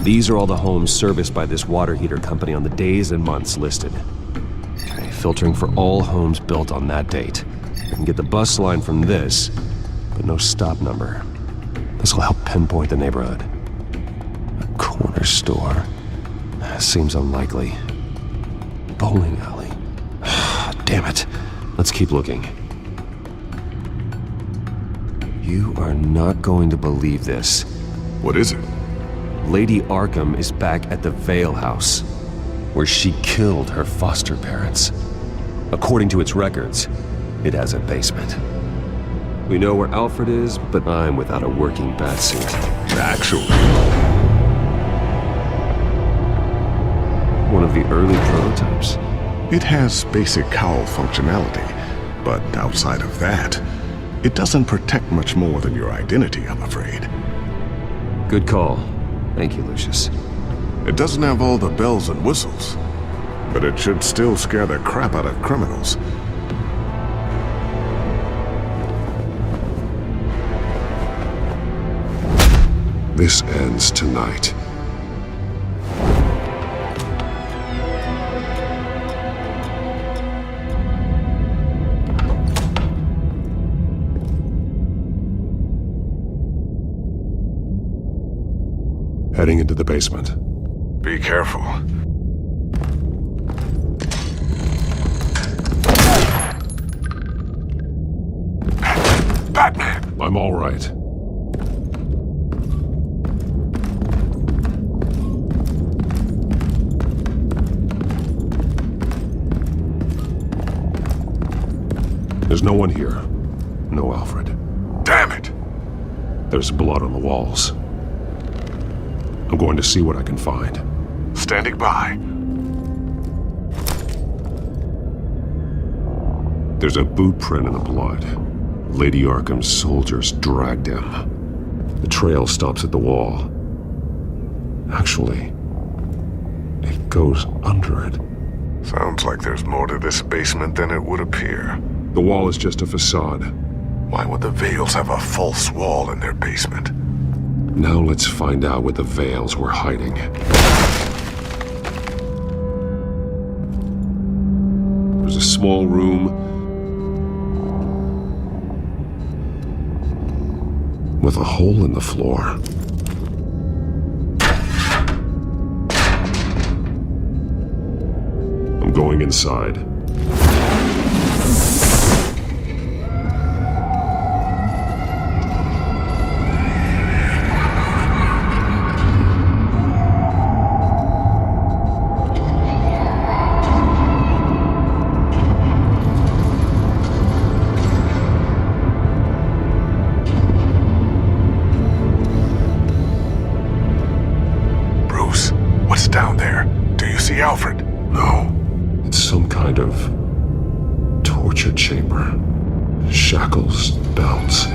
These are all the homes serviced by this water heater company on the days and months listed. Okay, filtering for all homes built on that date. I can get the bus line from this, but no stop number. This will help pinpoint the neighborhood. A corner store. Seems unlikely. Bowling alley. Damn it. Let's keep looking. You are not going to believe this. What is it? Lady Arkham is back at the Vale House, where she killed her foster parents. According to its records, it has a basement. We know where Alfred is, but I'm without a working batsuit. Actually. One of the early prototypes? It has basic cowl functionality, but outside of that, it doesn't protect much more than your identity, I'm afraid. Good call. Thank you, Lucius. It doesn't have all the bells and whistles, but it should still scare the crap out of criminals. This ends tonight. heading into the basement. Be careful. Batman! I'm all right. There's no one here. No Alfred. Damn it! There's blood on the walls. I'm going to see what I can find. Standing by. There's a boot print in the blood. Lady Arkham's soldiers dragged him. The trail stops at the wall. Actually, it goes under it. Sounds like there's more to this basement than it would appear. The wall is just a facade. Why would the Vales have a false wall in their basement? Now let's find out where the Vales were hiding. There's a small room with a hole in the floor. I'm going inside. Alfred? No. It's some kind of torture chamber. Shackles, belts,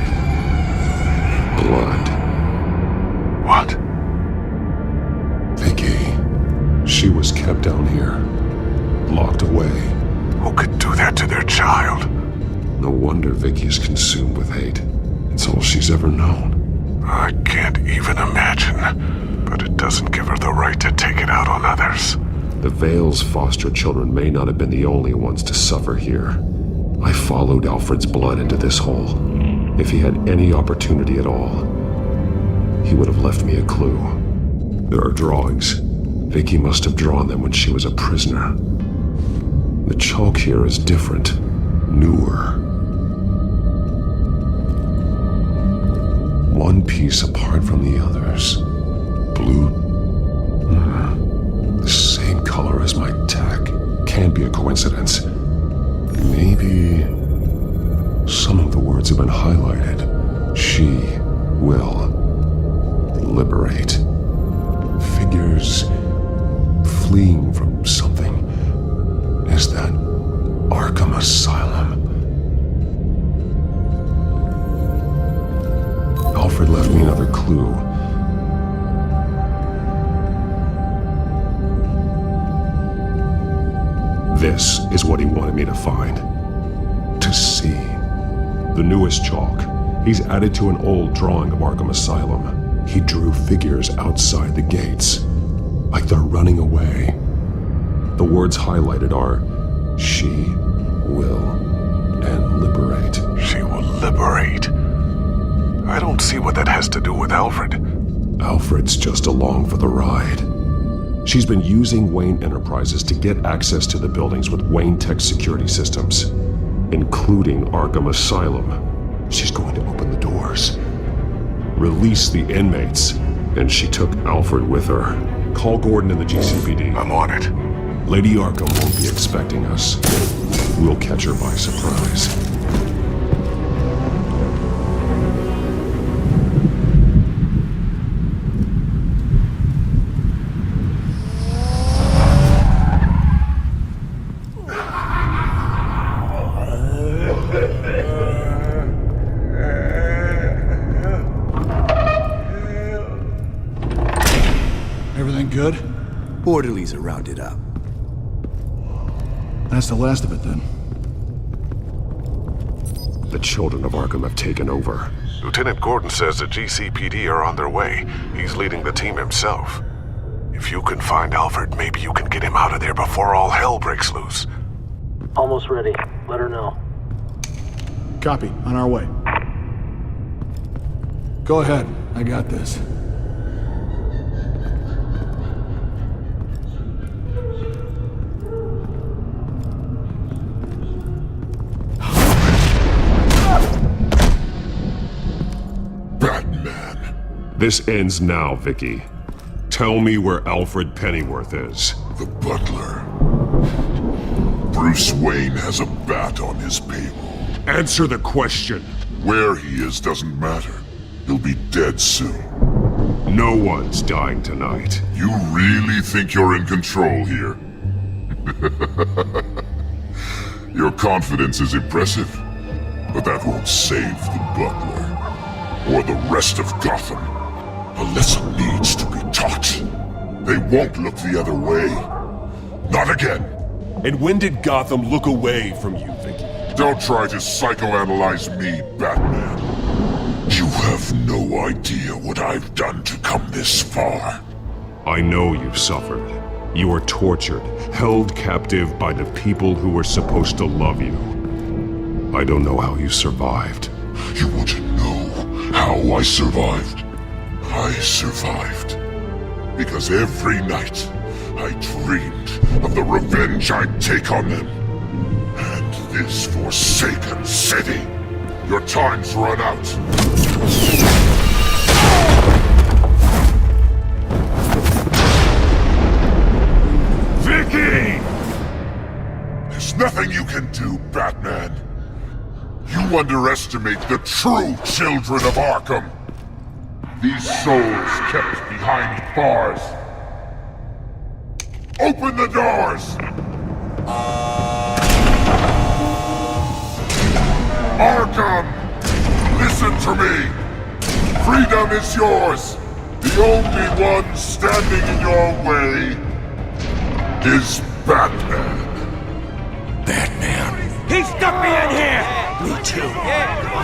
blood. What? Vicky. She was kept down here, locked away. Who could do that to their child? No wonder Vicky is consumed with hate. It's all she's ever known. I can't even imagine, but it doesn't give her the right to take it out on others. The Vale's foster children may not have been the only ones to suffer here. I followed Alfred's blood into this hole. If he had any opportunity at all, he would have left me a clue. There are drawings. Vicky must have drawn them when she was a prisoner. The chalk here is different, newer. One piece apart from the others. Blue. The same color as my tech. Can't be a coincidence. Maybe some of the words have been highlighted. She will liberate. Figures fleeing from something. Is that Arkham Asylum? Alfred left me another clue. This is what he wanted me to find. To see. The newest chalk. He's added to an old drawing of Arkham Asylum. He drew figures outside the gates. Like they're running away. The words highlighted are, she will, and liberate. She will liberate? I don't see what that has to do with Alfred. Alfred's just along for the ride. She's been using Wayne Enterprises to get access to the buildings with Wayne Tech security systems, including Arkham Asylum. She's going to open the doors, release the inmates, and she took Alfred with her. Call Gordon in the GCPD. I'm on it. Lady Arkham won't be expecting us. We'll catch her by surprise. Good? Orderlies are rounded up. That's the last of it, then. The children of Arkham have taken over. Lieutenant Gordon says the GCPD are on their way. He's leading the team himself. If you can find Alfred, maybe you can get him out of there before all hell breaks loose. Almost ready. Let her know. Copy. On our way. Go ahead. I got this. This ends now, Vicky. Tell me where Alfred Pennyworth is. The butler. Bruce Wayne has a bat on his payroll. Answer the question. Where he is doesn't matter. He'll be dead soon. No one's dying tonight. You really think you're in control here? Your confidence is impressive, but that won't save the butler. Or the rest of Gotham. A lesson needs to be taught. They won't look the other way. Not again. And when did Gotham look away from you, Vicky? Don't try to psychoanalyze me, Batman. You have no idea what I've done to come this far. I know you've suffered. You were tortured, held captive by the people who were supposed to love you. I don't know how you survived. You want to know how I survived? I survived because every night I dreamed of the revenge I'd take on them. And this forsaken city. Your time's run out. Vicky! There's nothing you can do, Batman. You underestimate the true children of Arkham. These souls kept behind bars. Open the doors! Arkham! Listen to me! Freedom is yours! The only one standing in your way is Batman. Batman. He stuck me in here! Me too.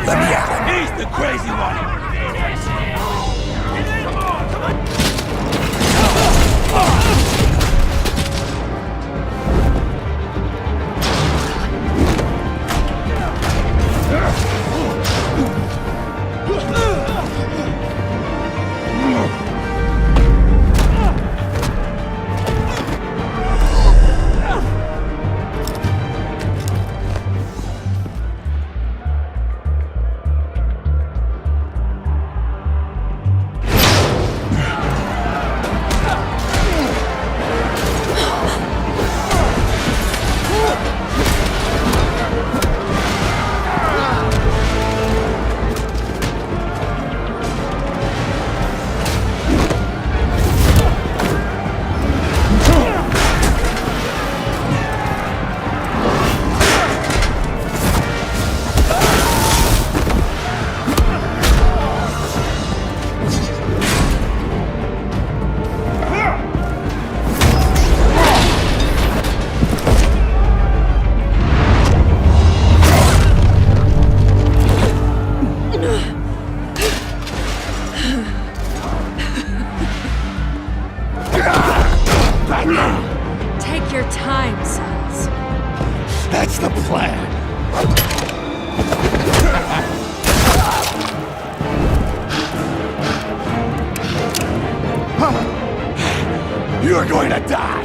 Let me out. He's the crazy one! Take your time, sons. That's the plan. You're going to die.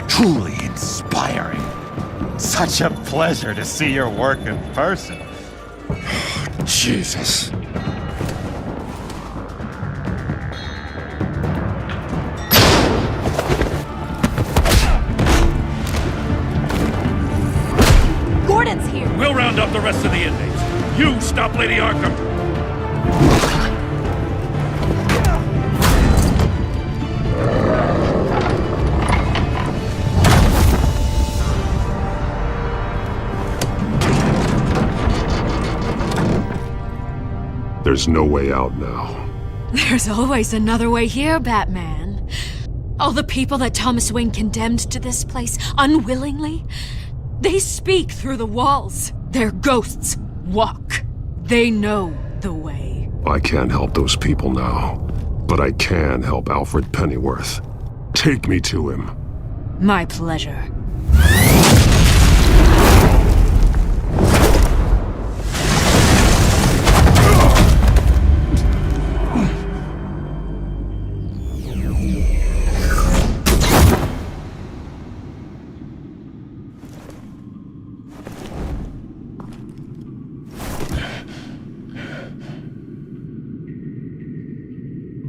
Truly inspiring. Such a pleasure to see your work in person. Jesus. Gordon's here. We'll round up the rest of the inmates. You stop Lady Arkham. There's no way out now. There's always another way here, Batman. All the people that Thomas Wayne condemned to this place unwillingly, they speak through the walls. Their ghosts walk. They know the way. I can't help those people now, but I can help Alfred Pennyworth. Take me to him. My pleasure.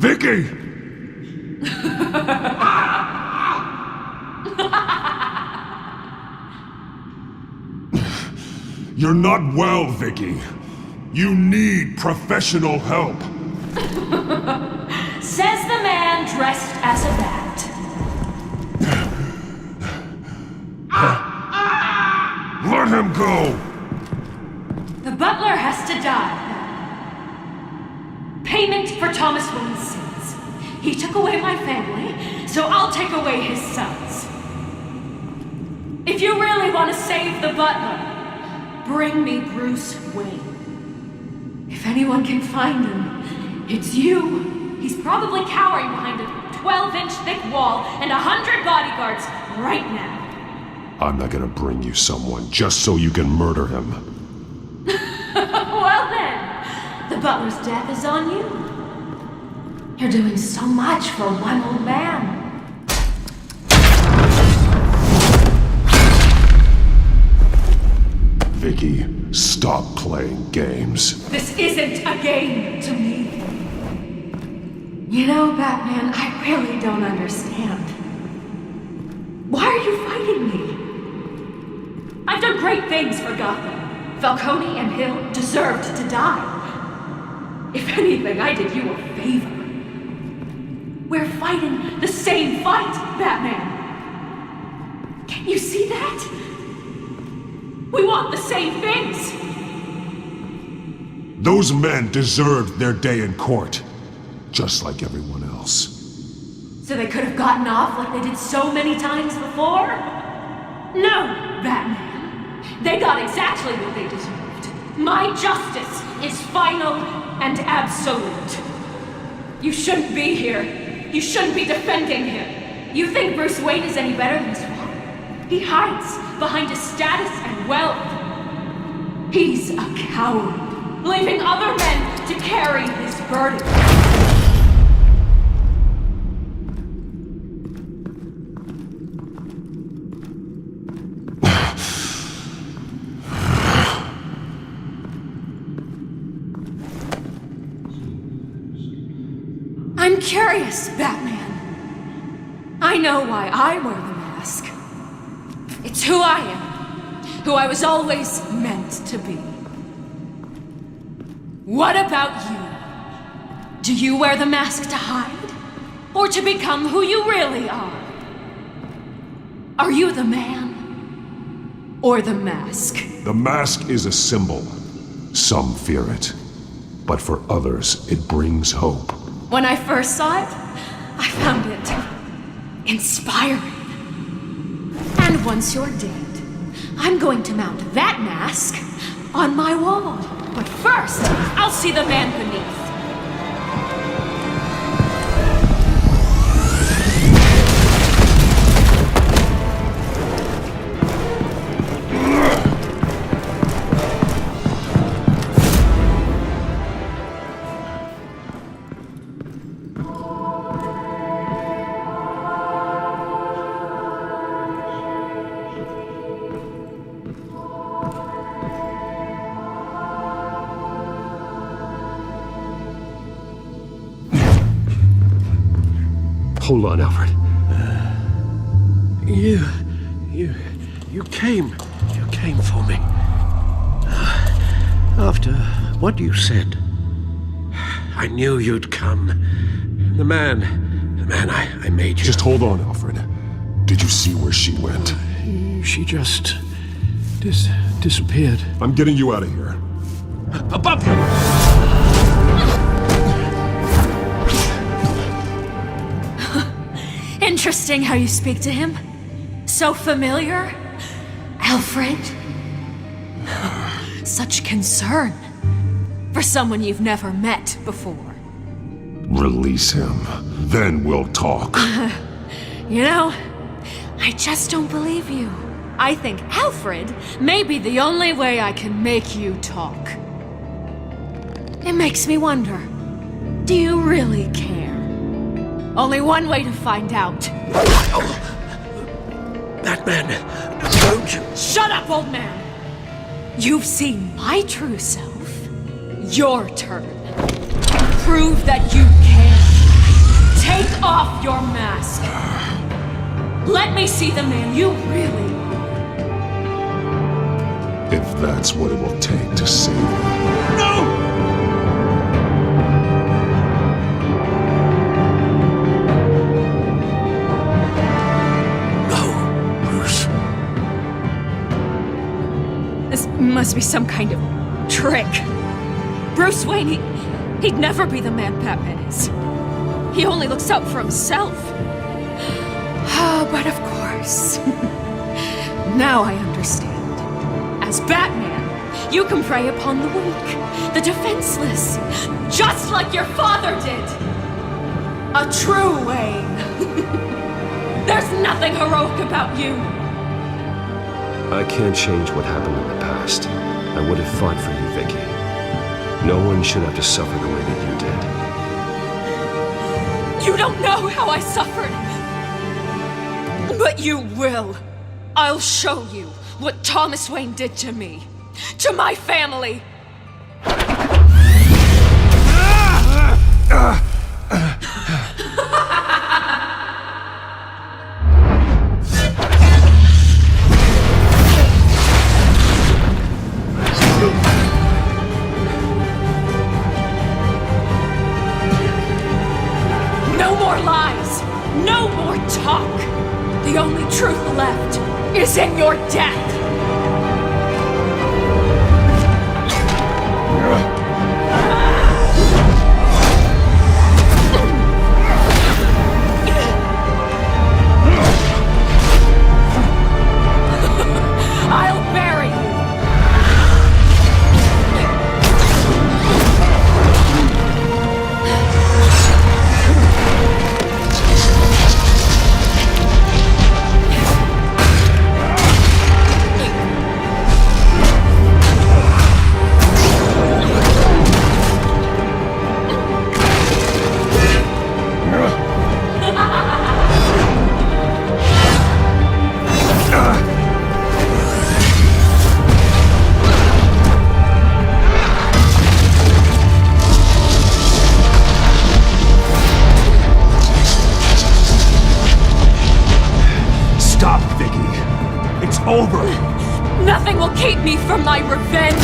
Vicky! You're not well, Vicky. You need professional help. Says the man dressed as a bat. Let him go! The butler has to die. Payment for Thomas Wayne's sins. He took away my family, so I'll take away his sons. If you really want to save the butler, bring me Bruce Wayne. If anyone can find him, it's you. He's probably cowering behind a 12-inch thick wall and 100 bodyguards right now. I'm not gonna bring you someone just so you can murder him. Well then, the butler's death is on you. You're doing so much for one old man. Vicky, stop playing games. This isn't a game to me. You know, Batman, I really don't understand. Why are you fighting me? I've done great things for Gotham. Falcone and Hill deserved to die. If anything, I did you a favor. We're fighting the same fight, Batman. Can't you see that? We want the same things! Those men deserved their day in court, just like everyone else. So they could have gotten off like they did so many times before? No, Batman. They got exactly what they deserved. My justice is final and absolute. You shouldn't be here. You shouldn't be defending him. You think Bruce Wayne is any better than his father? He hides behind his status and wealth. He's a coward, leaving other men to carry his burden. I'm curious, Batman. I know why I wear the mask. It's who I am, who I was always meant to be. What about you? Do you wear the mask to hide? Or to become who you really are? Are you the man? Or the mask? The mask is a symbol. Some fear it. But for others, it brings hope. When I first saw it, I found it inspiring. And once you're dead, I'm going to mount that mask on my wall. But first, I'll see the man beneath. Hold on, Alfred. You came for me. After what you said, I knew you'd come. The man I made you. Just hold on, Alfred. Did you see where she went? She just disappeared. I'm getting you out of here. Above you! Interesting how you speak to him. So familiar. Alfred. Such concern. For someone you've never met before. Release him. Then we'll talk. You know, I just don't believe you. I think Alfred may be the only way I can make you talk. It makes me wonder, do you really care? Only one way to find out. Batman, don't you... Shut up, old man! You've seen my true self. Your turn. Prove that you care. off your mask. Let me see the man you really are. If that's what it will take to save you. No! This must be some kind of trick. Bruce Wayne, he'd never be the man Batman is. He only looks out for himself. Oh, but of course. Now I understand. As Batman, you can prey upon the weak, the defenseless, just like your father did. A true Wayne. There's nothing heroic about you. I can't change what happened in the past. I would have fought for you, Vicky. No one should have to suffer the way that you did. You don't know how I suffered. But you will. I'll show you what Thomas Wayne did to me. To my family. No more lies. No more talk. The only truth left is in your death. I'll bury you. Over. Nothing will keep me from my revenge.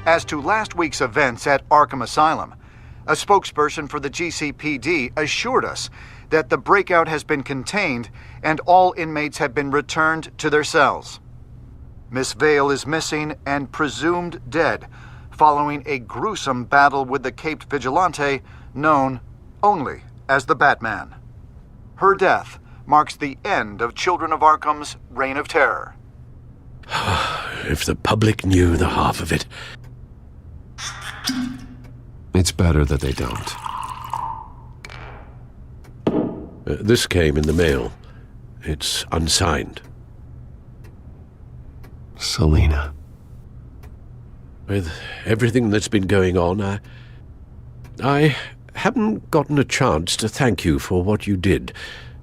As to last week's events at Arkham Asylum, a spokesperson for the GCPD assured us that the breakout has been contained and all inmates have been returned to their cells. Miss Vale is missing and presumed dead following a gruesome battle with the caped vigilante known only as the Batman. Her death marks the end of Children of Arkham's reign of terror. If the public knew the half of it. It's better that they don't. This came in the mail. It's unsigned. Selina. With everything that's been going on, I haven't gotten a chance to thank you for what you did,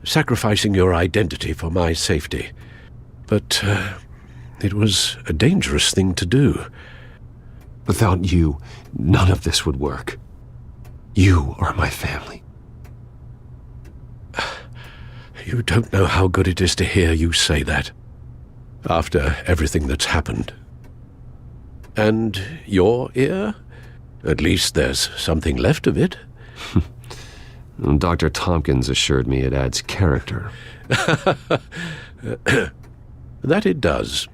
sacrificing your identity for my safety. But it was a dangerous thing to do. Without you, none of this would work. You are my family. You don't know how good it is to hear you say that, after everything that's happened. And your ear? At least there's something left of it. Dr. Tompkins assured me it adds character. That it does.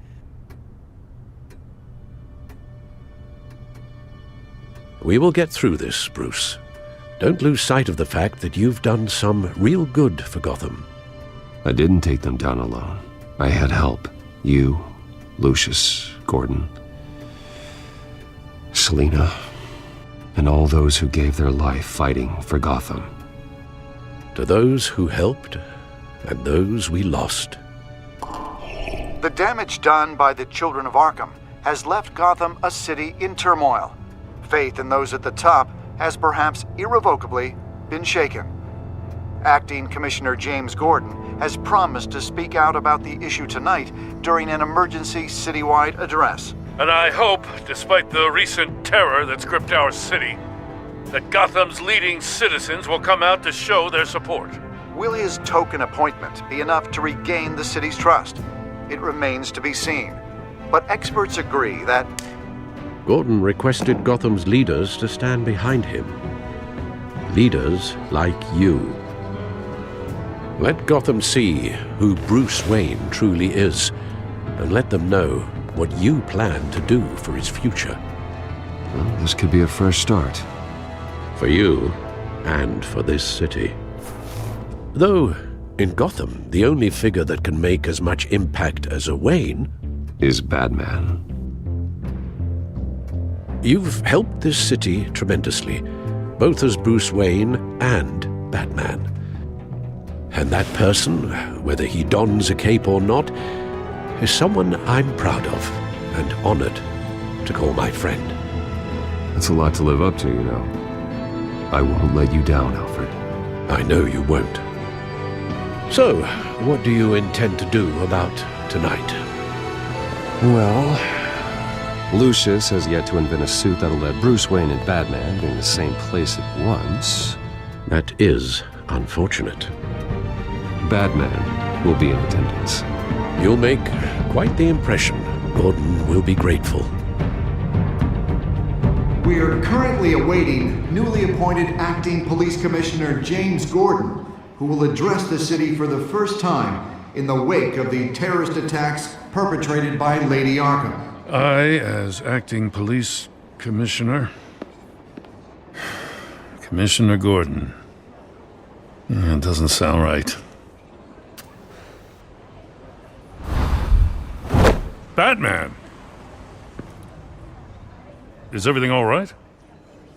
We will get through this, Bruce. Don't lose sight of the fact that you've done some real good for Gotham. I didn't take them down alone. I had help. You, Lucius, Gordon, Selina, and all those who gave their life fighting for Gotham. To those who helped, and those we lost. The damage done by the Children of Arkham has left Gotham a city in turmoil. Faith in those at the top has perhaps irrevocably been shaken. Acting Commissioner James Gordon has promised to speak out about the issue tonight during an emergency citywide address. And I hope, despite the recent terror that's gripped our city, that Gotham's leading citizens will come out to show their support. Will his token appointment be enough to regain the city's trust? It remains to be seen. But experts agree that Gordon requested Gotham's leaders to stand behind him. Leaders like you. Let Gotham see who Bruce Wayne truly is, and let them know what you plan to do for his future. Well, this could be a fresh start. For you, and for this city. Though, in Gotham, the only figure that can make as much impact as a Wayne is Batman. You've helped this city tremendously, both as Bruce Wayne and Batman. And that person, whether he dons a cape or not, is someone I'm proud of and honored to call my friend. That's a lot to live up to, you know. I won't let you down, Alfred. I know you won't. So, what do you intend to do about tonight? Well, Lucius has yet to invent a suit that'll let Bruce Wayne and Batman be in the same place at once. That is unfortunate. Batman will be in attendance. You'll make quite the impression. Gordon will be grateful. We are currently awaiting newly appointed Acting Police Commissioner James Gordon, who will address the city for the first time in the wake of the terrorist attacks perpetrated by Lady Arkham. I, as Acting Police Commissioner... Commissioner Gordon. It doesn't sound right. Batman! Is everything all right?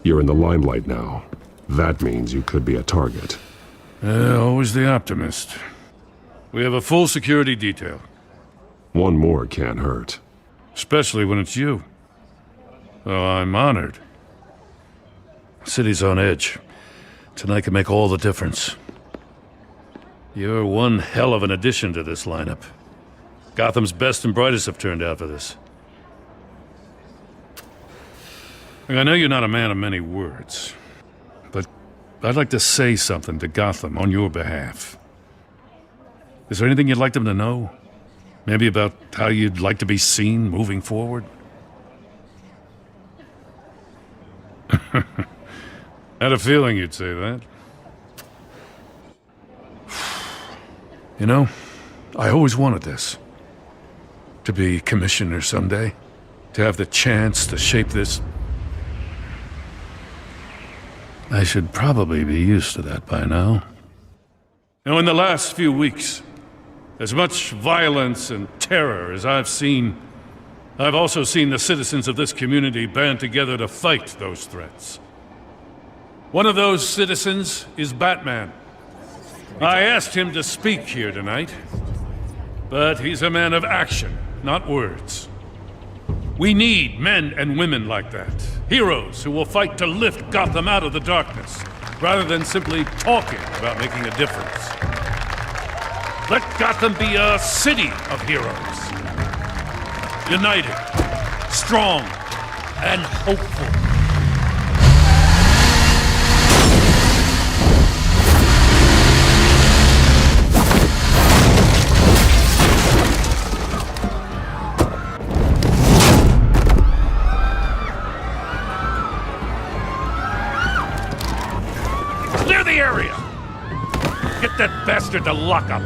You're in the limelight now. That means you could be a target. Always the optimist. We have a full security detail. One more can't hurt. Especially when it's you. Oh, I'm honored. City's on edge. Tonight can make all the difference. You're one hell of an addition to this lineup. Gotham's best and brightest have turned out for this. I know you're not a man of many words, but I'd like to say something to Gotham on your behalf. Is there anything you'd like them to know? Maybe about how you'd like to be seen moving forward? Had a feeling you'd say that. You know, I always wanted this. To be commissioner someday. To have the chance to shape this. I should probably be used to that by now. Now, in the last few weeks, as much violence and terror as I've seen, I've also seen the citizens of this community band together to fight those threats. One of those citizens is Batman. I asked him to speak here tonight, but he's a man of action, not words. We need men and women like that. Heroes who will fight to lift Gotham out of the darkness, rather than simply talking about making a difference. Let Gotham be a city of heroes. United, strong, and hopeful. Clear the area! Get that bastard to lock up!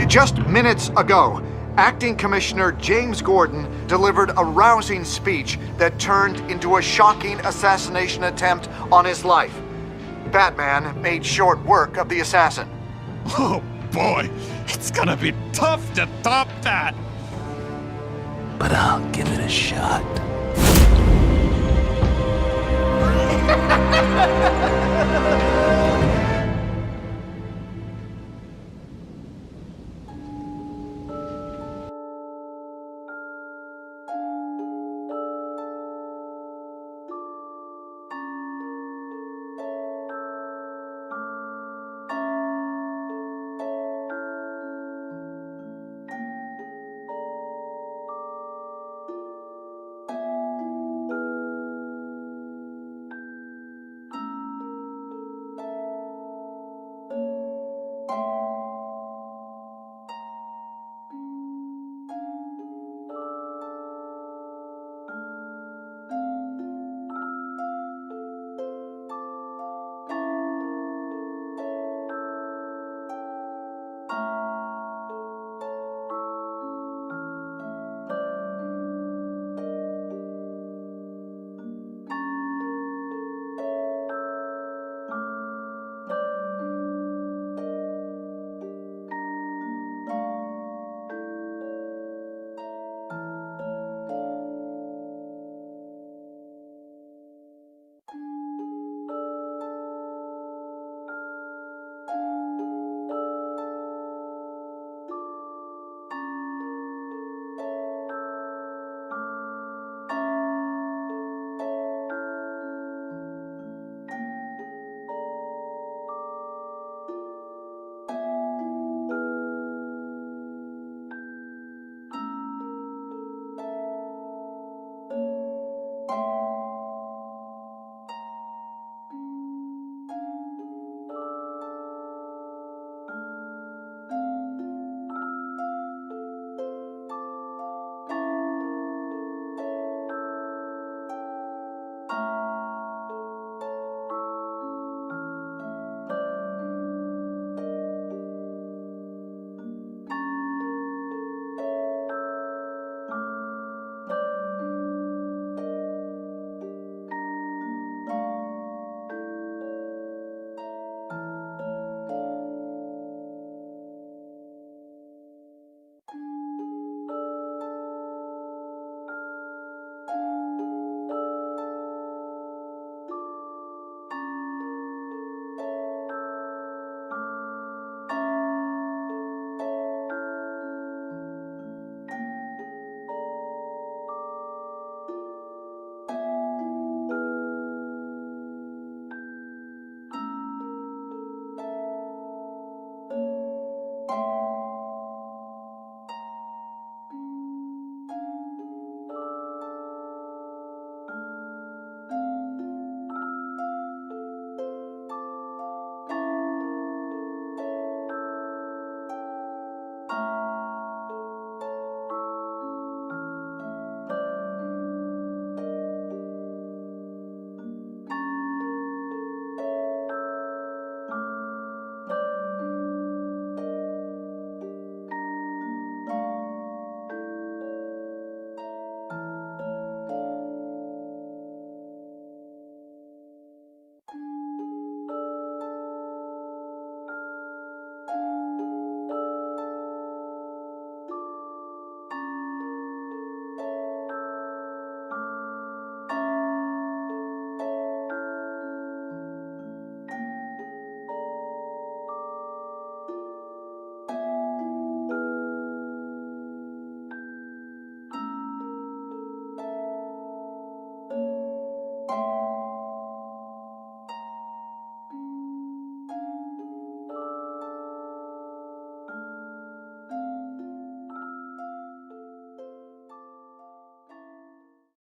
Just minutes ago, Acting Commissioner James Gordon delivered a rousing speech that turned into a shocking assassination attempt on his life. Batman made short work of the assassin. Oh boy, it's gonna be tough to top that. But I'll give it a shot.